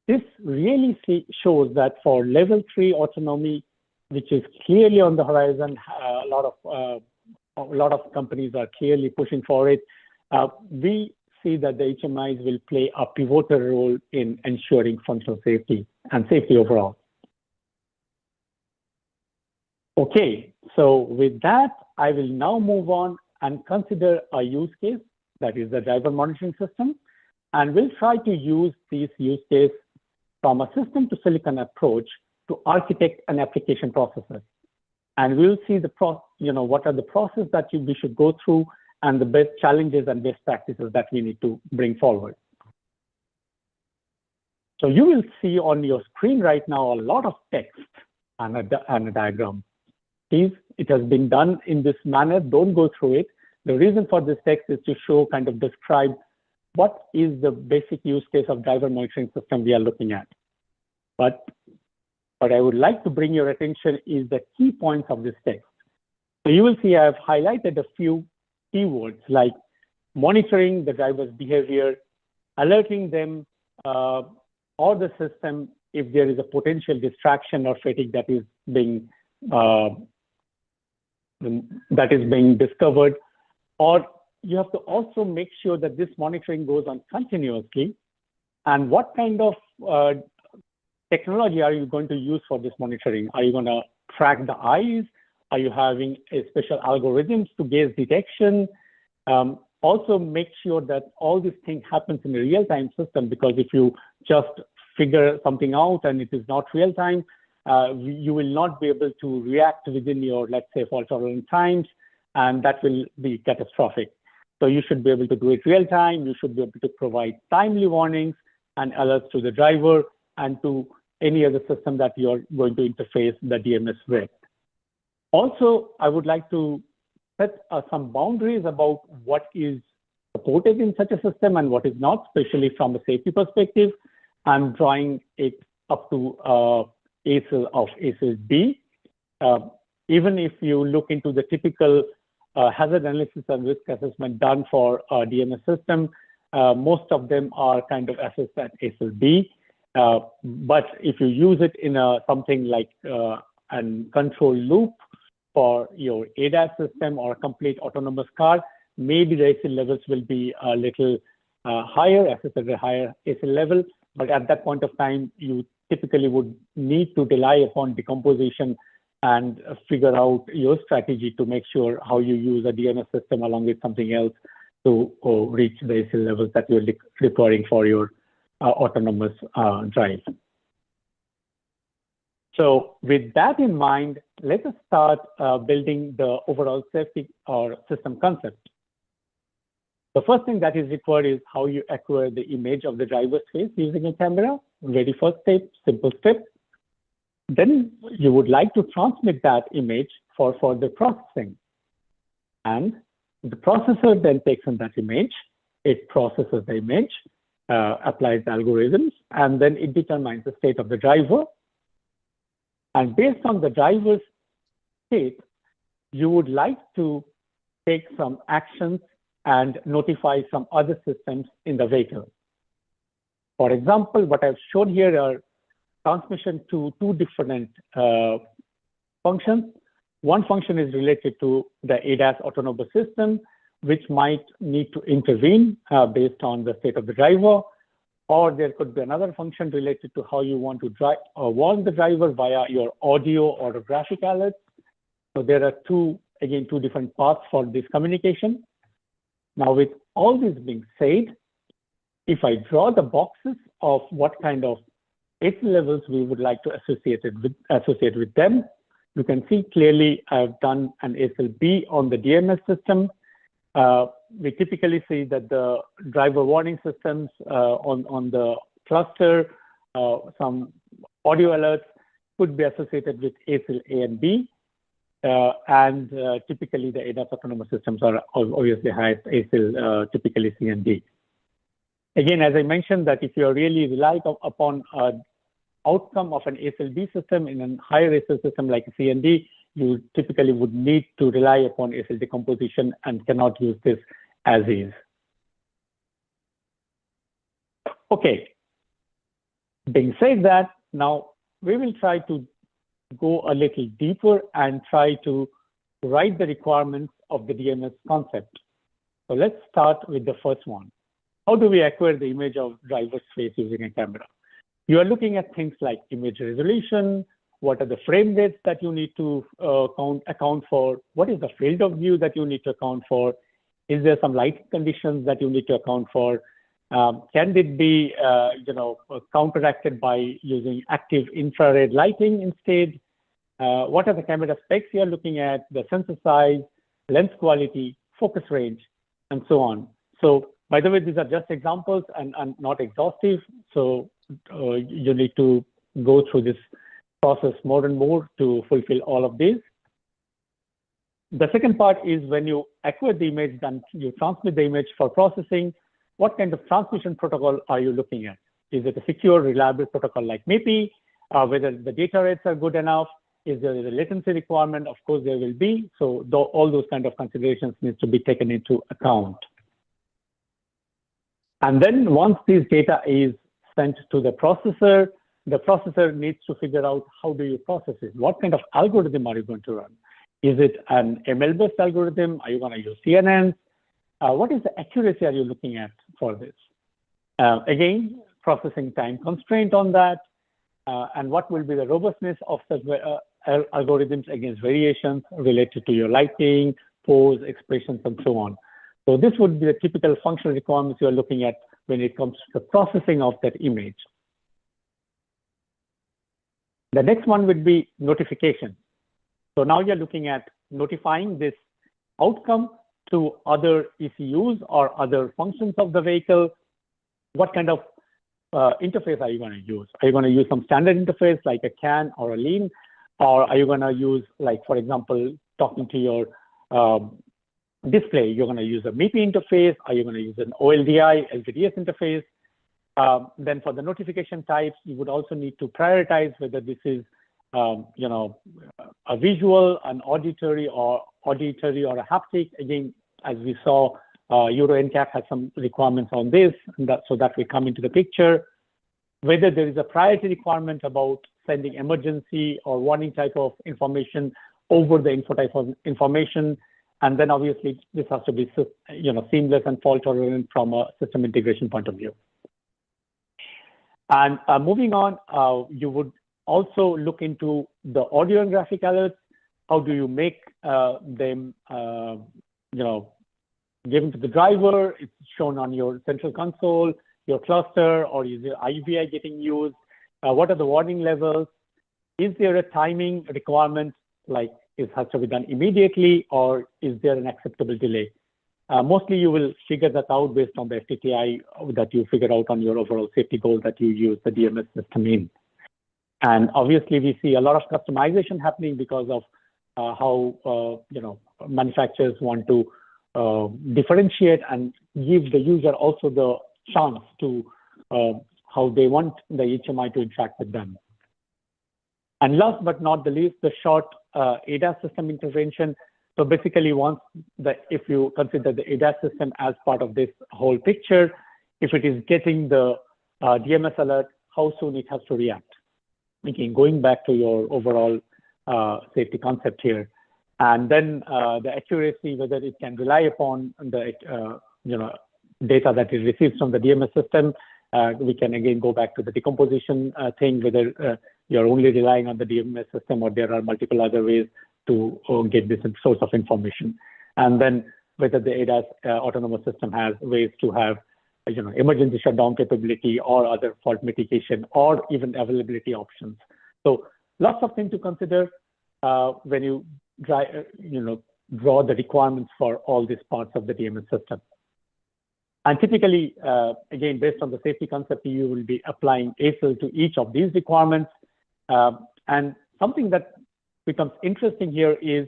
D: this really shows that for level 3 autonomy, which is clearly on the horizon, a lot of companies are clearly pushing for it. We see that the HMIs will play a pivotal role in ensuring functional safety and safety overall. Okay, so with that, I will now move on and consider a use case, that is the driver monitoring system, and we'll try to use this use case from a system to silicon approach to architect an application processor. And we'll see what are the processes that we should go through, and the best challenges and best practices that we need to bring forward. So you will see on your screen right now a lot of text and a diagram. Please, it has been done in this manner. Don't go through it. The reason for this text is to show, kind of describe what is the basic use case of driver monitoring system we are looking at. But what I would like to bring your attention is the key points of this text. So you will see I have highlighted a few keywords like monitoring the driver's behavior, alerting them or the system if there is a potential distraction or fatigue that is being discovered. Or you have to also make sure that this monitoring goes on continuously. And what kind of technology are you going to use for this monitoring? Are you going to track the eyes? Are you having a special algorithms to gaze detection? Also make sure that all these things happens in a real-time system, because if you just figure something out and it is not real time, you will not be able to react within your, let's say, fault tolerant times, and that will be catastrophic. So you should be able to do it real time. You should be able to provide timely warnings and alerts to the driver and to any other system that you're going to interface the DMS with. Also, I would like to set some boundaries about what is supported in such a system and what is not, especially from a safety perspective. I'm drawing it up to ASIL of ASIL B. Even if you look into the typical hazard analysis and risk assessment done for a DMS system, most of them are kind of assessed at ASIL B. But if you use it in something like a control loop for your ADAS system or a complete autonomous car, maybe the ASIL levels will be a little higher, assessed at a higher ASIL level. But at that point of time, you typically would need to rely upon decomposition and figure out your strategy to make sure how you use a DMS system along with something else to reach the ASIL levels that you're requiring for your autonomous drive. So with that in mind, let us start building the overall safety or system concept. The first thing that is required is how you acquire the image of the driver's face using a camera. Very first step, simple step. Then you would like to transmit that image for further processing. And the processor then takes in that image, it processes the image, applies algorithms, and then it determines the state of the driver. And based on the driver's state, you would like to take some actions and notify some other systems in the vehicle. For example, what I've shown here are transmission to two different functions. One function is related to the ADAS autonomous system, which might need to intervene based on the state of the driver, or there could be another function related to how you want to warn the driver via your audio or graphic alerts. So there are two different paths for this communication. Now, with all this being said, if I draw the boxes of what kind of ASIL levels we would like to associate with them, you can see clearly I've done an ASIL B on the DMS system. We typically see that the driver warning systems on the cluster, some audio alerts could be associated with ASIL A and B. And typically the ADAS autonomous systems are obviously highest ASIL, typically C and D. Again, as I mentioned, that if you're really relying upon an outcome of an ASIL B system in a higher ASIL system like C and D, you typically would need to rely upon ASIL decomposition and cannot use this as is. Okay. Being said that, now we will try to go a little deeper and try to write the requirements of the DMS concept. So let's start with the first one. How do we acquire the image of driver's face using a camera? You are looking at things like image resolution, what are the frame rates that you need to account for, what is the field of view that you need to account for, is there some lighting conditions that you need to account for, can it be counteracted by using active infrared lighting instead? What are the camera specs you are looking at, the sensor size, lens quality, focus range, and so on. So by the way, these are just examples and not exhaustive. So you need to go through this process more and more to fulfill all of these. The second part is when you acquire the image, then you transmit the image for processing. What kind of transmission protocol are you looking at? Is it a secure, reliable protocol like MIPI? Whether the data rates are good enough? Is there a latency requirement? Of course, there will be. So all those kind of considerations need to be taken into account. And then once this data is sent to the processor needs to figure out how do you process it? What kind of algorithm are you going to run? Is it an ML-based algorithm? Are you going to use CNNs? What is the accuracy are you looking at for this? Again, processing time constraint on that. And what will be the robustness of such algorithms against variations related to your lighting, pose, expressions, and so on. So this would be the typical functional requirements you are looking at when it comes to the processing of that image. The next one would be notification. So now you're looking at notifying this outcome to other ECUs or other functions of the vehicle. What kind of interface are you going to use? Are you going to use some standard interface like a CAN or a lean? Or are you going to use, like, for example, talking to your display, you're going to use a MIPI interface? Are you going to use an OLDI, LVDS interface? Then for the notification types, you would also need to prioritize whether this is, you know, a visual, an auditory, or a haptic. Again, as we saw, Euro NCAP has some requirements on this, and so that will come into the picture. Whether there is a priority requirement about sending emergency or warning type of information over the info type of information. And then obviously this has to be, you know, seamless and fault tolerant from a system integration point of view. And moving on, you would also look into the audio and graphic alerts. How do you make them, you know, given to the driver? It's shown on your central console, your cluster, or is your IVI getting used? What are the warning levels? Is there a timing requirement, like it has to be done immediately, or is there an acceptable delay? Mostly you will figure that out based on the FTTI that you figure out on your overall safety goal that you use the DMS system in. And obviously we see a lot of customization happening because of how you know, manufacturers want to differentiate and give the user also the chance to how they want the HMI to interact with them. And last but not the least, the short ADAS system intervention. So basically, if you consider the ADAS system as part of this whole picture, if it is getting the DMS alert, how soon it has to react. Again, going back to your overall safety concept here. And then the accuracy, whether it can rely upon the you know, data that it receives from the DMS system. We can again go back to the decomposition thing, whether you're only relying on the DMS system or there are multiple other ways to get this source of information. And then whether the ADAS autonomous system has ways to have, you know, emergency shutdown capability or other fault mitigation or even availability options. So lots of things to consider when you draw the requirements for all these parts of the DMS system. And typically, again, based on the safety concept, you will be applying ASIL to each of these requirements. And something that becomes interesting here is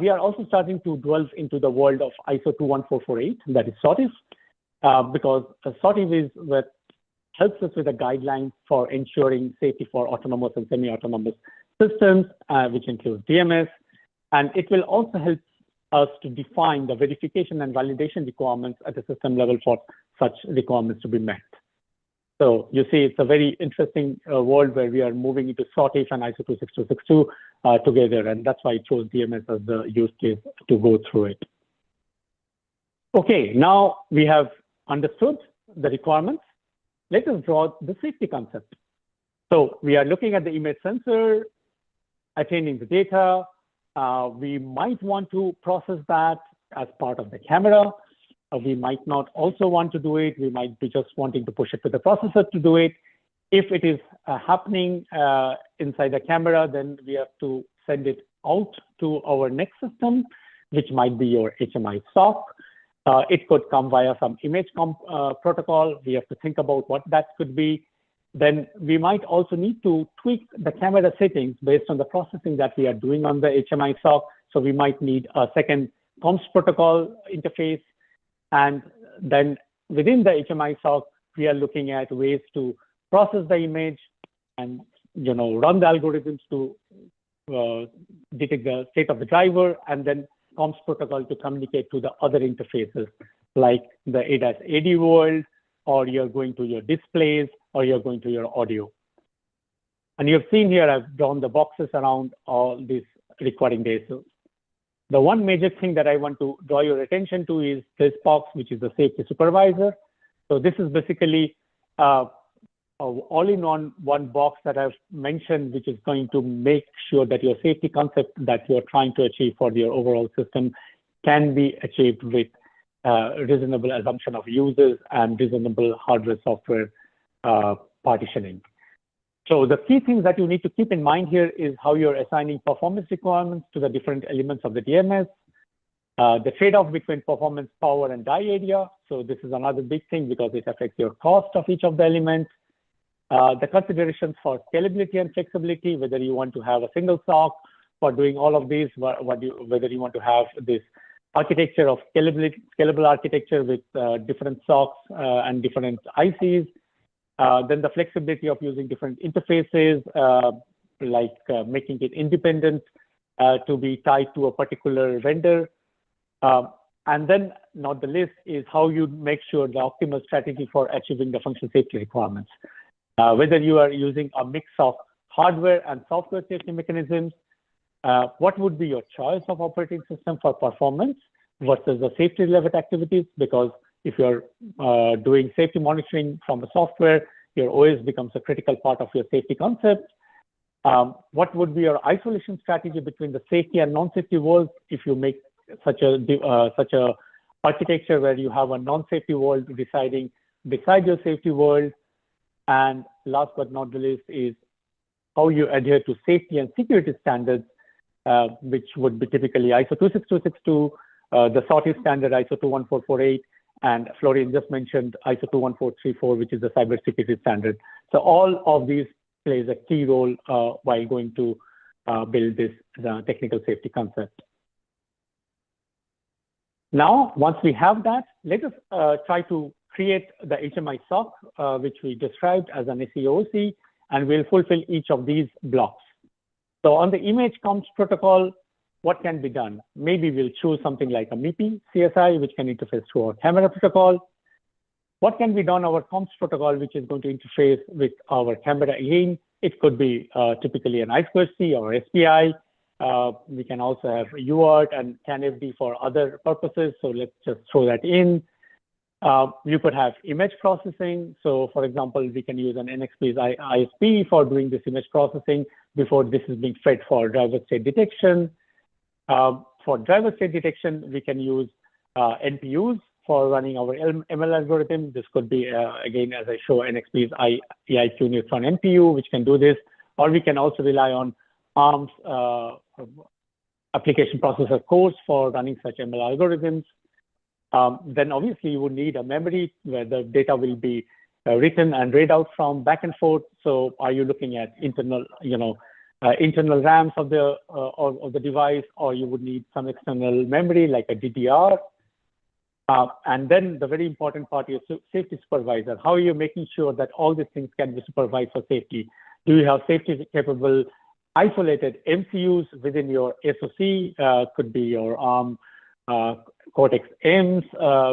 D: we are also starting to delve into the world of ISO 21448, that is SOTIF, because SOTIF is what helps us with the guidelines for ensuring safety for autonomous and semi-autonomous systems, which includes DMS. And it will also help us to define the verification and validation requirements at the system level for such requirements to be met. So you see, it's a very interesting world where we are moving into SOTIF and ISO 26262 together, and that's why I chose DMS as the use case to go through it. Okay, now we have understood the requirements. Let us draw the safety concept. So we are looking at the image sensor, attaining the data. We might want to process that as part of the camera. We might not also want to do it. We might be just wanting to push it to the processor to do it. If it is happening inside the camera, then we have to send it out to our next system, which might be your HMI SOC. It could come via some image protocol. We have to think about what that could be. Then we might also need to tweak the camera settings based on the processing that we are doing on the HMI SOC. So we might need a second comms protocol interface. And then within the HMI SOC, we are looking at ways to process the image and, you know, run the algorithms to detect the state of the driver, and then comms protocol to communicate to the other interfaces like the ADAS AD world, or you're going to your displays, or you're going to your audio. And you've seen here, I've drawn the boxes around all these requiring ASILs. The one major thing that I want to draw your attention to is this box, which is the safety supervisor. So this is basically all-in-one one box that I've mentioned, which is going to make sure that your safety concept that you're trying to achieve for your overall system can be achieved with reasonable assumption of users and reasonable hardware software partitioning. So the key things that you need to keep in mind here is how you're assigning performance requirements to the different elements of the DMS, the trade-off between performance, power, and die area. So this is another big thing because it affects your cost of each of the elements. The considerations for scalability and flexibility, whether you want to have a single SOC for doing all of these, whether you want to have this architecture of scalable architecture with different SOCs and different ICs. Then the flexibility of using different interfaces, like making it independent to be tied to a particular vendor. And then, not the least, is how you make sure the optimal strategy for achieving the functional safety requirements. Whether you are using a mix of hardware and software safety mechanisms, what would be your choice of operating system for performance versus the safety-related activities? Because if you're doing safety monitoring from the software, your OS becomes a critical part of your safety concept. What would be your isolation strategy between the safety and non-safety worlds if you make such a architecture where you have a non-safety world residing beside your safety world? And last but not the least is how you adhere to safety and security standards, which would be typically ISO 26262, the SOTI standard ISO 21448, and Florian just mentioned ISO 21434, which is the cybersecurity standard. So all of these plays a key role while going to build this technical safety concept. Now, once we have that, let us try to create the HMI SOC, which we described as an SEOC, and we'll fulfill each of these blocks. So on the image comms protocol, what can be done? Maybe we'll choose something like a MIPI CSI, which can interface to our camera protocol. What can be done our comms protocol, which is going to interface with our camera again? It could be typically an I2C or SPI. We can also have UART and CAN-FD for other purposes. So let's just throw that in. You could have image processing. So for example, we can use an NXP's ISP for doing this image processing before this is being fed for driver state detection. For driver state detection, we can use NPUs for running our ML algorithm. This could be, again, as I show, NXP's EIQ Neutron NPU, which can do this. Or we can also rely on ARM's application processor cores for running such ML algorithms. Then obviously you would need a memory where the data will be written and read out from back and forth. So are you looking at internal, internal RAMs of the device, or you would need some external memory like a DDR? And then the very important part is safety supervisor. How are you making sure that all these things can be supervised for safety? Do you have safety capable isolated MCUs within your SoC? Could be your ARM Cortex-Ms,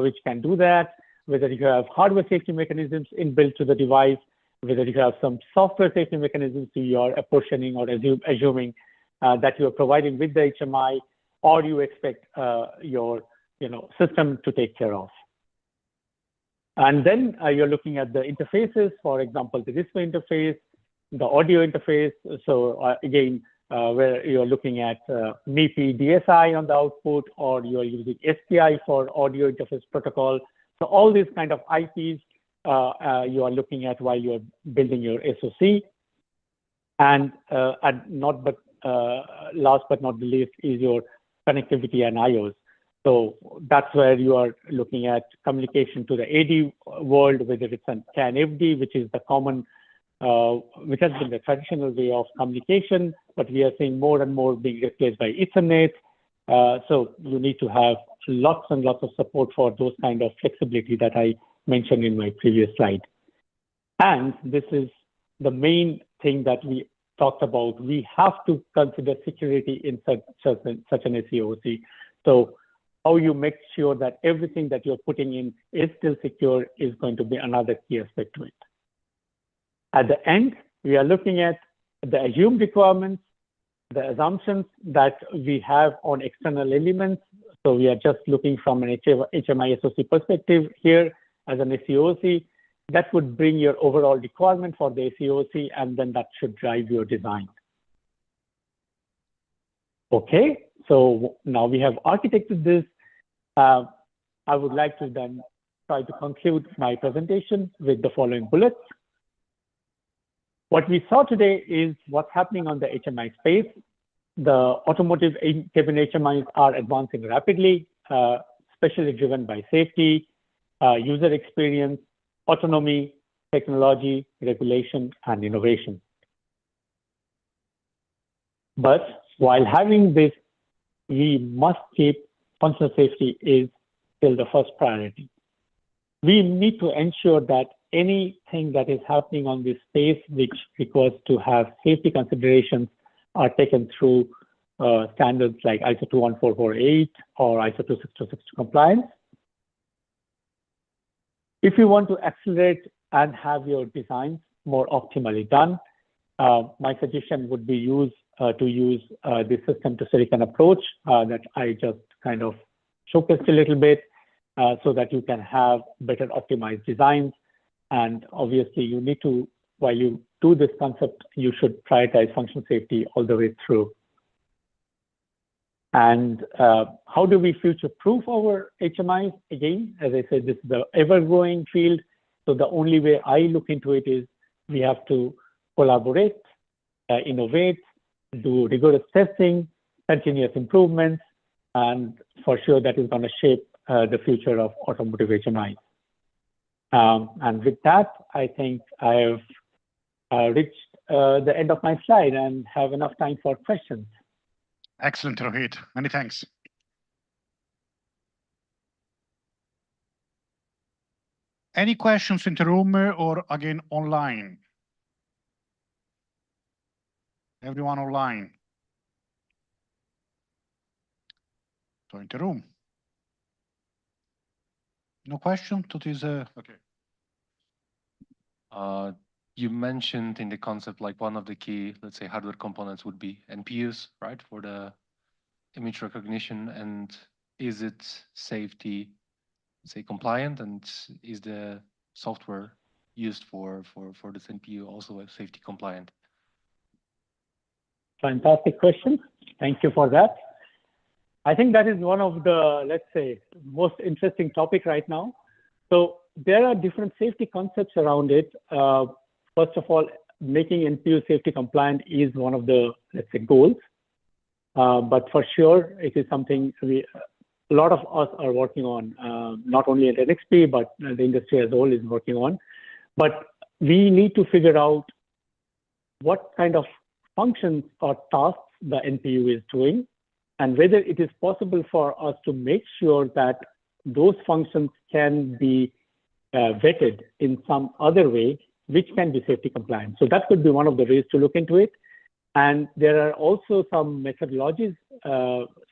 D: which can do that. Whether you have hardware safety mechanisms inbuilt to the device, whether you have some software safety mechanisms to your apportioning or assuming that you are providing with the HMI, or you expect your system to take care of. And then you're looking at the interfaces, for example, the display interface, the audio interface. So again, where you're looking at MIPI DSI on the output, or you're using SPI for audio interface protocol. So all these kind of IPs you are looking at while you're building your SoC. And last but not the least is your connectivity and IOs. So that's where you are looking at communication to the AD world, whether it's a CAN-FD, which is the common, which has been the traditional way of communication, but we are seeing more and more being replaced by Ethernet. So you need to have lots and lots of support for those kind of flexibility that I mentioned in my previous slide. And this is the main thing that we talked about. We have to consider security in such an SEOC. So how you make sure that everything that you're putting in is still secure is going to be another key aspect to it. At the end, we are looking at the assumed requirements, the assumptions that we have on external elements. So we are just looking from an HMI SoC perspective here as an SEOC. That would bring your overall requirement for the SEOC, and then that should drive your design. Okay, so now we have architected this. I would like to then try to conclude my presentation with the following bullets. What we saw today is what's happening on the HMI space. The automotive cabin HMIs are advancing rapidly, especially driven by safety, user experience, autonomy, technology, regulation, and innovation. But while having this, we must keep functional safety is still the first priority. We need to ensure that anything that is happening on this space, which requires to have safety considerations, are taken through standards like ISO 21448 or ISO 26262 compliance. If you want to accelerate and have your designs more optimally done, my suggestion would be to use the system to silicon approach that I just kind of showcased a little bit, so that you can have better optimized designs. And obviously you need to, while you do this concept, you should prioritize functional safety all the way through. And how do we future-proof our HMIs? Again, as I said, this is the ever-growing field. So the only way I look into it is we have to collaborate, innovate, do rigorous testing, continuous improvements, and for sure that is going to shape the future of automotive HMIs. And with that, I think I have reached the end of my slide and have enough time for questions.
J: Excellent, Rohit. Many thanks. Any questions in the room or again online? Everyone online? So in the room? No question to this? Okay.
F: You mentioned in the concept, like one of the key, let's say, hardware components would be NPUs, right, for the image recognition. And is it safety, say, compliant? And is the software used for this NPU also safety compliant?
D: Fantastic question. Thank you for that. I think that is one of the, let's say, most interesting topic right now. So there are different safety concepts around it. First of all, making NPU safety compliant is one of the, let's say, goals. But for sure, it is something a lot of us are working on, not only at NXP, but the industry as a whole is working on. But we need to figure out what kind of functions or tasks the NPU is doing, and whether it is possible for us to make sure that those functions can be vetted in some other way, which can be safety compliant. So that could be one of the ways to look into it. And there are also some methodologies,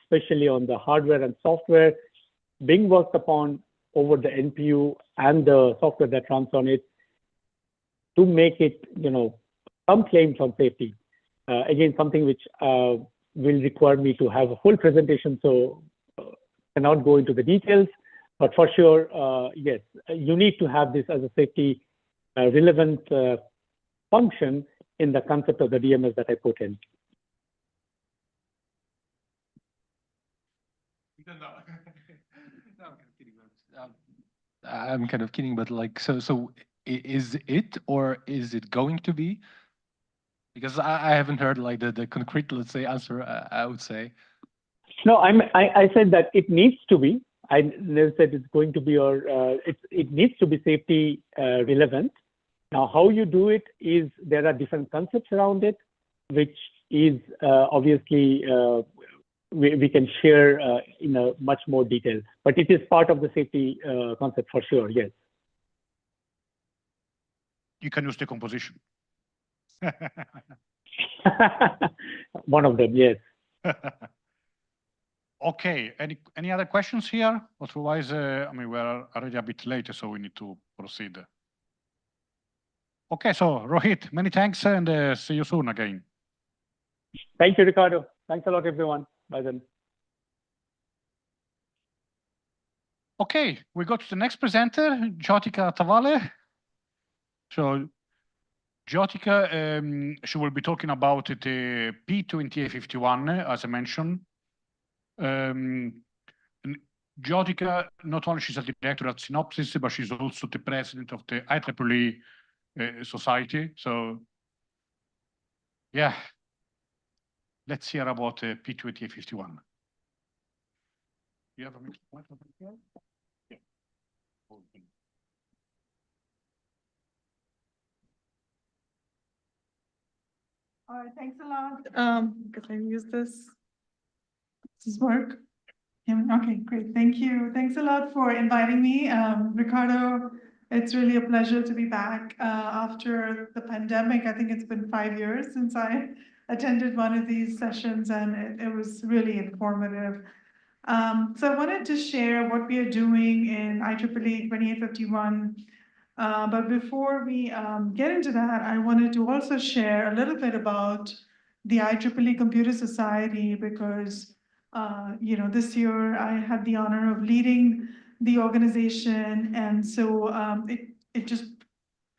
D: especially on the hardware and software, being worked upon over the NPU and the software that runs on it to make it, some claims on safety. Again, something which will require me to have a full presentation, so cannot go into the details. But for sure, yes, you need to have this as a safety relevant function in the concept of the DMS that I put in.
F: I'm kind of kidding, but like, so is it, or is it going to be? Because I haven't heard like the concrete, let's say, answer, I would say.
D: No, I said that it needs to be. I never said it's going to be, or it needs to be safety relevant. Now, how you do it is there are different concepts around it, which is obviously we can share in a much more detail. But it is part of the safety concept for sure, yes.
J: You can use the composition.
D: One of them, yes.
J: Okay, any other questions here? Otherwise, I mean, we're already a bit late, so we need to proceed. Okay, so Rohit, many thanks, and see you soon again.
D: Thank you, Ricardo. Thanks a lot, everyone. Bye then.
J: Okay, we go to the next presenter, Jyotika Tavale. So Jyotika, she will be talking about the P20A51, as I mentioned. Jyotika, not only she's a director at Synopsys, but she's also the president of the IEEE Society. So Yeah. Let's hear about P2851. You have a microphone here? Yeah.
E: All right, thanks a lot. Can I use this? Does this work? Yeah, okay, great. Thank you. Thanks a lot for inviting me. Ricardo, it's really a pleasure to be back after the pandemic. I think it's been 5 years since I attended one of these sessions, and it was really informative. So I wanted to share what we are doing in IEEE 2851. But before we get into that, I wanted to also share a little bit about the IEEE Computer Society, because this year I had the honor of leading the organization, and so it just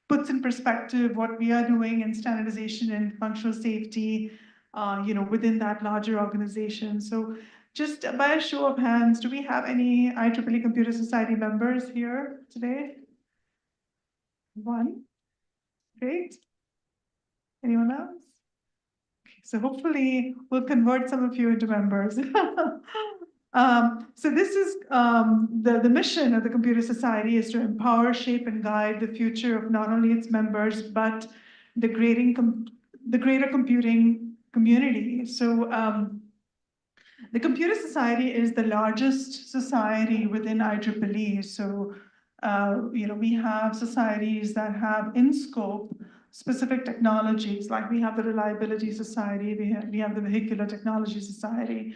E: puts in perspective what we are doing in standardization and functional safety, within that larger organization. So just by a show of hands, do we have any IEEE Computer Society members here today? One. Great. Anyone else? Okay, so hopefully we'll convert some of you into members. So this is the mission of the Computer Society is to empower, shape, and guide the future of not only its members, but the greater computing community. So the Computer Society is the largest society within IEEE. So we have societies that have in scope specific technologies, like we have the Reliability Society, we have the Vehicular Technology Society,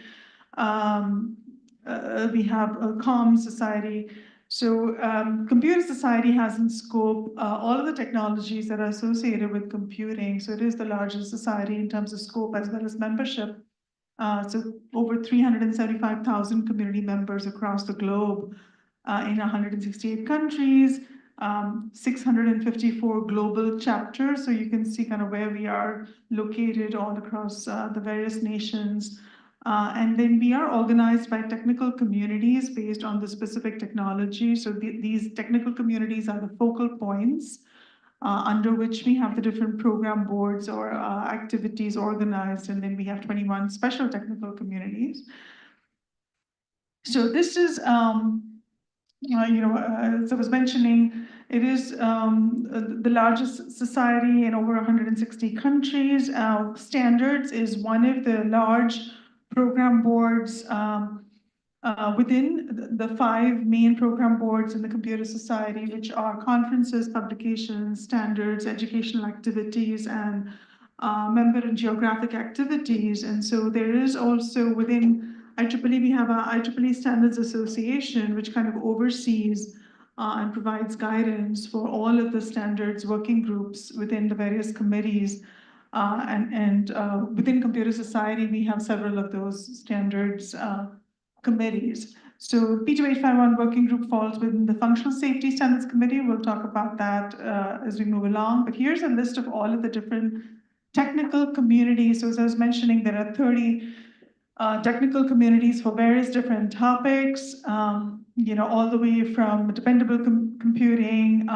E: we have a Comm Society. So Computer Society has in scope all of the technologies that are associated with computing. So it is the largest society in terms of scope as well as membership. So over 375,000 community members across the globe in 168 countries, 654 global chapters. So you can see kind of where we are located all across the various nations. And then we are organized by technical communities based on the specific technology. So these technical communities are the focal points under which we have the different program boards or activities organized, and then we have 21 special technical communities. So this is, as I was mentioning, it is the largest society in over 160 countries. Standards is one of the large program boards within the 5 main program boards in the Computer Society, which are conferences, publications, standards, educational activities, and member and geographic activities. And so there is also within IEEE, we have our IEEE Standards Association, which kind of oversees and provides guidance for all of the standards working groups within the various committees. And within Computer Society, we have several of those standards committees. So P2851 working group falls within the Functional Safety Standards Committee. We'll talk about that as we move along. But here's a list of all of the different technical communities. So as I was mentioning, there are 30 technical communities for various different topics, all the way from dependable computing,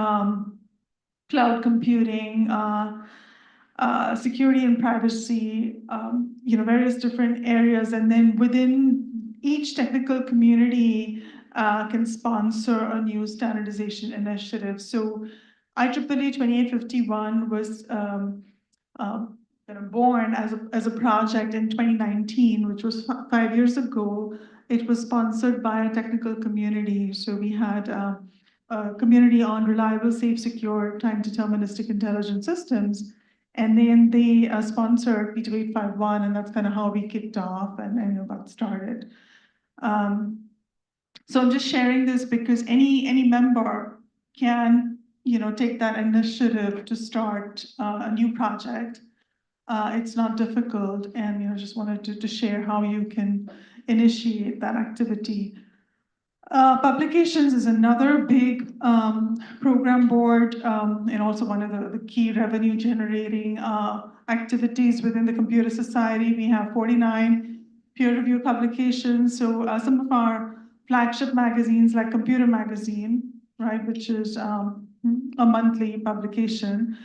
E: cloud computing, security and privacy, various different areas. And then within each technical community can sponsor a new standardization initiative. So IEEE 2851 was born as a project in 2019, which was 5 years ago. It was sponsored by a technical community. So we had a community on reliable, safe, secure, time-deterministic intelligent systems. And then they sponsored P2851, and that's kind of how we kicked off and got started. So I'm just sharing this because any member can, take that initiative to start a new project. It's not difficult, and just wanted to share how you can initiate that activity. Publications is another big program board, and also one of the key revenue generating activities within the Computer Society. We have 49 peer-reviewed publications. So some of our flagship magazines like Computer Magazine, right, which is a monthly publication.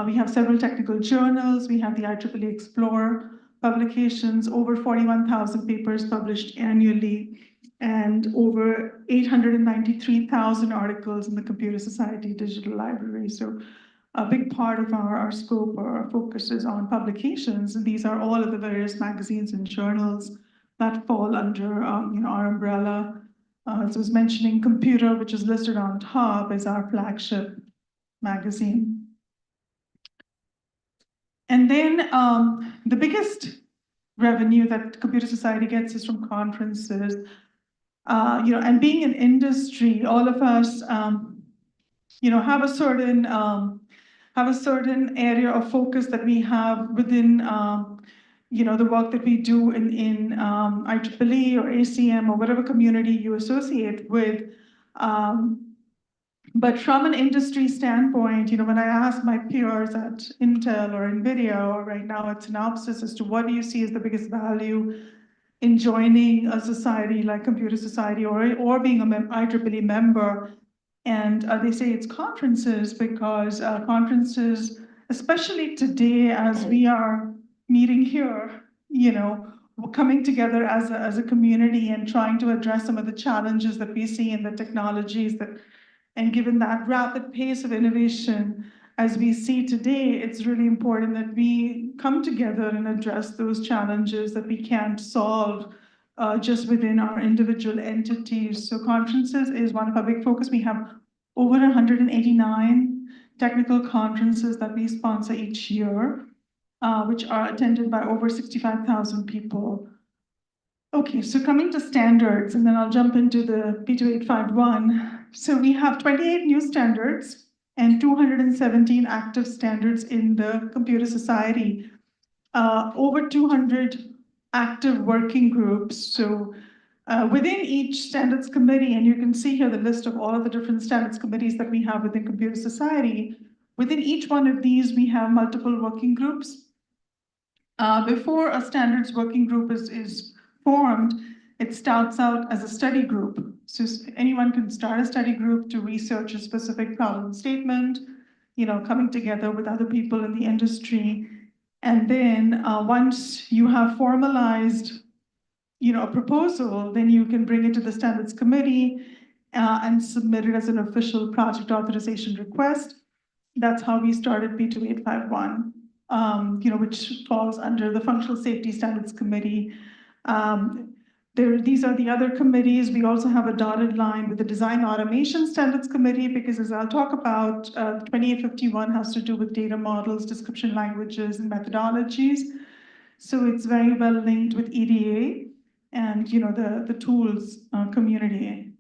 E: We have several technical journals. We have the IEEE Explorer publications, over 41,000 papers published annually, and over 893,000 articles in the Computer Society Digital Library. So a big part of our scope or our focus is on publications. And these are all of the various magazines and journals that fall under our umbrella. As I was mentioning, Computer, which is listed on top, is our flagship magazine. And then the biggest revenue that Computer Society gets is from conferences. And being an industry, all of us, have a certain area of focus that we have within, the work that we do in IEEE or ACM or whatever community you associate with. But from an industry standpoint, when I ask my peers at Intel or NVIDIA, or right now at Synopsys, as to what do you see as the biggest value in joining a society like Computer Society or being a IEEE member, and they say it's conferences, because conferences, especially today as we are meeting here, we're coming together as a community and trying to address some of the challenges that we see in the technologies that. And given that rapid pace of innovation, as we see today, it's really important that we come together and address those challenges that we can't solve just within our individual entities. So conferences is one of our big focus. We have over 189 technical conferences that we sponsor each year, which are attended by over 65,000 people. Okay, so coming to standards, and then I'll jump into the P2851. So we have 28 new standards and 217 active standards in the Computer Society. Over 200 active working groups. So within each standards committee, and you can see here the list of all of the different standards committees that we have within Computer Society. Within each one of these, we have multiple working groups. Before a standards working group is formed, it starts out as a study group. So anyone can start a study group to research a specific problem statement, coming together with other people in the industry. And then once you have formalized, a proposal, then you can bring it to the standards committee and submit it as an official project authorization request. That's how we started P2851, which falls under the Functional Safety Standards Committee. These are the other committees. We also have a dotted line with the Design Automation Standards Committee, because as I'll talk about, 2851 has to do with data models, description languages, and methodologies. So it's very well linked with EDA and the tools community.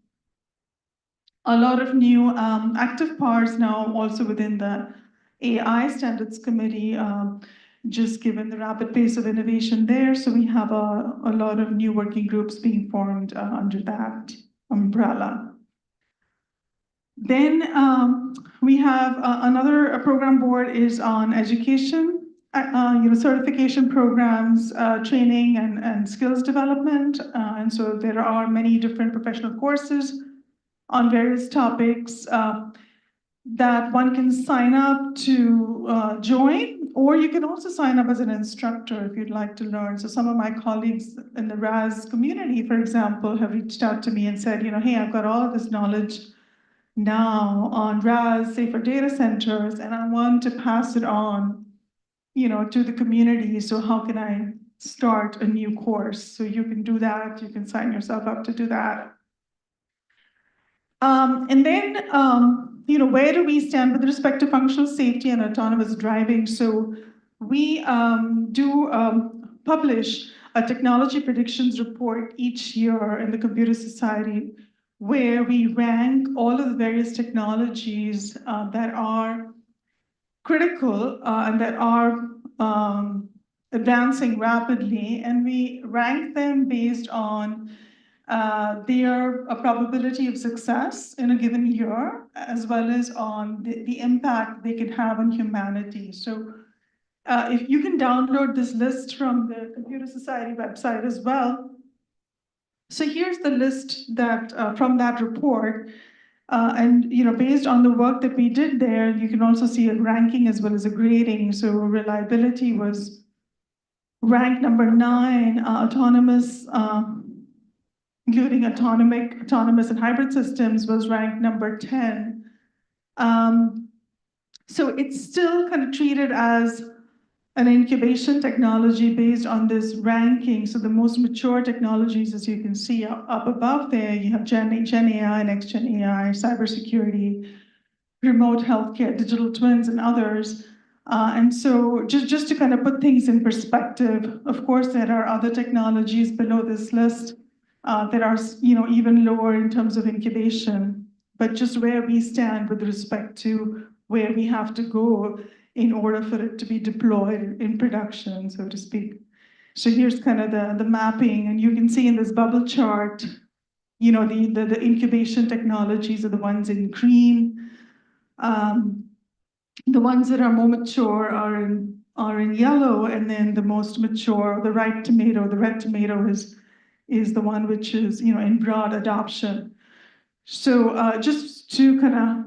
E: A lot of new active parts now also within the AI Standards Committee, just given the rapid pace of innovation there. So we have a lot of new working groups being formed under that umbrella. Then we have another program board is on education, certification programs, training and skills development. And so there are many different professional courses on various topics that one can sign up to join, or you can also sign up as an instructor if you'd like to learn. So some of my colleagues in the RAS community, for example, have reached out to me and said, hey, I've got all of this knowledge now on RAS, safer data centers, and I want to pass it on, to the community. So how can I start a new course? So you can do that. You can sign yourself up to do that. And then, where do we stand with respect to functional safety and autonomous driving? So we do publish a technology predictions report each year in the Computer Society, where we rank all of the various technologies that are critical and that are advancing rapidly, and we rank them based on their probability of success in a given year, as well as on the impact they can have on humanity. So if you can download this list from the Computer Society website as well. So here's the list that from that report. And based on the work that we did there, you can also see a ranking as well as a grading. So reliability was ranked number 9, autonomous, including autonomous and hybrid systems, was ranked number 10. So it's still kind of treated as an incubation technology based on this ranking. So the most mature technologies, as you can see up above there, you have Gen AI, Next Gen AI, cybersecurity, remote healthcare, digital twins, and others. And so just to kind of put things in perspective, of course, there are other technologies below this list that are even lower in terms of incubation, but just where we stand with respect to where we have to go in order for it to be deployed in production, so to speak. So here's kind of the mapping, and you can see in this bubble chart, the incubation technologies are the ones in green. The ones that are more mature are in yellow, and then the most mature, the red tomato is the one which is in broad adoption. So just to kind of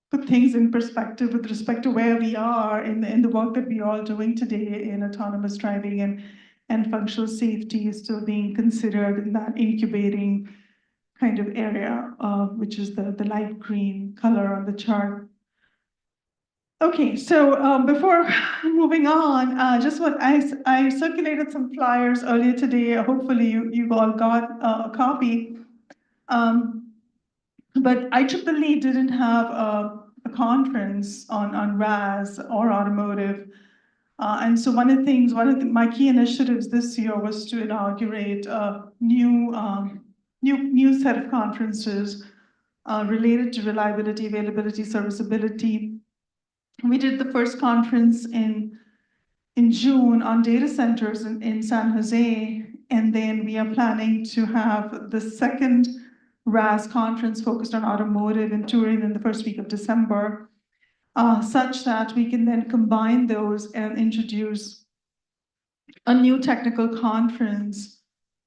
E: put things in perspective with respect to where we are in the work that we are all doing today in autonomous driving and functional safety is still being considered in that incubating kind of area, which is the light green color on the chart. Okay, so before moving on, just what I circulated some flyers earlier today. Hopefully you've all got a copy. But IEEE didn't have a conference on RAS or automotive. And so one of my key initiatives this year was to inaugurate a new set of conferences related to reliability, availability, serviceability. We did the first conference in June on data centers in San Jose, and then we are planning to have the second RAS conference focused on automotive in Turin in the first week of December, such that we can then combine those and introduce a new technical conference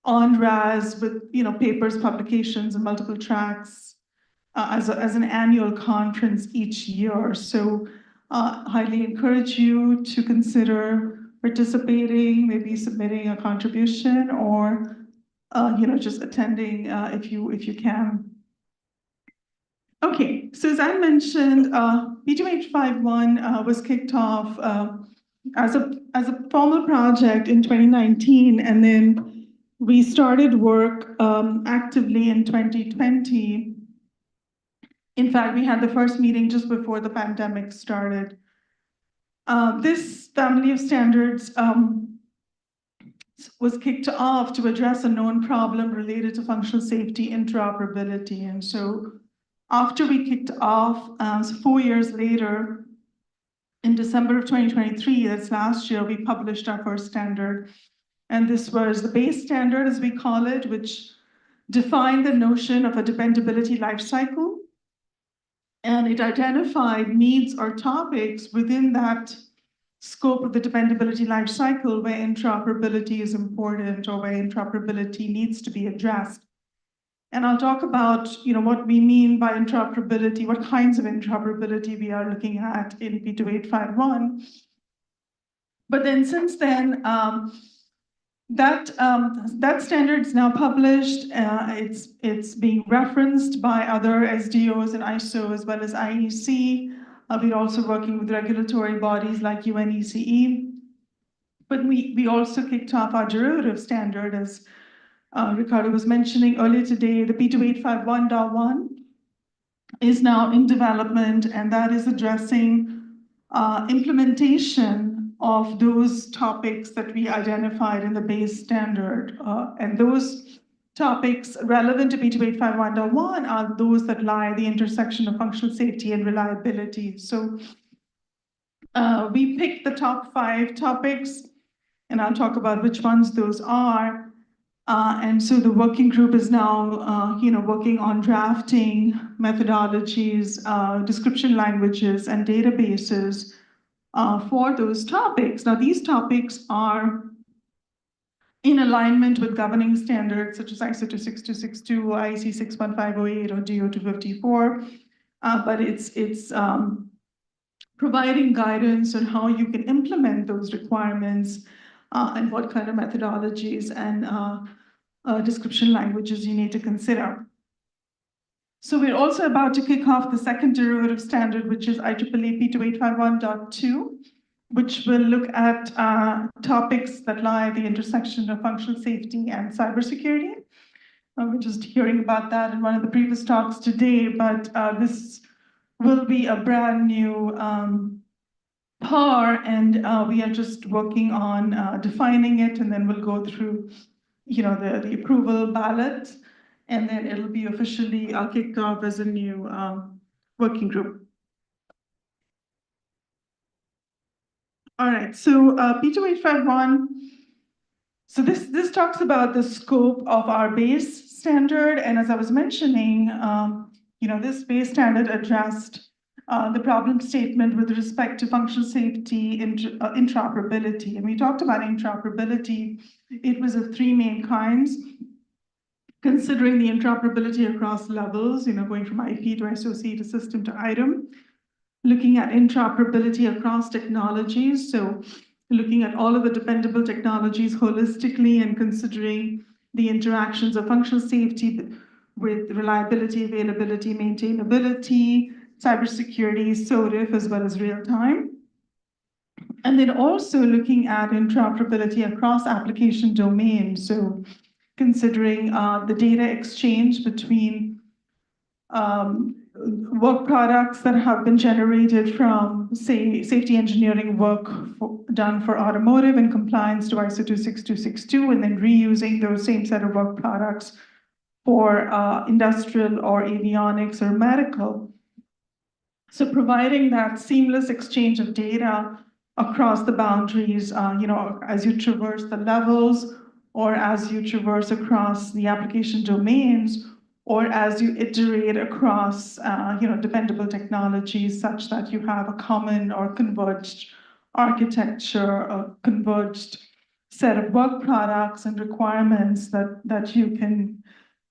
E: on RAS with papers, publications, and multiple tracks as an annual conference each year. So highly encourage you to consider participating, maybe submitting a contribution, or just attending if you can. Okay, so as I mentioned, P2851 was kicked off as a formal project in 2019, and then we started work actively in 2020. In fact, we had the first meeting just before the pandemic started. This family of standards was kicked off to address a known problem related to functional safety interoperability. And so after we kicked off, 4 years later, in December of 2023, that's last year, we published our first standard. And this was the base standard, as we call it, which defined the notion of a dependability life cycle. And it identified needs or topics within that scope of the dependability life cycle where interoperability is important or where interoperability needs to be addressed. And I'll talk about what we mean by interoperability, what kinds of interoperability we are looking at in P2851. But then since then, that standard is now published. It's being referenced by other SDOs and ISO as well as IEC. We're also working with regulatory bodies like UNECE. But we also kicked off our derivative standard, as Ricardo was mentioning earlier today. The P2851.1 is now in development, and that is addressing implementation of those topics that we identified in the base standard. And those topics relevant to P2851.1 are those that lie at the intersection of functional safety and reliability. So we picked the top 5 topics, and I'll talk about which ones those are. And so the working group is now, working on drafting methodologies, description languages, and databases for those topics. Now, these topics are in alignment with governing standards such as ISO 26262, IEC 61508, or DO 254. But it's providing guidance on how you can implement those requirements and what kind of methodologies and description languages you need to consider. So we're also about to kick off the second derivative standard, which is IEEE P2851.2, which will look at topics that lie at the intersection of functional safety and cybersecurity. We're just hearing about that in one of the previous talks today, but this will be a brand new PAR, and we are just working on defining it, and then we'll go through, the approval ballot, and then it'll be officially kicked off as a new working group. All right, so P2851. So this talks about the scope of our base standard, and as I was mentioning, this base standard addressed the problem statement with respect to functional safety interoperability. And we talked about interoperability. It was of three main kinds, considering the interoperability across levels, going from IP to SOC to system to item, looking at interoperability across technologies, so looking at all of the dependable technologies holistically and considering the interactions of functional safety with reliability, availability, maintainability, cybersecurity, SORIF, as well as real time. And then also looking at interoperability across application domains, so considering the data exchange between work products that have been generated from, say, safety engineering work done for automotive in compliance to ISO 26262, and then reusing those same set of work products for industrial or avionics or medical. So providing that seamless exchange of data across the boundaries, as you traverse the levels, or as you traverse across the application domains, or as you iterate across, dependable technologies such that you have a common or converged architecture, a converged set of work products and requirements that you can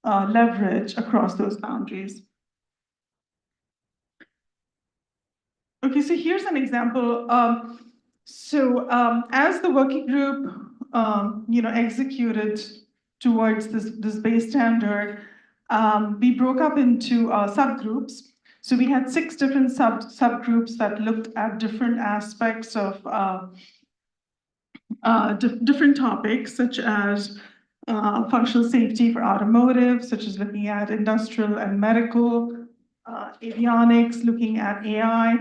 E: leverage across those boundaries. Okay, so here's an example. As the working group, executed towards this base standard, we broke up into subgroups. So we had 6 different subgroups that looked at different aspects of different topics, such as functional safety for automotive, such as looking at industrial and medical, avionics, looking at AI,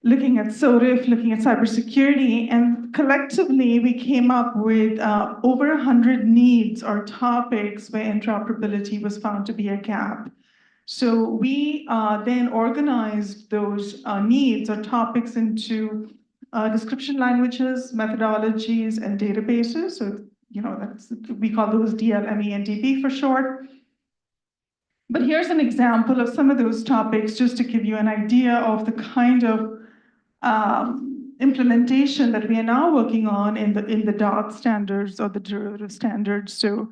E: looking at SORIF, looking at cybersecurity, and collectively we came up with over 100 needs or topics where interoperability was found to be a gap. So we then organized those needs or topics into description languages, methodologies, and databases. So, we call those DLME and DB for short. But here's an example of some of those topics, just to give you an idea of the kind of implementation that we are now working on in the DOT standards or the derivative standards. So,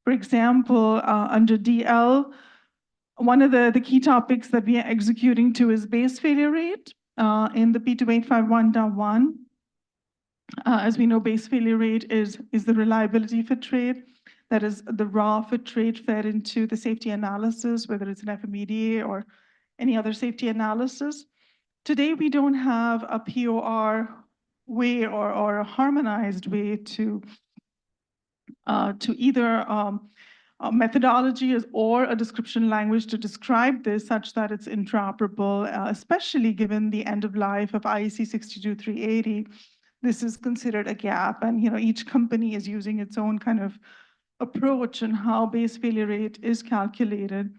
E: for example, under DL, one of the key topics that we are executing to is base failure rate in the P2851.1. As we know, base failure rate is the reliability fit rate. That is the raw fit rate fed into the safety analysis, whether it's an FMEDA or any other safety analysis. Today, we don't have a POR way or a harmonized way to either a methodology or a description language to describe this such that it's interoperable, especially given the end of life of IEC 62380. This is considered a gap, and each company is using its own kind of approach on how base failure rate is calculated.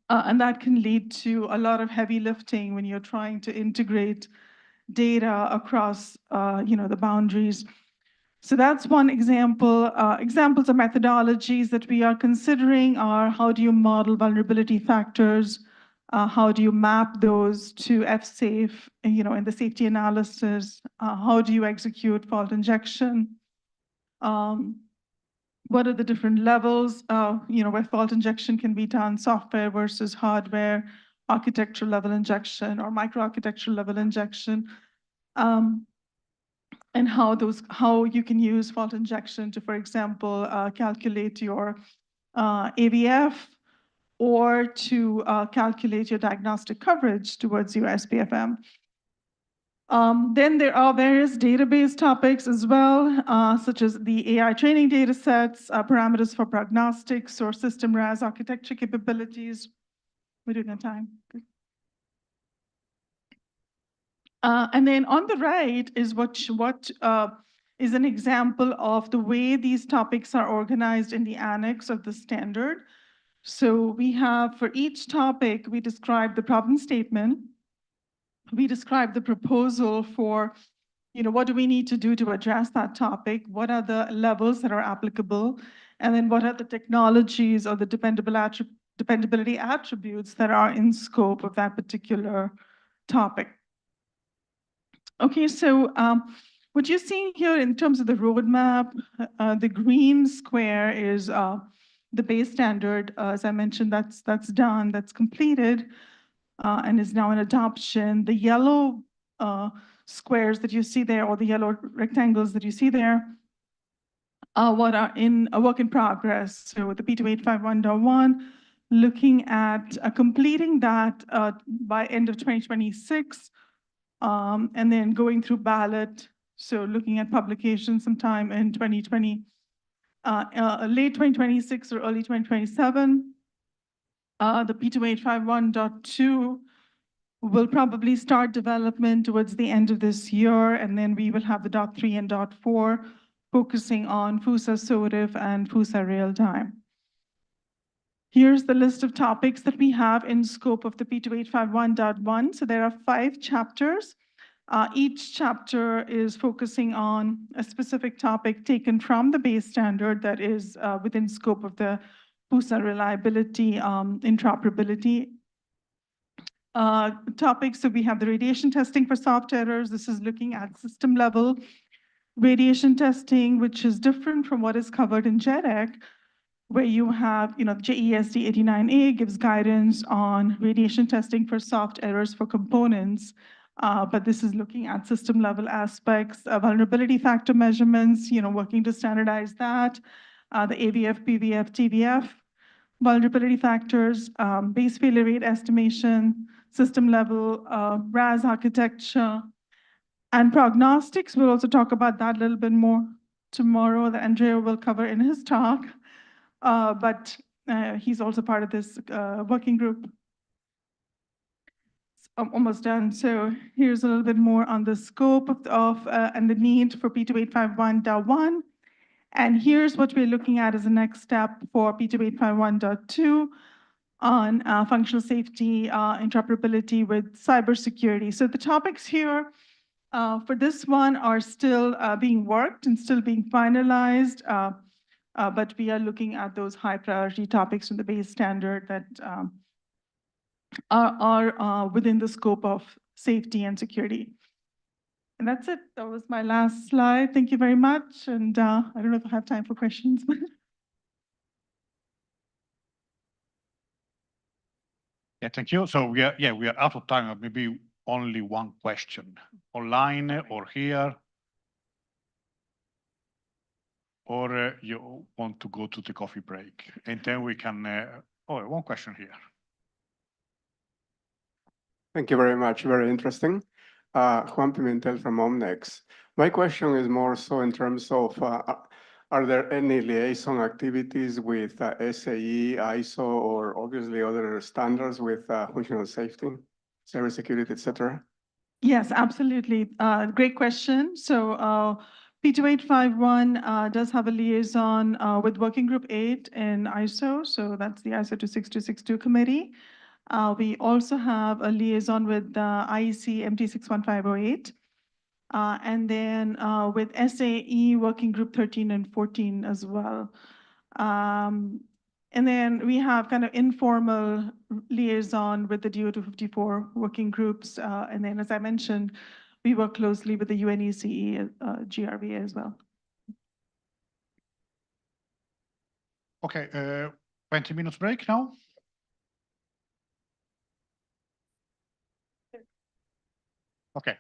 E: And that can lead to a lot of heavy lifting when you're trying to integrate data across the boundaries. So that's one example. Examples of methodologies that we are considering are: how do you model vulnerability factors? How do you map those to F-safe, in the safety analysis? How do you execute fault injection? What are the different levels, where fault injection can be done, software versus hardware, architecture level injection or microarchitecture level injection, and how you can use fault injection to, for example, calculate your AVF or to calculate your diagnostic coverage towards your SPFM. Then there are various database topics as well, such as the AI training data sets, parameters for prognostics, or system RAS architecture capabilities. We're doing on time. Good. And then on the right is what is an example of the way these topics are organized in the annex of the standard. So we have, for each topic, we describe the problem statement. We describe the proposal for, what do we need to do to address that topic? What are the levels that are applicable? And then what are the technologies or the dependability attributes that are in scope of that particular topic? Okay, so what you're seeing here in terms of the roadmap, the green square is the base standard. As I mentioned, that's done, that's completed, and is now in adoption. The yellow squares that you see there, or the yellow rectangles that you see there, are what are in a work in progress. So the P2851.1, looking at completing that by end of 2026, and then going through ballot. So looking at publication sometime in 2020, late 2026 or early 2027. The P2851.2 will probably start development towards the end of this year, and then we will have the .3 and .4 focusing on FUSA SOTIF and FUSA real-time. Here's the list of topics that we have in scope of the P2851.1. So there are 5 chapters. Each chapter is focusing on a specific topic taken from the base standard that is within scope of the FUSA reliability interoperability topics. So we have the radiation testing for soft errors. This is looking at system level radiation testing, which is different from what is covered in JEDEC, where you have, JESD 89A gives guidance on radiation testing for soft errors for components. But this is looking at system level aspects, vulnerability factor measurements, working to standardize that, the AVF, PVF, TVF, vulnerability factors, base failure rate estimation, system level RAS architecture, and prognostics. We'll also talk about that a little bit more tomorrow, that Andrea will cover in his talk. But he's also part of this working group. Almost done. So here's a little bit more on the scope of and the need for P2851.1. And here's what we're looking at as the next step for P2851.2 on functional safety, interoperability with cybersecurity. So the topics here for this one are still being worked and still being finalized, but we are looking at those high priority topics from the base standard that are within the scope of safety and security. And that's it. That was my last slide. Thank you very much. And I don't know if I have time for questions.
J: Yeah, thank you. So we are out of time. Maybe only one question online or here. Or you want to go to the coffee break, and then we can. One question here.
N: Thank you very much. Very interesting. Juan Pimentel from Omnex. My question is more so in terms of, are there any liaison activities with SAE, ISO, or obviously other standards with functional safety, cybersecurity, etc.?
E: Yes, absolutely. Great question. So P2851 does have a liaison with Working Group 8 in ISO. So that's the ISO 26262 committee. We also have a liaison with IEC MT 61508. And then with SAE Working Group 13 and 14 as well. And then we have kind of informal liaison with the DO-254 working groups. And then, as I mentioned, we work closely with the UNECE GRVA as well.
B: Okay, 20 minutes break now. Okay,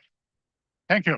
B: thank you.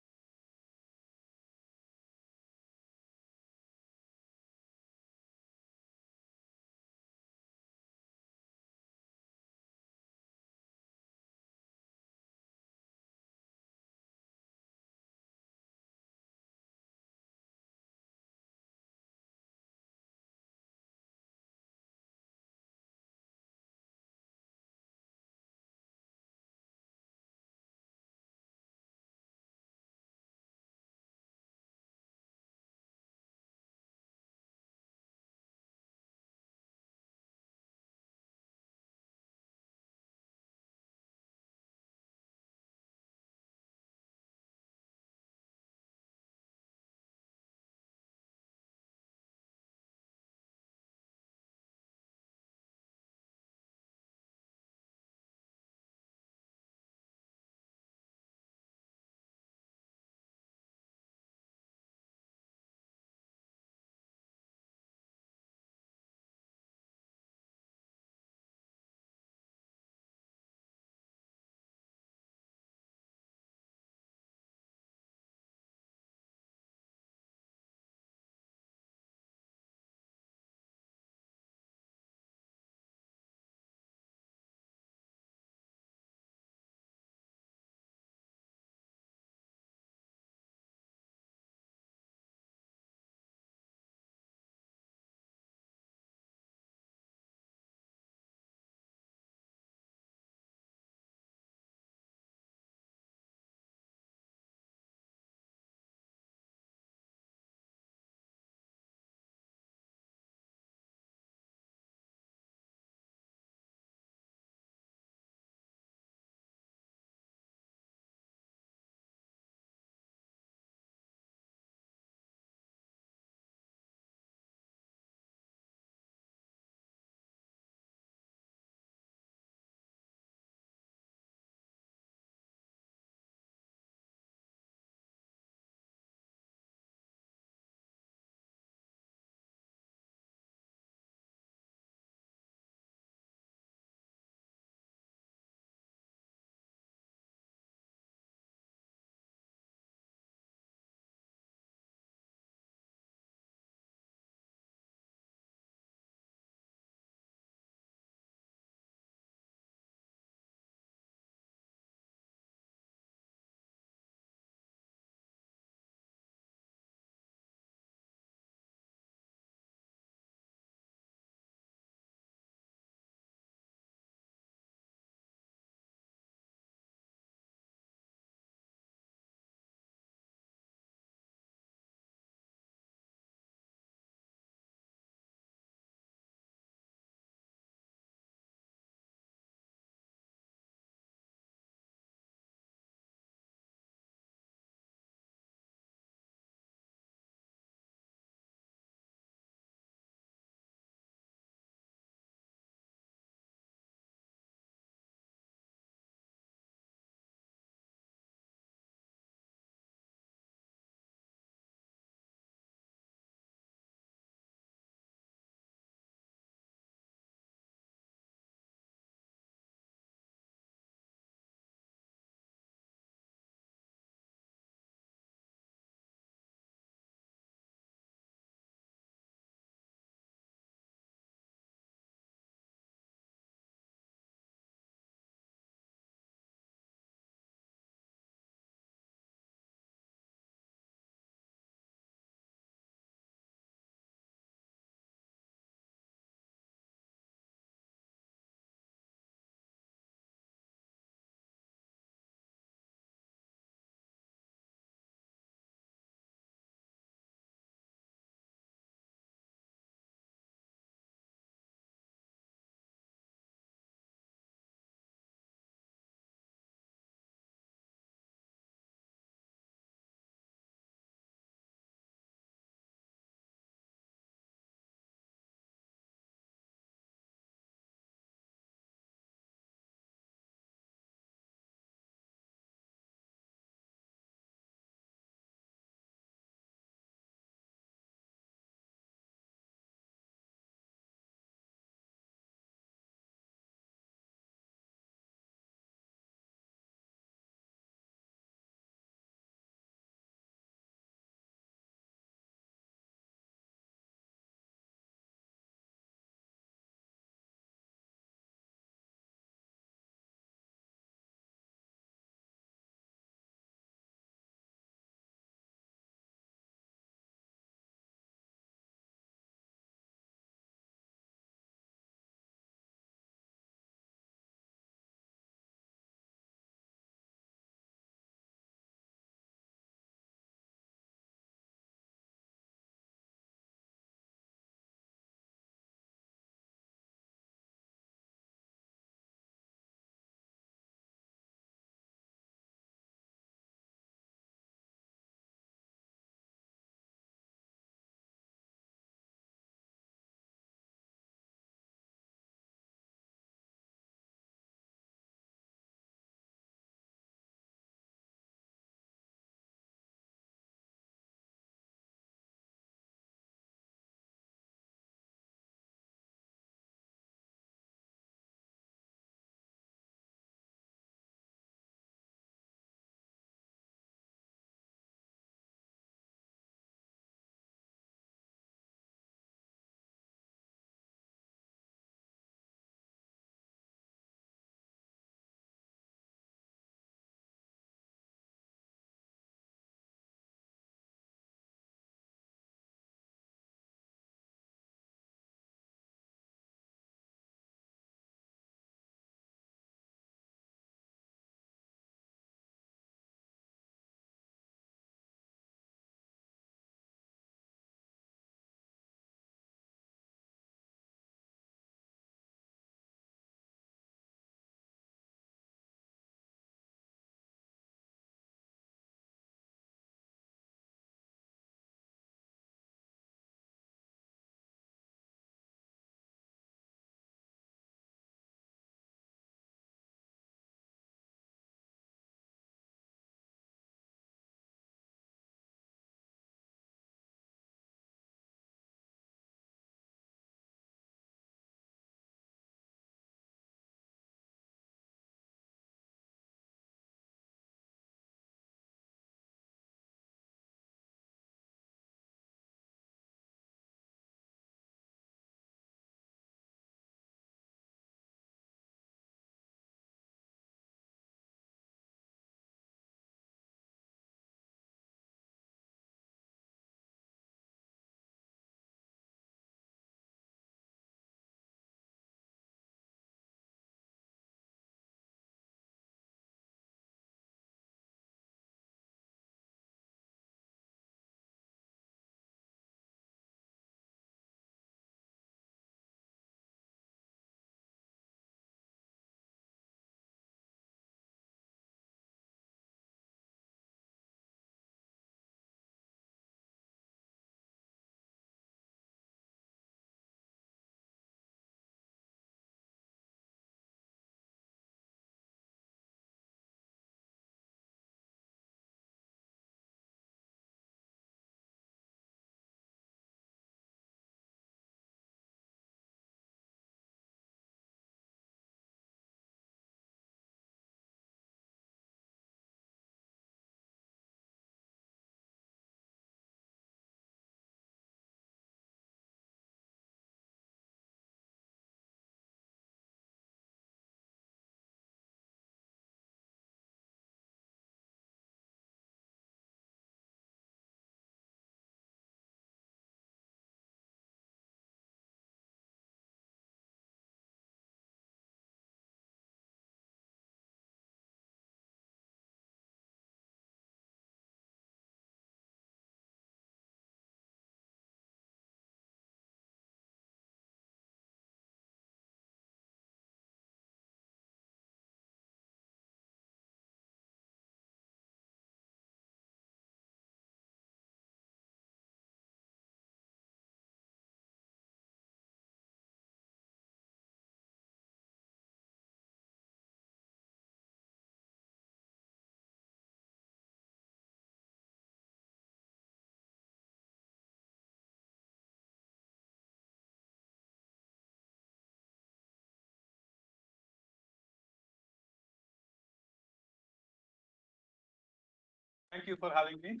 I: Thank you for having me.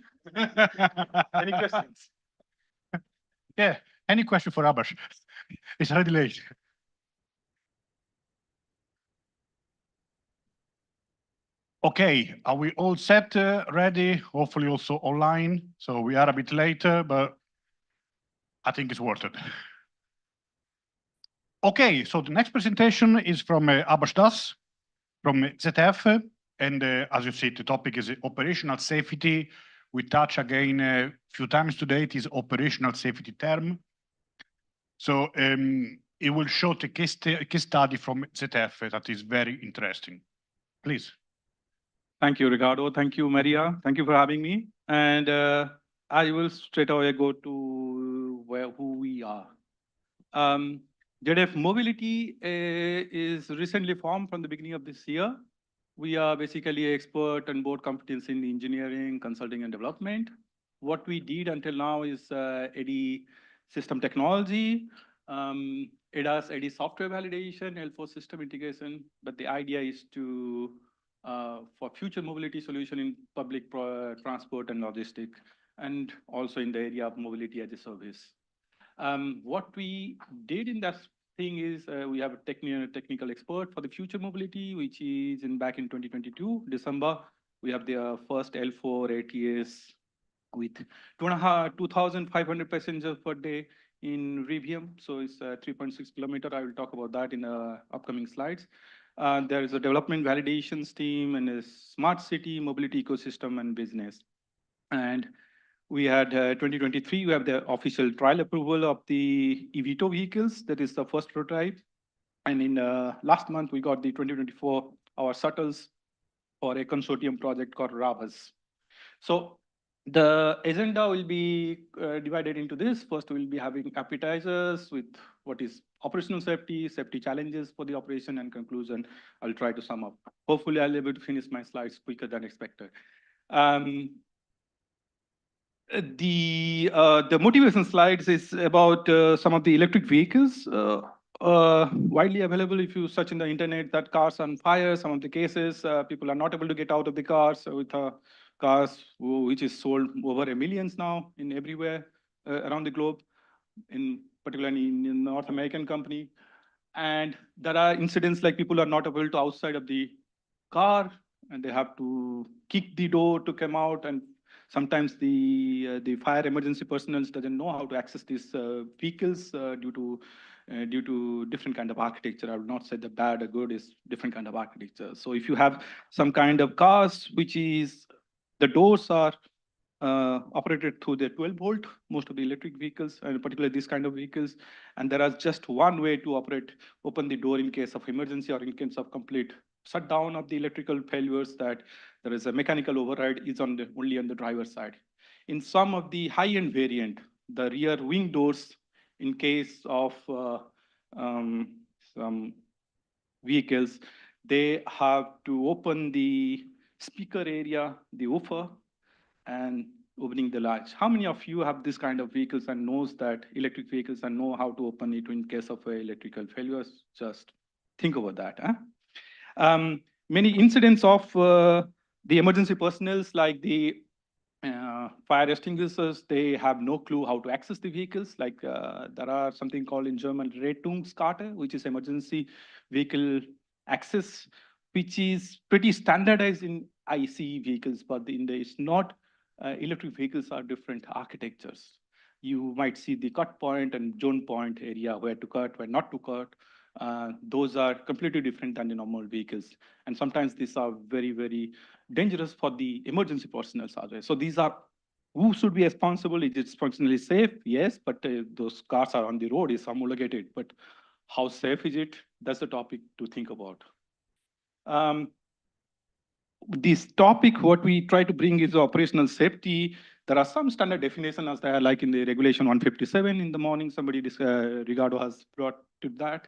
I: Any questions?
J: Yeah, any question for Abbas? It's already late. Okay, are we all set, ready? Hopefully also online. So we are a bit later, but I think it's worth it. Okay, so the next presentation is from Abbas Das from ZF. And as you see, the topic is operational safety. We touch again a few times today, it is operational safety term. So it will show the case study from ZF that is very interesting. Please.
K: Thank you, Ricardo. Thank you, Maria. Thank you for having me. And I will straight away go to who we are. ZF Mobility is recently formed from the beginning of this year. We are basically expert and board competence in engineering, consulting, and development. What we did until now is AD system technology, ADAS, AD software validation, L4 system integration. But the idea is to for future mobility solution in public transport and logistics, and also in the area of mobility as a service. What we did in that thing is we have a technical expert for the future mobility, which is back in 2022, December. We have the first L4 ATS with 2,500 passengers per day in Rivium. So it's 3.6 kilometer. I will talk about that in the upcoming slides. There is a development validations team and a smart city mobility ecosystem and business. And we had 2023, we have the official trial approval of the eVTOL vehicles. That is the first prototype. And in last month, we got the 2024 our shuttles for a consortium project called RAVAS. So the agenda will be divided into this. First, we'll be having appetizers with what is operational safety, safety challenges for the operation, and conclusion. I'll try to sum up. Hopefully, I'll be able to finish my slides quicker than expected. The motivation slides is about some of the electric vehicles widely available. If you search in the internet that cars on fire, some of the cases people are not able to get out of the cars with cars which is sold over a millions now in everywhere around the globe, in particularly in North American company. And there are incidents like people are not able to outside of the car and they have to kick the door to come out, and sometimes the fire emergency personnel doesn't know how to access these vehicles due to different kind of architecture. I would not say the bad or good, is different kind of architecture. So if you have some kind of cars which is the doors are operated through the 12 volt, most of the electric vehicles, and particularly this kind of vehicles, and there is just one way to open the door in case of emergency or in case of complete shutdown of the electrical failures, that there is a mechanical override is only on the driver's side. In some of the high-end variant, the rear wing doors, in case of some vehicles, they have to open the speaker area, the woofer, and opening the latch. How many of you have this kind of vehicles and knows that electric vehicles and know how to open it in case of electrical failures? Just think about that. Huh? Many incidents of the emergency personnel, like the fire extinguishers, they have no clue how to access the vehicles. Like there are something called in German Rettungskarte, which is emergency vehicle access, which is pretty standardized in ICE vehicles, but it's not. Electric vehicles are different architectures. You might see the cut point and zone point area, where to cut, where not to cut. Those are completely different than the normal vehicles. And sometimes these are very, very dangerous for the emergency personnel. So these are, who should be responsible? Is it functionally safe? Yes, but those cars are on the road, is homologated. But how safe is it? That's the topic to think about. This topic, what we try to bring is operational safety. There are some standard definitions as there, like in the regulation 157 in the morning, somebody, Ricardo has brought to that,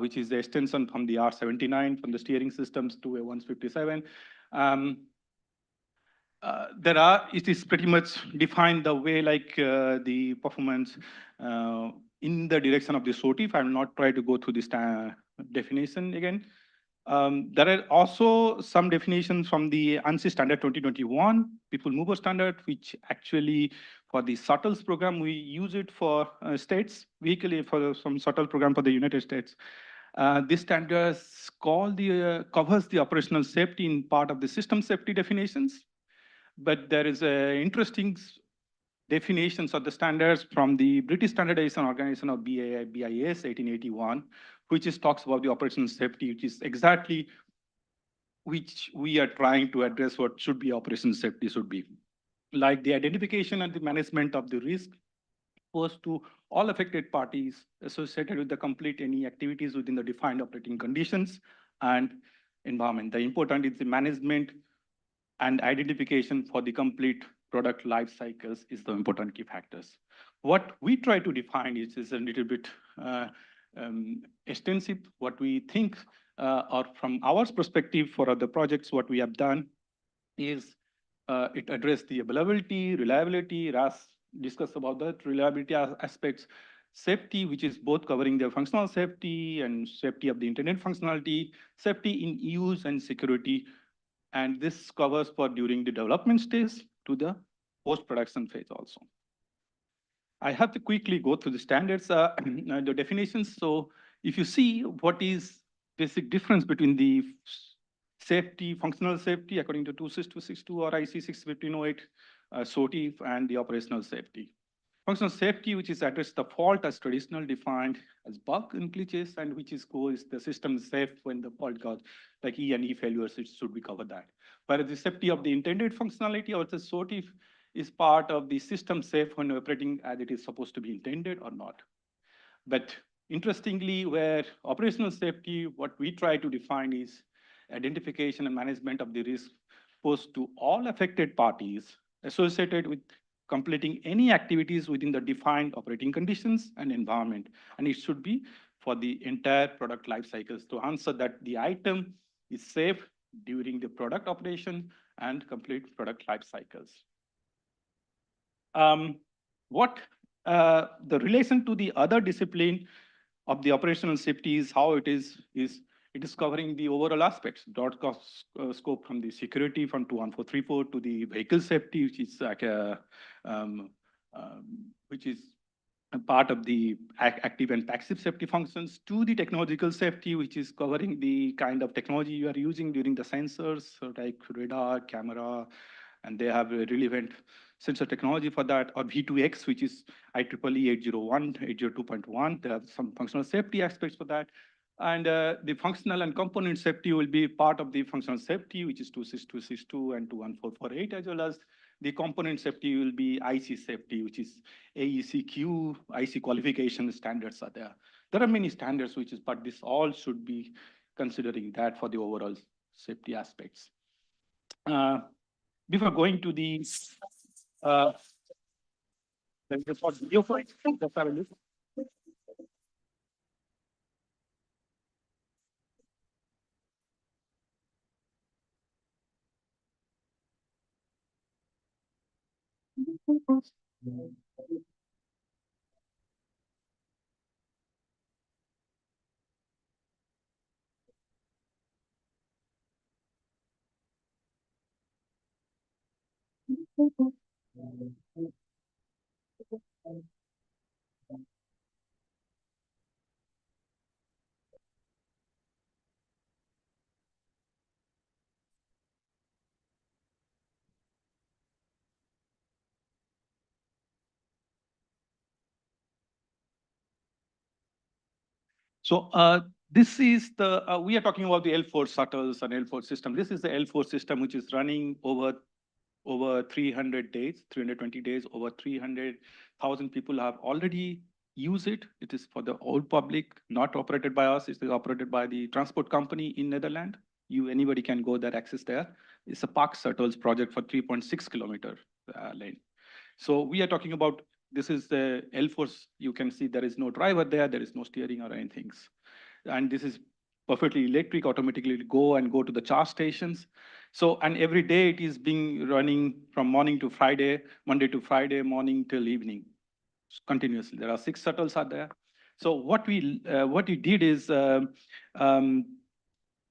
K: which is the extension from the R79 from the steering systems to a 157. It is pretty much defined the way like the performance in the direction of the SOT. I will not try to go through this definition again. There are also some definitions from the ANSI standard 2021, people mover standard, which actually for the shuttles program, we use it for states, vehicle for some shuttle program for the United States. This standard covers the operational safety in part of the system safety definitions, but there is a interesting definitions of the standards from the British Standardization Organization of BIS 1881, which talks about the operational safety, which is exactly which we are trying to address what should be operational safety should be. Like the identification and the management of the risk posed to all affected parties associated with the complete any activities within the defined operating conditions and environment. The important is the management and identification for the complete product life cycles is the important key factors. What we try to define is a little bit extensive. What we think, or from our perspective for other projects, what we have done is it addressed the availability, reliability, RAS discussed about that, reliability aspects, safety, which is both covering the functional safety and safety of the internet functionality, safety in use and security. And this covers for during the development stage to the post-production phase also. I have to quickly go through the standards, the definitions. So if you see what is basic difference between the safety, functional safety, according to 26262 or IC 61508, SOTIF, and the operational safety. Functional safety, which is address the fault as traditional defined as bug and glitches, and which is the system is safe when the fault goes, like E and E failures, it should be covered that. Whereas the safety of the intended functionality or the SOTIF is part of the system safe when operating as it is supposed to be intended or not. But interestingly, where operational safety, what we try to define is identification and management of the risk posed to all affected parties associated with completing any activities within the defined operating conditions and environment. And it should be for the entire product life cycles to answer that the item is safe during the product operation and complete product life cycles. What the relation to the other discipline of the operational safety is how it is covering the overall aspects, broad scope from the security from 21434 to the vehicle safety, which is like a part of the active and passive safety functions, to the technological safety, which is covering the kind of technology you are using during the sensors, so like radar, camera, and they have a relevant sensor technology for that, or V2X, which is IEEE 801, 802.1. There are some functional safety aspects for that. And the functional and component safety will be part of the functional safety, which is 26262 and 21448, as well as the component safety will be IC safety, which is AECQ, IC qualification standards are there. There are many standards, but this all should be considering that for the overall safety aspects. Before going to the video for it, let's have a look. So this is the, we are talking about the L4 shuttles and L4 system. This is the L4 system, which is running over 300 days, 320 days, over 300,000 people have already used it. It is for the whole public, not operated by us. It is operated by the transport company in Netherlands. Anybody can go there, access there. It's a park shuttles project for 3.6 kilometer lane. So we are talking about, this is the L4. You can see there is no driver there. There is no steering or anything. And this is perfectly electric, automatically go to the charge stations. So, and every day it is being running from morning to Friday, Monday to Friday, morning till evening, continuously. There are 6 shuttles are there. So what we did is,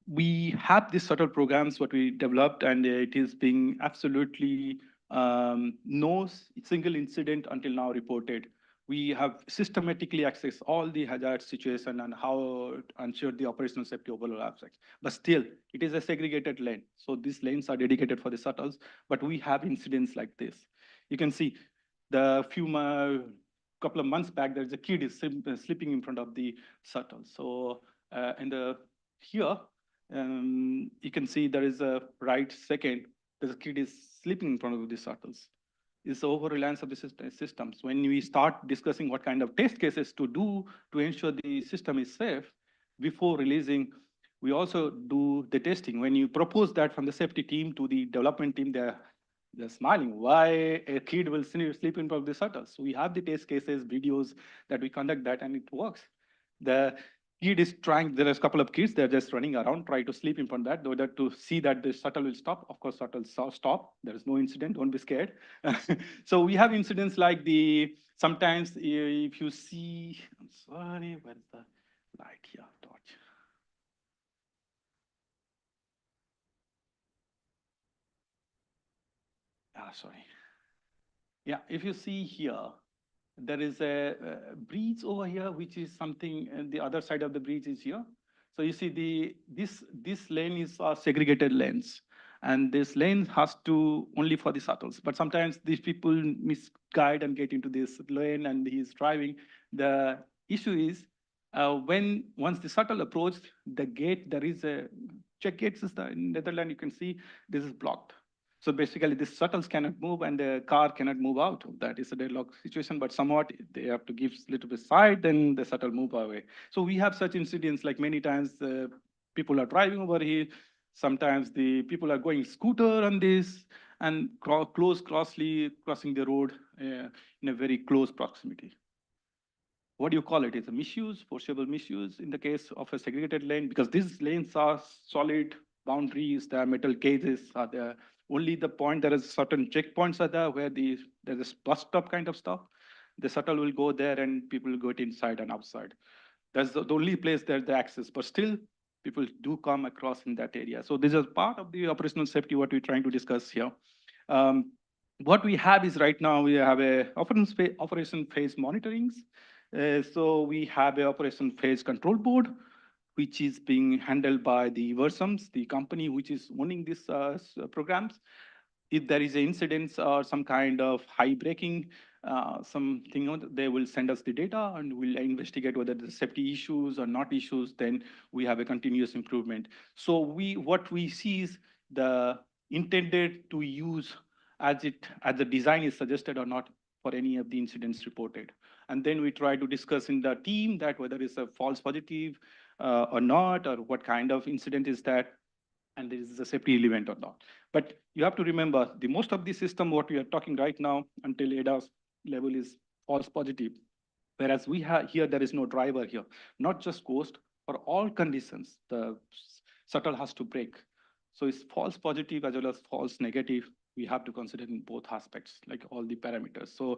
K: we have these subtle programs what we developed, and it is being absolutely no single incident until now reported. We have systematically accessed all the hazard situation and how to ensure the operational safety overall aspects. But still, it is a segregated lane. So these lanes are dedicated for the shuttles, but we have incidents like this. You can see the couple of months back, there's a kid is sleeping in front of the shuttle. So here, you can see there is a right second, the kid is sleeping in front of the shuttles. It's the over-reliance of the systems. When we start discussing what kind of test cases to do to ensure the system is safe, before releasing, we also do the testing. When you propose that from the safety team to the development team, they're smiling. Why a kid will sleep in front of the shuttles? So we have the test cases, videos that we conduct that, and it works. The kid is trying, there is a couple of kids, they're just running around, try to sleep in front of that, in order to see that the shuttle will stop. Of course, shuttle stop. There is no incident, don't be scared. So we have incidents like sometimes if you see, I'm sorry, where's the light here, torch? Sorry. Yeah, if you see here, there is a bridge over here, which is something, and the other side of the bridge is here. So you see this lane is segregated lanes, and this lane has to only for the shuttles. But sometimes these people misguide and get into this lane, and he's driving. The issue is once the shuttle approached the gate, there is a check gates in Netherlands. You can see this is blocked. So basically, the shuttles cannot move and the car cannot move out. That is a deadlock situation, but somewhat they have to give a little bit side, then the shuttle move away. So we have such incidents like many times people are driving over here. Sometimes the people are going scooter on this and closely crossing the road in a very close proximity. What do you call it? It's a misuse, foreseeable misuse in the case of a segregated lane, because these lanes are solid boundaries, there are metal cages are there. Only the point there is certain checkpoints are there where there's a bus stop kind of stuff. The shuttle will go there and people will go inside and outside. That's the only place there's the access, but still people do come across in that area. So this is part of the operational safety what we're trying to discuss here. What we have is right now we have a operation phase monitorings. So we have a operation phase control board, which is being handled by the Versums, the company which is owning these programs. If there is an incident or some kind of high braking, something, they will send us the data and we'll investigate whether there's safety issues or not issues, then we have a continuous improvement. So what we see is the intended to use as the design is suggested or not for any of the incidents reported. And then we try to discuss in the team that whether it's a false positive or not, or what kind of incident is that, and this is a safety event or not. But you have to remember, the most of the system, what we are talking right now until ADAS level is false positive. Whereas we have here, there is no driver here, not just ghost, for all conditions, the shuttle has to brake. So it's false positive as well as false negative. We have to consider in both aspects, like all the parameters. So,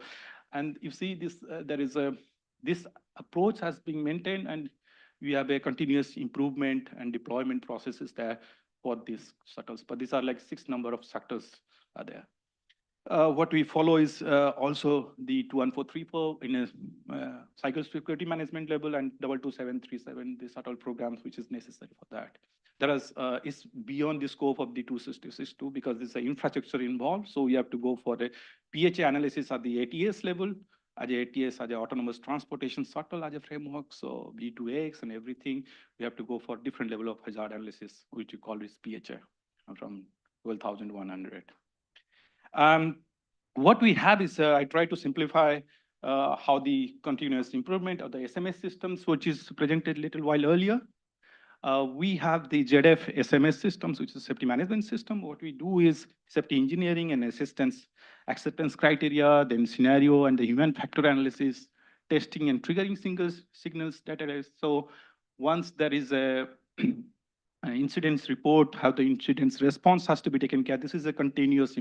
K: and you see this, this approach has been maintained, and we have a continuous improvement and deployment processes there for these shuttles. But these are like 6 number of sectors are there. What we follow is also the 21434 in a cycle security management level and 22737, the shuttle programs, which is necessary for that. There is beyond the scope of the 26662 because there's an infrastructure involved. So we have to go for the PHA analysis at the ATS level, as ATS, as autonomous transportation shuttle, as a framework. So V2X and everything, we have to go for different level of hazard analysis, which we call this PHA from 12,100. What we have is, I try to simplify how the continuous improvement of the SMS systems, which is presented a little while earlier. We have the ZF SMS systems, which is a safety management system. What we do is safety engineering and acceptance criteria, then scenario and the human factor analysis, testing and triggering signals data. So once there is a incidents report, how the incidents response has to be taken care. This is a continuous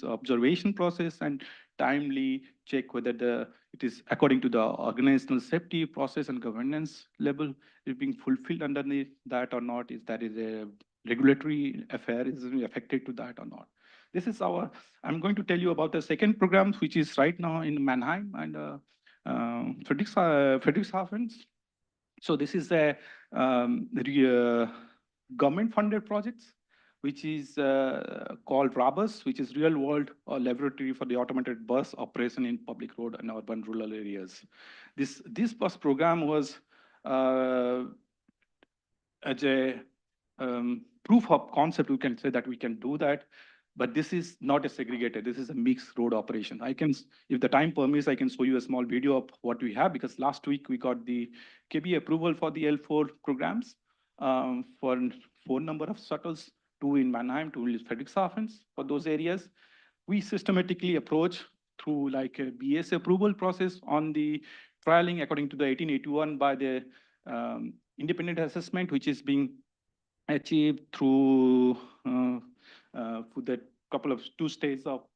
K: observation process and timely check whether it is according to the organizational safety process and governance level is being fulfilled underneath that or not. Is that is a regulatory affair is affected to that or not? This is I'm going to tell you about the second program, which is right now in Mannheim and Friedrichshafen. So this is a government-funded projects, which is called RABUS, which is Real World Laboratory for the Automated Bus Operation in Public Road and Urban Rural Areas. This bus program was as a proof of concept. We can say that we can do that. But this is not a segregated, this is a mixed road operation. If the time permits, I can show you a small video of what we have, because last week we got the KB approval for the L4 programs for 4 number of shuttles, 2 in Mannheim, 2 in Friedrichshafen for those areas. We systematically approach through like a BS approval process on the trialing according to the 1881 by the independent assessment, which is being achieved through for the couple of 2 steps of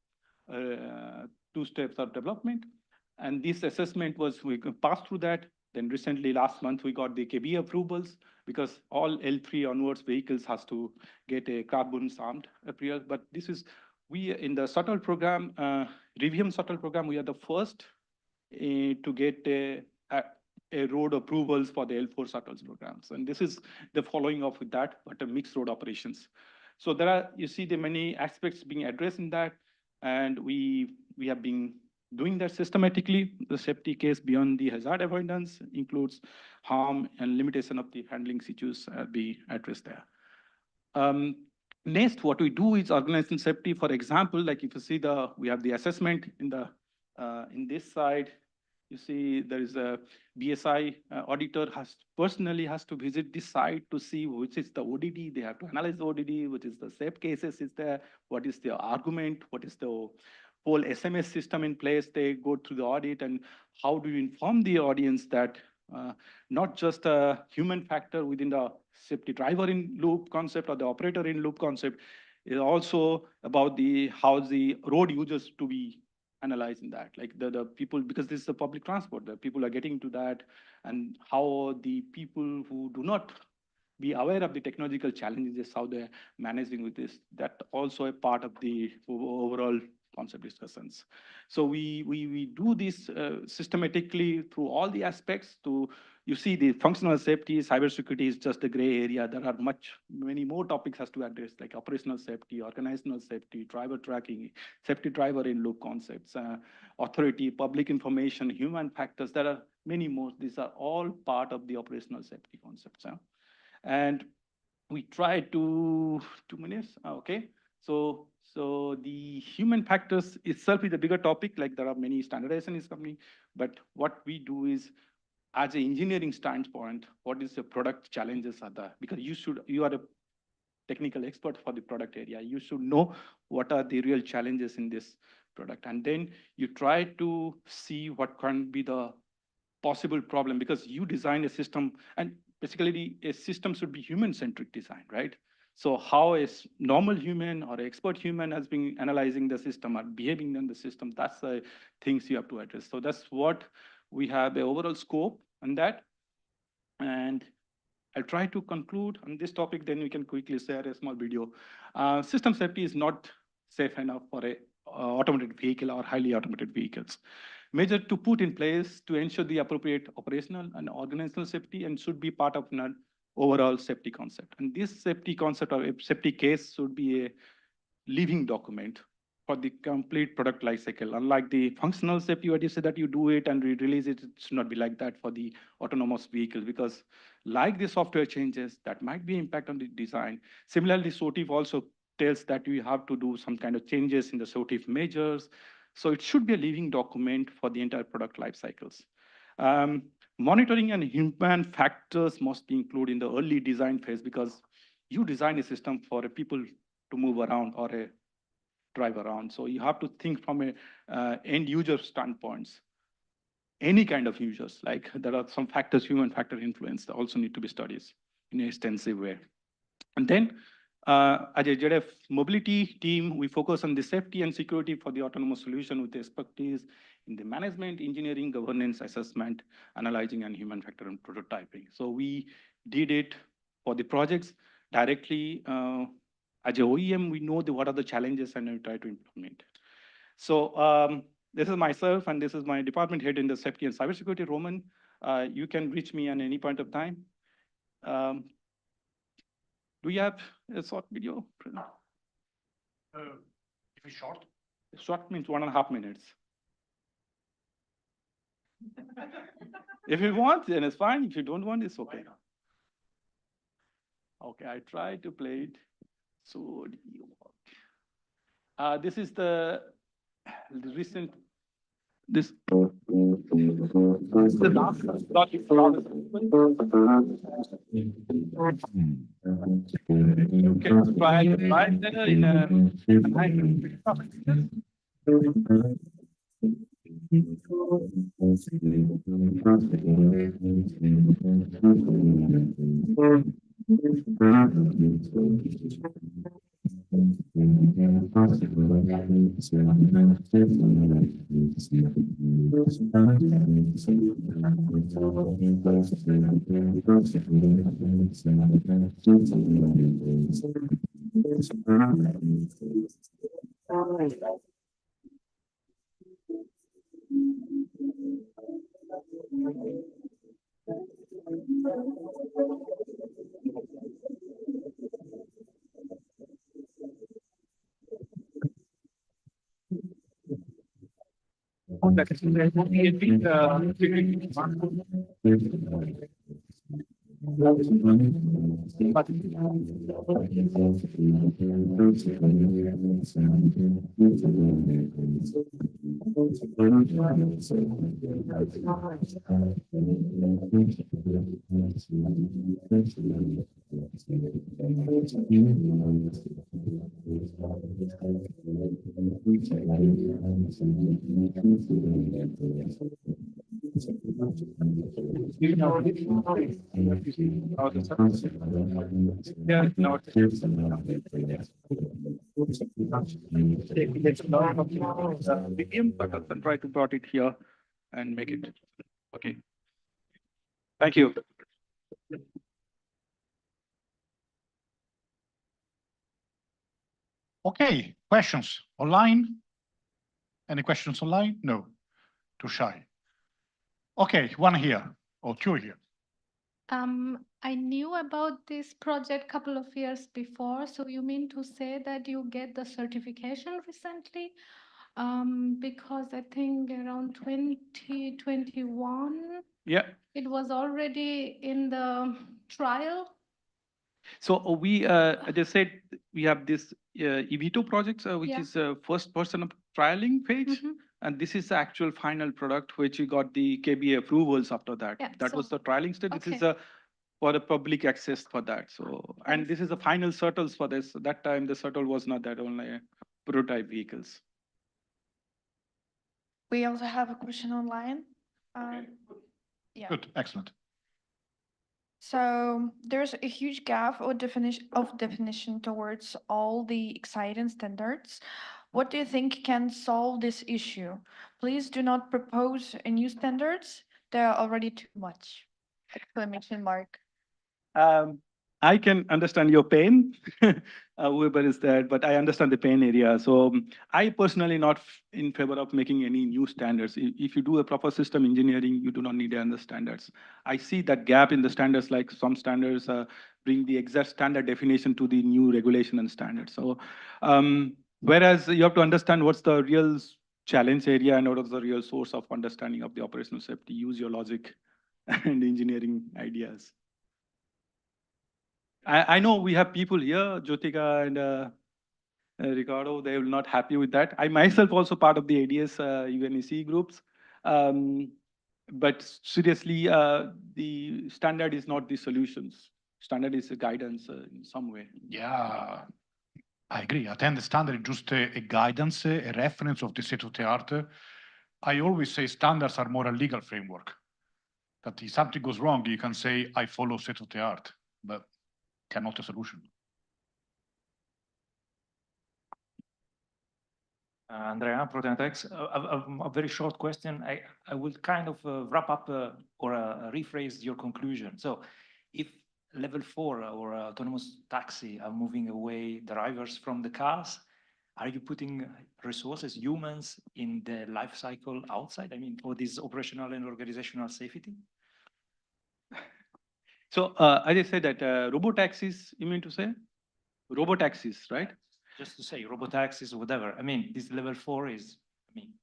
K: development. And this assessment we passed through that. Then recently, last month, we got the KB approvals, because all L3 onwards vehicles has to get a carbon armed appeal. But this is, we in the shuttle program, Rivium shuttle program, we are the first to get a road approvals for the L4 shuttles programs. And this is the following up with that, but a mixed road operations. So there are, you see the many aspects being addressed in that, and we have been doing that systematically. The safety case beyond the hazard avoidance includes harm and limitation of the handling issues be addressed there. Next, what we do is organizational safety. For example, like if you see we have the assessment in this side. You see there is a BSI auditor personally has to visit this site to see which is the ODD. They have to analyze the ODD, which is the safe cases is there, what is the argument, what is the whole SMS system in place. They go through the audit, and how do you inform the audience that not just a human factor within the safety driver in loop concept or the operator in loop concept, is also about how the road users to be analyzing that, like the people, because this is a public transport, the people are getting to that, and how the people who do not be aware of the technological challenges, how they're managing with this, that also a part of the overall concept discussions. So we do this systematically through all the aspects. You see the functional safety, cybersecurity is just a gray area. There are many more topics has to address, like operational safety, organizational safety, driver tracking, safety driver in loop concepts, authority, public information, human factors. There are many more. These are all part of the operational safety concepts. And we try to 2 minutes. Okay. So the human factors itself is a bigger topic. Like there are many standardization is coming, but what we do is, as an engineering standpoint, what is the product challenges are there? Because you are a technical expert for the product area. You should know what are the real challenges in this product. And then you try to see what can be the possible problem, because you design a system, and basically a system should be human-centric design, right? So how a normal human or expert human has been analyzing the system or behaving in the system, that's the things you have to address. So that's what we have the overall scope on that. And I'll try to conclude on this topic, then we can quickly share a small video. System safety is not safe enough for a automated vehicle or highly automated vehicles. Measure to put in place to ensure the appropriate operational and organizational safety, and should be part of an overall safety concept. And this safety concept or a safety case should be a living document for the complete product life cycle. Unlike the functional safety, what you say that you do it and release it, it should not be like that for the autonomous vehicles, because like the software changes, that might be impact on the design. Similarly, SOTIF also tells that you have to do some kind of changes in the SOTIF measures. So it should be a living document for the entire product life cycles. Monitoring and human factors must be included in the early design phase, because you design a system for a people to move around or a drive around. So you have to think from a end user standpoints. Any kind of users, like there are some factors, human factor influence, that also need to be studied in an extensive way. And then as a ZF mobility team, we focus on the safety and security for the autonomous solution with expertise in the management, engineering, governance, assessment, analyzing, and human factor and prototyping. So we did it for the projects directly. As a OEM, we know what are the challenges and we try to implement. So this is myself, and this is my department head in the safety and cybersecurity, Roman. You can reach me at any point of time. Do you have a short video?
J: If it's short.
K: Short means 1.5 minutes. If you want, then it's fine. If you don't want, it's okay. Okay, I try to play it. So this is the recent. This is the last project. Okay, try in and try to plot it here and make it. Okay. Thank you.
J: Okay, questions online? Any questions online? No, too shy. Okay, one here or two here.
P: I knew about this project a couple of years before. So you mean to say that you get the certification recently? Because I think around 2021, it was already in the trial.
K: So we, as I said, we have this EV2 project, which is first person trialing phase. And this is the actual final product, which we got the KBA approvals after that. That was the trialing stage. This is for the public access for that. So, and this is the final certles for this. That time, the certle was not that, only prototype vehicles.
A: We also have a question online. Yeah.
J: Good, excellent.
A: So there's a huge gap of definition towards all the exciting standards. What do you think can solve this issue? Please do not propose a new standards. There are already too much. Exclamation mark.
K: I can understand your pain, whoever is that, but I understand the pain area. So I personally not in favor of making any new standards. If you do a proper system engineering, you do not need to understand standards. I see that gap in the standards, like some standards bring the exact standard definition to the new regulation and standards. So whereas you have to understand what's the real challenge area and what is the real source of understanding of the operational safety, use your logic and engineering ideas. I know we have people here, Jyotika and Ricardo, they will not happy with that. I myself also part of the ADS UNEC groups. But seriously, the standard is not the solutions. Standard is a guidance in some way.
J: Yeah, I agree. At the end, the standard is just a guidance, a reference of the state of the art. I always say standards are more a legal framework. That if something goes wrong, you can say, I follow state of the art. but cannot a solution.
M: Andrea, Proteinatex. A very short question. I will kind of wrap up or rephrase your conclusion. So if level 4 or autonomous taxi are moving away drivers from the cars, are you putting resources, humans, in the life cycle outside? I mean, for this operational and organizational safety?
K: So as I said that robotaxis, you mean to say? Robotaxis, right?
M: Just to say, robotaxis or whatever. I mean, this level 4 is, I mean,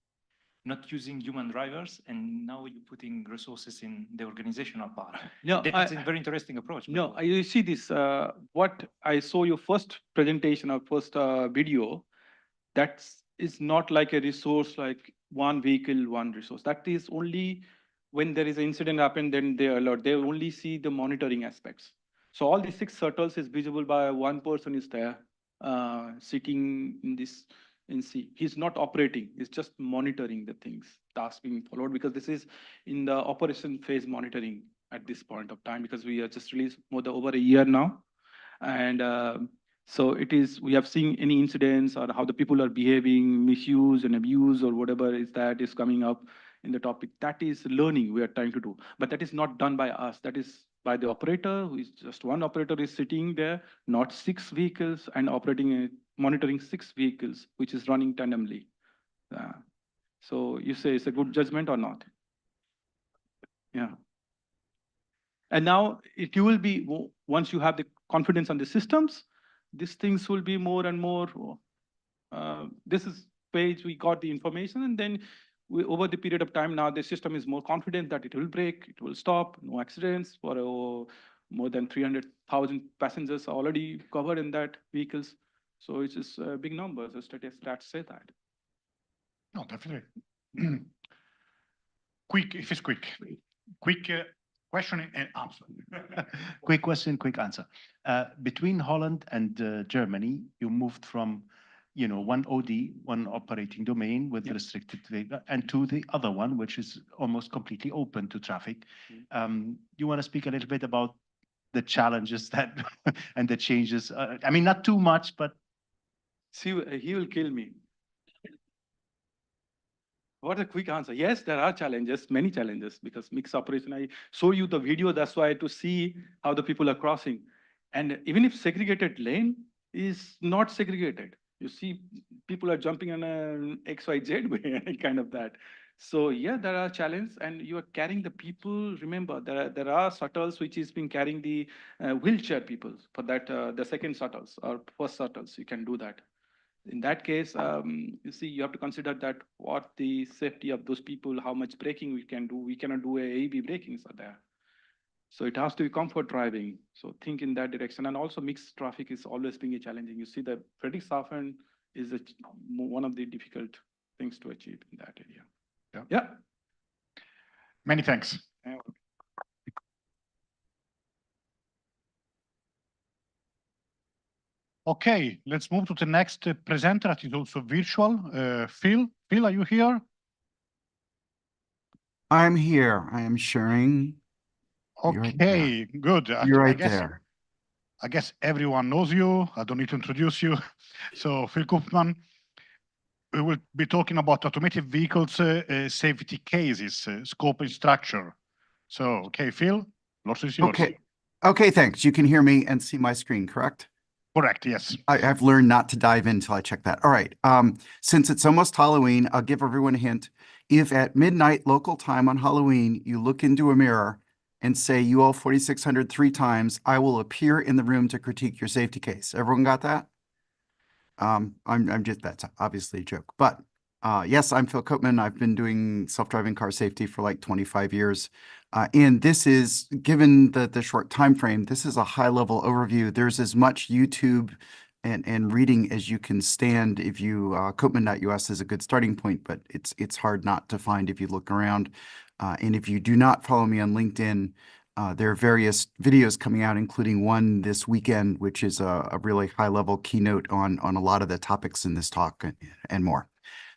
M: not using human drivers, and now you're putting resources in the organizational part.
K: No,
M: That's a very interesting approach.
K: No, you see this, what I saw your first presentation or first video, that is not like a resource, like one vehicle, one resource. That is only when there is an incident happen, then they alert. They only see the monitoring aspects. So all these 6 shuttles is visible by one person is there, sitting in this in C. He's not operating, he's just monitoring the things, tasks being followed, because this is in the operation phase monitoring at this point of time, because we are just released over a year now. And so it is, we have seen any incidents or how the people are behaving, misuse and abuse or whatever is that is coming up in the topic. That is learning we are trying to do, but that is not done by us. That is by the operator, who is just one operator is sitting there, not 6 vehicles and operating, monitoring 6 vehicles, which is running tandemly. So you say it's a good judgment or not? Yeah. And now it will be, once you have the confidence on the systems, these things will be more and more, this is page, we got the information, and then over the period of time now, the system is more confident that it will break, it will stop, no accidents, for more than 300,000 passengers already covered in that vehicles. So it's just big numbers, the stats say that.
J: No, definitely. Quick, if it's quick. Quick question and answer.
Q: Quick question, quick answer. Between Holland and Germany, you moved from, you know, one OD, one operating domain with restricted data, and to the other one, which is almost completely open to traffic. You want to speak a little bit about the challenges that and the changes? I mean, not too much, but.
K: See, he will kill me. What a quick answer. Yes, there are challenges, many challenges, because mixed operation, I show you the video, that's why to see how the people are crossing. And even if segregated lane is not segregated, you see people are jumping on an XYZ way, kind of that. So yeah, there are challenges, and you are carrying the people. Remember, there are shuttles which is been carrying the wheelchair people for that, the second shuttles or first shuttles, you can do that. In that case, you see, you have to consider that what the safety of those people, how much braking we can do. We cannot do A/B brakings are there. So it has to be comfort driving. So think in that direction. And also mixed traffic is always being challenging. You see the Friedrichshafen is one of the difficult things to achieve in that area. Yeah.
J: Many thanks. Okay, let's move to the next presenter that is also virtual. Phil, are you here?
V: I'm here. I am sharing.
J: Okay, good.
V: You're right
J: I guess,
V: there.
J: I guess everyone knows you. I don't need to introduce you. So Phil Koopman, we will be talking about automotive vehicles safety cases, scope and structure. So, okay, Phil, floor is yours.
V: Okay, thanks. You can hear me and see my screen, correct?
J: Correct, yes.
V: I've learned not to dive in until I check that. All right. Since it's almost Halloween, I'll give everyone a hint. If at midnight local time on Halloween, you look into a mirror and say UL 4600 3 times, I will appear in the room to critique your safety case. Everyone got that? I'm just, that's obviously a joke. But yes, I'm Phil Koopman. I've been doing self-driving car safety for like 25 years. And this is, given the short time frame, this is a high-level overview. There's as much YouTube and reading as you can stand. If you, Koopman.us is a good starting point, but it's hard not to find if you look around. And if you do not follow me on LinkedIn, there are various videos coming out, including one this weekend, which is a really high-level keynote on a lot of the topics in this talk and more.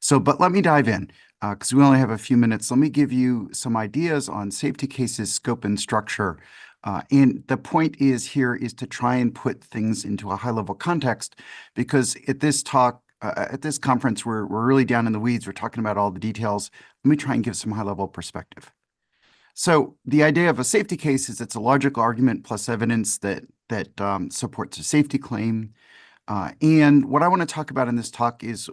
V: So, but let me dive in because we only have a few minutes. Let me give you some ideas on safety cases, scope, and structure. And the point is here is to try and put things into a high-level context, because at this talk, at this conference, we're really down in the weeds. We're talking about all the details. Let me try and give some high-level perspective. So the idea of a safety case is it's a logical argument plus evidence that supports a safety claim. And what I want to talk about in this talk is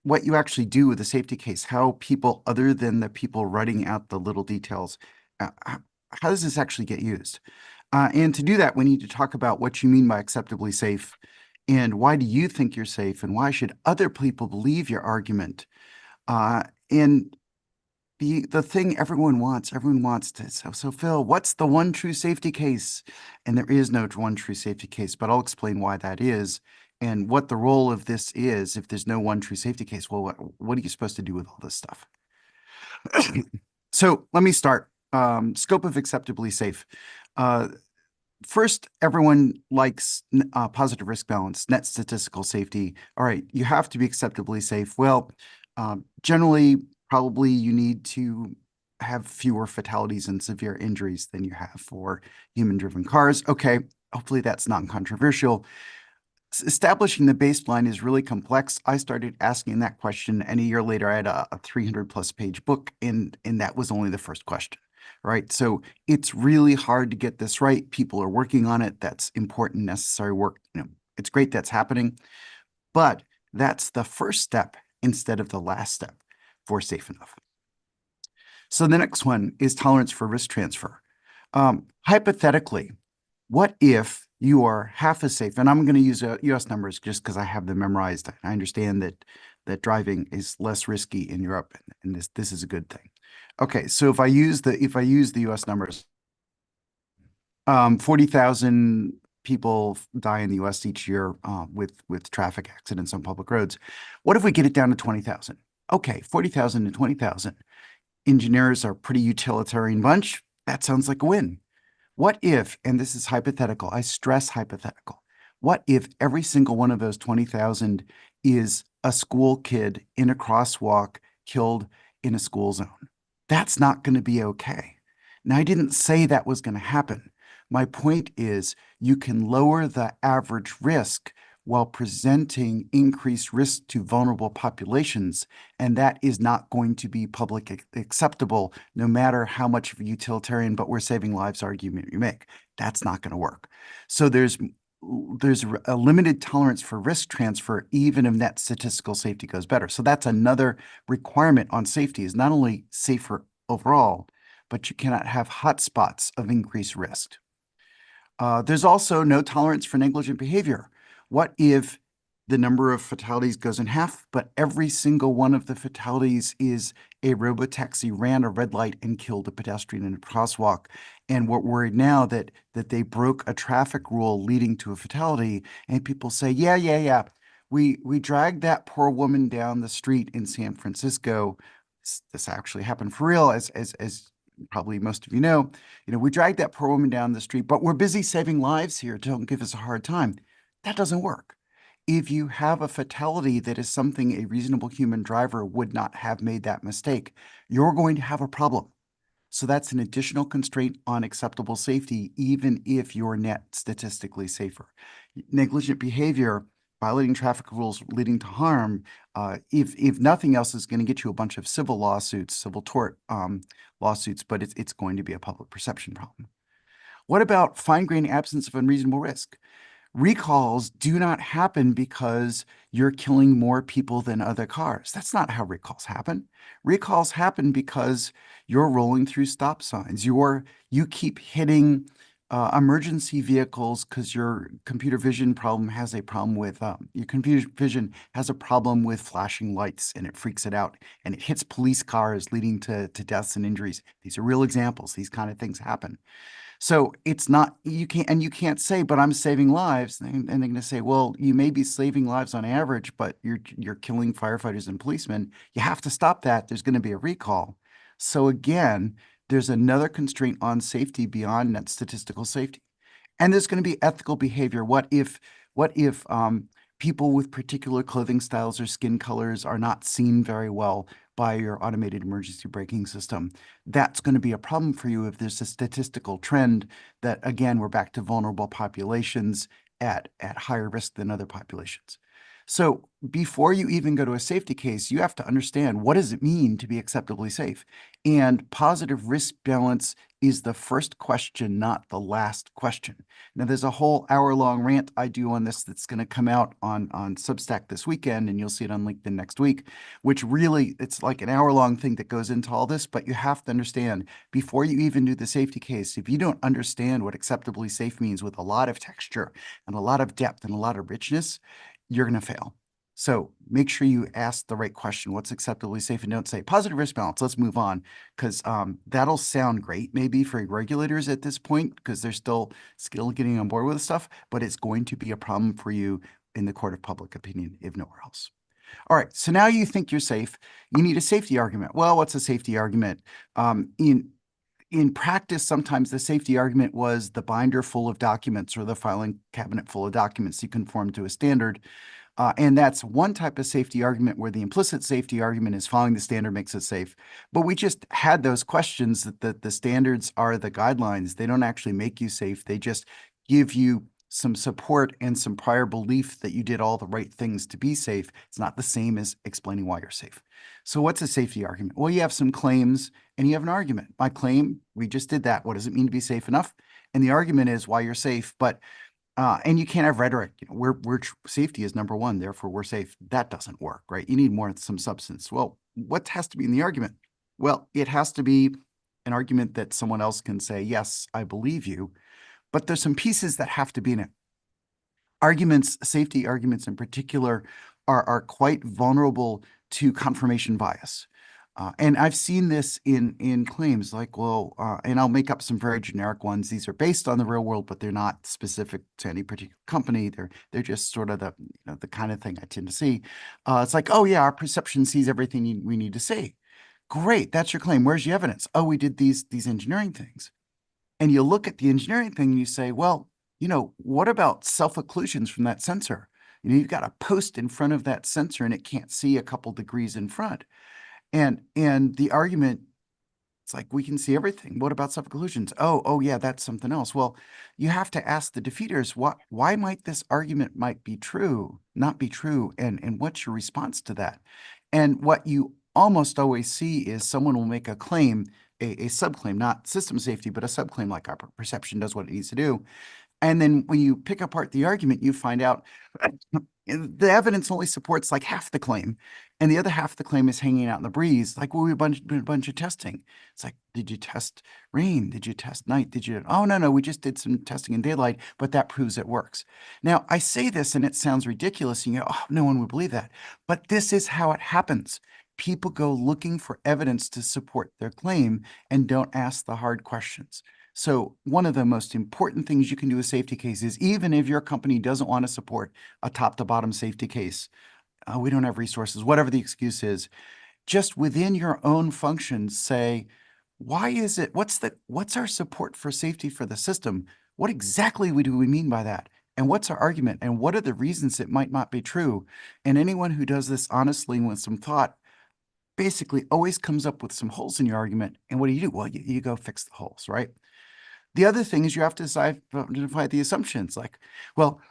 V: what you actually do with a safety case, how people other than the people writing out the little details, how does this actually get used? And to do that, we need to talk about what you mean by acceptably safe, and why do you think you're safe, and why should other people believe your argument? And the thing everyone wants to, so Phil, what's the one true safety case? And there is no one true safety case, but I'll explain why that is and what the role of this is. If there's no one true safety case, well, what are you supposed to do with all this stuff? So let me start. Scope of acceptably safe. First, everyone likes positive risk balance, net statistical safety. All right, you have to be acceptably safe. Well, generally, probably you need to have fewer fatalities and severe injuries than you have for human-driven cars. Okay, hopefully that's not controversial. Establishing the baseline is really complex. I started asking that question, and a year later, I had a 300-plus page book, and that was only the first question, right? So it's really hard to get this right. People are working on it. That's important, necessary work. It's great that's happening, but that's the first step instead of the last step for safe enough. So the next one is tolerance for risk transfer. Hypothetically, what if you are half as safe? And I'm going to use US numbers just because I have them memorized. I understand that driving is less risky in Europe, and this is a good thing. Okay, so if I use the US numbers, 40,000 people die in the US each year with traffic accidents on public roads. What if we get it down to 20,000? Okay, 40,000 to 20,000. Engineers are a pretty utilitarian bunch. That sounds like a win. What if, and this is hypothetical, I stress hypothetical, what if every single one of those 20,000 is a school kid in a crosswalk killed in a school zone? That's not going to be okay. Now, I didn't say that was going to happen. My point is you can lower the average risk while presenting increased risk to vulnerable populations, and that is not going to be public acceptable no matter how much of a utilitarian but we're saving lives argument you make. That's not going to work. So there's a limited tolerance for risk transfer even if net statistical safety goes better. So that's another requirement on safety, is not only safer overall, but you cannot have hotspots of increased risk. There's also no tolerance for negligent behavior. What if the number of fatalities goes in half, but every single one of the fatalities is a robotaxi ran a red light and killed a pedestrian in a crosswalk, and we're worried now that they broke a traffic rule leading to a fatality, and people say, yeah, we dragged that poor woman down the street in San Francisco. This actually happened for real, as probably most of you know, we dragged that poor woman down the street, but we're busy saving lives here. Don't give us a hard time. That doesn't work. If you have a fatality that is something a reasonable human driver would not have made that mistake, you're going to have a problem. So that's an additional constraint on acceptable safety, even if you're net statistically safer. Negligent behavior, violating traffic rules leading to harm, if nothing else, is going to get you a bunch of civil lawsuits, civil tort lawsuits, but it's going to be a public perception problem. What about fine-grained absence of unreasonable risk? Recalls do not happen because you're killing more people than other cars. That's not how recalls happen. Recalls happen because you're rolling through stop signs. You keep hitting emergency vehicles because your computer vision has a problem with flashing lights, and it freaks it out, and it hits police cars, leading to deaths and injuries. These are real examples. These kind of things happen. So it's not, you can't say, but I'm saving lives. And they're going to say, well, you may be saving lives on average, but you're killing firefighters and policemen. You have to stop that. There's going to be a recall. So again, there's another constraint on safety beyond net statistical safety. And there's going to be ethical behavior. What if People with particular clothing styles or skin colors are not seen very well by your automated emergency braking system. That's going to be a problem for you if there's a statistical trend that, again, we're back to vulnerable populations at higher risk than other populations. So before you even go to a safety case, you have to understand, what does it mean to be acceptably safe? And positive risk balance is the first question, not the last question. Now, there's a whole hour-long rant I do on this that's going to come out on Substack this weekend, and you'll see it on LinkedIn next week, which really, it's like an hour-long thing that goes into all this, but you have to understand, before you even do the safety case, if you don't understand what acceptably safe means with a lot of texture and a lot of depth and a lot of richness, you're going to fail. So make sure you ask the right question. What's acceptably safe? And don't say positive risk balance. Let's move on, because that'll sound great maybe for regulators at this point, because they're still getting on board with stuff, but it's going to be a problem for you in the court of public opinion, if nowhere else. All right, so now you think you're safe. You need a safety argument. Well, what's a safety argument? In practice, sometimes the safety argument was the binder full of documents or the filing cabinet full of documents. You conform to a standard. And that's one type of safety argument where the implicit safety argument is following the standard makes it safe. But we just had those questions that the standards are the guidelines. They don't actually make you safe. They just give you some support and some prior belief that you did all the right things to be safe. It's not the same as explaining why you're safe. So what's a safety argument? Well, you have some claims and you have an argument. My claim, we just did that. What does it mean to be safe enough? And the argument is why you're safe. But and you can't have rhetoric. Safety is number one, therefore we're safe. That doesn't work, right? You need some substance. Well, what has to be in the argument? Well, it has to be an argument that someone else can say, yes, I believe you, but there's some pieces that have to be in it. Arguments, safety arguments in particular, are quite vulnerable to confirmation bias. And I've seen this in claims like, well, and I'll make up some very generic ones. These are based on the real world, but they're not specific to any particular company. They're just sort of the kind of thing I tend to see. It's like, oh yeah, our perception sees everything we need to see. Great, that's your claim. Where's your evidence? Oh, we did these engineering things. And you look at the engineering thing and you say, well, what about self-occlusions from that sensor? You've got a post in front of that sensor and it can't see a couple degrees in front. And the argument, it's like, we can see everything. What about self-occlusions? Oh yeah, that's something else. Well, you have to ask the defeaters, why might this argument not be true, and what's your response to that? And what you almost always see is someone will make a claim, a subclaim, not system safety, but a subclaim like our perception does what it needs to do. And then when you pick apart the argument, you find out the evidence only supports like half the claim, and the other half of the claim is hanging out in the breeze. Like, well, we did a bunch of testing. It's like, did you test rain? Did you test night? Oh, no, we just did some testing in daylight, but that proves it works. Now, I say this and it sounds ridiculous, and you go, oh, no one would believe that. But this is how it happens. People go looking for evidence to support their claim and don't ask the hard questions. So one of the most important things you can do with safety cases, even if your company doesn't want to support a top-to-bottom safety case, we don't have resources, whatever the excuse is, just within your own functions say, why is it, what's our support for safety for the system? What exactly do we mean by that? And what's our argument? And what are the reasons it might not be true? And anyone who does this honestly with some thought basically always comes up with some holes in your argument. And what do? Well, you go fix the holes, right? The other thing is you have to identify the assumptions. Like, well,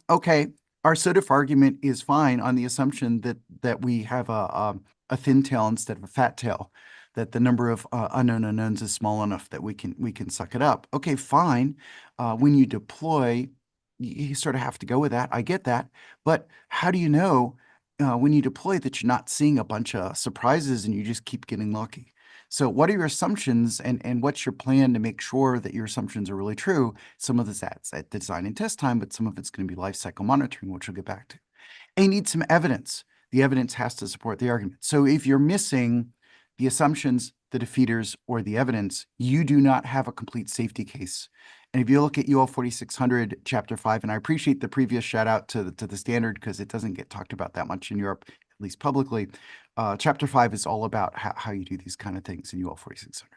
V: okay, our sort of argument is fine on the assumption that we have a thin tail instead of a fat tail, that the number of unknown unknowns is small enough that we can suck it up. Okay, fine. When you deploy, you sort of have to go with that. I get that. But how do you know when you deploy that you're not seeing a bunch of surprises and you just keep getting lucky? So what are your assumptions, and what's your plan to make sure that your assumptions are really true? Some of it's at design and test time, but some of it's going to be life cycle monitoring, which we'll get back to. And you need some evidence. The evidence has to support the argument. So if you're missing the assumptions, the defeaters, or the evidence, you do not have a complete safety case. And if you look at UL 4600, Chapter 5, and I appreciate the previous shout out to the standard because it doesn't get talked about that much in Europe, at least publicly. Chapter 5 is all about how you do these kind of things in UL 4600.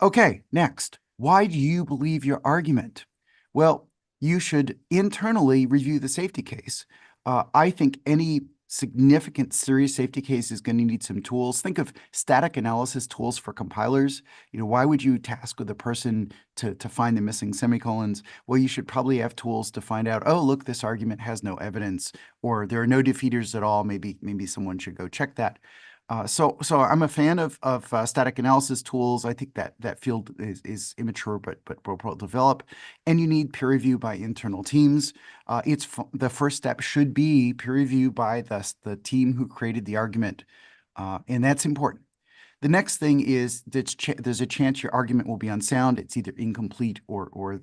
V: Okay, next. Why do you believe your argument? Well, you should internally review the safety case. I think any significant serious safety case is going to need some tools. Think of static analysis tools for compilers. Why would you task with a person to find the missing semicolons? Well, you should probably have tools to find out, oh, look, this argument has no evidence, or there are no defeaters at all. Maybe someone should go check that. So I'm a fan of static analysis tools. I think that field is immature, but will develop. And you need peer review by internal teams. The first step should be peer review by the team who created the argument, and that's important. The next thing is that there's a chance your argument will be unsound. It's either incomplete or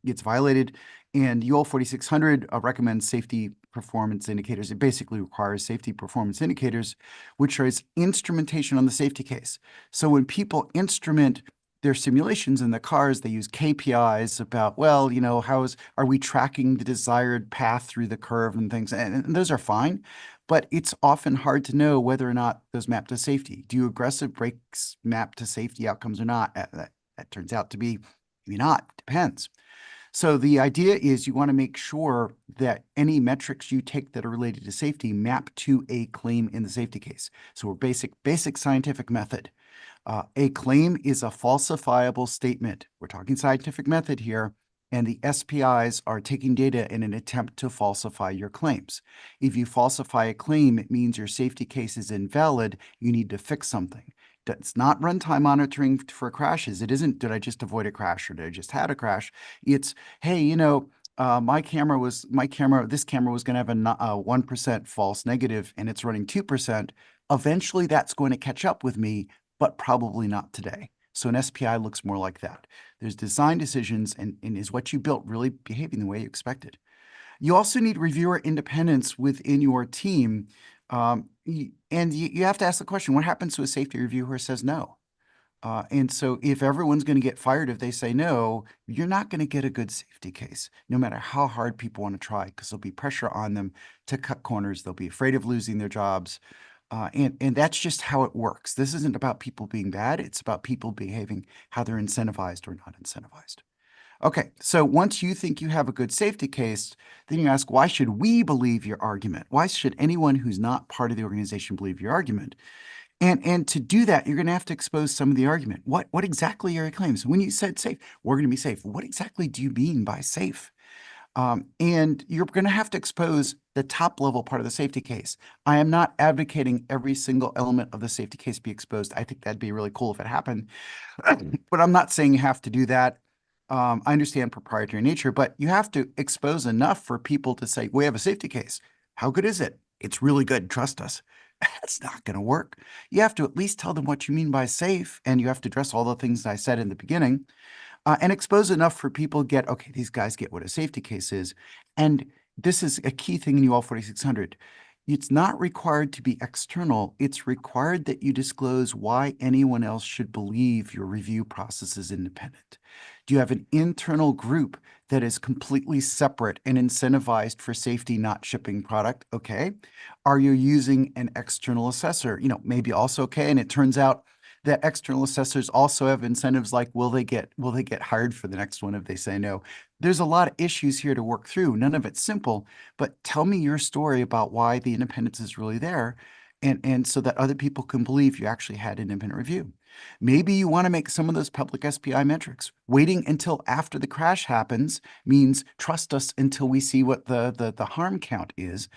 V: gets violated. And UL 4600 recommends safety performance indicators. It basically requires safety performance indicators, which is instrumentation on the safety case. So when people instrument their simulations in the cars, they use KPIs about, well, are we tracking the desired path through the curve and things? And those are fine. But it's often hard to know whether or not those map to safety. Do aggressive brakes map to safety outcomes or not? That turns out to be maybe not. Depends. So the idea is you want to make sure that any metrics you take that are related to safety map to a claim in the safety case. So we're basic scientific method. A claim is a falsifiable statement. We're talking scientific method here. And the SPIs are taking data in an attempt to falsify your claims. If you falsify a claim, it means your safety case is invalid. You need to fix something. It's not runtime monitoring for crashes. It isn't, did I just avoid a crash or did I just had a crash? It's, hey, this camera was going to have a 1% false negative and it's running 2%. Eventually that's going to catch up with me, but probably not today. So an SPI looks more like that. There's design decisions and is what you built really behaving the way you expected. You also need reviewer independence within your team. And you have to ask the question, what happens to a safety reviewer who says no? And so if everyone's going to get fired if they say no, you're not going to get a good safety case, no matter how hard people want to try, because there'll be pressure on them to cut corners. They'll be afraid of losing their jobs. And that's just how it works. This isn't about people being bad. It's about people behaving how they're incentivized or not incentivized. Okay, so once you think you have a good safety case, then you ask, why should we believe your argument? Why should anyone who's not part of the organization believe your argument? And to do that, you're going to have to expose some of the argument. What exactly are your claims? When you said safe, we're going to be safe. What exactly do you mean by safe? And you're going to have to expose the top level part of the safety case. I am not advocating every single element of the safety case be exposed. I think that'd be really cool if it happened, but I'm not saying you have to do that. I understand proprietary nature, but you have to expose enough for people to say, we have a safety case. How good is it? It's really good. Trust us. That's not going to work. You have to at least tell them what you mean by safe, and you have to address all the things I said in the beginning. And expose enough for people to get, okay, these guys get what a safety case is. And this is a key thing in UL 4600. It's not required to be external. It's required that you disclose why anyone else should believe your review process is independent. Do you have an internal group that is completely separate and incentivized for safety, not shipping product? Okay. Are you using an external assessor? Maybe also okay. And it turns out that external assessors also have incentives like, will they get hired for the next one if they say no? There's a lot of issues here to work through. None of it's simple, but tell me your story about why the independence is really there, and so that other people can believe you actually had an independent review. Maybe you want to make some of those public SPI metrics. Waiting until after the crash happens means trust us until we see what the harm count is.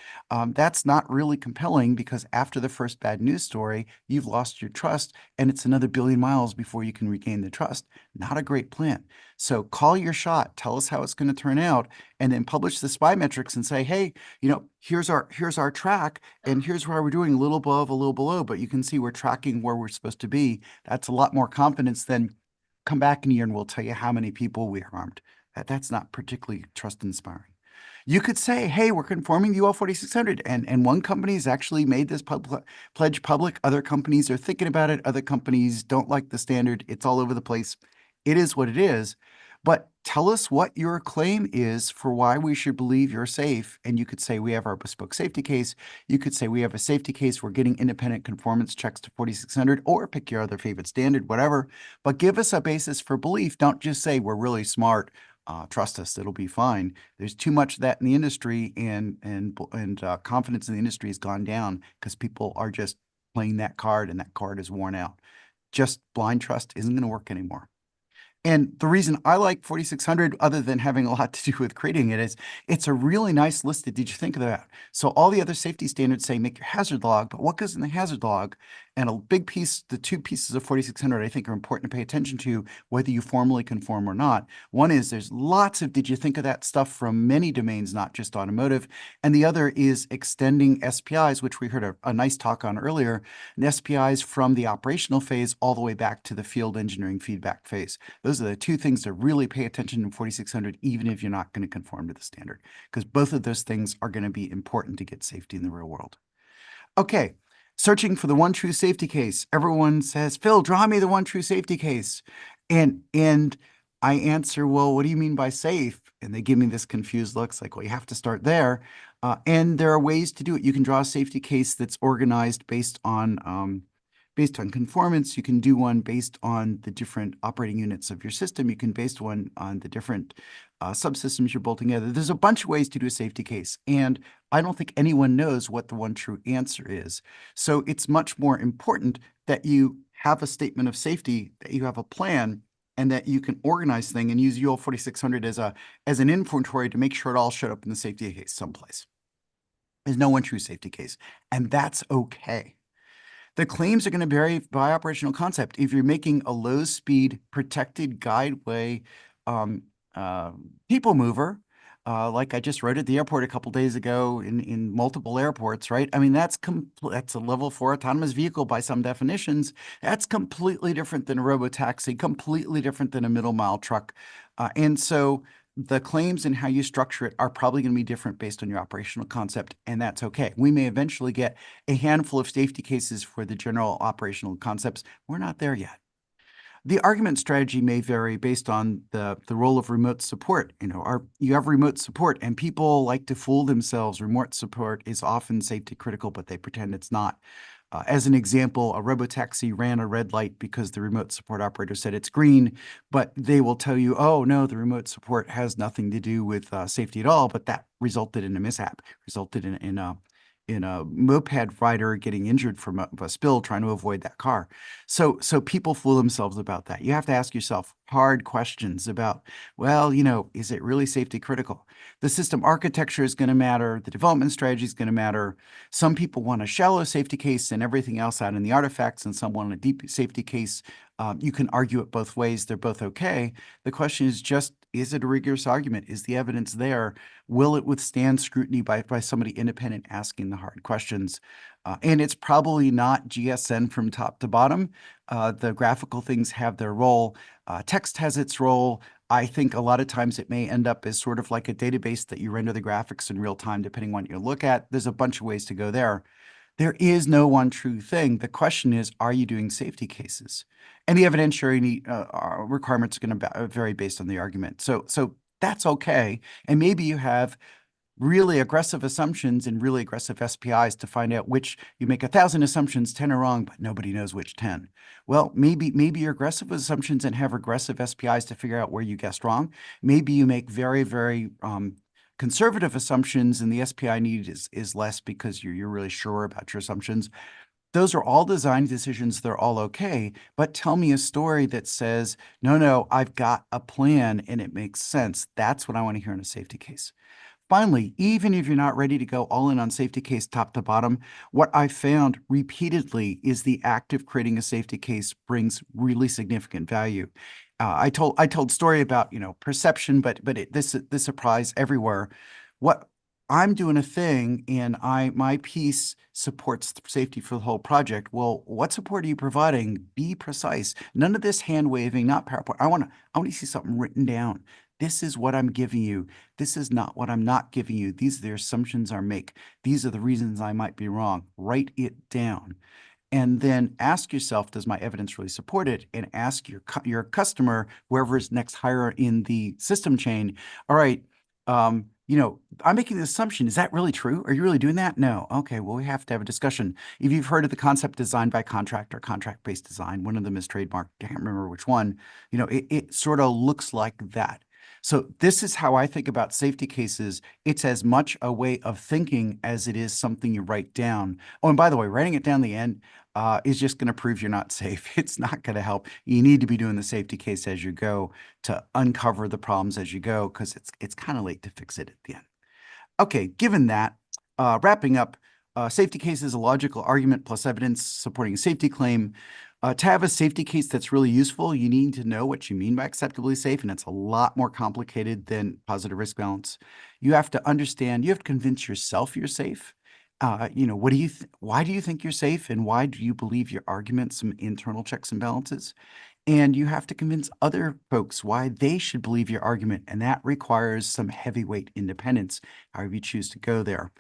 V: That's not really compelling because after the first bad news story, you've lost your trust and it's another billion miles before you can regain the trust. Not a great plan. So call your shot, tell us how it's going to turn out, and then publish the SPI metrics and say, hey, here's our track, and here's where we're doing a little above, a little below, but you can see we're tracking where we're supposed to be. That's a lot more confidence than come back in a year and we'll tell you how many people we harmed. That's not particularly trust inspiring. You could say, hey, we're conforming to UL 4600, and one company has actually made this pledge public. Other companies are thinking about it. Other companies don't like the standard. It's all over the place. It is what it is. But tell us what your claim is for why we should believe you're safe. And you could say we have our bespoke safety case. You could say we have a safety case. We're getting independent conformance checks to 4600, or pick your other favorite standard, whatever. But give us a basis for belief. Don't just say we're really smart. Trust us, it'll be fine. There's too much of that in the industry, and confidence in the industry has gone down because people are just playing that card, and that card is worn out. Just blind trust isn't going to work anymore. And the reason I like 4600, other than having a lot to do with creating it, is it's a really nice list that did you think of that? So all the other safety standards say make your hazard log, but what goes in the hazard log? And a big piece, the two pieces of 4600 I think are important to pay attention to, whether you formally conform or not. One is there's lots of did you think of that stuff from many domains, not just automotive. And the other is extending SPIs, which we heard a nice talk on earlier, and SPIs from the operational phase all the way back to the field engineering feedback phase. Those are the two things to really pay attention in 4600, even if you're not going to conform to the standard, because both of those things are going to be important to get safety in the real world. Okay, searching for the one true safety case. Everyone says, Phil, draw me the one true safety case. And I answer, well, what do you mean by safe? And they give me this confused look. It's like, well, you have to start there. And there are ways to do it. You can draw a safety case that's organized based on conformance. You can do one based on the different operating units of your system. You can base one on the different subsystems you're bolting together. There's a bunch of ways to do a safety case, and I don't think anyone knows what the one true answer is. So it's much more important that you have a statement of safety, that you have a plan, and that you can organize things and use UL 4600 as an inventory to make sure it all showed up in the safety case someplace. There's no one true safety case, and that's okay. The claims are going to vary by operational concept. If you're making a low-speed protected guideway people mover, like I just rode at the airport a couple days ago in multiple airports, right? I mean, that's a level 4 autonomous vehicle by some definitions. That's completely different than a robotaxi, completely different than a middle mile truck. And so the claims and how you structure it are probably going to be different based on your operational concept, and that's okay. We may eventually get a handful of safety cases for the general operational concepts. We're not there yet. The argument strategy may vary based on the role of remote support. You have remote support, and people like to fool themselves. Remote support is often safety critical, but they pretend it's not. As an example, a robotaxi ran a red light because the remote support operator said it's green, but they will tell you, oh, no, the remote support has nothing to do with safety at all, but that resulted in a mishap, resulted in a moped rider getting injured from a spill trying to avoid that car. So people fool themselves about that. You have to ask yourself hard questions about, well, is it really safety critical? The system architecture is going to matter. The development strategy is going to matter. Some people want a shallow safety case and everything else out in the artifacts, and some want a deep safety case. You can argue it both ways. They're both okay. The question is just, is it a rigorous argument? Is the evidence there? Will it withstand scrutiny by somebody independent asking the hard questions? And it's probably not GSN from top to bottom. The graphical things have their role. Text has its role. I think a lot of times it may end up as sort of like a database that you render the graphics in real time, depending on what you look at. There's a bunch of ways to go there. There is no one true thing. The question is, are you doing safety cases? And the evidentiary requirements are going to vary based on the argument. So that's okay. And maybe you have really aggressive assumptions and really aggressive SPIs to find out which you make 1,000 assumptions, 10 are wrong, but nobody knows which 10. Well, maybe your aggressive assumptions and have aggressive SPIs to figure out where you guessed wrong. Maybe you make very, very conservative assumptions and the SPI need is less because you're really sure about your assumptions. Those are all design decisions. They're all okay. But tell me a story that says, no, I've got a plan and it makes sense. That's what I want to hear in a safety case. Finally, even if you're not ready to go all in on safety case top to bottom, what I've found repeatedly is the act of creating a safety case brings really significant value. I told story about perception, but this applies everywhere. What I'm doing a thing and my piece supports safety for the whole project. Well, what support are you providing? Be precise. None of this hand waving, not PowerPoint. I want to see something written down. This is what I'm giving you. This is not what I'm not giving you. These are the assumptions I make. These are the reasons I might be wrong. Write it down. And then ask yourself, does my evidence really support it? And ask your customer, whoever is next higher in the system chain, all right, I'm making the assumption. Is that really true? Are you really doing that? No. Okay, well, we have to have a discussion. If you've heard of the concept design by contract or contract-based design, one of them is trademarked. I can't remember which one. It sort of looks like that. So this is how I think about safety cases. It's as much a way of thinking as it is something you write down. Oh, and by the way, writing it down the end is just going to prove you're not safe. It's not going to help. You need to be doing the safety case as you go to uncover the problems as you go, because it's kind of late to fix it at the end. Okay, given that, wrapping up, safety case is a logical argument plus evidence supporting a safety claim. To have a safety case that's really useful, you need to know what you mean by acceptably safe, and it's a lot more complicated than positive risk balance. You have to understand, you have to convince yourself you're safe. What do you why do you think you're safe, and why do you believe your argument, some internal checks and balances? And you have to convince other folks why they should believe your argument, and that requires some heavyweight independence, however you choose to go there.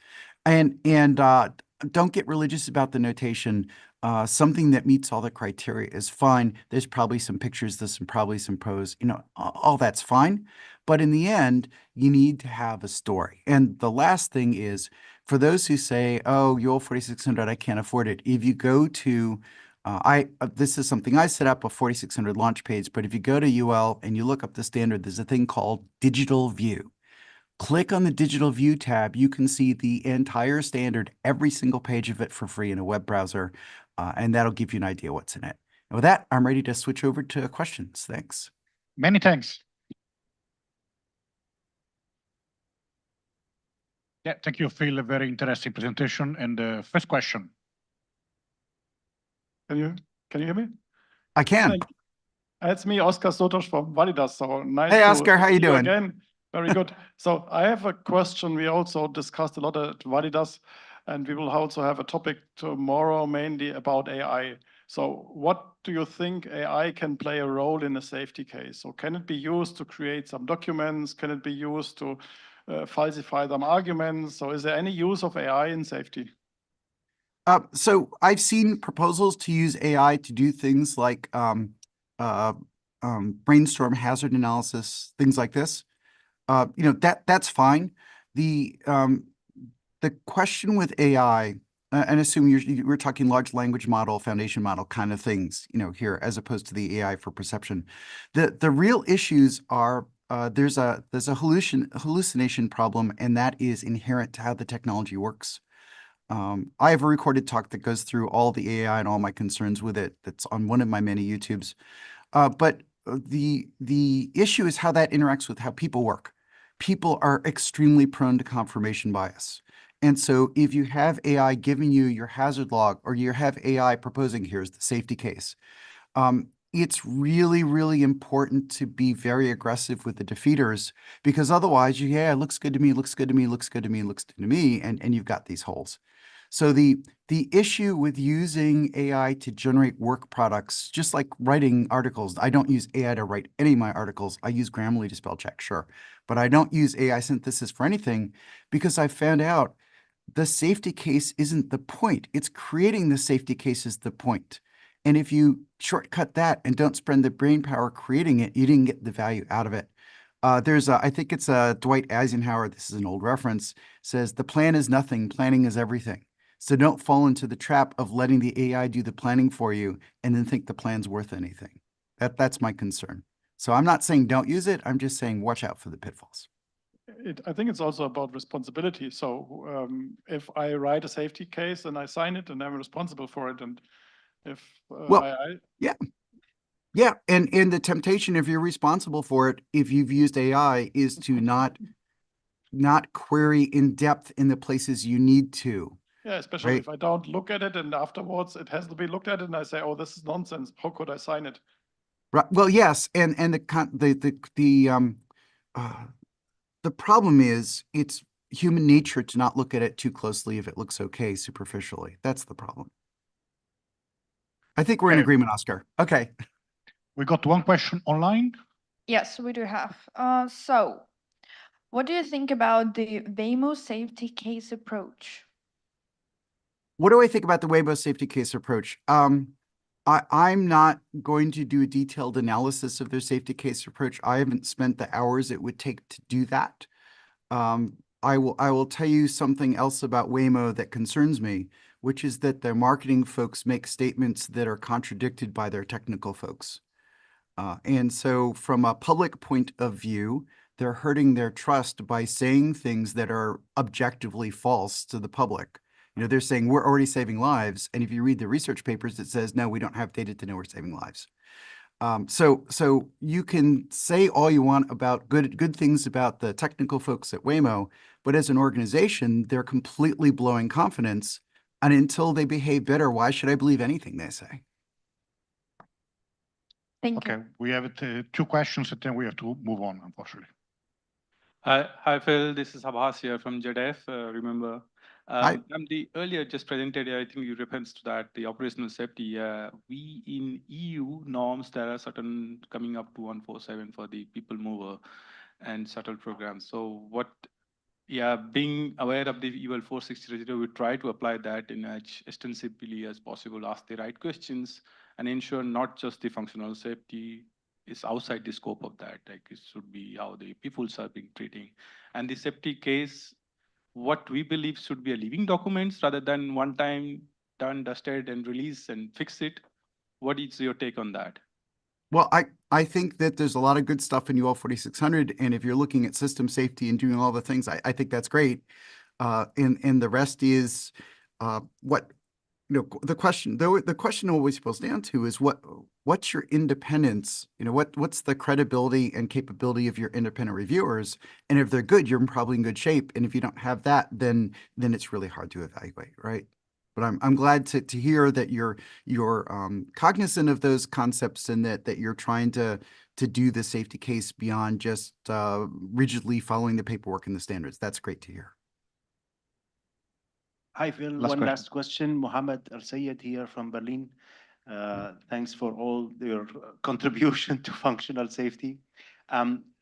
V: And don't get religious about the notation. Something that meets all the criteria is fine. There's probably some pictures, there's probably some pros, all that's fine. But in the end, you need to have a story. And the last thing is, for those who say, oh, UL 4600, I can't afford it. If you go to, this is something I set up, a 4600 launch page, but if you go to UL and you look up the standard, there's a thing called Digital View. Click on the Digital View tab. You can see the entire standard, every single page of it for free in a web browser, and that'll give you an idea what's in it. And with that, I'm ready to switch over to questions. Thanks.
J: Many thanks. Yeah, thank you, Phil. A very interesting presentation. And first question.
I: Can you hear me?
V: I can.
I: It's me, Oscar Sotos from Validas. So nice.
V: Hey, Oscar, how you doing?
I: Again, very good. So I have a question. We also discussed a lot at Validas, and we will also have a topic tomorrow mainly about AI. So what do you think AI can play a role in a safety case? So can it be used to create some documents? Can it be used to falsify some arguments? So is there any use of AI in safety?
V: So I've seen proposals to use AI to do things like brainstorm hazard analysis, things like this. That's fine. The question with AI, and assume we're talking large language model, foundation model kind of things, here, as opposed to the AI for perception. The real issues are there's a hallucination problem, and that is inherent to how the technology works. I have a recorded talk that goes through all the AI and all my concerns with it. That's on one of my many YouTubes. But the issue is how that interacts with how people work. People are extremely prone to confirmation bias. And so if you have AI giving you your hazard log, or you have AI proposing, here's the safety case, it's really, really important to be very aggressive with the defeaters, because otherwise, it looks good to me, looks good to me, looks good to me, looks good to me, and you've got these holes. So the issue with using AI to generate work products, just like writing articles, I don't use AI to write any of my articles. I use Grammarly to spell check, sure. But I don't use AI synthesis for anything, because I found out the safety case isn't the point. It's creating the safety case is the point. And if you shortcut that and don't spend the brain power creating it, you didn't get the value out of it. I think it's Dwight Eisenhower, this is an old reference, says, the plan is nothing, planning is everything. So don't fall into the trap of letting the AI do the planning for you and then think the plan's worth anything. That's my concern. So I'm not saying don't use it. I'm just saying watch out for the pitfalls.
I: I think it's also about responsibility. So if I write a safety case and I sign it, and I'm responsible for it, and if
V: yeah, and the temptation, if you're responsible for it, if you've used AI, is to not query in depth in the places you need to.
I: Yeah, especially if I don't look at it, and afterwards it has to be looked at, and I say, "Oh, this is nonsense. How could I sign it?"
V: Right. Well, yes, and the problem is it's human nature to not look at it too closely if it looks okay superficially. That's the problem. I think we're in agreement, Oscar. Okay.
J: We got one question online.
A: Yes, we do have. So what do you think about the Waymo safety case approach?
V: What do I think about the Waymo safety case approach? I'm not going to do a detailed analysis of their safety case approach. I haven't spent the hours it would take to do that. I will tell you something else about Waymo that concerns me, which is that their marketing folks make statements that are contradicted by their technical folks. And so from a public point of view, they're hurting their trust by saying things that are objectively false to the public. You know, they're saying we're already saving lives. And if you read the research papers, it says, no, we don't have data to know we're saving lives. So you can say all you want about good things about the technical folks at Waymo, but as an organization, they're completely blowing confidence. And until they behave better, why should I believe anything they say?
A: Thank you.
B: Okay, we have two questions and then we have to move on, unfortunately.
K: Hi, Phil. This is Abbas here from JDF. Remember,
V: Hi.
K: the earlier just presented, I think you referenced to that, the operational safety. We in EU norms, there are certain coming up to 147 for the people mover and shuttle programs. So what, being aware of the EUL 460, we try to apply that in as extensively as possible, ask the right questions and ensure not just the functional safety is outside the scope of that. Like it should be how the people are being treating. And the safety case, what we believe should be a living documents rather than one time done, dusted and release and fix it. What is your take on that?
V: Well, I think that there's a lot of good stuff in UL 4600. And if you're looking at system safety and doing all the things, I think that's great. And the rest is what, you know, the question always boils down to is what's your independence? You know, what's the credibility and capability of your independent reviewers? And if they're good, you're probably in good shape. And if you don't have that, then it's really hard to evaluate, right? But I'm glad to hear that you're cognizant of those concepts and that you're trying to do the safety case beyond just rigidly following the paperwork and the standards. That's great to hear.
T: Hi, Phil. Last question. Mohammed Al-Sayed here from Berlin. Thanks for all your contribution to functional safety.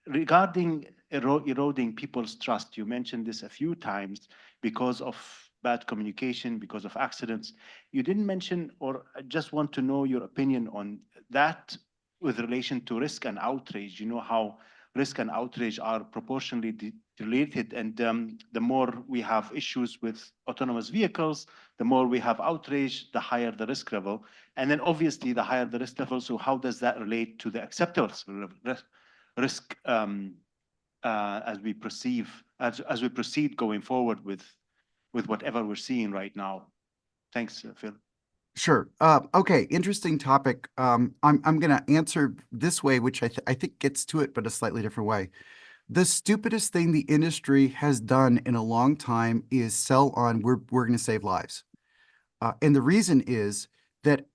T: Regarding eroding people's trust, you mentioned this a few times because of bad communication, because of accidents. You didn't mention, or I just want to know your opinion on that with relation to risk and outrage. You know how risk and outrage are proportionally related, and the more we have issues with autonomous vehicles, the more we have outrage, the higher the risk level. And then obviously the higher the risk level, so how does that relate to the acceptable risk as we proceed going forward with whatever we're seeing right now? Thanks, Phil.
V: Sure. Okay. Interesting topic. I'm going to answer this way, which I think gets to it, but a slightly different way. The stupidest thing the industry has done in a long time is sell on we're going to save lives. And the reason is that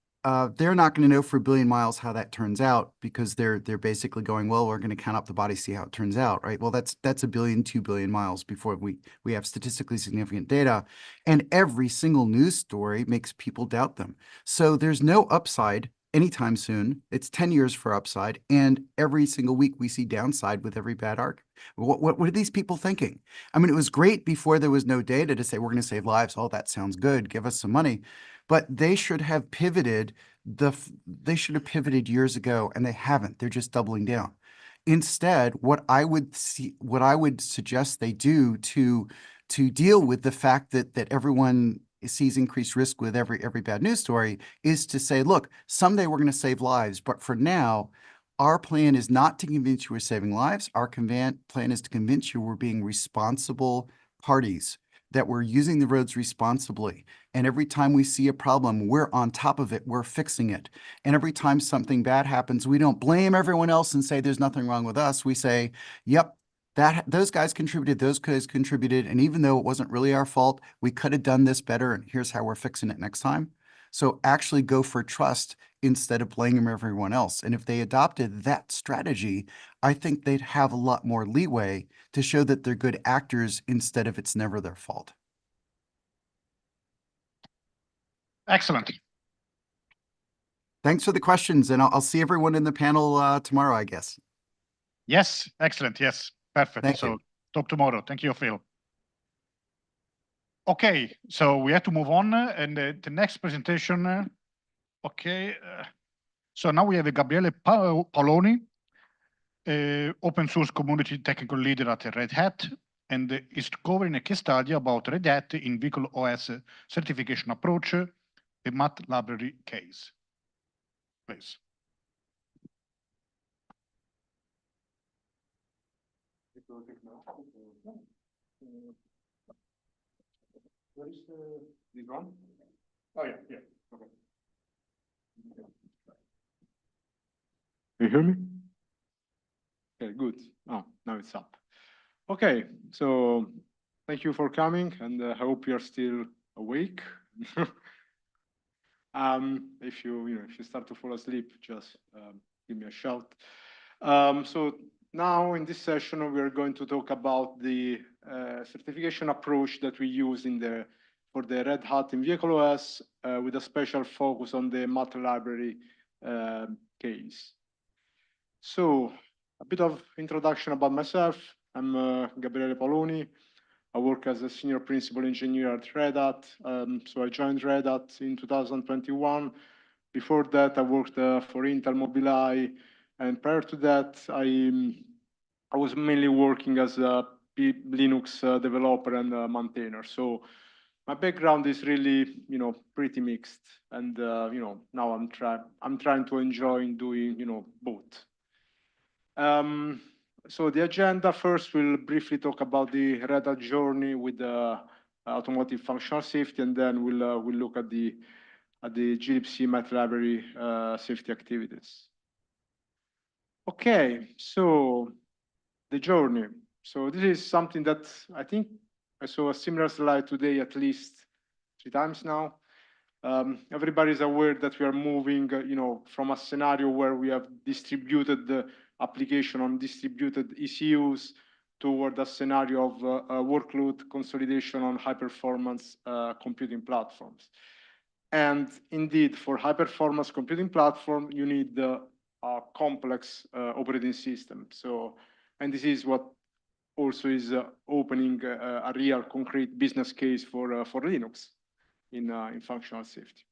V: they're not going to know for a billion miles how that turns out, because they're basically going, well, we're going to count up the body, see how it turns out, right? Well, that's a billion, 2 billion miles before we have statistically significant data. And every single news story makes people doubt them. So there's no upside anytime soon. It's 10 years for upside. And every single week we see downside with every bad arc. What are these people thinking? I mean, it was great before there was no data to say, we're going to save lives. Oh, that sounds good. Give us some money. But they should have pivoted years ago, and they haven't. They're just doubling down. Instead, what I would suggest they do to deal with the fact that everyone sees increased risk with every bad news story is to say, look, someday we're going to save lives, but for now, our plan is not to convince you we're saving lives. Our plan is to convince you we're being responsible parties, that we're using the roads responsibly. And every time we see a problem, we're on top of it, we're fixing it. And every time something bad happens, we don't blame everyone else and say there's nothing wrong with us. We say, yep, those guys contributed, and even though it wasn't really our fault, we could have done this better, and here's how we're fixing it next time. So actually go for trust instead of blaming everyone else. And if they adopted that strategy, I think they'd have a lot more leeway to show that they're good actors instead of it's never their fault.
B: Excellent.
V: Thanks for the questions, and I'll see everyone in the panel tomorrow, I guess.
B: Yes, excellent. Yes, perfect.
V: Thank you.
B: Talk tomorrow. Thank you, Phil. Okay, so we have to move on, and the next presentation. Okay, so now we have Gabriele Paoloni, open source community technical leader at Red Hat, and is covering a case study about Red Hat in vehicle OS certification approach, a math library case. Please. Where is this one? Oh, yeah, yeah, okay. Can you hear me? Okay, good. Oh, now it's up. Okay, so thank you for coming, and I hope you're still awake. If you start to fall asleep, just give me a shout. So now in this session, we are going to talk about the certification approach that we use for the Red Hat in Vehicle OS, with a special focus on the Mat library case. So a bit of introduction about myself. I'm Gabriele Paoloni. I work as a senior principal engineer at Red Hat. So I joined Red Hat in 2021. Before that, I worked for Intel Mobileye. And prior to that, I was mainly working as a Linux developer and maintainer. So my background is really, pretty mixed. And, now I'm trying to enjoy doing, both. So the agenda first, we'll briefly talk about the Red Hat journey with the automotive functional safety, and then we'll look at the glibc Mat library safety activities. Okay, so the journey. So this is something that I think I saw a similar slide today at least 3 times now. Everybody's aware that we are moving, from a scenario where we have distributed the application on distributed ECUs toward a scenario of workload consolidation on high-performance computing platforms. And indeed, for high-performance computing platform, you need a complex operating system. So, and this is what also is opening a real concrete business case for Linux in functional safety.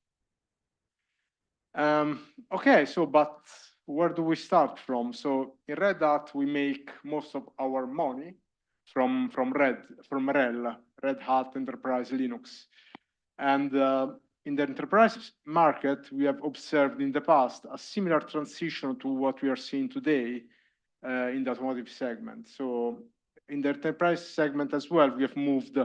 B: Okay, so but where do we start from? So in Red Hat, we make most of our money from RHEL, Red Hat Enterprise Linux. And in the enterprise market, we have observed in the past a similar transition to what we are seeing today in the automotive segment. So in the enterprise segment as well, we have moved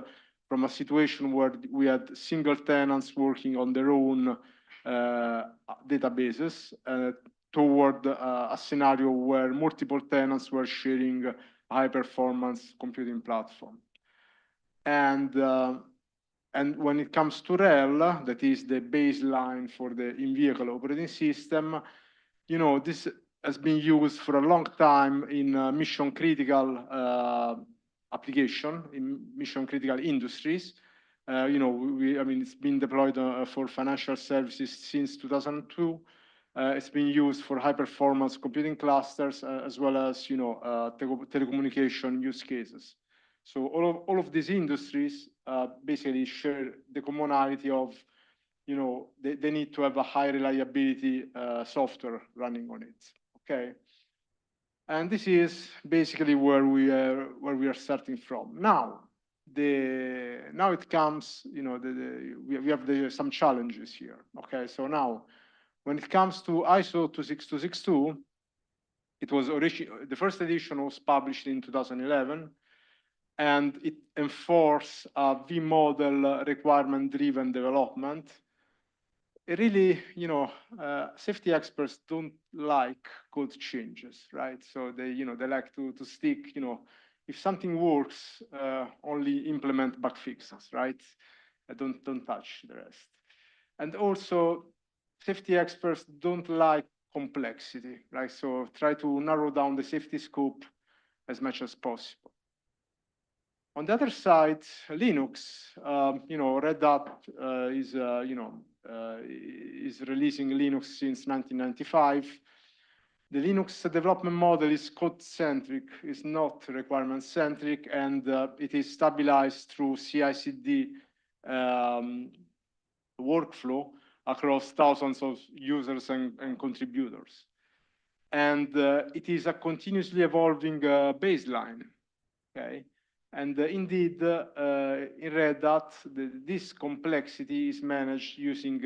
B: from a situation where we had single tenants working on their own databases toward a scenario where multiple tenants were sharing a high-performance computing platform. And when it comes to RHEL, that is the baseline for the in-vehicle operating system, this has been used for a long time in mission-critical application, in mission-critical industries. I mean, it's been deployed for financial services since 2002. It's been used for high-performance computing clusters, as well as, telecommunication use cases. So all of these industries basically share the commonality of, they need to have a high reliability software running on it. Okay, and this is basically where we are starting from. Now it comes, we have some challenges here. Okay, so now when it comes to ISO 26262, it was the first edition was published in 2011. And it enforced a V-model requirement-driven development. It really, safety experts don't like code changes, right? So they like to stick, if something works, only implement bug fixes, right? Don't touch the rest. And also, safety experts don't like complexity, right? So try to narrow down the safety scope as much as possible. On the other side, Linux, Red Hat is releasing Linux since 1995. The Linux development model is code-centric, is not requirement-centric, and it is stabilized through CI/CD workflow across thousands of users and contributors. And it is a continuously evolving baseline, okay? And indeed, in Red Hat, this complexity is managed using,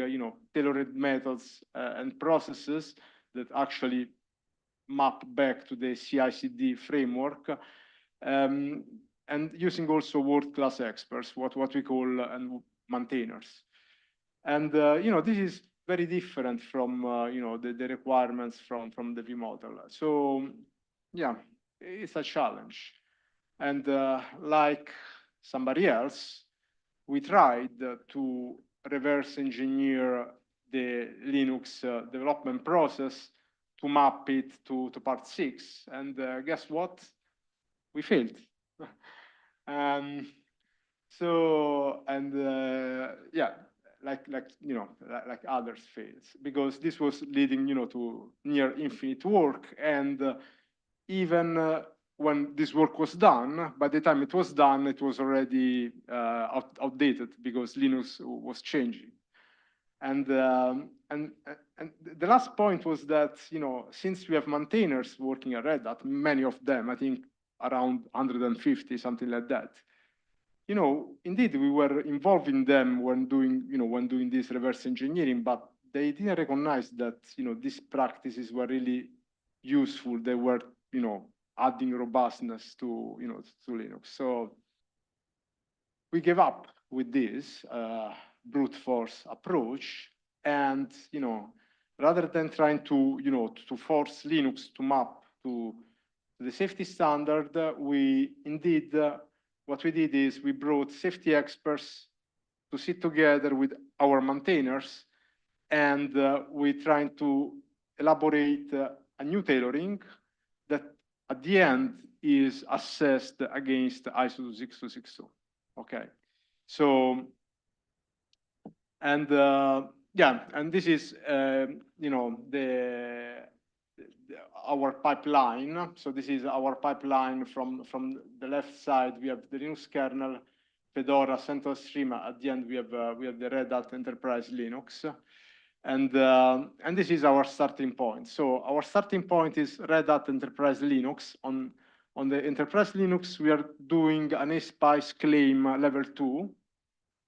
B: tailored methods and processes that actually map back to the CI/CD framework.
G: and using also world-class experts, what we call and maintainers. And this is very different from the requirements from the V model. So yeah, it's a challenge. And like somebody else, we tried to reverse engineer the Linux development process to map it to part 6. And guess what? We failed. So, and yeah, like others failed, because this was leading, to near infinite work. And even when this work was done, by the time it was done, it was already outdated because Linux was changing. And the last point was that, since we have maintainers working at Red Hat, many of them, I think around 150, something like that, indeed we were involving them when doing this reverse engineering, but they didn't recognize that, these practices were really useful. They were, adding robustness to, to Linux. So we gave up with this brute force approach, and rather than trying to to force Linux to map to the safety standard, we indeed what we did is we brought safety experts to sit together with our maintainers, and we trying to elaborate a new tailoring that at the end is assessed against ISO 26262. Okay, so, and yeah, and this is our pipeline. So this is our pipeline from the left side. We have the Linux kernel, Fedora, Central Stream. At the end, we have the Red Hat Enterprise Linux, and this is our starting point. So our starting point is Red Hat Enterprise Linux. On the Enterprise Linux, we are doing an ASPICE claim level 2,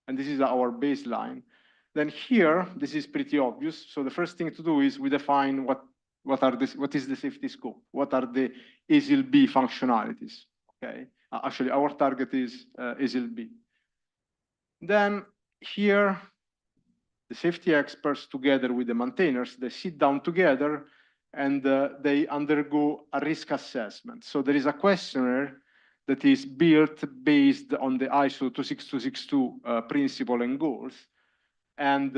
G: and this is our baseline. Then here, this is pretty obvious. So the first thing to do is we define what is the safety scope, what are the ASIL-B functionalities. Okay, actually our target is ASIL-B. Then here, the safety experts together with the maintainers, they sit down together and they undergo a risk assessment. So there is a questionnaire that is built based on the ISO 26262 principle and goals. And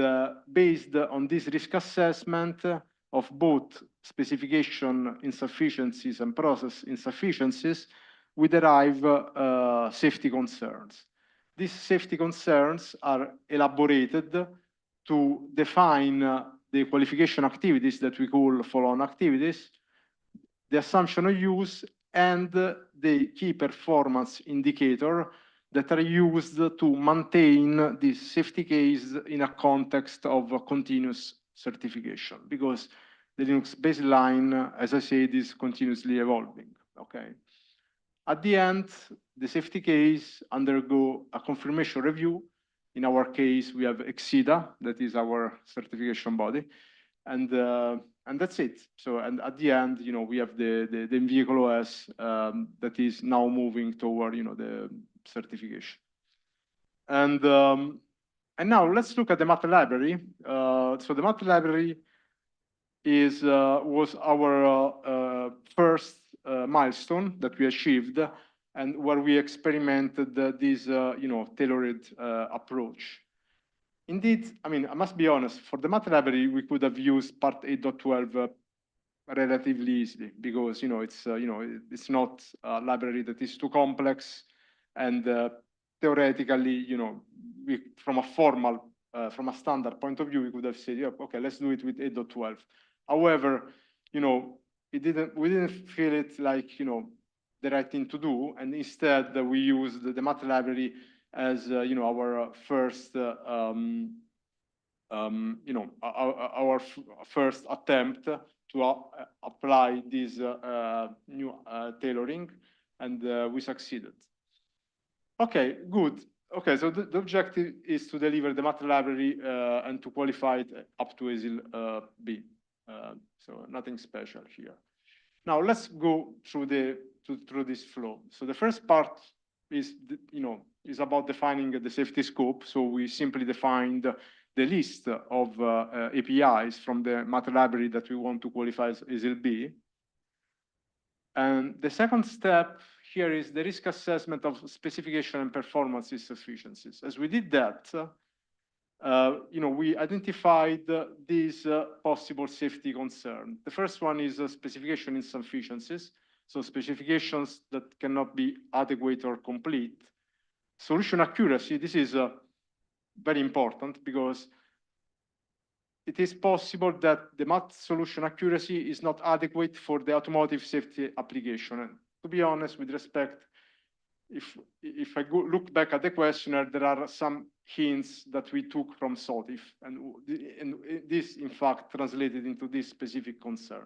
G: based on this risk assessment of both specification insufficiencies and process insufficiencies, we derive safety concerns. These safety concerns are elaborated to define the qualification activities that we call follow-on activities, the assumption of use, and the key performance indicator that are used to maintain this safety case in a context of continuous certification, because the Linux baseline, as I said, is continuously evolving. Okay. At the end, the safety case undergo a confirmation review. In our case, we have Exida, that is our certification body, and that's it. So, and at the end, we have the vehicle OS that is now moving toward, the certification. And now let's look at the Matter library. So the Matter library was our first milestone that we achieved, and where we experimented this tailored approach. Indeed, I mean, I must be honest, for the Matter library, we could have used part 8.12 relatively easily, because it's not a library that is too complex, and theoretically, from a formal, from a standard point of view, we could have said, yeah, okay, let's do it with 8.12. However, we didn't feel it like the right thing to do, and instead we used the Matter library as our first our first attempt to apply this new tailoring, and we succeeded. Okay, good. Okay, so the objective is to deliver the Matter library and to qualify it up to ASIL B. So nothing special here. Now let's go through the through this flow. So the first part is, is about defining the safety scope. So we simply defined the list of APIs from the math library that we want to qualify as ASIL-B. And the second step here is the risk assessment of specification and performance insufficiencies. As we did that, we identified these possible safety concerns. The first one is specification insufficiencies, so specifications that cannot be adequate or complete. Solution accuracy, this is very important because it is possible that the math solution accuracy is not adequate for the automotive safety application. And to be honest, with respect, if I look back at the questionnaire, there are some hints that we took from SOTIF, and this, in fact, translated into this specific concern.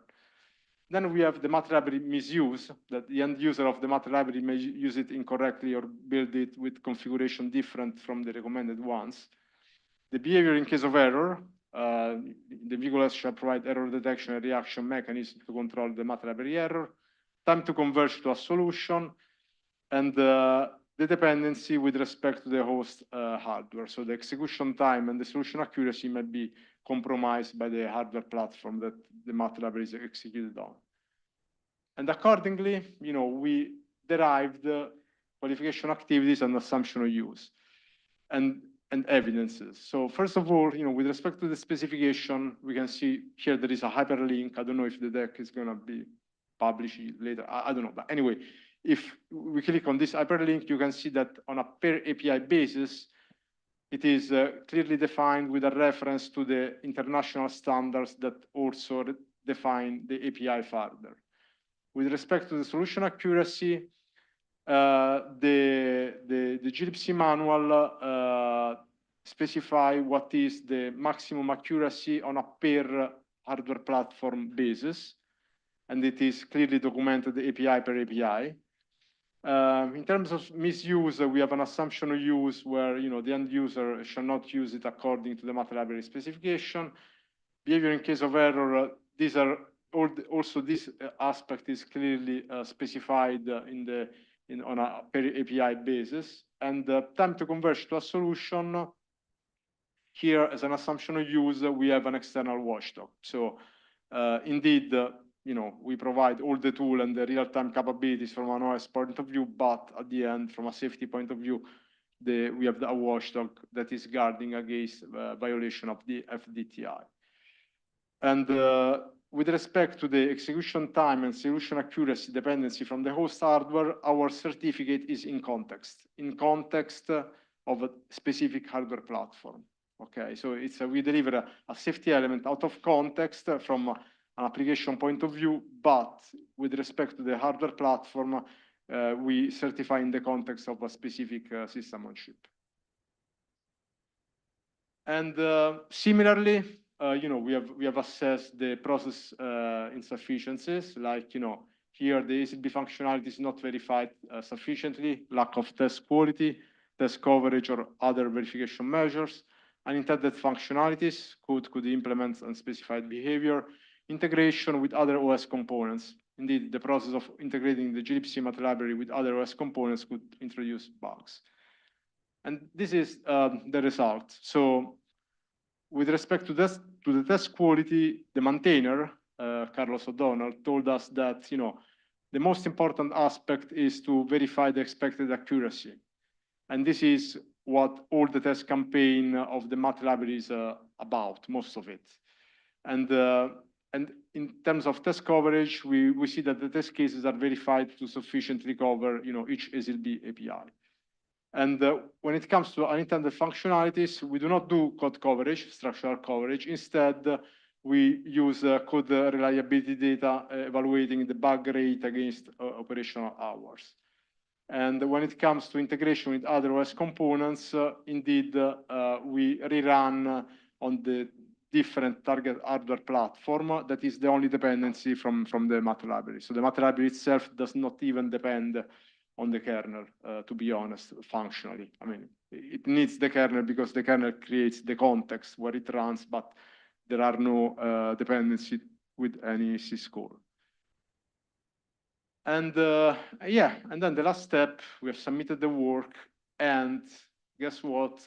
G: Then we have the math library misuse, that the end user of the math library may use it incorrectly or build it with configuration different from the recommended ones. The behavior in case of error, the VGLS shall provide error detection and reaction mechanism to control the math library error, time to converge to a solution, and the dependency with respect to the host hardware. So the execution time and the solution accuracy may be compromised by the hardware platform that the math library is executed on. And accordingly, we derived qualification activities and assumption of use and evidences. So first of all, with respect to the specification, we can see here there is a hyperlink. I don't know if the deck is going to be published later. I don't know. But anyway, if we click on this hyperlink, you can see that on a per API basis, it is clearly defined with a reference to the international standards that also define the API further. With respect to the solution accuracy, the GLPC manual specify what is the maximum accuracy on a per hardware platform basis, and it is clearly documented API per API. In terms of misuse, we have an assumption of use where the end user shall not use it according to the math library specification. Behavior in case of error, these are also this aspect is clearly specified on a per API basis. And time to converge to a solution, here as an assumption of use, we have an external watchdog. So indeed, we provide all the tool and the real-time capabilities from an OS point of view, but at the end, from a safety point of view, we have a watchdog that is guarding against violation of the FDTI. And with respect to the execution time and solution accuracy dependency from the host hardware, our certificate is in context of a specific hardware platform. Okay, so we deliver a safety element out of context from an application point of view, but with respect to the hardware platform, we certify in the context of a specific system on chip. And similarly, we have assessed the process insufficiencies, like here the ASIL-B functionality is not verified sufficiently, lack of test quality, test coverage, or other verification measures. Unintended functionalities could implement unspecified behavior, integration with other OS components. Indeed, the process of integrating the GLPC math library with other OS components could introduce bugs. And this is the result. So with respect to the test quality, the maintainer, Carlos O'Donnell, told us that the most important aspect is to verify the expected accuracy. And this is what all the test campaign of the math library is about, most of it. And in terms of test coverage, we see that the test cases are verified to sufficiently cover each ASIL-B API. And when it comes to unintended functionalities, we do not do code coverage, structural coverage. Instead, we use code reliability data evaluating the bug rate against operational hours. And when it comes to integration with other OS components, indeed, we rerun on the different target hardware platform. That is the only dependency from the math library. So the math library itself does not even depend on the kernel, to be honest, functionally. I mean, it needs the kernel because the kernel creates the context where it runs, but there are no dependency with any syscall. And yeah, and then the last step, we have submitted the work, and guess what?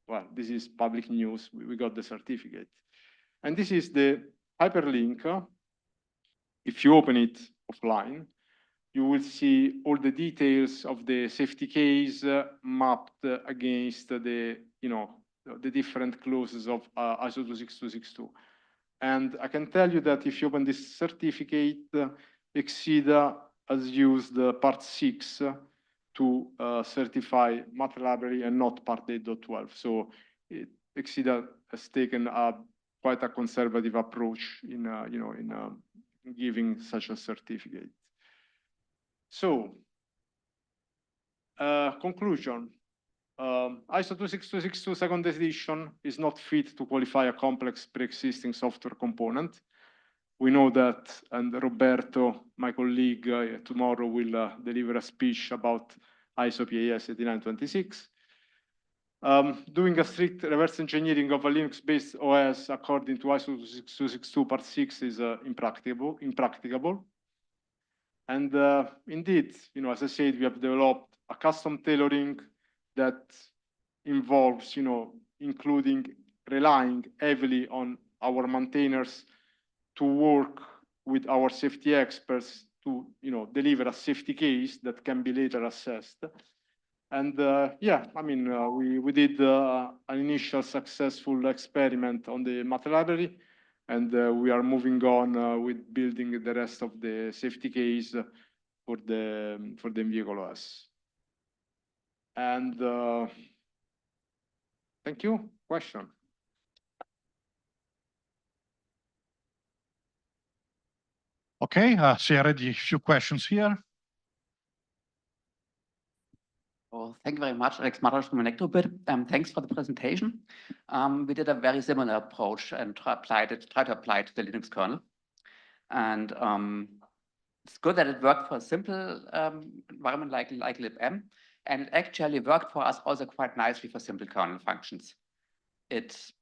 G: Well, this is public news. We got the certificate. And this is the hyperlink. If you open it offline, you will see all the details of the safety case mapped against the, the different clauses of ISO 26262. And I can tell you that if you open this certificate, Exida has used part 6 to certify math library and not part 8.12. So Exida has taken quite a conservative approach in, in giving such a certificate. So, conclusion. ISO 26262 second edition is not fit to qualify a complex pre-existing software component. We know that, and Roberto, my colleague, tomorrow will deliver a speech about ISO PAS 8926. Doing a strict reverse engineering of a Linux-based OS according to ISO 26262 part 6 is impracticable. And indeed, as I said, we have developed a custom tailoring that involves, including relying heavily on our maintainers to work with our safety experts to, deliver a safety case that can be later assessed. And yeah, I mean, we did an initial successful experiment on the math library, and we are moving on with building the rest of the safety case for the vehicle OS. And thank you. Question?
J: Okay, so I already a few questions here.
H: Well, thank you very much, Alex Matos from Electrobit. Thanks for the presentation. We did a very similar approach and try to apply it to the Linux kernel. And it's good that it worked for a simple environment like libm, and it actually worked for us also quite nicely for simple kernel functions. It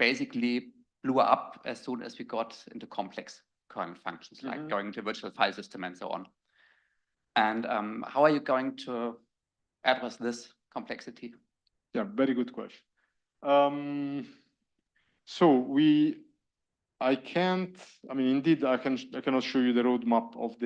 H: basically blew up as soon as we got into complex kernel functions, like going to virtual file system and so on. And how are you going to address this complexity?
G: Yeah, very good question. So indeed, I cannot show you the roadmap of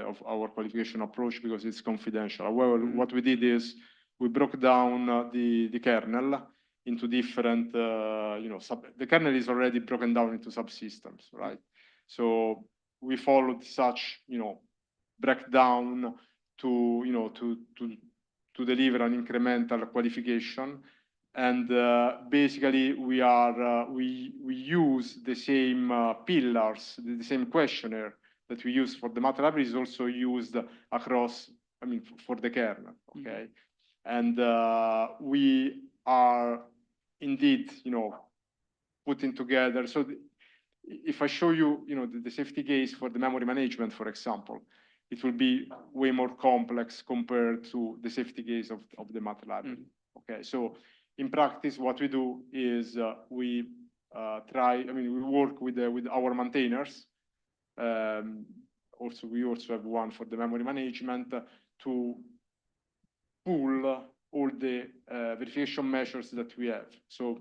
G: of our qualification approach because it's confidential. However, what we did is we broke down the kernel into different, the kernel is already broken down into subsystems, right? So we followed such, breakdown to, to deliver an incremental qualification. And basically, we use the same pillars, the same questionnaire that we use for the math library is also used across, for the kernel, okay? And we are indeed, putting together. So if I show you, the safety case for the memory management, for example, it will be way more complex compared to the safety case of the math library. Okay, so in practice, what we do is we work with our maintainers. We also have one for the memory management to pull all the verification measures that we have. So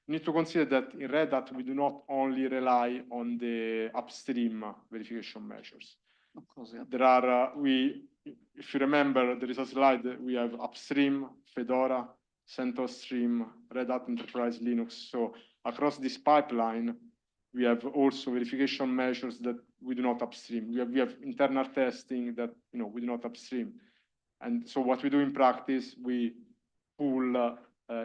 G: you need to consider that in Red Hat, we do not only rely on the upstream verification measures.
H: Of course, yeah.
G: There are, if you remember, there is a slide that we have upstream, Fedora, CentOS Stream, Red Hat Enterprise Linux. So across this pipeline, we have also verification measures that we do not upstream. We have internal testing that we do not upstream. And so what we do in practice, we pull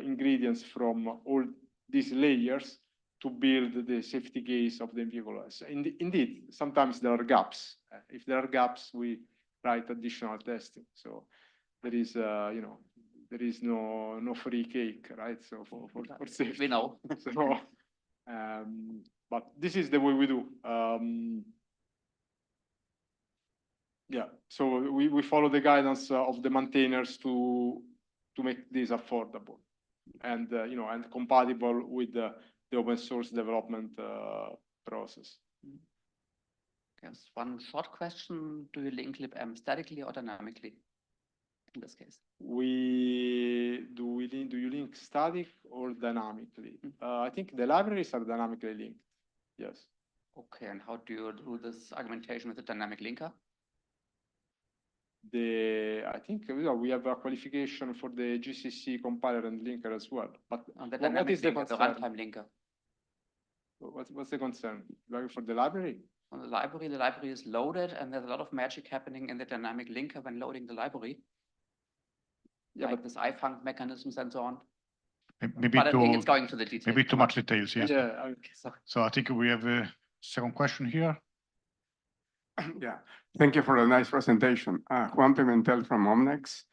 G: ingredients from all these layers to build the safety case of the vehicle OS. Indeed, sometimes there are gaps. If there are gaps, we write additional testing. So there is, there is no free cake, right? So for safety.
H: We know.
G: So, but this is the way we do. Yeah, so we follow the guidance of the maintainers to make this affordable and and compatible with the open source development process.
H: Yes, one short question. Do you link libm statically or dynamically in this case?
G: Do you link static or dynamically? I think the libraries are dynamically linked. Yes.
H: Okay, and how do you do this argumentation with the dynamic linker?
G: I think we have a qualification for the GCC compiler and linker as well. But
H: And the
G: what
H: dynamic
G: is the
H: linker, the
G: concern?
H: runtime linker.
G: What's the concern? Like for the library?
H: On the library is loaded, and there's a lot of magic happening in the dynamic linker when loading the library.
G: Yeah,
H: like this ifunc mechanisms and so on.
B: Maybe
H: But I think it's going to the details.
B: Maybe too much details, yes.
G: Yeah.
H: Okay, sorry.
B: So I think we have a second question here.
N: Yeah, thank you for a nice presentation. Juan Pimentel from Omnex.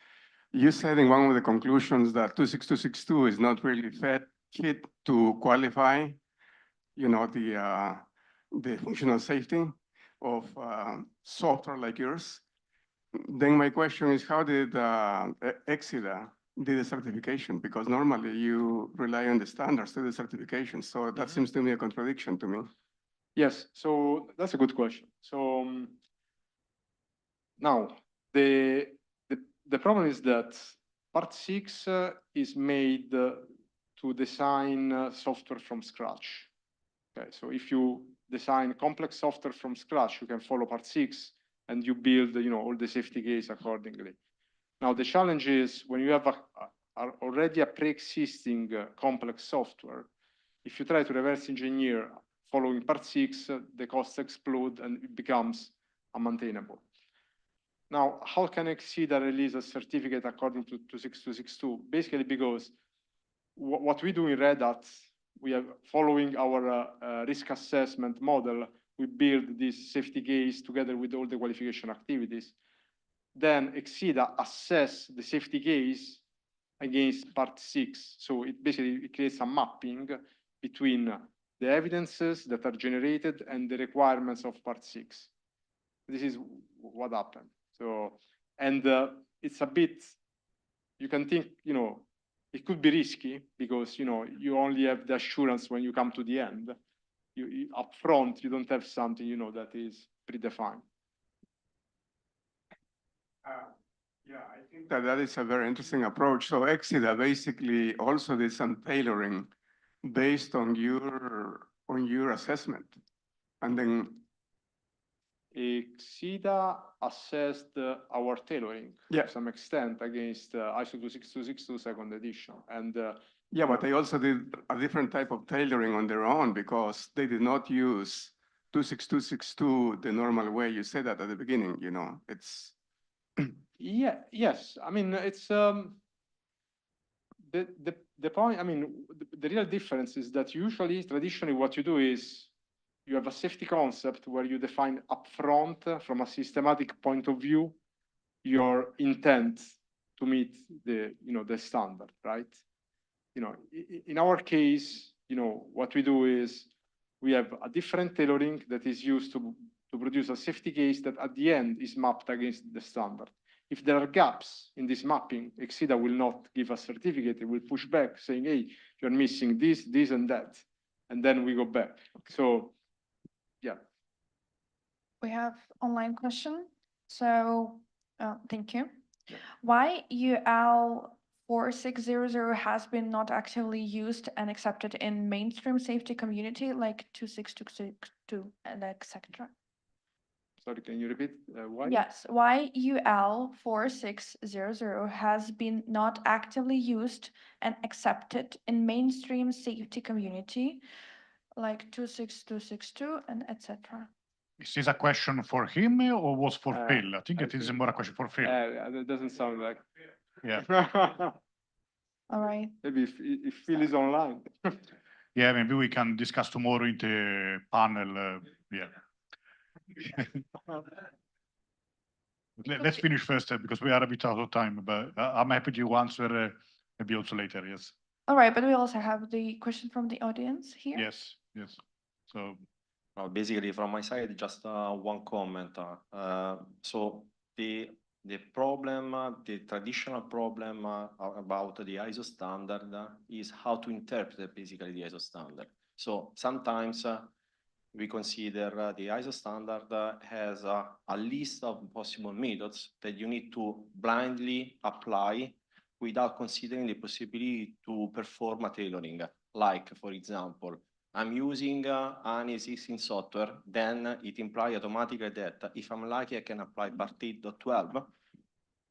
N: You said in one of the conclusions that 26262 is not really fit to qualify, the functional safety of software like yours. Then my question is, how did Exida do the certification? Because normally you rely on the standards to the certification. So that seems to me a contradiction to me.
G: Yes, so that's a good question. So now the problem is that part 6 is made to design software from scratch. Okay, so if you design complex software from scratch, you can follow part 6 and you build, all the safety case accordingly. Now the challenge is when you have already a pre-existing complex software, if you try to reverse engineer following part 6, the costs explode and it becomes unmaintainable. Now, how can Exida release a certificate according to 26262? Basically because what we do in Red Hat, we are following our risk assessment model. We build this safety case together with all the qualification activities. Then Exida assess the safety case against part 6. So it basically creates a mapping between the evidences that are generated and the requirements of part 6. This is what happened. So, and it's a bit, you can think, it could be risky because, you only have the assurance when you come to the end. You up front, you don't have something, that is predefined.
N: Yeah, I think that is a very interesting approach. So Exida basically also did some tailoring based on your assessment, and then
G: Exida assessed our tailoring to some extent against ISO 26262 second edition, and
N: yeah, but they also did a different type of tailoring on their own because they did not use 26262 the normal way. You said that at the beginning. It's
G: yes. I mean, it's the point. I mean, the real difference is that traditionally, what you do is you have a safety concept where you define upfront, from a systematic point of view, your intent to meet the standard, right? In our case, what we do is we have a different tailoring that is used to produce a safety case that at the end is mapped against the standard. If there are gaps in this mapping, Exida will not give a certificate. It will push back saying, hey, you're missing this, this, and that. And then we go back. So, yeah.
A: We have online question. So, thank you. Why UL 4600 has been not actively used and accepted in mainstream safety community like 26262 and etc.?
G: Sorry, can you repeat why?
A: Yes, why UL 4600 has been not actively used and accepted in mainstream safety community like 26262 and etc.
B: Is this a question for him or was for Phil? I think it is more a question for Phil.
G: It doesn't sound like.
B: Yeah.
A: All right.
G: Maybe if Phil is online.
B: Yeah, maybe we can discuss tomorrow in the panel. Yeah. Let's finish first because we are a bit out of time, but I'm happy to answer maybe also later, yes.
A: All right, but we also have the question from the audience here.
B: Yes, yes. So
O: basically from my side, just one comment. So the problem, the traditional problem about the ISO standard is how to interpret basically the ISO standard. So sometimes we consider the ISO standard has a list of possible methods that you need to blindly apply without considering the possibility to perform a tailoring. Like, for example, I'm using an existing software, then it implies automatically that if I'm lucky, I can apply part 8.12,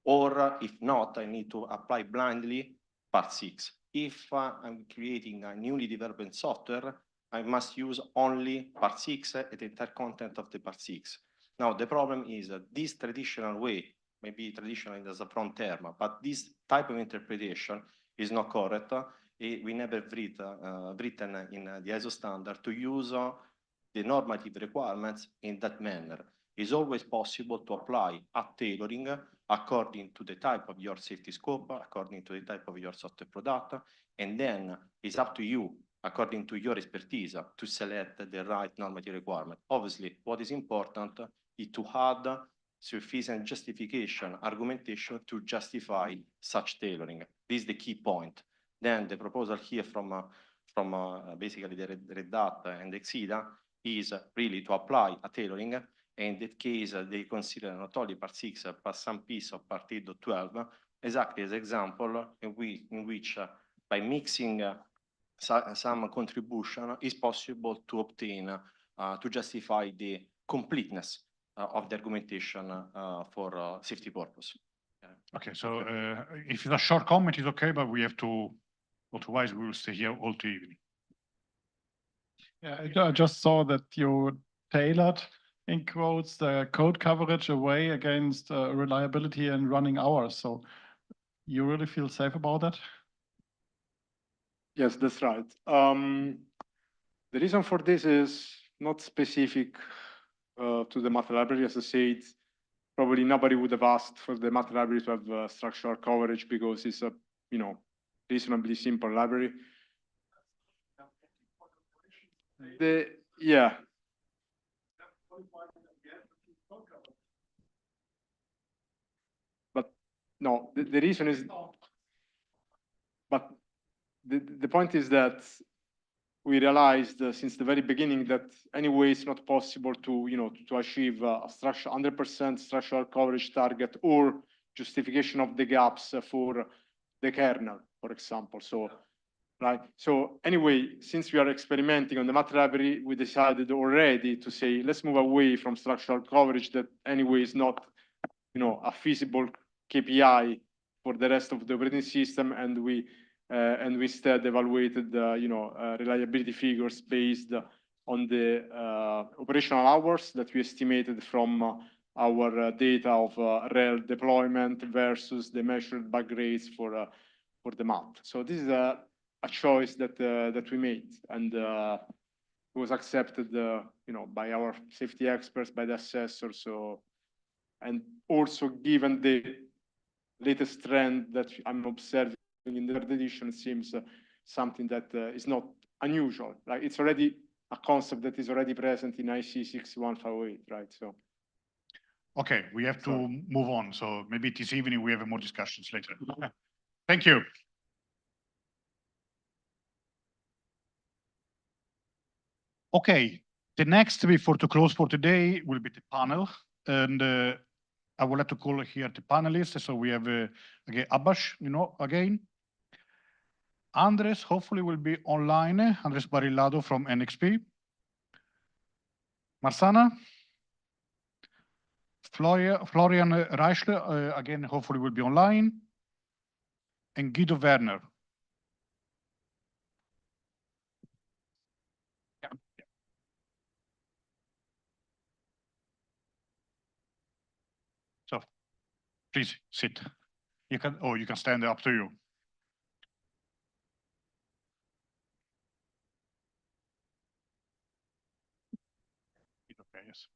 O: or if not, I need to apply blindly part 6. If I'm creating a newly developed software, I must use only part 6 and the entire content of the part 6. Now, the problem is that this traditional way, maybe traditional is a wrong term, but this type of interpretation is not correct. We never written in the ISO standard to use the normative requirements in that manner. It's always possible to apply a tailoring according to the type of your safety scope, according to the type of your software product, and then it's up to you, according to your expertise, to select the right normative requirement. Obviously, what is important is to add sufficient justification, argumentation to justify such tailoring. This is the key point. Then the proposal here from basically the Red Dot and Exida is really to apply a tailoring. And in that case, they consider not only part 6, but some piece of part 8.12, exactly as example in which by mixing some contribution is possible to obtain, to justify the completeness of the argumentation for safety purpose.
J: Okay, so if it's a short comment, it's okay, but we have to, otherwise we will stay here all the evening.
I: Yeah, I just saw that you tailored, in quotes, the code coverage away against reliability and running hours. So you really feel safe about that?
G: Yes, that's right. The reason for this is not specific to the math library. As I said, probably nobody would have asked for the math library to have structural coverage because it's a, reasonably simple library. Yeah. But no, the reason is, but the point is that we realized since the very beginning that anyway it's not possible to to achieve a 100% structural coverage target or justification of the gaps for the kernel, for example. So, right. So anyway, since we are experimenting on the math library, we decided already to say let's move away from structural coverage that anyway is not a feasible KPI for the rest of the operating system, and we instead evaluated reliability figures based on the operational hours that we estimated from our data of rel deployment versus the measured bug rates for the month. So this is a choice that we made, and it was accepted by our safety experts, by the assessor. So, and also given the latest trend that I'm observing in the third edition, seems something that is not unusual. Like it's already a concept that is already present in IC 6158, right? So.
J: Okay, we have to move on. So maybe this evening we have more discussions later. Thank you. Okay, the next before to close for today will be the panel, and I would like to call here the panelists. So we have again Abbas, again. Andres hopefully will be online. Andres Barillado from NXP. Marsana. Florian Reichler, again, hopefully will be online. And Guido Werner. Yeah. So please sit. You can stand up to you. Okay, yes.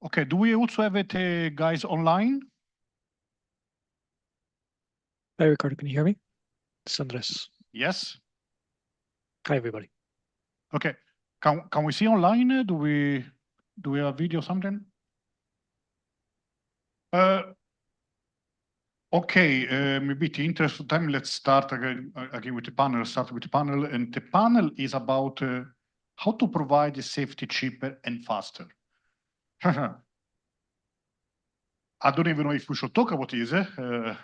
J: Okay, do we also have it, guys, online?
L: Hi, Ricardo, can you hear me? It's Andres.
J: Yes.
L: Hi, everybody.
J: Okay, can we see online? Do we have video something? Okay, maybe the interest of time. Let's start again with the panel. Start with the panel, and the panel is about how to provide the safety cheaper and faster. I don't even know if we should talk about this.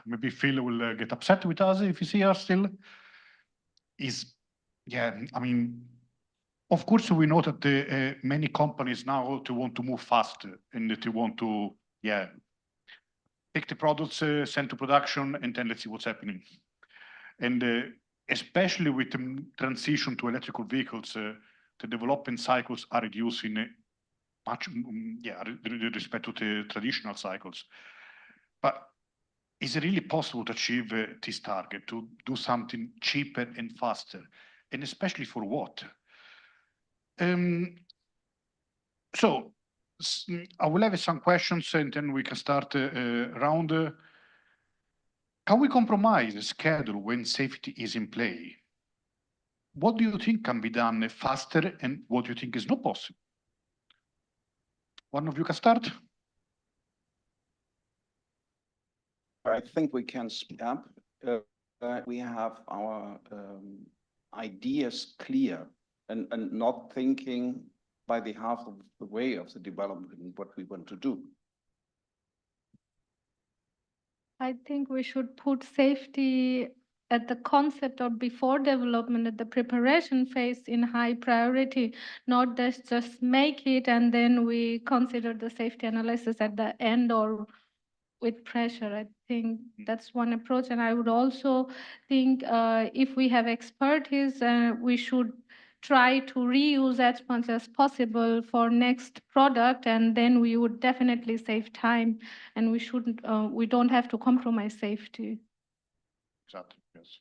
J: Maybe Phil will get upset with us if he's here still. I mean, of course, we know that many companies now want to move faster and that they want to, take the products, send to production, and then let's see what's happening. And especially with the transition to electrical vehicles, the development cycles are reducing much, with respect to the traditional cycles. But is it really possible to achieve this target, to do something cheaper and faster? And especially for what? So I will have some questions and then we can start around. Can we compromise the schedule when safety is in play? What do you think can be done faster and what do you think is not possible? One of you can start.
R: I think we can speed up. We have our ideas clear and not thinking by the half of the way of the development what we want to do.
P: I think we should put safety at the concept or before development, at the preparation phase in high priority, not just make it and then we consider the safety analysis at the end or with pressure. I think that's one approach. And I would also think if we have expertise, we should try to reuse as much as possible for next product, and then we would definitely save time, and we don't have to compromise safety.
J: Exactly. Yes.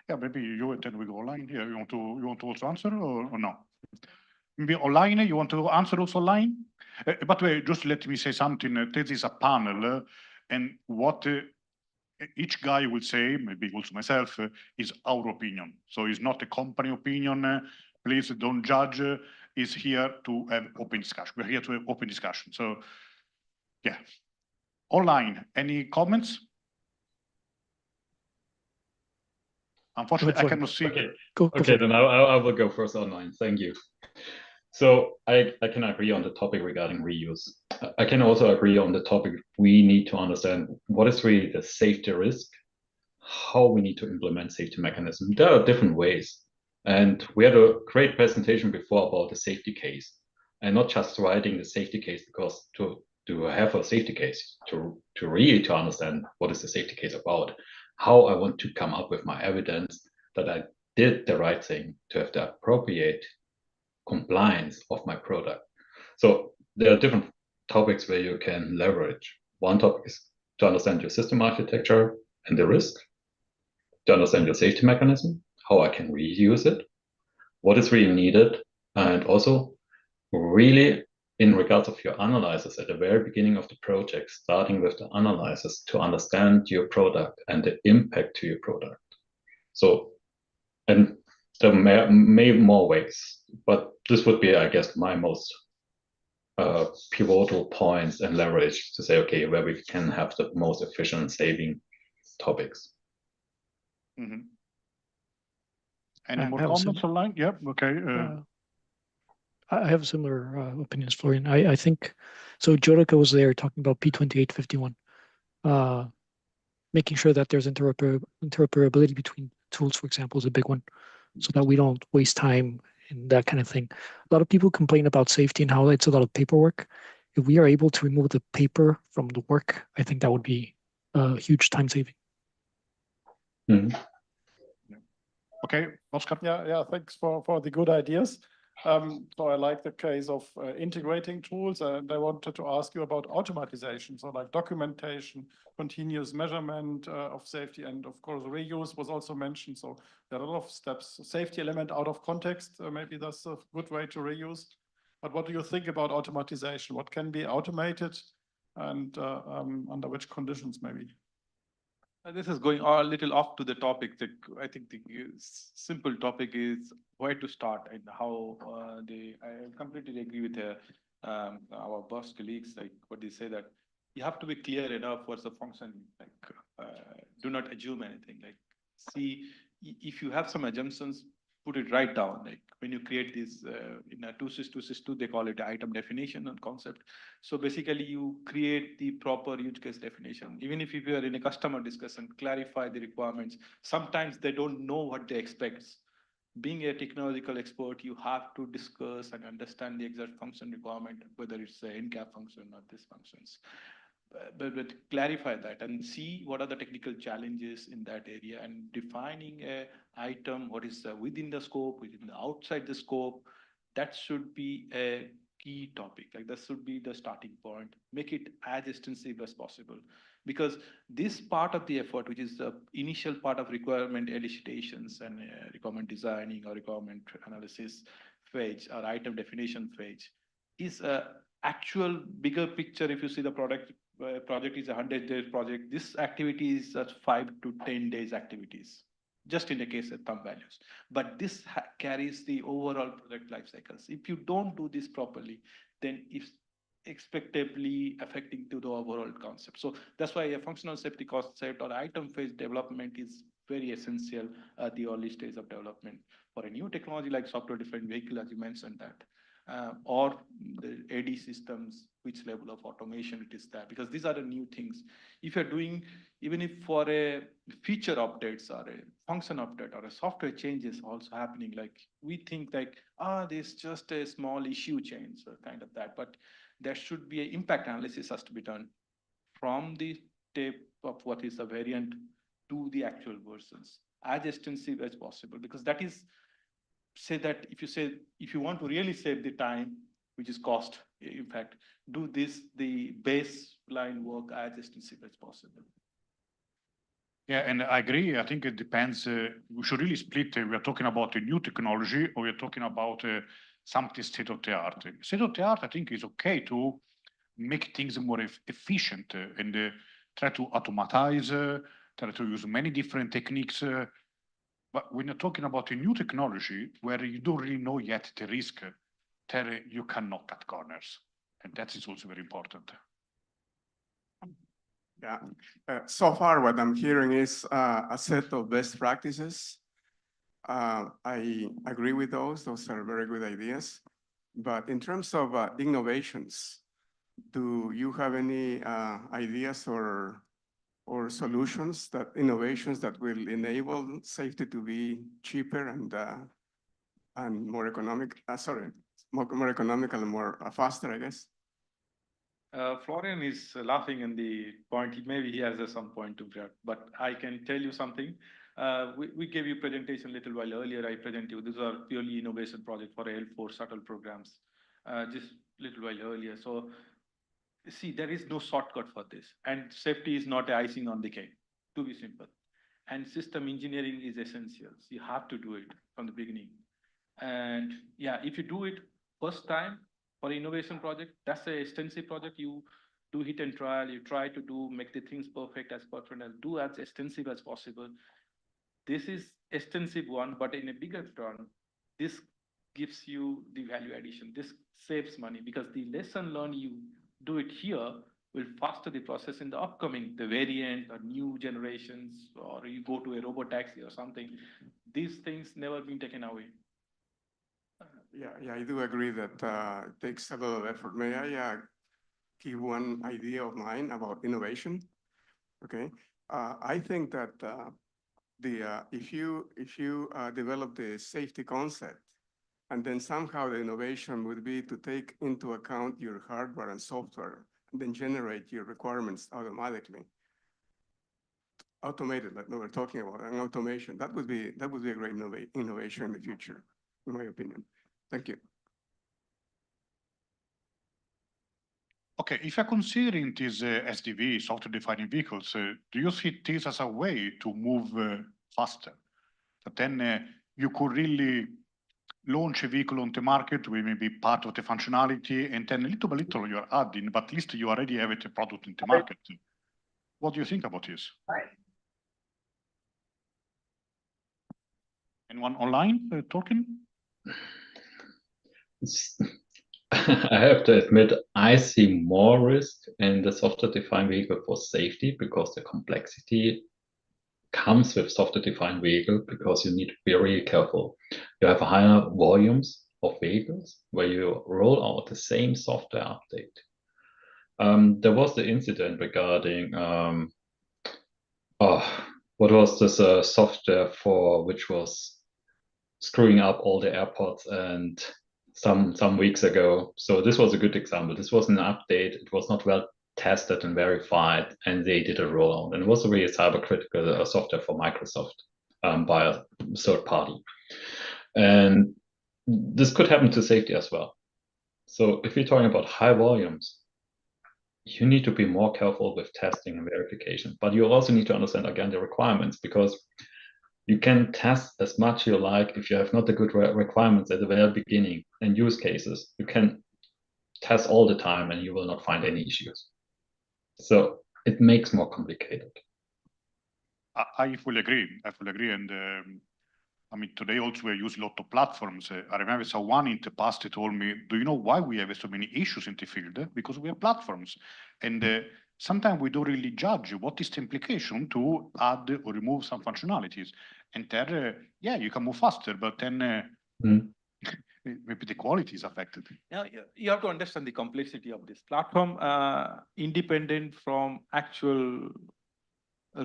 J: Yeah, maybe you and then we go online here. You want to also answer or no? Maybe online. You want to answer also online? By the way, just let me say something. This is a panel, and what each guy will say, maybe also myself, is our opinion. So it's not a company opinion. Please don't judge. It's here to have open discussion. We're here to have open discussion. So, yeah. Online, any comments? Unfortunately, I cannot see.
C: Okay, then I will go first online. Thank you. So I can agree on the topic regarding reuse. I can also agree on the topic we need to understand what is really the safety risk, how we need to implement safety mechanisms. There are different ways. And we had a great presentation before about the safety case, and not just writing the safety case, because to have a safety case, to really to understand what is the safety case about, how I want to come up with my evidence that I did the right thing, to have the appropriate compliance of my product. So there are different topics where you can leverage. One topic is to understand your system architecture and the risk, to understand your safety mechanism, how I can reuse it, what is really needed, and also really in regards of your analysis at the very beginning of the project, starting with the analysis to understand your product and the impact to your product. So, and there may more ways, but this would be, I guess, my most pivotal points and leverage to say, okay, where we can have the most efficient saving topics.
J: Mm-hmm. Any more comments online? Yep. Okay.
L: I have similar opinions, Florian. I think so. Jodica was there talking about P2851, making sure that there's interoperability between tools, for example, is a big one, so that we don't waste time and that kind of thing. A lot of people complain about safety and how it's a lot of paperwork. If we are able to remove the paper from the work, I think that would be a huge time saving.
C: Mm-hmm.
J: Okay, Oscar.
I: Yeah, thanks for the good ideas. So I like the case of integrating tools, and I wanted to ask you about automatization. So like documentation, continuous measurement of safety, and of course reuse was also mentioned. So there are a lot of steps. Safety element out of context, maybe that's a good way to reuse. But what do you think about automatization? What can be automated, and under which conditions maybe?
K: This is going a little off to the topic. I think the simple topic is where to start and how I completely agree with our boss colleagues. Like what they say, that you have to be clear enough what's the function. Like do not assume anything. Like see if you have some assumptions, put it right down. Like when you create this in a 2.6.2.2, they call it item definition and concept. So basically you create the proper use case definition. Even if you are in a customer discussion, clarify the requirements. Sometimes they don't know what they expect. Being a technological expert, you have to discuss and understand the exact function requirement, whether it's an in-cap function or these functions. But clarify that and see what are the technical challenges in that area, and defining a item, what is within the scope, within the outside the scope, that should be a key topic. Like that should be the starting point. Make it as extensive as possible, because this part of the effort, which is the initial part of requirement elicitations and requirement designing or requirement analysis phase or item definition phase, is a actual bigger picture. If you see the project is a 100-day project, this activity is 5 to 10 days activities, just in the case of thumb values. But this carries the overall project life cycles. If you don't do this properly, then it's expectably affecting to the overall concept. So that's why a functional safety concept or item phase development is very essential at the early stage of development for a new technology like software-defined vehicle, as you mentioned that. Or the AD systems, which level of automation it is there, because these are the new things. If you're doing, even if for a feature updates or a function update or a software changes also happening, like we think like, there's just a small issue change or kind of that, but there should be an impact analysis has to be done from the tape of what is the variant to the actual versions as extensive as possible, because that is, say that if you want to really save the time, which is cost, in fact, do the baseline work as extensive as possible.
J: Yeah, and I agree. I think it depends. We should really split. We are talking about a new technology, or we are talking about something state of the art. State of the art, I think, is okay to make things more efficient and try to automatize, try to use many different techniques. But when you're talking about a new technology where you don't really know yet the risk, you cannot cut corners. And that is also very important.
N: Yeah, so far what I'm hearing is a set of best practices. I agree with those. Those are very good ideas. But in terms of innovations, do you have any ideas or solutions, innovations that will enable safety to be cheaper and more economic? More economical and more faster, I guess.
K: Florian is laughing in the point. Maybe he has some point to grab, but I can tell you something. We gave you presentation a little while earlier. I present you. These are purely innovation project for L4 shuttle programs, just a little while earlier. So see, there is no shortcut for this, and safety is not icing on the cake, to be simple. And system engineering is essential. So you have to do it from the beginning. And yeah, if you do it first time for innovation project, that's an extensive project. You do hit and trial, you try to make the things perfect as perfect as, do as extensive as possible. This is extensive one, but in a bigger term, this gives you the value addition. This saves money because the lesson learned you do it here will faster the process in the upcoming, the variant or new generations, or you go to a robot taxi or something. These things never been taken away.
N: Yeah, I do agree that it takes a lot of effort. May I give one idea of mine about innovation? Okay, I think that if you develop the safety concept, and then somehow the innovation would be to take into account your hardware and software, and then generate your requirements automatically. Automated, like we're talking about, an automation. That would be a great innovation in the future, in my opinion. Thank you.
J: Okay, if you're considering these SDV, software-defined vehicles, do you see this as a way to move faster? But then you could really launch a vehicle on the market with maybe part of the functionality, and then little by little you're adding, but at least you already have a product in the market. What do you think about this? Anyone online talking?
C: I have to admit, I see more risk in the software-defined vehicle for safety because the complexity comes with software-defined vehicle because you need to be really careful. You have higher volumes of vehicles where you roll out the same software update. There was the incident regarding what was this software for which was screwing up all the airports and some weeks ago. So this was a good example. This was an update. It was not well tested and verified, and they did a rollout. And it was a really cyber-critical software for Microsoft by a third party. And this could happen to safety as well. So if you're talking about high volumes, you need to be more careful with testing and verification. But you also need to understand, again, the requirements, because you can test as much you like if you have not the good requirements at the very beginning and use cases. You can test all the time and you will not find any issues. So it makes more complicated.
J: I fully agree. I fully agree. And I mean, today also we use a lot of platforms. I remember someone in the past told me, do you know why we have so many issues in the field? Because we have platforms. And sometimes we don't really judge what is the implication to add or remove some functionalities. And there, yeah, you can move faster, but then maybe the quality is affected.
K: Yeah, you have to understand the complexity of this platform, independent from actual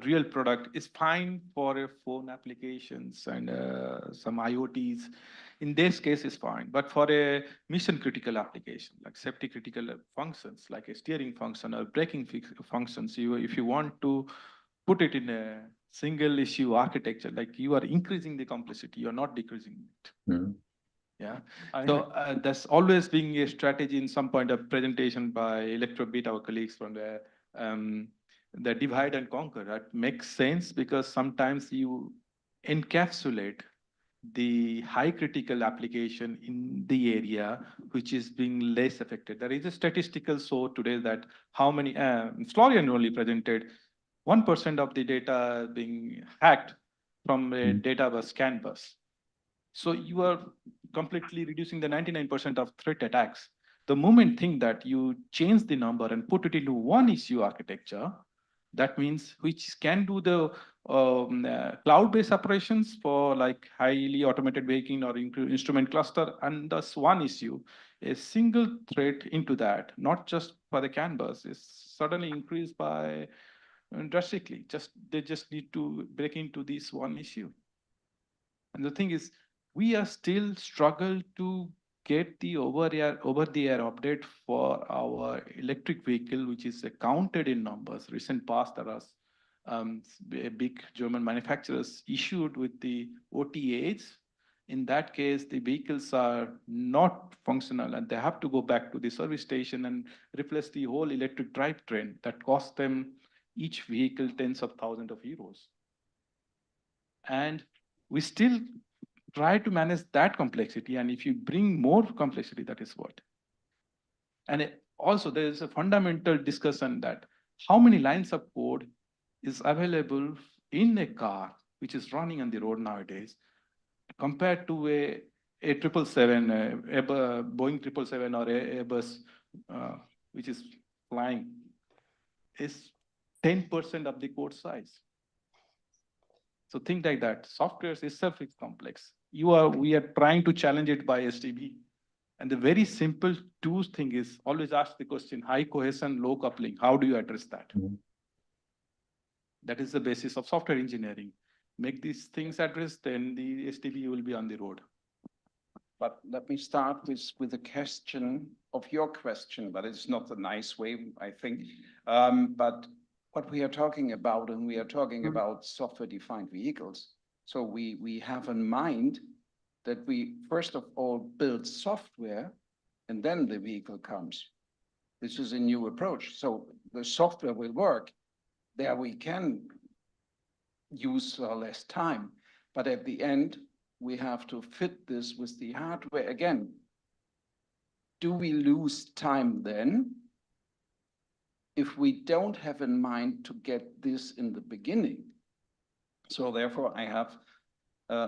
K: real product is fine for a phone applications and some IoTs. In this case, is fine, but for a mission critical application like safety critical functions, like a steering function or braking functions, if you want to put it in a single issue architecture, like you are increasing the complexity, you're not decreasing it. Yeah. So that's always being a strategy in some point of presentation by Electrobit, our colleagues from the divide and conquer. That makes sense because sometimes you encapsulate the high critical application in the area which is being less affected. There is a statistical show today that how many, Florian only presented 1% of the data being hacked from a data bus, CAN bus. So you are completely reducing the 99% of threat attacks. The moment thing that you change the number and put it into one issue architecture, that means which can do the cloud-based operations for like highly automated vehicle or instrument cluster, and thus one issue, a single threat into that, not just for the CAN bus, is suddenly increased by drastically. They just need to break into this one issue. And the thing is, we are still struggle to get the over-the-air update for our electric vehicle, which is counted in numbers. Recent past, there was big German manufacturers issued with the OTAs. In that case, the vehicles are not functional and they have to go back to the service station and replace the whole electric drivetrain. That costs them each vehicle tens of thousands of euros. And we still try to manage that complexity. And if you bring more complexity, that is what. And also there is a fundamental discussion that how many lines of code is available in a car, which is running on the road nowadays, compared to a 777, Boeing 777 or Airbus, which is flying, is 10% of the code size. So think like that. Software itself is complex. We are trying to challenge it by SDB. And the very simple two thing is always ask the question, high cohesion, low coupling. How do you address that? That is the basis of software engineering. Make these things addressed, then the SDB will be on the road.
R: But let me start with a question of your question, but it's not a nice way, I think. But what we are talking about, and we are talking about software-defined vehicles. So we have in mind that we first of all build software and then the vehicle comes. This is a new approach. So the software will work. There we can use less time, but at the end, we have to fit this with the hardware again. Do we lose time then if we don't have in mind to get this in the beginning? So therefore, I have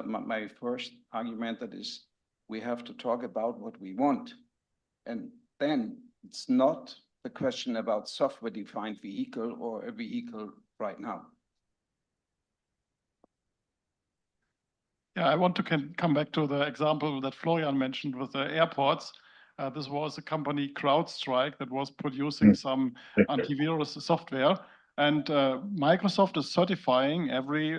R: my first argument, that is, we have to talk about what we want. And then it's not the question about software-defined vehicle or a vehicle right now.
I: Yeah, I want to come back to the example that Florian mentioned with the airports. This was a company, CrowdStrike, that was producing some antivirus software. And Microsoft is certifying every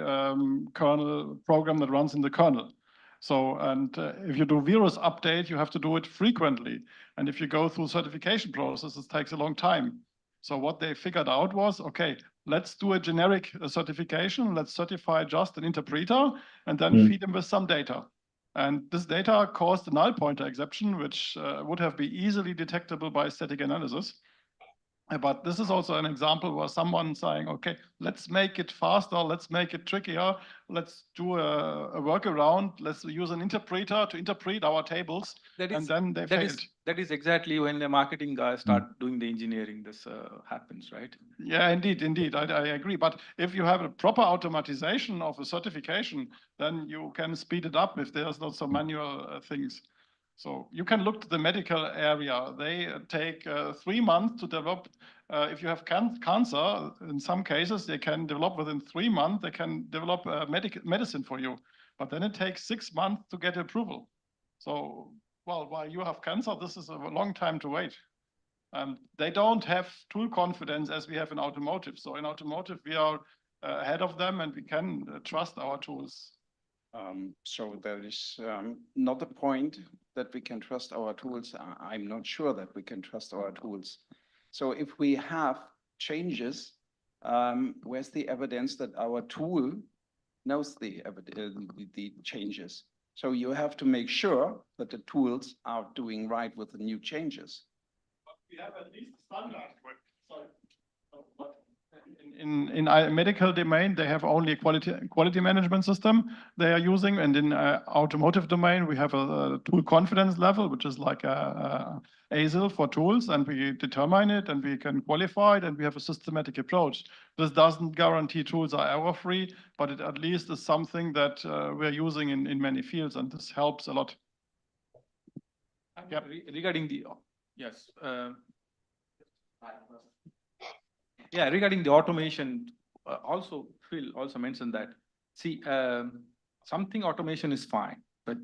I: kernel program that runs in the kernel. So, and if you do virus update, you have to do it frequently. And if you go through certification processes, it takes a long time. So what they figured out was, okay, let's do a generic certification. Let's certify just an interpreter and then feed them with some data. And this data caused a null pointer exception, which would have been easily detectable by static analysis. But this is also an example where someone saying, okay, let's make it faster, let's make it trickier, let's do a workaround, let's use an interpreter to interpret our tables, and then they failed.
K: That is exactly when the marketing guys start doing the engineering, this happens, right?
I: Yeah, indeed, I agree. But if you have a proper automatization of a certification, then you can speed it up if there's not some manual things. So you can look to the medical area. They take 3 months to develop. If you have cancer, in some cases, they can develop within 3 months, they can develop medicine for you. But then it takes 6 months to get approval. So, well, while you have cancer, this is a long time to wait. They don't have tool confidence as we have in automotive. So in automotive, we are ahead of them and we can trust our tools.
R: So there is not a point that we can trust our tools. I'm not sure that we can trust our tools. So if we have changes, where's the evidence that our tool knows the changes? So you have to make sure that the tools are doing right with the new changes.
I: But we have at least a standard. Sorry. In a medical domain, they have only a quality management system they are using, and in automotive domain, we have a tool confidence level, which is like a ASIL for tools, and we determine it, and we can qualify it, and we have a systematic approach. This doesn't guarantee tools are error-free, but it at least is something that we're using in many fields, and this helps a lot.
K: Yep. Regarding the, yes. Yeah, regarding the automation, also Phil also mentioned that, see, something automation is fine, but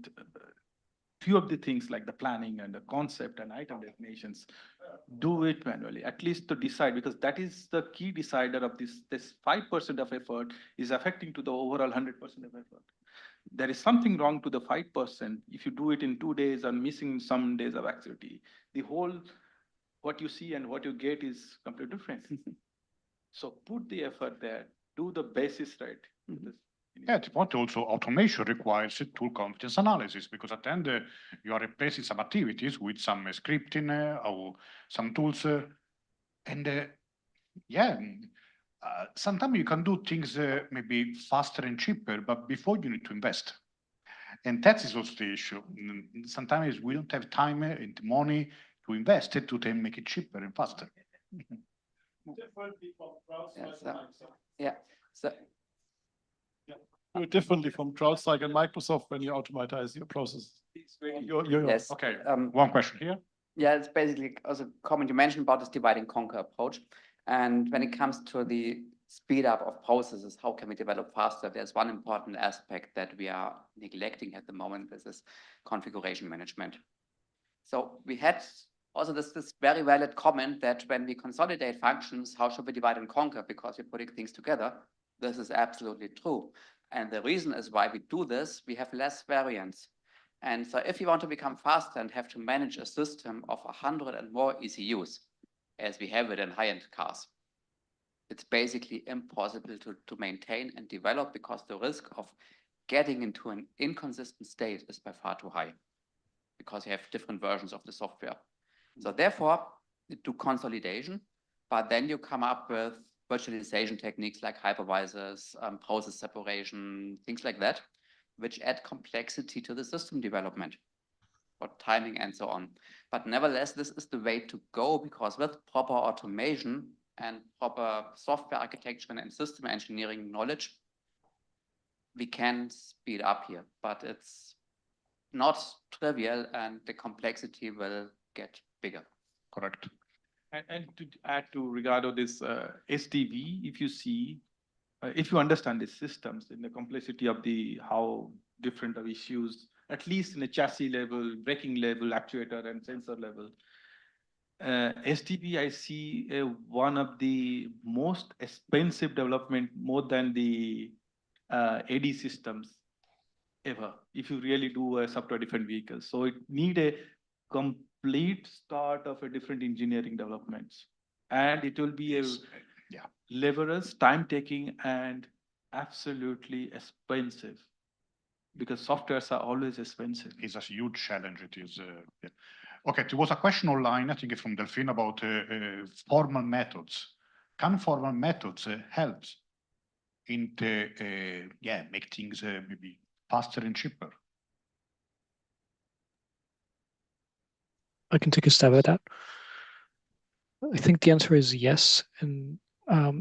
K: few of the things like the planning and the concept and item definitions, do it manually, at least to decide, because that is the key decider of this 5% of effort is affecting to the overall 100% of effort. There is something wrong to the 5% if you do it in 2 days and missing some days of activity. The whole, what you see and what you get is completely different. So put the effort there, do the basis right.
J: Yeah, but also automation requires a tool confidence analysis, because at the end you are replacing some activities with some scripting or some tools. Sometimes you can do things maybe faster and cheaper, but before you need to invest. And that is also the issue. Sometimes we don't have time and money to invest it to then make it cheaper and faster.
H: Differently from CrowdStrike. Yeah. So
I: do it differently from CrowdStrike and Microsoft when you automatize your process.
H: Yes.
J: Okay. One question here.
H: Yeah, it's basically also a comment you mentioned about this divide and conquer approach. And when it comes to the speed up of processes, how can we develop faster? There's one important aspect that we are neglecting at the moment. This is configuration management. So we had also this very valid comment that when we consolidate functions, how should we divide and conquer? Because we're putting things together. This is absolutely true. And the reason is why we do this, we have less variance. And so if you want to become faster and have to manage a system of 100 and more ECUs, as we have it in high-end cars, it's basically impossible to maintain and develop, because the risk of getting into an inconsistent state is by far too high, because you have different versions of the software. So therefore, you do consolidation, but then you come up with virtualization techniques like hypervisors, process separation, things like that, which add complexity to the system development for timing and so on. But nevertheless, this is the way to go, because with proper automation and proper software architecture and system engineering knowledge, we can speed up here, but it's not trivial and the complexity will get bigger.
J: Correct.
K: And to add to Ricardo, this SDV, if you see, if you understand the systems in the complexity of the how different of issues, at least in a chassis level, braking level, actuator and sensor level. STP, I see one of the most expensive development more than the AD systems ever, if you really do a software different vehicles. So it need a complete start of a different engineering developments. And it will be a laborious, time taking and absolutely expensive because softwares are always expensive.
B: It's a huge challenge. It is. Yeah. Okay, there was a question online, I think from Delphine, about formal methods. Can formal methods help in the, make things maybe faster and cheaper?
L: I can take a stab at that. I think the answer is yes. And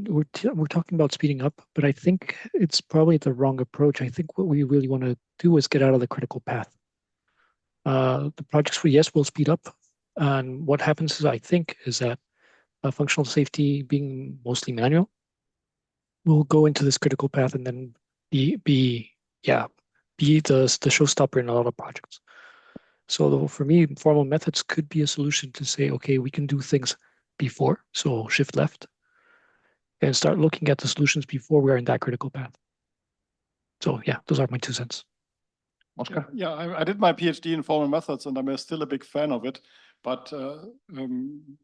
L: we're talking about speeding up, but I think it's probably the wrong approach. I think what we really want to do is get out of the critical path. The projects will speed up. And what happens is, I think, is that functional safety being mostly manual will go into this critical path and then be the showstopper in a lot of projects. So for me, formal methods could be a solution to say, okay, we can do things before, so shift left, and start looking at the solutions before we are in that critical path. So yeah, those are my 2 cents.
B: Oscar?
I: Yeah, I did my PhD in formal methods and I'm still a big fan of it, but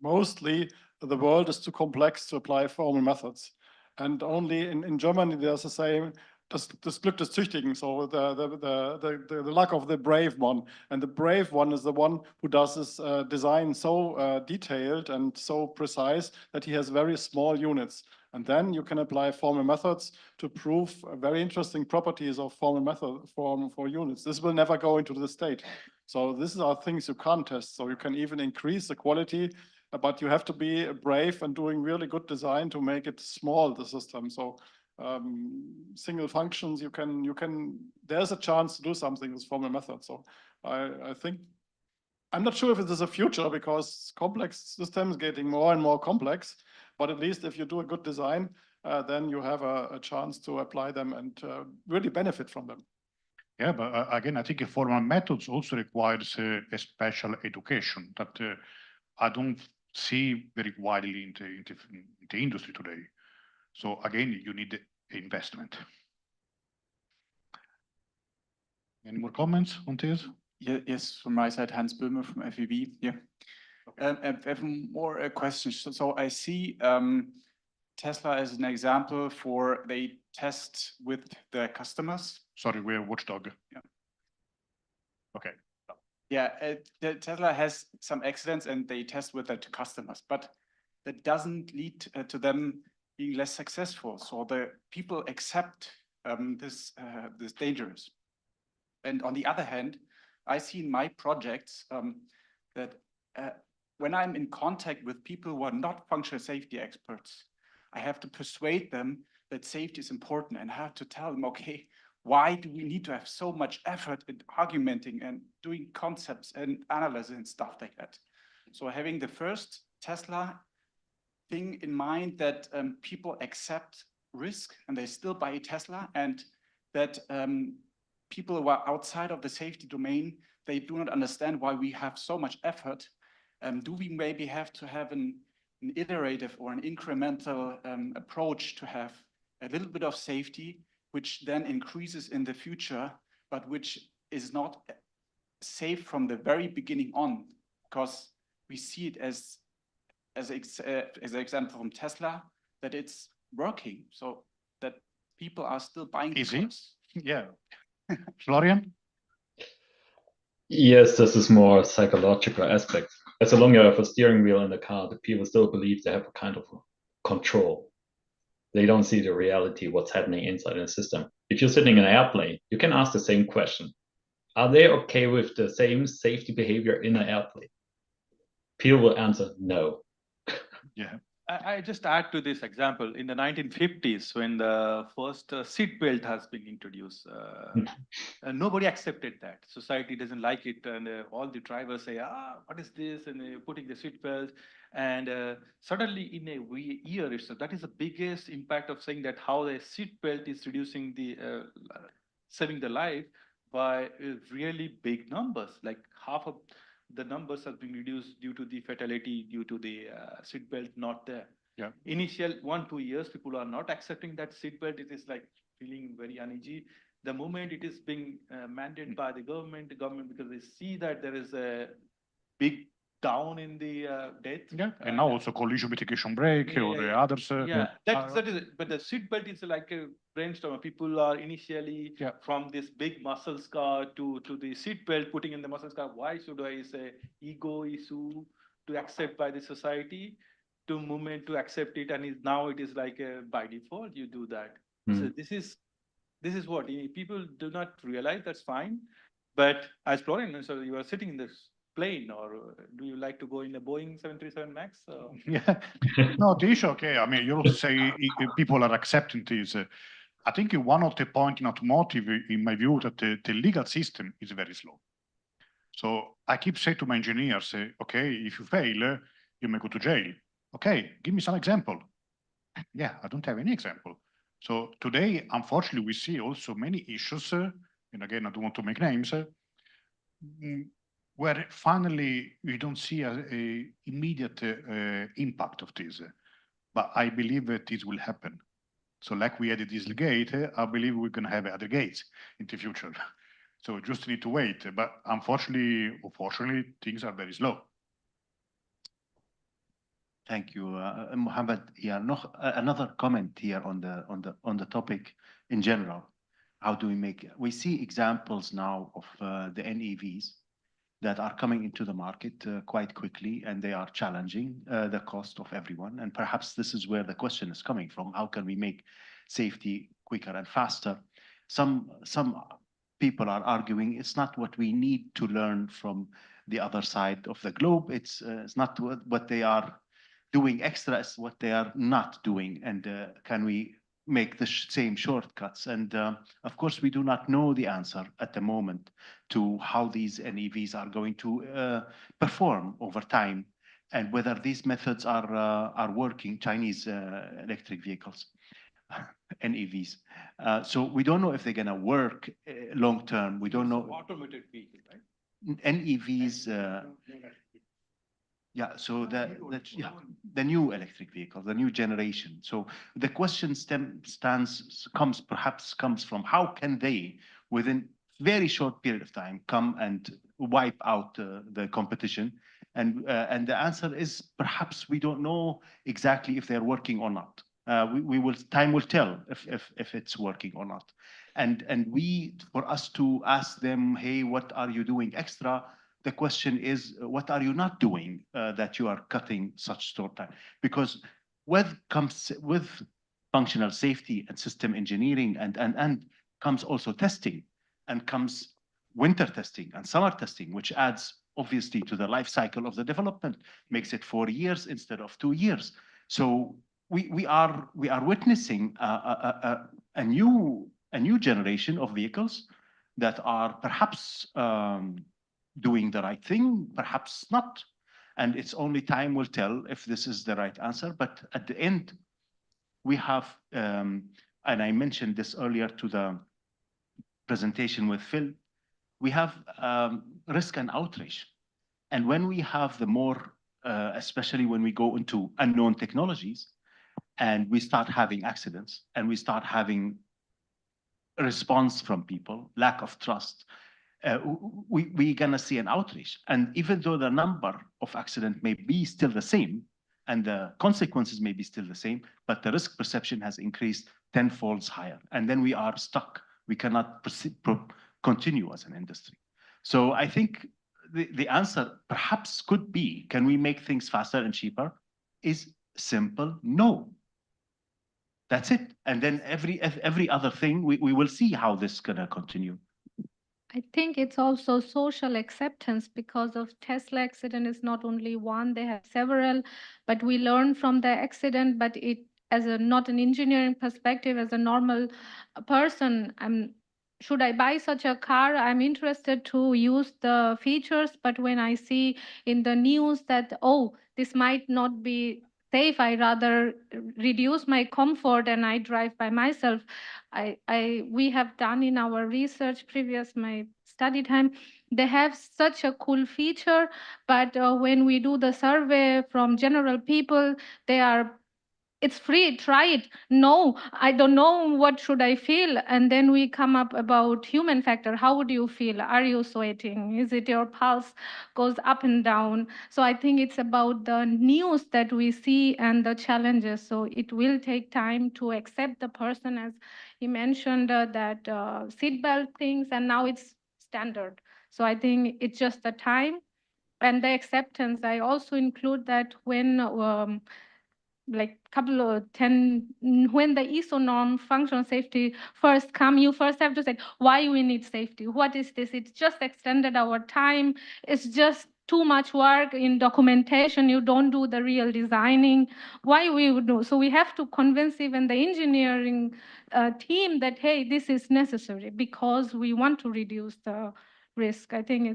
I: mostly the world is too complex to apply formal methods. And only in Germany there's a saying, das Glück des Tüchtigen, so the luck of the brave one. And the brave one is the one who does this design so detailed and so precise that he has very small units. And then you can apply formal methods to prove very interesting properties of formal method for units. This will never go into the state. So these are things you can't test. So you can even increase the quality, but you have to be brave and doing really good design to make it small, the system. So single functions, there's a chance to do something with formal methods. So I think, I'm not sure if it is a future because complex systems getting more and more complex, but at least if you do a good design, then you have a chance to apply them and really benefit from them.
B: Yeah, but again, I think formal methods also requires a special education that I don't see very widely in the industry today. So again, you need investment. Any more comments on this?
S: Yeah, yes, from my side, Hans Böhmer from FEB. Yeah. I have more questions. So I see Tesla as an example for they test with their customers.
B: Sorry, we're Watchdog.
S: Yeah.
B: Okay.
S: Yeah, Tesla has some accidents and they test with their customers, but that doesn't lead to them being less successful. So the people accept this dangerous. And on the other hand, I see in my projects that when I'm in contact with people who are not functional safety experts, I have to persuade them that safety is important and I have to tell them, okay, why do we need to have so much effort in argumenting and doing concepts and analysis and stuff like that? So having the first Tesla thing in mind that people accept risk and they still buy a Tesla, and that people who are outside of the safety domain, they do not understand why we have so much effort. Do we maybe have to have an iterative or an incremental approach to have a little bit of safety, which then increases in the future, but which is not safe from the very beginning on, because we see it as an example from Tesla, that it's working, so that people are still buying cars.
B: Yeah. Florian?
C: Yes, this is more psychological aspect. As long as you have a steering wheel in the car, the people still believe they have a kind of control. They don't see the reality, what's happening inside the system. If you're sitting in an airplane, you can ask the same question. Are they okay with the same safety behavior in an airplane? People will answer no.
B: Yeah.
K: I just add to this example. In the 1950s, when the first seat belt has been introduced, nobody accepted that. Society doesn't like it, and all the drivers say, what is this? And they're putting the seat belt. And suddenly, in a year itself, that is the biggest impact of saying that how the seat belt is reducing the saving the life by really big numbers. Like half of the numbers have been reduced due to the fatality due to the seatbelt not there.
J: Yeah.
K: Initial 1-2 years, people are not accepting that seatbelt. It is like feeling very uneasy. The moment it is being mandated by the government, because they see that there is a big down in the death.
J: Yeah, and now also collision mitigation brake or others.
K: That is it. But the seatbelt is like a brainstorm. People are initially from this big muscle scar to the seatbelt, putting in the muscle scar. Why should I say ego issue to accept by the society, to movement to accept it, and now it is like by default you do that. So this is what people do not realize. That's fine, but as Florian, so you are sitting in this plane, or do you like to go in a Boeing 737 Max?
J: Yeah. No, the issue, okay. I mean, you also say people are accepting this. I think one of the point in automotive, in my view, that the legal system is very slow. So I keep saying to my engineers, okay, if you fail, you may go to jail. Okay, give me some example. Yeah, I don't have any example. So today, unfortunately, we see also many issues, and again, I don't want to make names, where finally we don't see a immediate impact of this. But I believe that this will happen. So like we had a Dieselgate, I believe we're going to have other gates in the future. So just need to wait. But unfortunately, things are very slow.
T: Thank you, Mohammed. Yeah, another comment here on the topic in general. How do we make? We see examples now of the NEVs that are coming into the market quite quickly, and they are challenging the cost of everyone. And perhaps this is where the question is coming from: how can we make safety quicker and faster? Some people are arguing it's not what we need to learn from the other side of the globe. It's not what they are doing extra, is what they are not doing. And can we make the same shortcuts? And of course, we do not know the answer at the moment to how these NEVs are going to perform over time, and whether these methods are working. Chinese electric vehicles, NEVs. So we don't know if they're going to work long term. We don't know.
K: Automated vehicle, right?
T: NEVs. Yeah, so the new electric vehicle, the new generation. So the question comes from how can they, within very short period of time, come and wipe out the competition? And the answer is perhaps we don't know exactly if they're working or not. Time will tell if it's working or not. And for us to ask them, hey, what are you doing extra? The question is, what are you not doing that you are cutting such short time? Because with functional safety and system engineering, and comes also testing, and comes winter testing and summer testing, which adds obviously to the life cycle of the development, makes it 4 years instead of 2 years. So we are witnessing a new generation of vehicles that are perhaps doing the right thing, perhaps not. And it's only time will tell if this is the right answer. But at the end, we have, and I mentioned this earlier to the presentation with Phil, we have risk and outrage. And when we have the more, especially when we go into unknown technologies, and we start having accidents, and we start having a response from people, lack of trust, we're going to see an outrage. And even though the number of accidents may be still the same, and the consequences may be still the same, but the risk perception has increased tenfold higher. And then we are stuck. We cannot continue as an industry. So I think the answer perhaps could be, can we make things faster and cheaper? Is simple, no. That's it. And then every other thing, we will see how this is going to continue.
P: I think it's also social acceptance because of Tesla accident is not only one, they have several, but we learn from the accident, but it as a not an engineering perspective, as a normal person, should I buy such a car? I'm interested to use the features, but when I see in the news that, oh, this might not be safe, I rather reduce my comfort and I drive by myself. We have done in our research previous my study time, they have such a cool feature, but when we do the survey from general people, they are, it's free, try it. No, I don't know what should I feel. And then we come up about human factor. How would you feel? Are you sweating? Is it your pulse goes up and down? So I think it's about the news that we see and the challenges. So it will take time to accept the person, as he mentioned, that seatbelt things, and now it's standard. So I think it's just the time and the acceptance. I also include that when like couple of 10 when the ISO norm functional safety first come, you first have to say why we need safety, what is this, it's just extended our time, it's just too much work in documentation, you don't do the real designing, why we would do. So we have to convince even the engineering team that hey, this is necessary because we want to reduce the risk. I think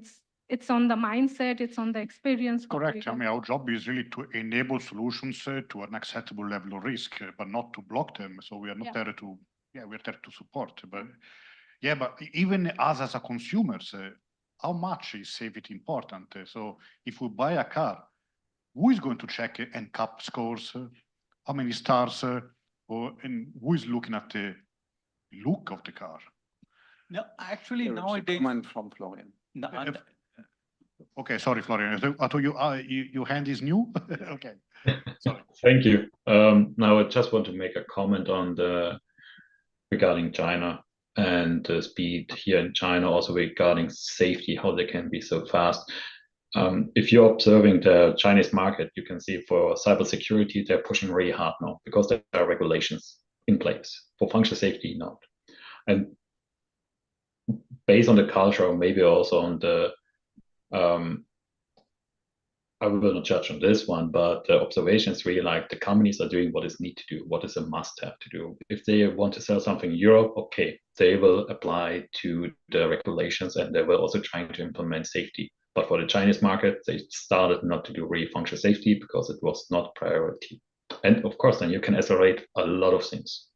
P: it's on the mindset, it's on the experience.
B: Correct. I mean, our job is really to enable solutions to an acceptable level of risk, but not to block them. So we are not there to, we're there to support. But but even us as a consumers, how much is safety important? So if we buy a car, who is going to check NCAP scores? How many stars? And who is looking at the look of the car?
K: No, actually,
R: There is a
K: nowadays.
R: comment from Florian.
K: No,
B: Okay, sorry, Florian. I thought your hand is new. Okay, sorry.
C: Thank you. Now I just want to make a comment on regarding China and the speed here in China, also regarding safety, how they can be so fast. If you're observing the Chinese market, you can see for cybersecurity, they're pushing really hard now because there are regulations in place for functional safety now. And based on the culture, or maybe also on the I will not judge on this one, but the observation is really like the companies are doing what is need to do, what is a must-have to do. If they want to sell something in Europe, okay, they will apply to the regulations and they will also try to implement safety. But for the Chinese market, they started not to do really functional safety because it was not a priority. And of course, then you can accelerate a lot of things.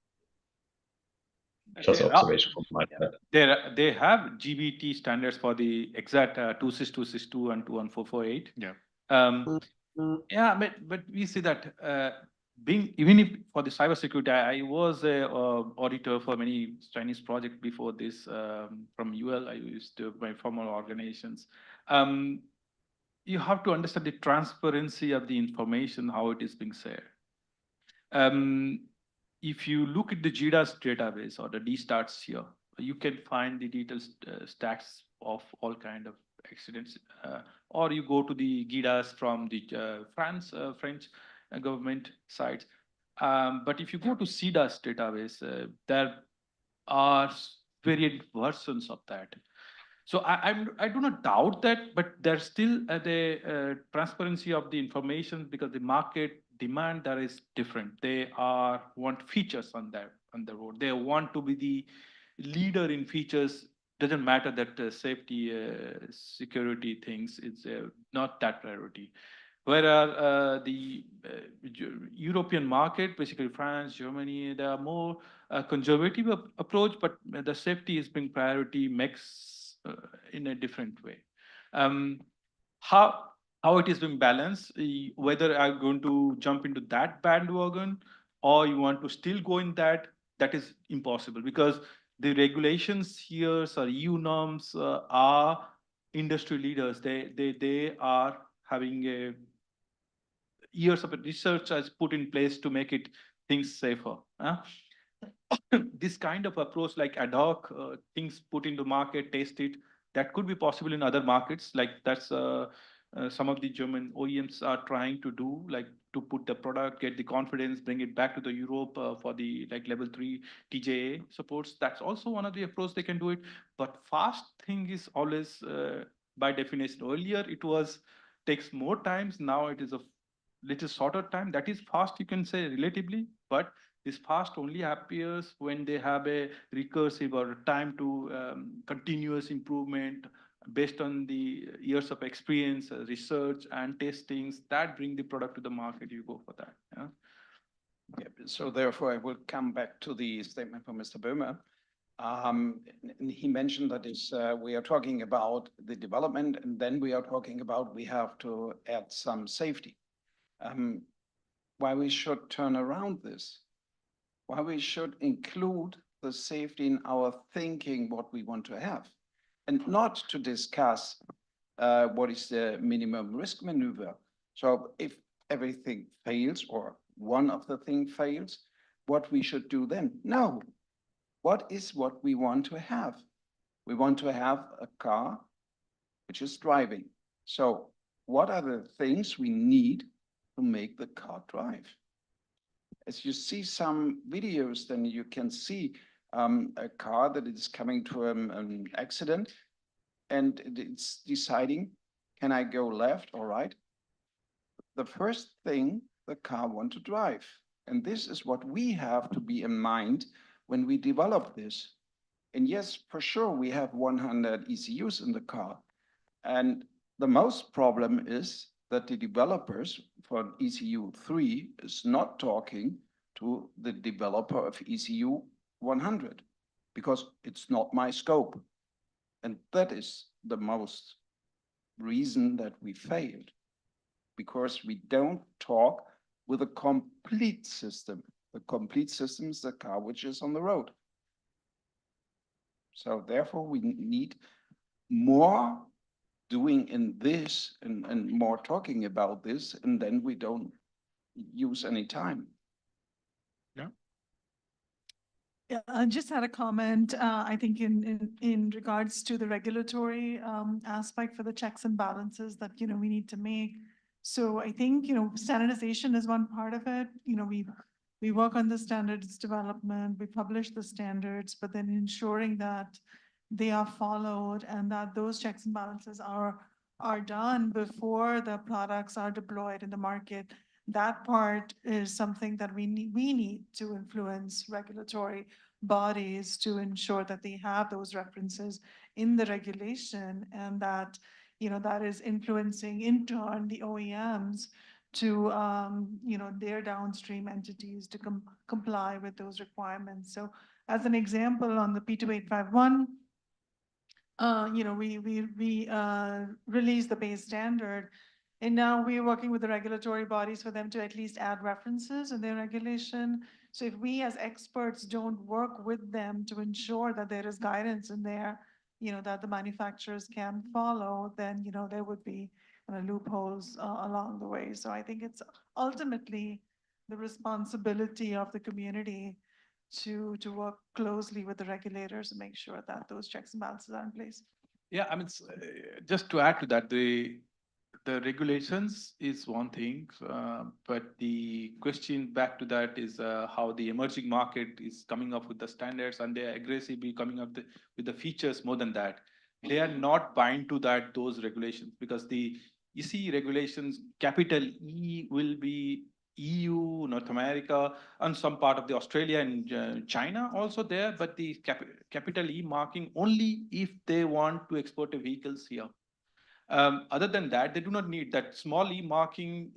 C: Just observation from my side.
K: They have GBT standards for the exact 26262 and 21448.
B: Yeah.
K: But we see that being even if for the cybersecurity, I was a auditor for many Chinese projects before this from UL. I used to my formal organizations. You have to understand the transparency of the information, how it is being shared. If you look at the GDAS database or the DStats here, you can find the detailed stats of all kind of accidents, or you go to the GDAS from the French government sites. But if you go to CDAS database, there are variant versions of that. So I do not doubt that, but there's still the transparency of the information because the market demand that is different. They want features on the road. They want to be the leader in features. Doesn't matter that safety, security things is not that priority. Whereas the European market, basically France, Germany, they are more conservative approach, but the safety is being priority makes in a different way. How it is being balanced, whether I'm going to jump into that bandwagon or you want to still go in that is impossible because the regulations here or EU norms are industry leaders. They are having a years of research has put in place to make it things safer. This kind of approach like ad hoc things put into market, test it, that could be possible in other markets. Like that's some of the German OEMs are trying to do, like to put the product, get the confidence, bring it back to the Europe for the like level 3 TJA supports. That's also one of the approach they can do it. But fast thing is always by definition. Earlier it was takes more times. Now it is a little shorter time. That is fast, you can say relatively, but this fast only appears when they have a recursive or time to continuous improvement based on the years of experience, research and testings that bring the product to the market. You go for that. Yeah.
R: Yeah, so therefore, I will come back to the statement from Mr. Böhmer. And he mentioned that we are talking about the development, and then we are talking about we have to add some safety. Why we should turn around this? Why we should include the safety in our thinking what we want to have, and not to discuss what is the minimum risk maneuver. So if everything fails or one of the things fails, what we should do then? No. What is what we want to have? We want to have a car which is driving. So what are the things we need to make the car drive? As you see some videos, then you can see a car that is coming to an accident and it's deciding, can I go left or right? The first thing the car wants to drive. And this is what we have to be in mind when we develop this. And yes, for sure, we have 100 ECUs in the car. And the most problem is that the developers for ECU 3 is not talking to the developer of ECU 100 because it's not my scope. And that is the most reason that we failed, because we don't talk with a complete system. The complete system is the car which is on the road. So therefore we need more doing in this and more talking about this, and then we don't use any time.
E: Yeah, I just had a comment, I think in regards to the regulatory aspect for the checks and balances that, we need to make. So I think, standardization is one part of it. We work on the standards development, we publish the standards, but then ensuring that they are followed and that those checks and balances are done before the products are deployed in the market. That part is something that we need to influence regulatory bodies to ensure that they have those references in the regulation, and that, that is influencing in turn the OEMs to, their downstream entities to comply with those requirements. So as an example, on the P2851, we released the base standard, and now we're working with the regulatory bodies for them to at least add references in their regulation. So if we as experts don't work with them to ensure that there is guidance in there, that the manufacturers can follow, then, there would be loopholes along the way. So I think it's ultimately the responsibility of the community to work closely with the regulators and make sure that those checks and balances are in place.
K: Yeah, I mean, just to add to that, the regulations is one thing, but the question back to that is how the emerging market is coming up with the standards, and they are aggressively coming up with the features more than that. They are not bind to those regulations, because the EC regulations, capital E will be EU, North America, and some part of the Australia and China also there, but the capital E marking only if they want to export the vehicles here. Other than that, they do not need that. Small E marking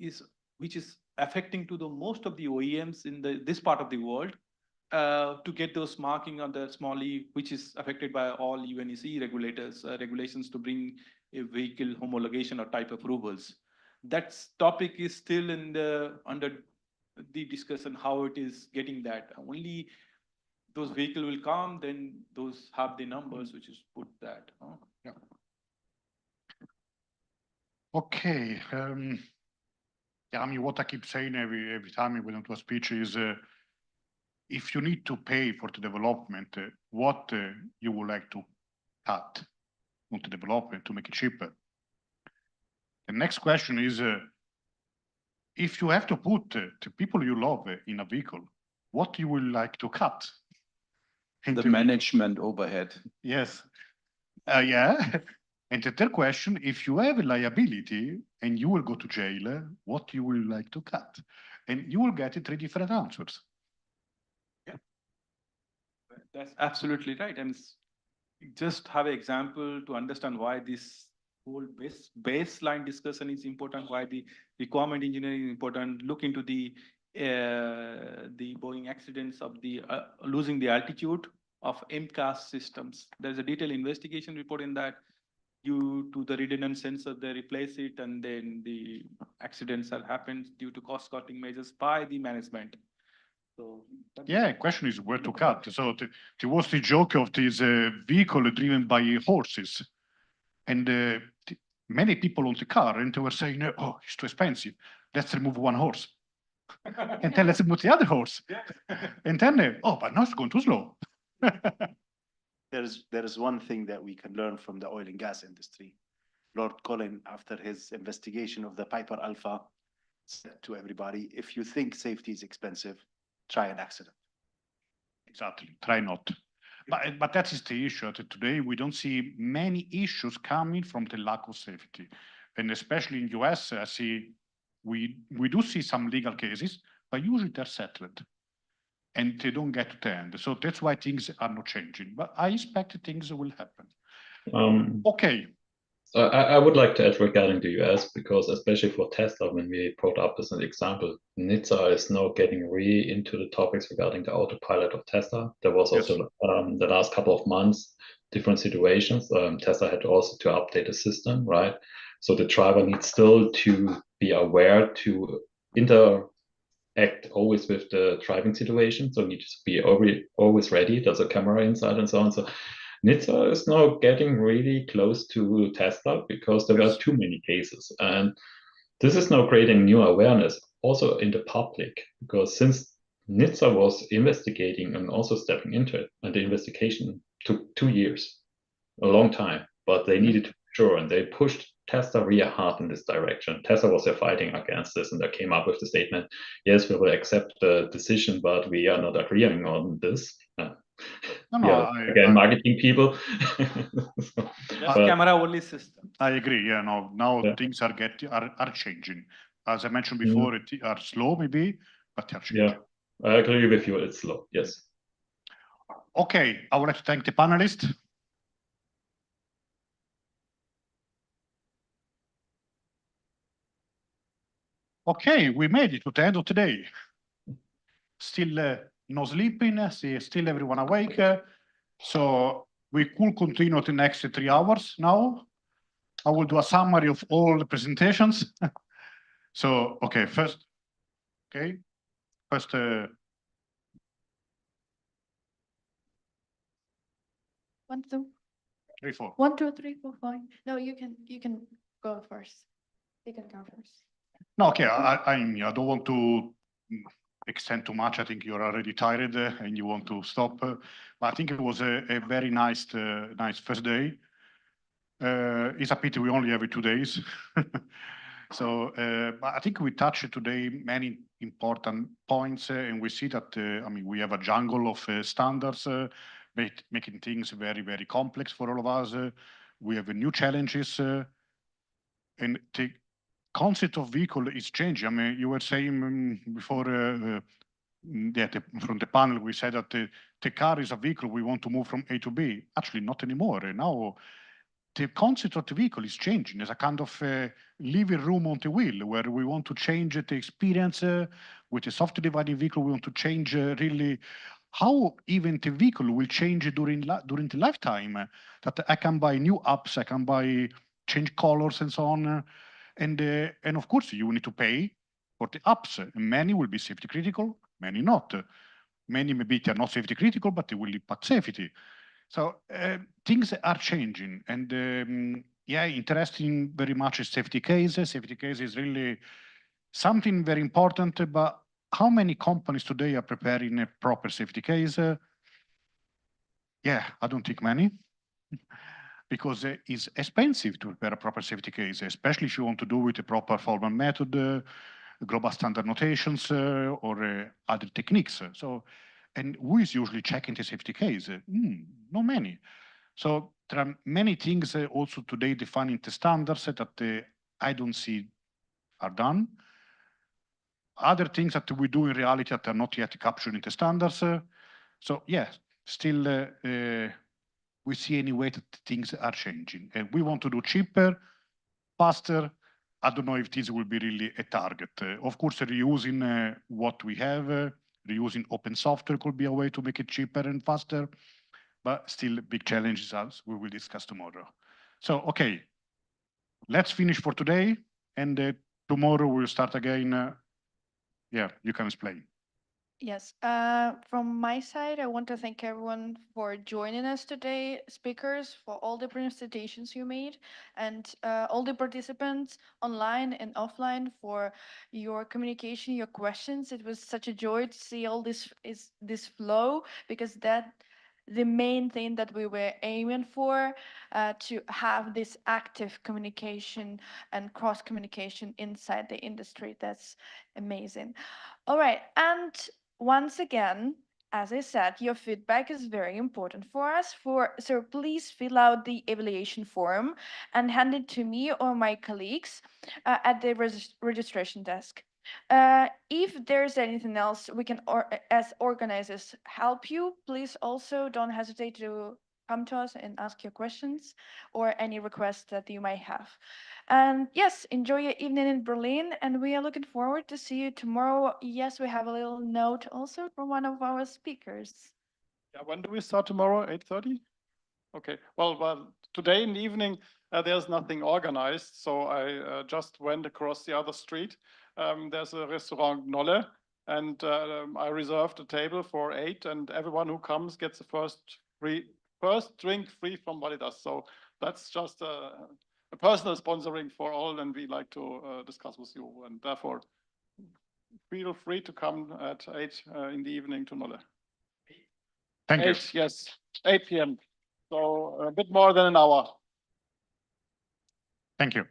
K: which is affecting to the most of the OEMs in this part of the world to get those marking on the small E, which is affected by all UNEC regulations to bring a vehicle homologation or type approvals. That topic is still under the discussion how it is getting that. Only those vehicle will come, then those have the numbers which is put that.
J: Yeah. Okay. Yeah, I mean, what I keep saying every time we went to a speech is, if you need to pay for the development, what you would like to cut on the development to make it cheaper? The next question is,
B: if you have to put the people you love in a vehicle, what you will like to cut?
R: The management overhead.
B: Yes. Yeah. And the third question, if you have a liability and you will go to jail, what you will like to cut? And you will get 3 different answers.
K: That's absolutely right. And just have an example to understand why this whole baseline discussion is important, why the requirement engineering is important. Look into the Boeing accidents of the losing the altitude of MCAS systems. There's a detailed investigation report in that. Due to the redundant sensor, they replace it, and then the accidents have happened due to cost-cutting measures by the management. So
B: yeah, question is where to cut. So there was the joke of this vehicle driven by horses, and many people on the car, and they were saying, "Oh, it's too expensive. Let's remove one horse, and then let's remove the other horse, and then oh, but now it's going too slow."
T: There is one thing that we can learn from the oil and gas industry. Lord Collin, after his investigation of the Piper Alpha, said to everybody, if you think safety is expensive, try an accident.
B: Exactly, try not. But that is the issue. That today we don't see many issues coming from the lack of safety. And especially in US, I see we do see some legal cases, but usually they're settled and they don't get to the end. So that's why things are not changing. But I expect things will happen. Okay.
C: So I would like to add regarding the US, because especially for Tesla, when we brought up as an example, NHTSA is now getting really into the topics regarding the autopilot of Tesla. There was also the last couple of months, different situations. Tesla had also to update the system, right? So the driver needs still to be aware to interact always with the driving situation. So needs to be always ready. There's a camera inside and so on. So NHTSA is now getting really close to Tesla because there were too many cases. And this is now creating new awareness also in the public, because since NHTSA was investigating and also stepping into it, and the investigation took 2 years, a long time, but they needed to be sure, and they pushed Tesla really hard in this direction. Tesla was fighting against this, and they came up with the statement, yes, we will accept the decision, but we are not agreeing on this. Again, marketing people.
K: Camera only system.
B: I agree. Yeah, now things are changing. As I mentioned before, it are slow maybe, but they're changing.
C: Yeah, I agree with you. It's slow. Yes.
B: Okay, I would like to thank the panelists. Okay, we made it to the end of the day. Still no sleeping, still everyone awake. So we could continue the next 3 hours now. I will do a summary of all the presentations. So, okay, first.
A: 1, 2,
B: 3, 4.
A: 1, 2, 3, 4, 5. No, you can go first. You can go first.
B: No, okay. I don't want to extend too much. I think you're already tired and you want to stop. But I think it was a very nice first day. It's a pity we only have 2 days. So, but I think we touched today many important points, and we see that we have a jungle of standards, making things very, very complex for all of us. We have new challenges, and the concept of vehicle is changing. You were saying before, from the panel, we said that the car is a vehicle. We want to move from A to B. Actually, not anymore. Now, the concept of the vehicle is changing. There's a kind of living room on the wheel where we want to change the experience with a software-defined vehicle. We want to change really how even the vehicle will change during the lifetime. That I can buy new apps, I can buy change colors and so on. And of course, you need to pay for the apps. Many will be safety critical, many not. Many maybe they are not safety critical, but they will impact safety. So things are changing, and yeah, interesting very much is safety case. Safety case is really something very important, but how many companies today are preparing a proper safety case? Yeah, I don't think many, because it's expensive to prepare a proper safety case, especially if you want to do it a proper formal method.
J: global standard notations or other techniques. So, and who is usually checking the safety case? Not many. So there are many things also today defining the standards that I don't see are done. Other things that we do in reality that are not yet captured in the standards. So yeah, still we see anyway that things are changing. And we want to do cheaper, faster. I don't know if this will be really a target. Of course, reusing what we have, reusing open software could be a way to make it cheaper and faster, but still big challenges as we will discuss tomorrow. So, okay, let's finish for today, and tomorrow we'll start again. Yeah, you can explain.
A: Yes, from my side, I want to thank everyone for joining us today, speakers, for all the presentations you made, and all the participants online and offline for your communication, your questions. It was such a joy to see all this flow, because that the main thing that we were aiming for, to have this active communication and cross communication inside the industry. That's amazing. All right, and once again, as I said, your feedback is very important for us. So please fill out the evaluation form and hand it to me or my colleagues at the registration desk. If there's anything else we can, as organizers, help you, please also don't hesitate to come to us and ask your questions or any requests that you might have. And yes, enjoy your evening in Berlin, and we are looking forward to see you tomorrow. Yes, we have a little note also from one of our speakers.
I: Yeah, when do we start tomorrow? 8:30? Okay. Well, today in the evening, there's nothing organized, so I just went across the other street. There's a restaurant Nolle, and I reserved a table for 8, and everyone who comes gets the first drink free from Validas. So that's just a personal sponsoring for all, and we like to discuss with you, and therefore feel free to come at 8 in the evening to Nolle.
J: Thank you.
I: 8, yes, 8 p.m. So a bit more than an hour.
J: Thank you.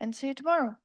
A: And see you tomorrow.